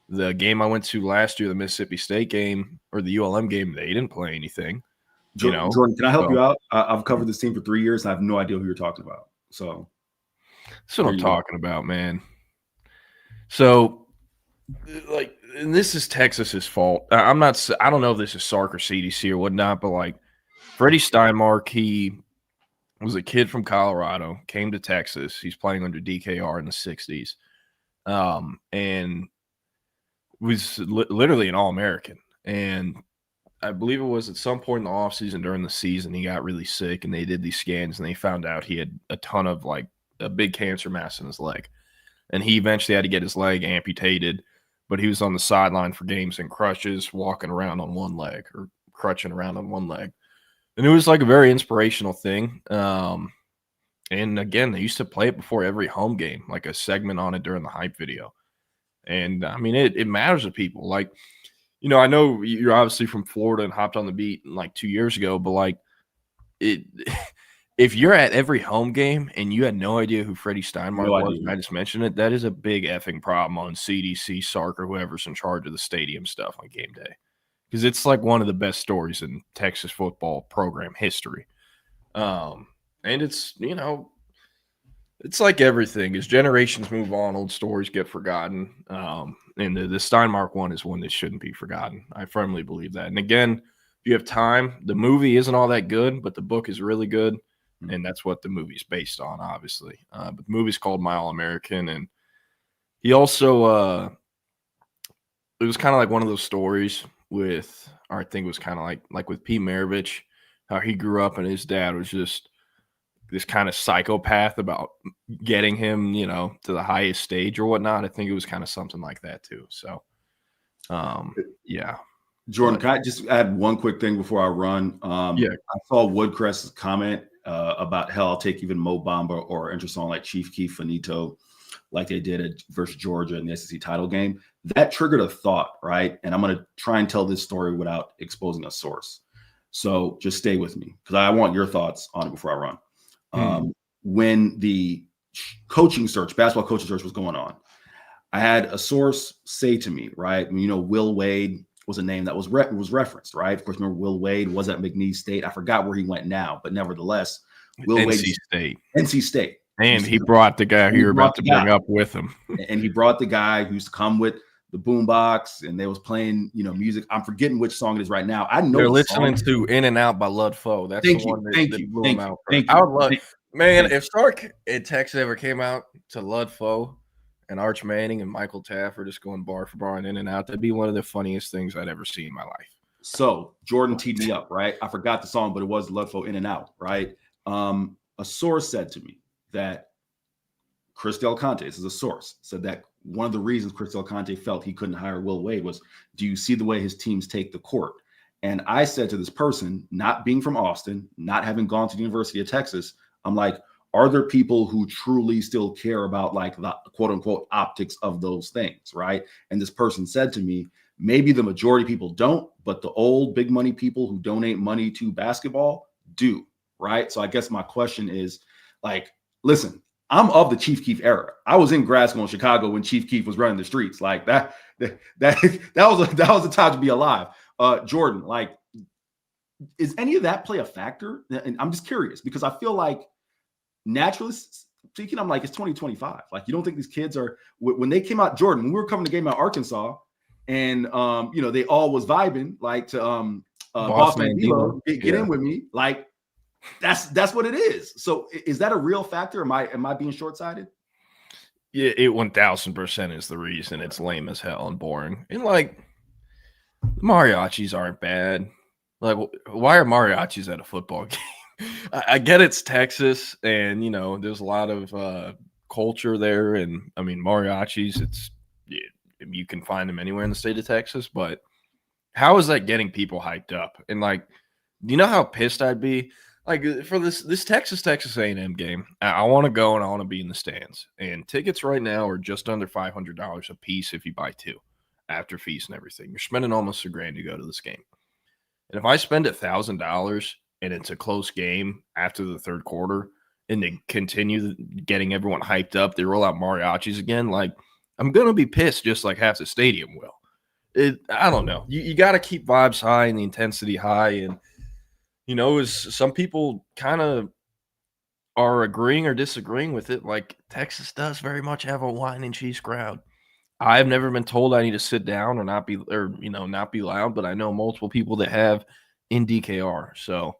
The game I went to last year, the Mississippi State game or the ULM game, they didn't play anything. Jordan, can I help you out? I've covered this team for 3 years, and I have no idea who you're talking about. So that's what I'm talking about, man. So, like, and this is Texas's fault. I don't know if this is Sark or CDC or whatnot, but like Freddie Steinmark, he was a kid from Colorado, came to Texas. He's playing under DKR in the 60s, and was literally an All-American. And I believe it was at some point in the offseason during the season, he got really sick, and they did these scans, and they found out he had a ton of, like, a big cancer mass in his leg. And he eventually had to get his leg amputated, but he was on the sideline for games in crutches, walking around on one leg or crutching around on one leg. And it was like a very inspirational thing. And again, they used to play it before every home game, like a segment on it during the hype video. And I mean, it matters to people. Like, you know, I know you're obviously from Florida and hopped on the beat like 2 years ago, but like if you're at every home game and you had no idea who Freddie Steinmark was, and I just mentioned it, that is a big effing problem on CDC, Sark, or whoever's in charge of the stadium stuff on game day. Because it's like one of the best stories in Texas football program history. And it's, you know, it's like everything. As generations move on, old stories get forgotten. And the Steinmark one is one that shouldn't be forgotten. I firmly believe that. And again, if you have time, the movie isn't all that good, but the book is really good. And that's what the movie's based on, obviously. But the movie's called My All-American. And he also, it was kind of like one of those stories with, or I think it was kind of like with Pete Maravich, how he grew up and his dad was just this kind of psychopath about getting him, you know, to the highest stage or whatnot. I think it was kind of something like that too. So, yeah. Jordan, can I just add one quick thing before I run? Yeah. I saw Woodcrest's comment about hell, I'll take even Mo Bamba or enter song like Chief Keef Finito, like they did versus Georgia in the SEC title game. That triggered a thought, right? And I'm going to try and tell this story without exposing a source. So just stay with me because I want your thoughts on it before I run. When the basketball coaching search was going on, I had a source say to me, right? You know, Will Wade was a name that was referenced, right? Of course, remember Will Wade was at McNeese State. I forgot where he went now, but nevertheless, NC State. And he brought the guy who you're about to bring up with him. And he brought the guy who used to come with the boombox, and they was playing, you know, music. I'm forgetting which song it is right now. I know they're listening to "In and Out" by Ludfoe. That's the one that blew him out. I would love, man, if Sark and Tex ever came out to Ludfoe and Arch Manning and Michael Taff are just going bar for bar and In and Out, that'd be one of the funniest things I'd ever seen in my life. So Jordan teed me up, right? I forgot the song, but it was Ludfoe, In and Out, right? A source said to me that Chris Del Conte, this is a source, said that one of the reasons Chris Del Conte felt he couldn't hire Will Wade was, do you see the way his teams take the court? And I said to this person, not being from Austin, not having gone to the University of Texas, I'm like, are there people who truly still care about like the quote unquote optics of those things, right? And this person said to me, maybe the majority of people don't, but the old big money people who donate money to basketball do, right? So I guess my question is like, listen, I'm of the Chief Keef era. I was in grad school in Chicago when Chief Keef was running the streets. Like that was a time to be alive. Jordan, like, is any of that play a factor? And I'm just curious because I feel like naturally speaking, I'm like, it's 2025. Like, you don't think these kids are, when they came out, Jordan, when we were coming to game at Arkansas and, you know, they all was vibing like to Bossman Dilo, get in with me. Like, that's what it is. So is that a real factor? Am I being short-sighted? Yeah, it 1000% is the reason. It's lame as hell and boring. And like, mariachis aren't bad. Like, why are mariachis at a football game? I get it's Texas, and you know, there's a lot of culture there, and I mean, mariachis. You can find them anywhere in the state of Texas, but how is that getting people hyped up? And like, do you know how pissed I'd be? Like for this Texas A&M game, I want to go and I want to be in the stands. And tickets right now are just under $500 a piece if you buy two, after fees and everything. You're spending almost $1,000 to go to this game. And if I spend $1,000 and it's a close game after the third quarter, and they continue getting everyone hyped up, they roll out mariachis again, like I'm gonna be pissed, just like half the stadium will. I don't know. You got to keep vibes high and the intensity high, and you know, is some people kind of are agreeing or disagreeing with it. Like Texas does very much have a wine and cheese crowd. I've never been told I need to sit down or not be loud, but I know multiple people that have in DKR. So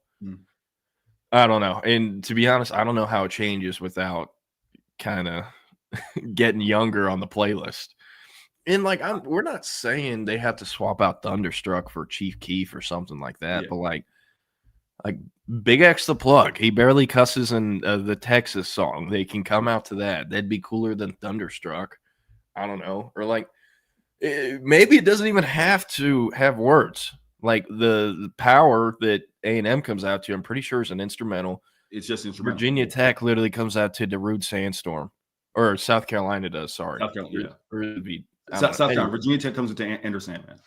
I don't know. And to be honest, I don't know how it changes without kind of getting younger on the playlist. And like, we're not saying they have to swap out Thunderstruck for Chief Keef or something like that, but like Big X the Plug, he barely cusses in the Texas song. They can come out to that. That'd be cooler than Thunderstruck. I don't know. Or like, maybe it doesn't even have to have words. Like the power that A&M comes out to, I'm pretty sure is an instrumental. It's just instrumental. Virginia Tech literally comes out to Darude Sandstorm. Or South Carolina does, sorry. South Carolina, or it'd be, South Carolina. Virginia Tech comes into Enter Sandman.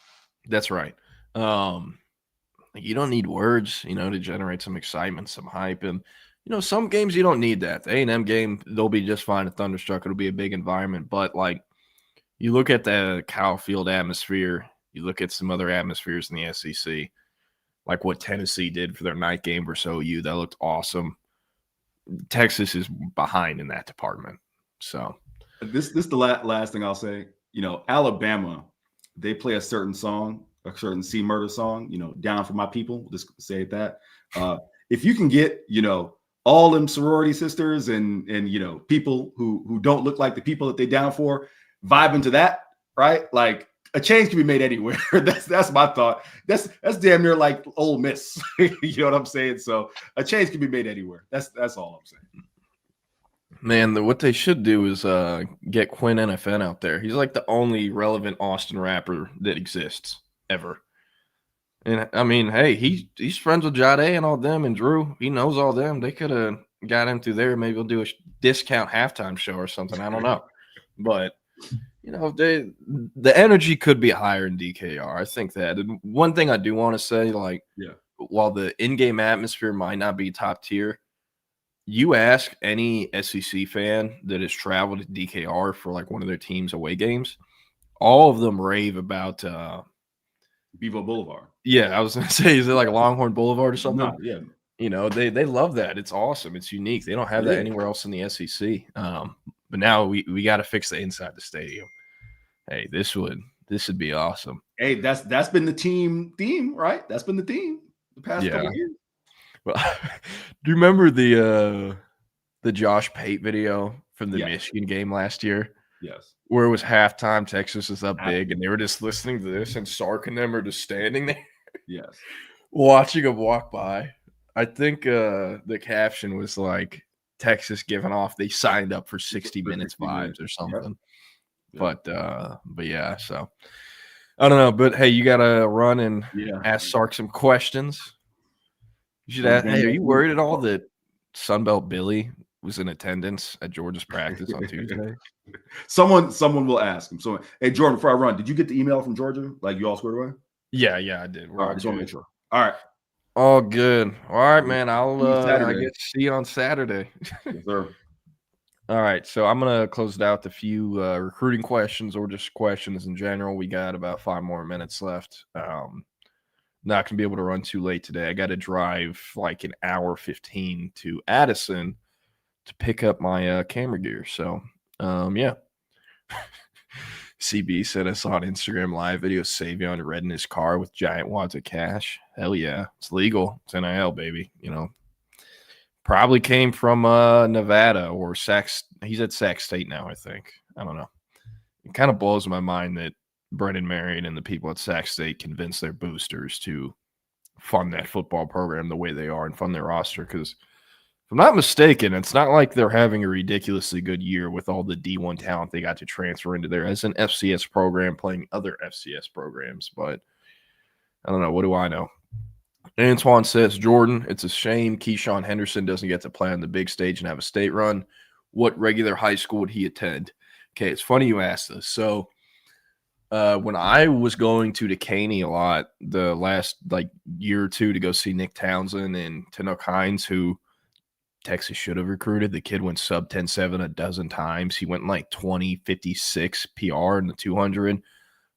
That's right. You don't need words, you know, to generate some excitement, some hype. And, you know, some games you don't need that. The A&M game, they'll be just fine at Thunderstruck. It'll be a big environment. But, like, you look at the Kyle Field atmosphere, you look at some other atmospheres in the SEC, like what Tennessee did for their night game versus OU. That looked awesome. Texas is behind in that department. So this the last thing I'll say. You know, Alabama, they play a certain song, a certain C Murder song, you know, Down for My People, just say it that. If you can get, you know, all them sorority sisters and you know, people who don't look like the people that they down for, vibing to that, right? Like a change can be made anywhere. that's my thought. That's damn near like Ole Miss. You know what I'm saying? So a change can be made anywhere. That's all I'm saying. Man, what they should do is get Quinn NFN out there. He's like the only relevant Austin rapper that exists ever. And I mean, hey, he's friends with Jade and all them and Drew. He knows all them. They could have got him through there. Maybe he'll do a discount halftime show or something. I don't know. But, you know, the energy could be higher in DKR. I think that. And one thing I do want to say, like, while the in-game atmosphere might not be top tier, you ask any SEC fan that has traveled to DKR for like one of their team's away games, all of them rave about Bevo Boulevard. Yeah, I was gonna say, is it like Longhorn Boulevard or something? No, yeah. You know, they love that. It's awesome. It's unique. They don't have that anywhere else in the SEC. But now we got to fix the inside the stadium. Hey, this would be awesome. Hey, that's been the team theme, right? That's been the theme the past couple of years. Well, do you remember the Josh Pate video from the Michigan game last year? Yes. Where it was halftime, Texas is up big, and they were just listening to this, and Sark and them are just standing there. Yes. Watching them walk by. I think the caption was like, Texas giving off, they signed up for 60 minutes vibes or something. But yeah, so I don't know. But hey, you got to run and ask Sark some questions. You should ask, hey, are you worried at all that Sunbelt Billy was in attendance at Georgia's practice on Tuesday? Someone will ask him. So, hey, Jordan, before I run, did you get the email from Georgia? Like you all squared away? Yeah, I did. All right, just want to make sure. All right. All good. All right, man. I guess see you on Saturday. Yes, sir. All right, so I'm going to close it out with a few recruiting questions or just questions in general. We got about 5 more minutes left. Not going to be able to run too late today. I got to drive like an hour 15 to Addison to pick up my camera gear. So, yeah. CB sent us on Instagram live video, Savion red in his car with giant wads of cash. Hell yeah. It's legal. It's NIL, baby. You know, probably came from Nevada or he's at Sac State now, I think. I don't know. It kind of blows my mind that Brennan Marion and the people at Sac State convinced their boosters to fund that football program the way they are and fund their roster. Because if I'm not mistaken, it's not like they're having a ridiculously good year with all the D1 talent they got to transfer into there as an FCS program playing other FCS programs. But I don't know. What do I know? Antoine says, Jordan, it's a shame Keyshawn Henderson doesn't get to play on the big stage and have a state run. What regular high school would he attend? Okay, it's funny you asked this. So when I was going to Decaney a lot the last year or two to go see Nick Townsend and Tanook Hines, who Texas should have recruited. The kid went sub 10-7 a dozen times. He went like 20-56 PR in the 200.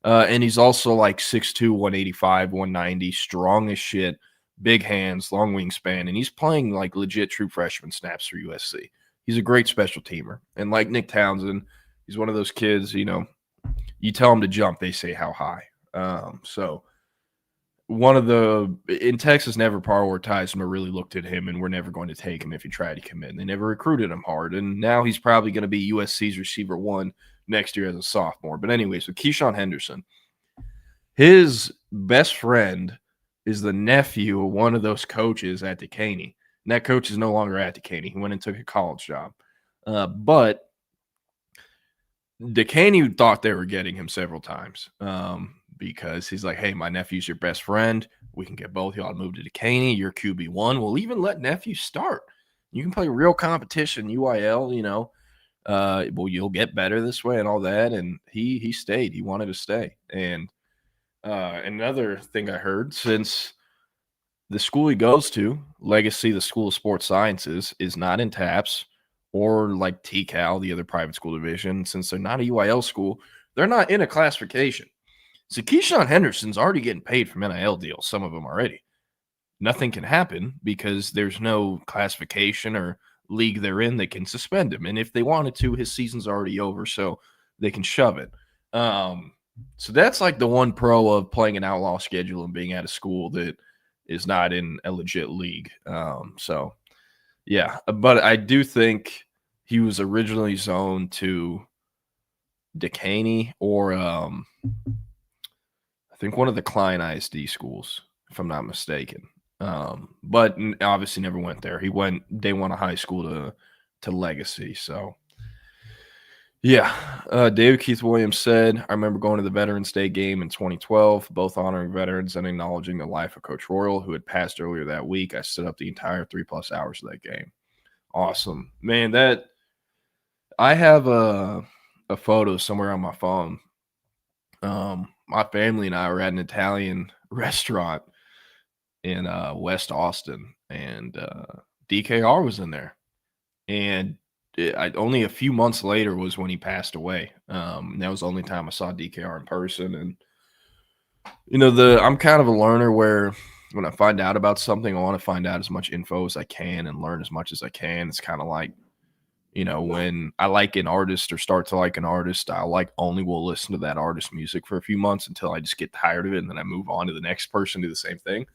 And he's also like 6'2", 185, 190, strong as shit, big hands, long wingspan, and he's playing like legit true freshman snaps for USC. He's a great special teamer. And like Nick Townsend, he's one of those kids, you know, you tell them to jump, they say how high. So one of the – in Texas never prioritized him or really looked at him, and we're never going to take him if he tried to commit. And they never recruited him hard. And now he's probably going to be USC's receiver 1 next year as a sophomore. But anyway, so Keyshawn Henderson, his best friend is the nephew of one of those coaches at Dekaney. And that coach is no longer at Dekaney. He went and took a college job. But Dekaney thought they were getting him several times because he's like, hey, my nephew's your best friend. We can get both y'all to move to Dekaney. You're QB1. We'll even let nephew start. You can play real competition, UIL, you know. Well, you'll get better this way and all that. And he stayed. He wanted to stay. And another thing I heard, since the school he goes to, Legacy, the School of Sports Sciences, is not in TAPS or like TCAL, the other private school division. Since they're not a UIL school, they're not in a classification. So Keyshawn Henderson's already getting paid from NIL deals, some of them already. Nothing can happen because there's no classification or league they're in that can suspend him. And if they wanted to, his season's already over, so they can shove it. So that's like the one pro of playing an outlaw schedule and being at a school that is not in a legit league. So, yeah. But I do think he was originally zoned to Dekaney or I think one of the Klein ISD schools, if I'm not mistaken. But obviously never went there. He went day one of high school to Legacy. So, yeah. David Keith Williams said, I remember going to the Veterans Day game in 2012, both honoring veterans and acknowledging the life of Coach Royal, who had passed earlier that week. I stood up the entire 3+ hours of that game. Awesome. Man, that I have a photo somewhere on my phone. My family and I were at an Italian restaurant in West Austin, and DKR was in there. And only a few months later was when he passed away. That was the only time I saw DKR in person. And, you know, I'm kind of a learner where when I find out about something, I want to find out as much info as I can and learn as much as I can. It's kind of like, you know, when I like an artist or start to like an artist, I will listen to that artist's music for a few months until I just get tired of it. And then I move on to the next person, do the same thing.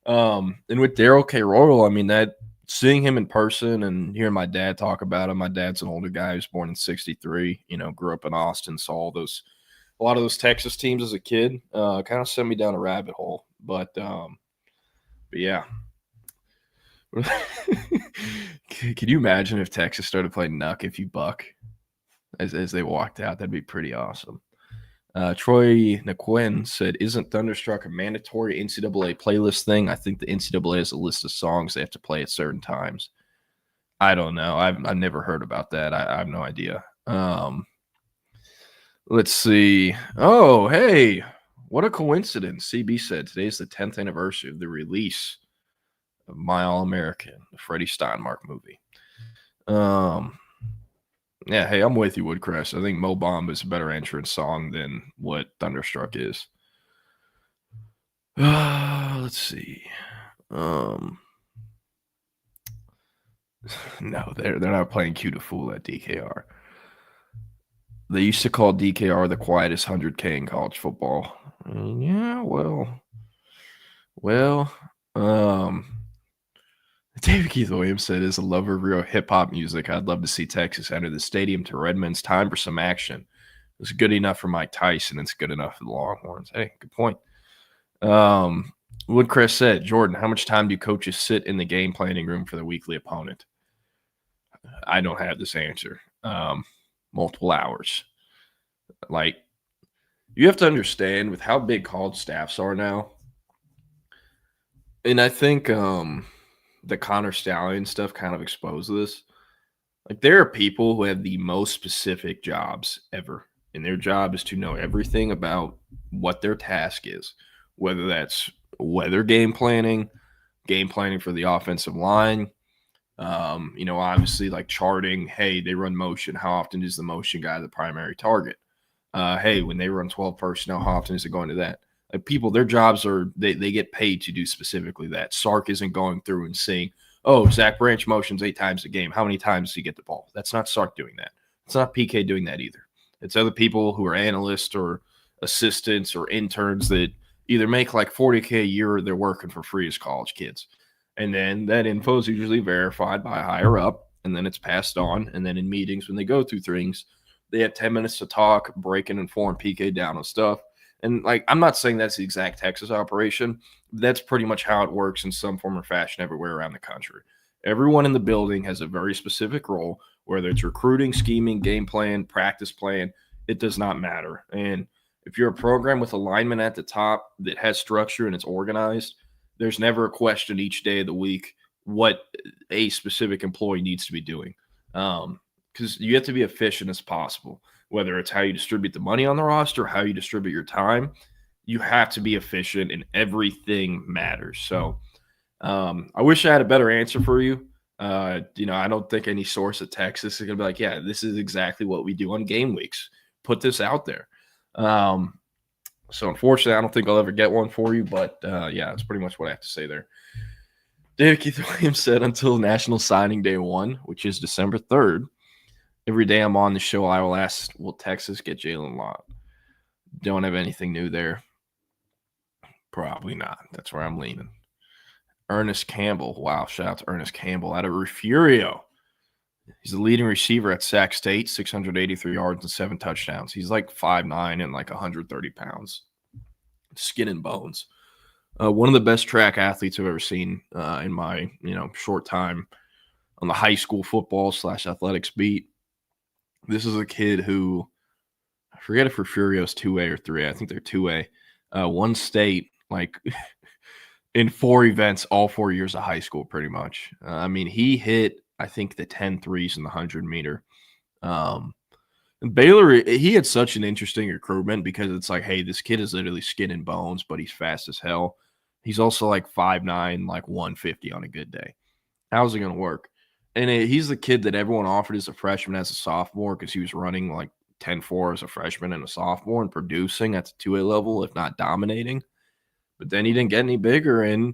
And with Daryl K. Royal, I mean, that seeing him in person and hearing my dad talk about him, my dad's an older guy. He was born in 1963, you know, grew up in Austin, saw a lot of those Texas teams as a kid, kind of sent me down a rabbit hole. But yeah. Could you imagine if Texas started playing Nuck If You Buck as they walked out? That'd be pretty awesome. Troy Naquin said, isn't Thunderstruck a mandatory NCAA playlist thing? I think the NCAA has a list of songs they have to play at certain times. I don't know. I've never heard about that. I have no idea. Let's see. Oh, hey, what a coincidence. CB said today's the 10th anniversary of the release of My All-American, the Freddie Steinmark movie. Yeah, hey, I'm with you, Woodcrest. I think Mo Bamba is a better entrance song than what Thunderstruck is. Let's see. No, they're not playing Cue to Fool at DKR. They used to call DKR the quietest 100K in college football. Yeah, well, David Keith Williams said, as a lover of real hip-hop music, I'd love to see Texas enter the stadium to Redmond's. Time for some action. It's good enough for Mike Tyson. It's good enough for the Longhorns. Hey, good point. Woodcrest said, Jordan, how much time do coaches sit in the game planning room for the weekly opponent? I don't have this answer. Multiple hours. Like, you have to understand with how big college staffs are now. And I think the Connor Stallion stuff kind of exposed this. Like, there are people who have the most specific jobs ever. And their job is to know everything about what their task is, whether that's weather game planning for the offensive line, obviously like charting, hey, they run motion. How often is the motion guy the primary target? Hey, when they run 12 personnel, how often is it going to that? Like people, their jobs are they get paid to do specifically that. Sark isn't going through and saying, "Oh, Zach Branch motions 8 times a game. How many times does he get the ball?" That's not Sark doing that. It's not PK doing that either. It's other people who are analysts or assistants or interns that either make like $40K a year or they're working for free as college kids. And then that info is usually verified by higher up, and then it's passed on. And then in meetings, when they go through things, they have 10 minutes to talk, break and inform PK down on stuff. And like, I'm not saying that's the exact Texas operation. That's pretty much how it works in some form or fashion everywhere around the country. Everyone in the building has a very specific role, whether it's recruiting, scheming, game plan, practice plan, it does not matter. And if you're a program with alignment at the top that has structure and it's organized, there's never a question each day of the week what a specific employee needs to be doing. Because you have to be efficient as possible, whether it's how you distribute the money on the roster, how you distribute your time. You have to be efficient and everything matters. So I wish I had a better answer for you. I don't think any source at Texas is going to be like, yeah, this is exactly what we do on game weeks. Put this out there. So unfortunately, I don't think I'll ever get one for you, but yeah, that's pretty much what I have to say there. David Keith Williams said until National Signing Day 1, which is December 3rd, every day I'm on the show, I will ask, will Texas get Jalen Lott? Don't have anything new there. Probably not. That's where I'm leaning. Ernest Campbell. Wow, shout out to Ernest Campbell out of Refugio. He's the leading receiver at Sac State, 683 yards and 7 touchdowns. He's like 5'9" and like 130 pounds. Skin and bones. One of the best track athletes I've ever seen in my short time on the high school football / athletics beat. This is a kid who, I forget if Refugio's 2A or 3A. I think they're 2A. Won state like in 4 events all 4 years of high school pretty much. He hit, I think, the 10 threes in the 100-meter. Baylor, he had such an interesting recruitment because it's like, hey, this kid is literally skin and bones, but he's fast as hell. He's also like 5'9", like 150 on a good day. How's it going to work? And he's the kid that everyone offered as a freshman, as a sophomore, because he was running like 10-4 as a freshman and a sophomore and producing at the 2A level, if not dominating. But then he didn't get any bigger, and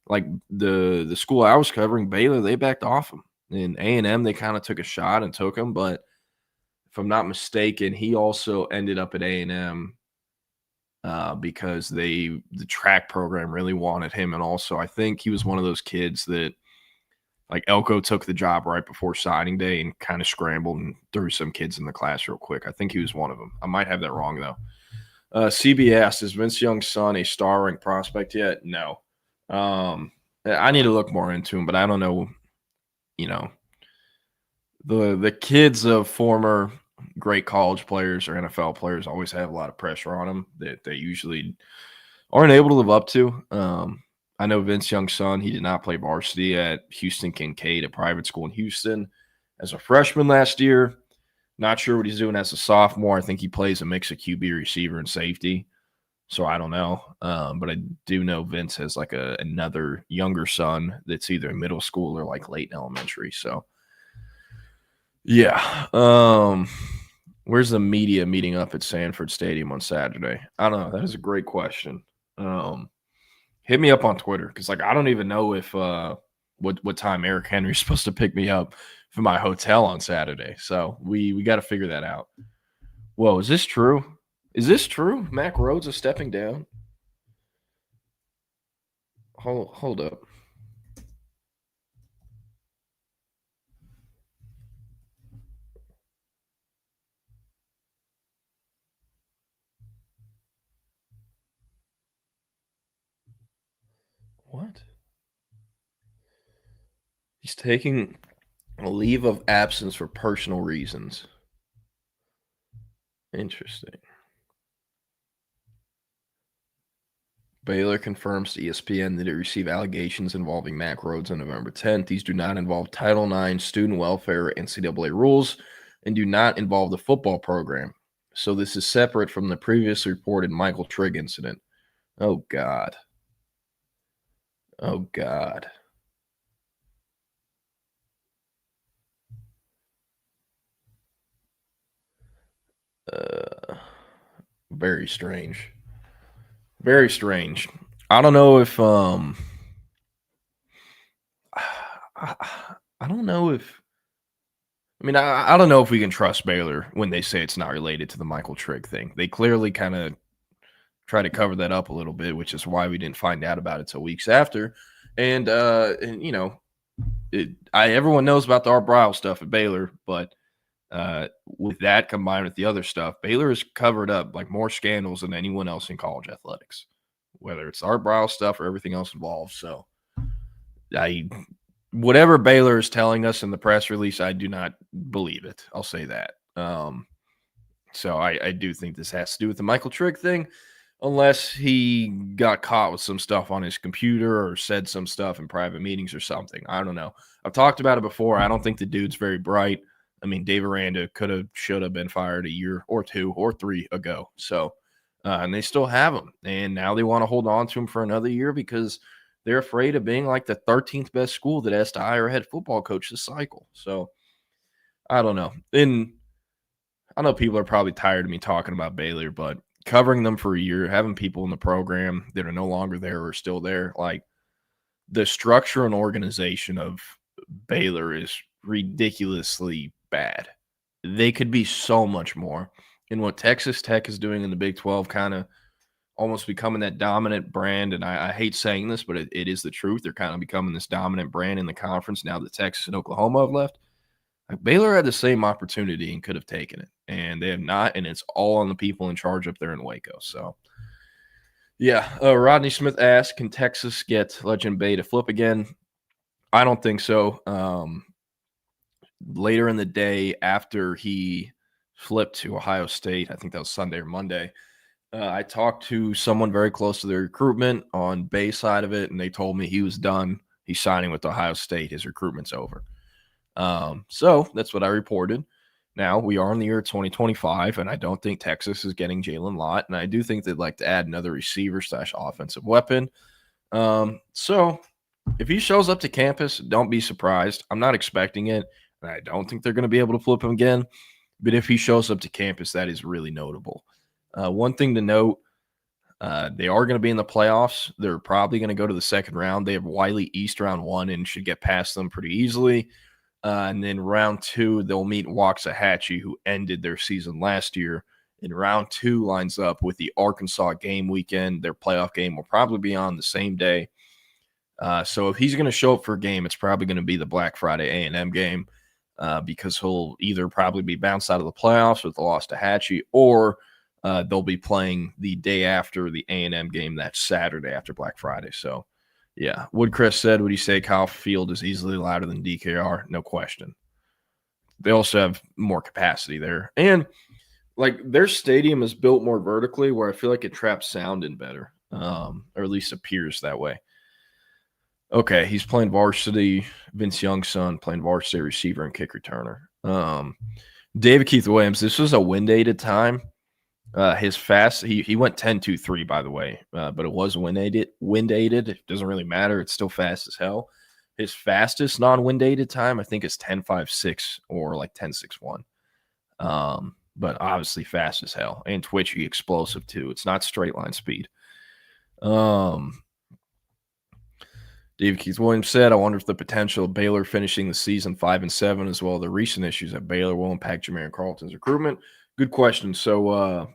like the school I was covering, Baylor, they backed off him. In A&M, they kind of took a shot and took him, but if I'm not mistaken, he also ended up at A&M because the track program really wanted him, and also I think he was one of those kids that like Elko took the job right before signing day and kind of scrambled and threw some kids in the class real quick. I think he was one of them. I might have that wrong though. CB asked, is Vince Young's son a star-ranked prospect yet? No. I need to look more into him, but I don't know. The kids of former great college players or NFL players always have a lot of pressure on them that they usually aren't able to live up to. I know Vince Young's son, he did not play varsity at Houston Kincaid, a private school in Houston, as a freshman last year. Not sure what he's doing as a sophomore. I think he plays a mix of QB, receiver, and safety. So I don't know. But I do know Vince has like another younger son that's either in middle school or like late in elementary. So yeah. Where's the media meeting up at Sanford Stadium on Saturday? I don't know. That is a great question. Hit me up on Twitter because like I don't even know if what time Eric Henry's supposed to pick me up from my hotel on Saturday. So we got to figure that out. Whoa, is this true? Is this true? Mac Rhodes is stepping down. Hold up. What? He's taking a leave of absence for personal reasons. Interesting. Baylor confirms to ESPN that it received allegations involving Mac Rhodes on November 10th. These do not involve Title IX, student welfare, or NCAA rules, and do not involve the football program. So this is separate from the previously reported Michael Trigg incident. Oh, God. Oh, God. Very strange. Very strange. I don't know if I don't know if I don't know if we can trust Baylor when they say it's not related to the Michael Trigg thing. They clearly kind of try to cover that up a little bit, which is why we didn't find out about it till weeks after. And you know, everyone knows about the Art Briles stuff at Baylor, but with that combined with the other stuff, Baylor has covered up like more scandals than anyone else in college athletics, whether it's Art Briles stuff or everything else involved. So whatever Baylor is telling us in the press release, I do not believe it. I'll say that. So I do think this has to do with the Michael Trigg thing, unless he got caught with some stuff on his computer or said some stuff in private meetings or something. I don't know. I've talked about it before. I don't think the dude's very bright. I mean, Dave Aranda should have been fired a year or 2 or 3 ago. So, and they still have him. And now they want to hold on to him for another year because they're afraid of being like the 13th best school that has to hire a head football coach this cycle. So, I don't know. And I know people are probably tired of me talking about Baylor, but covering them for a year, having people in the program that are no longer there or still there, like the structure and organization of Baylor is ridiculously bad. They could be so much more. And what Texas Tech is doing in the Big 12, kind of almost becoming that dominant brand, and I hate saying this, but it is the truth. They're kind of becoming this dominant brand in the conference now that Texas and Oklahoma have left. Like Baylor had the same opportunity and could have taken it, and they have not, and it's all on the people in charge up there in Waco. So, yeah, Rodney Smith asked, can Texas get Legend Bay to flip again? I don't think so. Later in the day after he flipped to Ohio State, I think that was Sunday or Monday, I talked to someone very close to the recruitment on Bay side of it, and they told me he was done. He's signing with Ohio State. His recruitment's over. So that's what I reported. Now we are in the year 2025, and I don't think Texas is getting Jalen Lott, and I do think they'd like to add another receiver / offensive weapon. So if he shows up to campus, don't be surprised. I'm not expecting it, and I don't think they're going to be able to flip him again. But if he shows up to campus, that is really notable. One thing to note, they are going to be in the playoffs. They're probably going to go to the second round. They have Wiley East round 1 and should get past them pretty easily. And then round 2, they'll meet Waxahachie, who ended their season last year. And round 2 lines up with the Arkansas game weekend. Their playoff game will probably be on the same day. So if he's going to show up for a game, it's probably going to be the Black Friday A&M game because he'll either probably be bounced out of the playoffs with the loss to Hatchie, or they'll be playing the day after the A&M game that Saturday after Black Friday. So, yeah, Woodcrest said, would you say Kyle Field is easily louder than DKR? No question. They also have more capacity there. And, like, their stadium is built more vertically where I feel like it traps sound in better, or at least appears that way. Okay, he's playing varsity. Vince Young's son playing varsity receiver and kick returner. David Keith Williams, this was a wind-aided time. His fast, he went 10-2-3, by the way, but it was wind-aided. It doesn't really matter. It's still fast as hell. His fastest non-wind-aided time, I think, is 10.56 or like 10.61. But obviously fast as hell and twitchy, explosive too. It's not straight line speed. David Keith Williams said, I wonder if the potential of Baylor finishing the season 5-7 as well as the recent issues at Baylor will impact Jermaine Carlton's recruitment. Good question. So,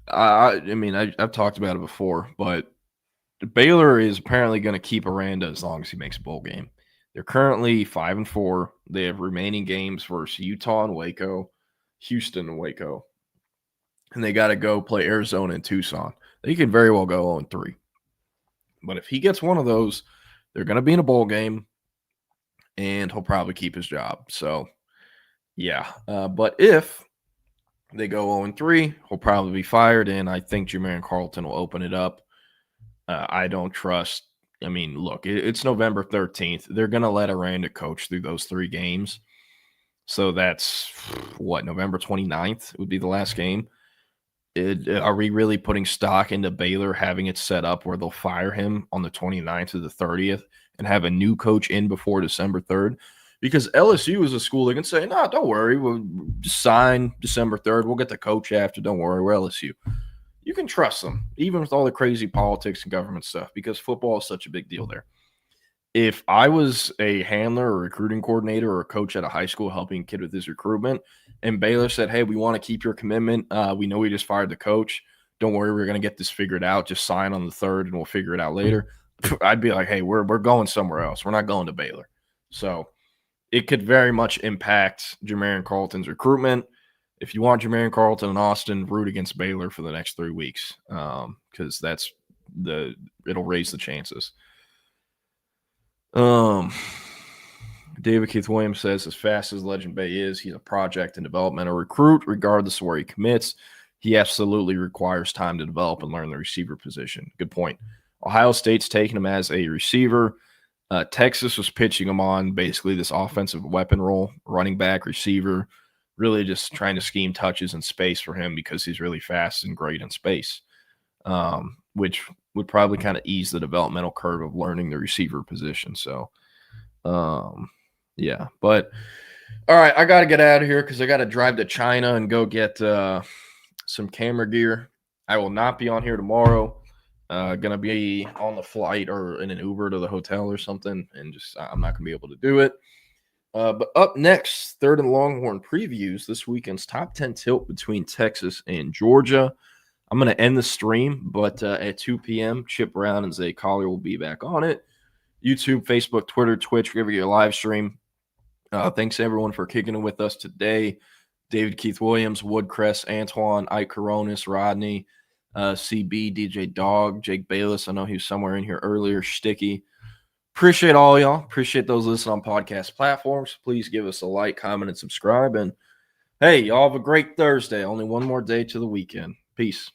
I've talked about it before, but Baylor is apparently going to keep Aranda as long as he makes a bowl game. They're currently 5-4. They have remaining games versus Utah and Waco, Houston and Waco, and they got to go play Arizona and Tucson. They could very well go 0-3. But if he gets one of those, they're going to be in a bowl game, and he'll probably keep his job. So, yeah. But if they go 0-3, he'll probably be fired, and I think Jermaine Carlton will open it up. I don't trust. I mean, look, it's November 13th. They're going to let Aranda coach through those 3 games. So that's, November 29th would be the last game. Are we really putting stock into Baylor having it set up where they'll fire him on the 29th or the 30th and have a new coach in before December 3rd? Because LSU is a school that can say, no, don't worry. We'll just sign December 3rd. We'll get the coach after. Don't worry. We're LSU. you can trust them, even with all the crazy politics and government stuff, because football is such a big deal there. If I was a handler or recruiting coordinator or a coach at a high school helping a kid with his recruitment, and Baylor said, hey, we want to keep your commitment. We know we just fired the coach. Don't worry, we're going to get this figured out. Just sign on the 3rd and we'll figure it out later. I'd be like, hey, we're going somewhere else. We're not going to Baylor. So it could very much impact Jamarian Carlton's recruitment. If you want Jamarian Carlton and Austin, root against Baylor for the next 3 weeks, because it'll raise the chances. David Keith Williams says, as fast as Legend Bay is, he's a project and developmental recruit, regardless of where he commits. He absolutely requires time to develop and learn the receiver position. Good point. Ohio State's taking him as a receiver. Texas was pitching him on basically this offensive weapon role, running back, receiver, really just trying to scheme touches and space for him because he's really fast and great in space, which would probably kind of ease the developmental curve of learning the receiver position. So, yeah. But, all right, I got to get out of here because I got to drive to China and go get some camera gear. I will not be on here tomorrow. Gonna be on the flight or in an Uber to the hotel or something, and just I'm not gonna be able to do it. But up next, Third and Longhorn previews this weekend's top 10 tilt between Texas and Georgia. I'm gonna end the stream, but at 2 p.m., Chip Brown and Zay Collier will be back on it. YouTube, Facebook, Twitter, Twitch, wherever you live stream. Thanks everyone for kicking it with us today. David Keith Williams, Woodcrest, Antoine, Ike Coronis, Rodney, CB, DJ Dog, Jake Bayless. I know he was somewhere in here earlier. Sticky. Appreciate all y'all. Appreciate those listening on podcast platforms. Please give us a like, comment, and subscribe. And hey, y'all have a great Thursday. Only one more day to the weekend. Peace.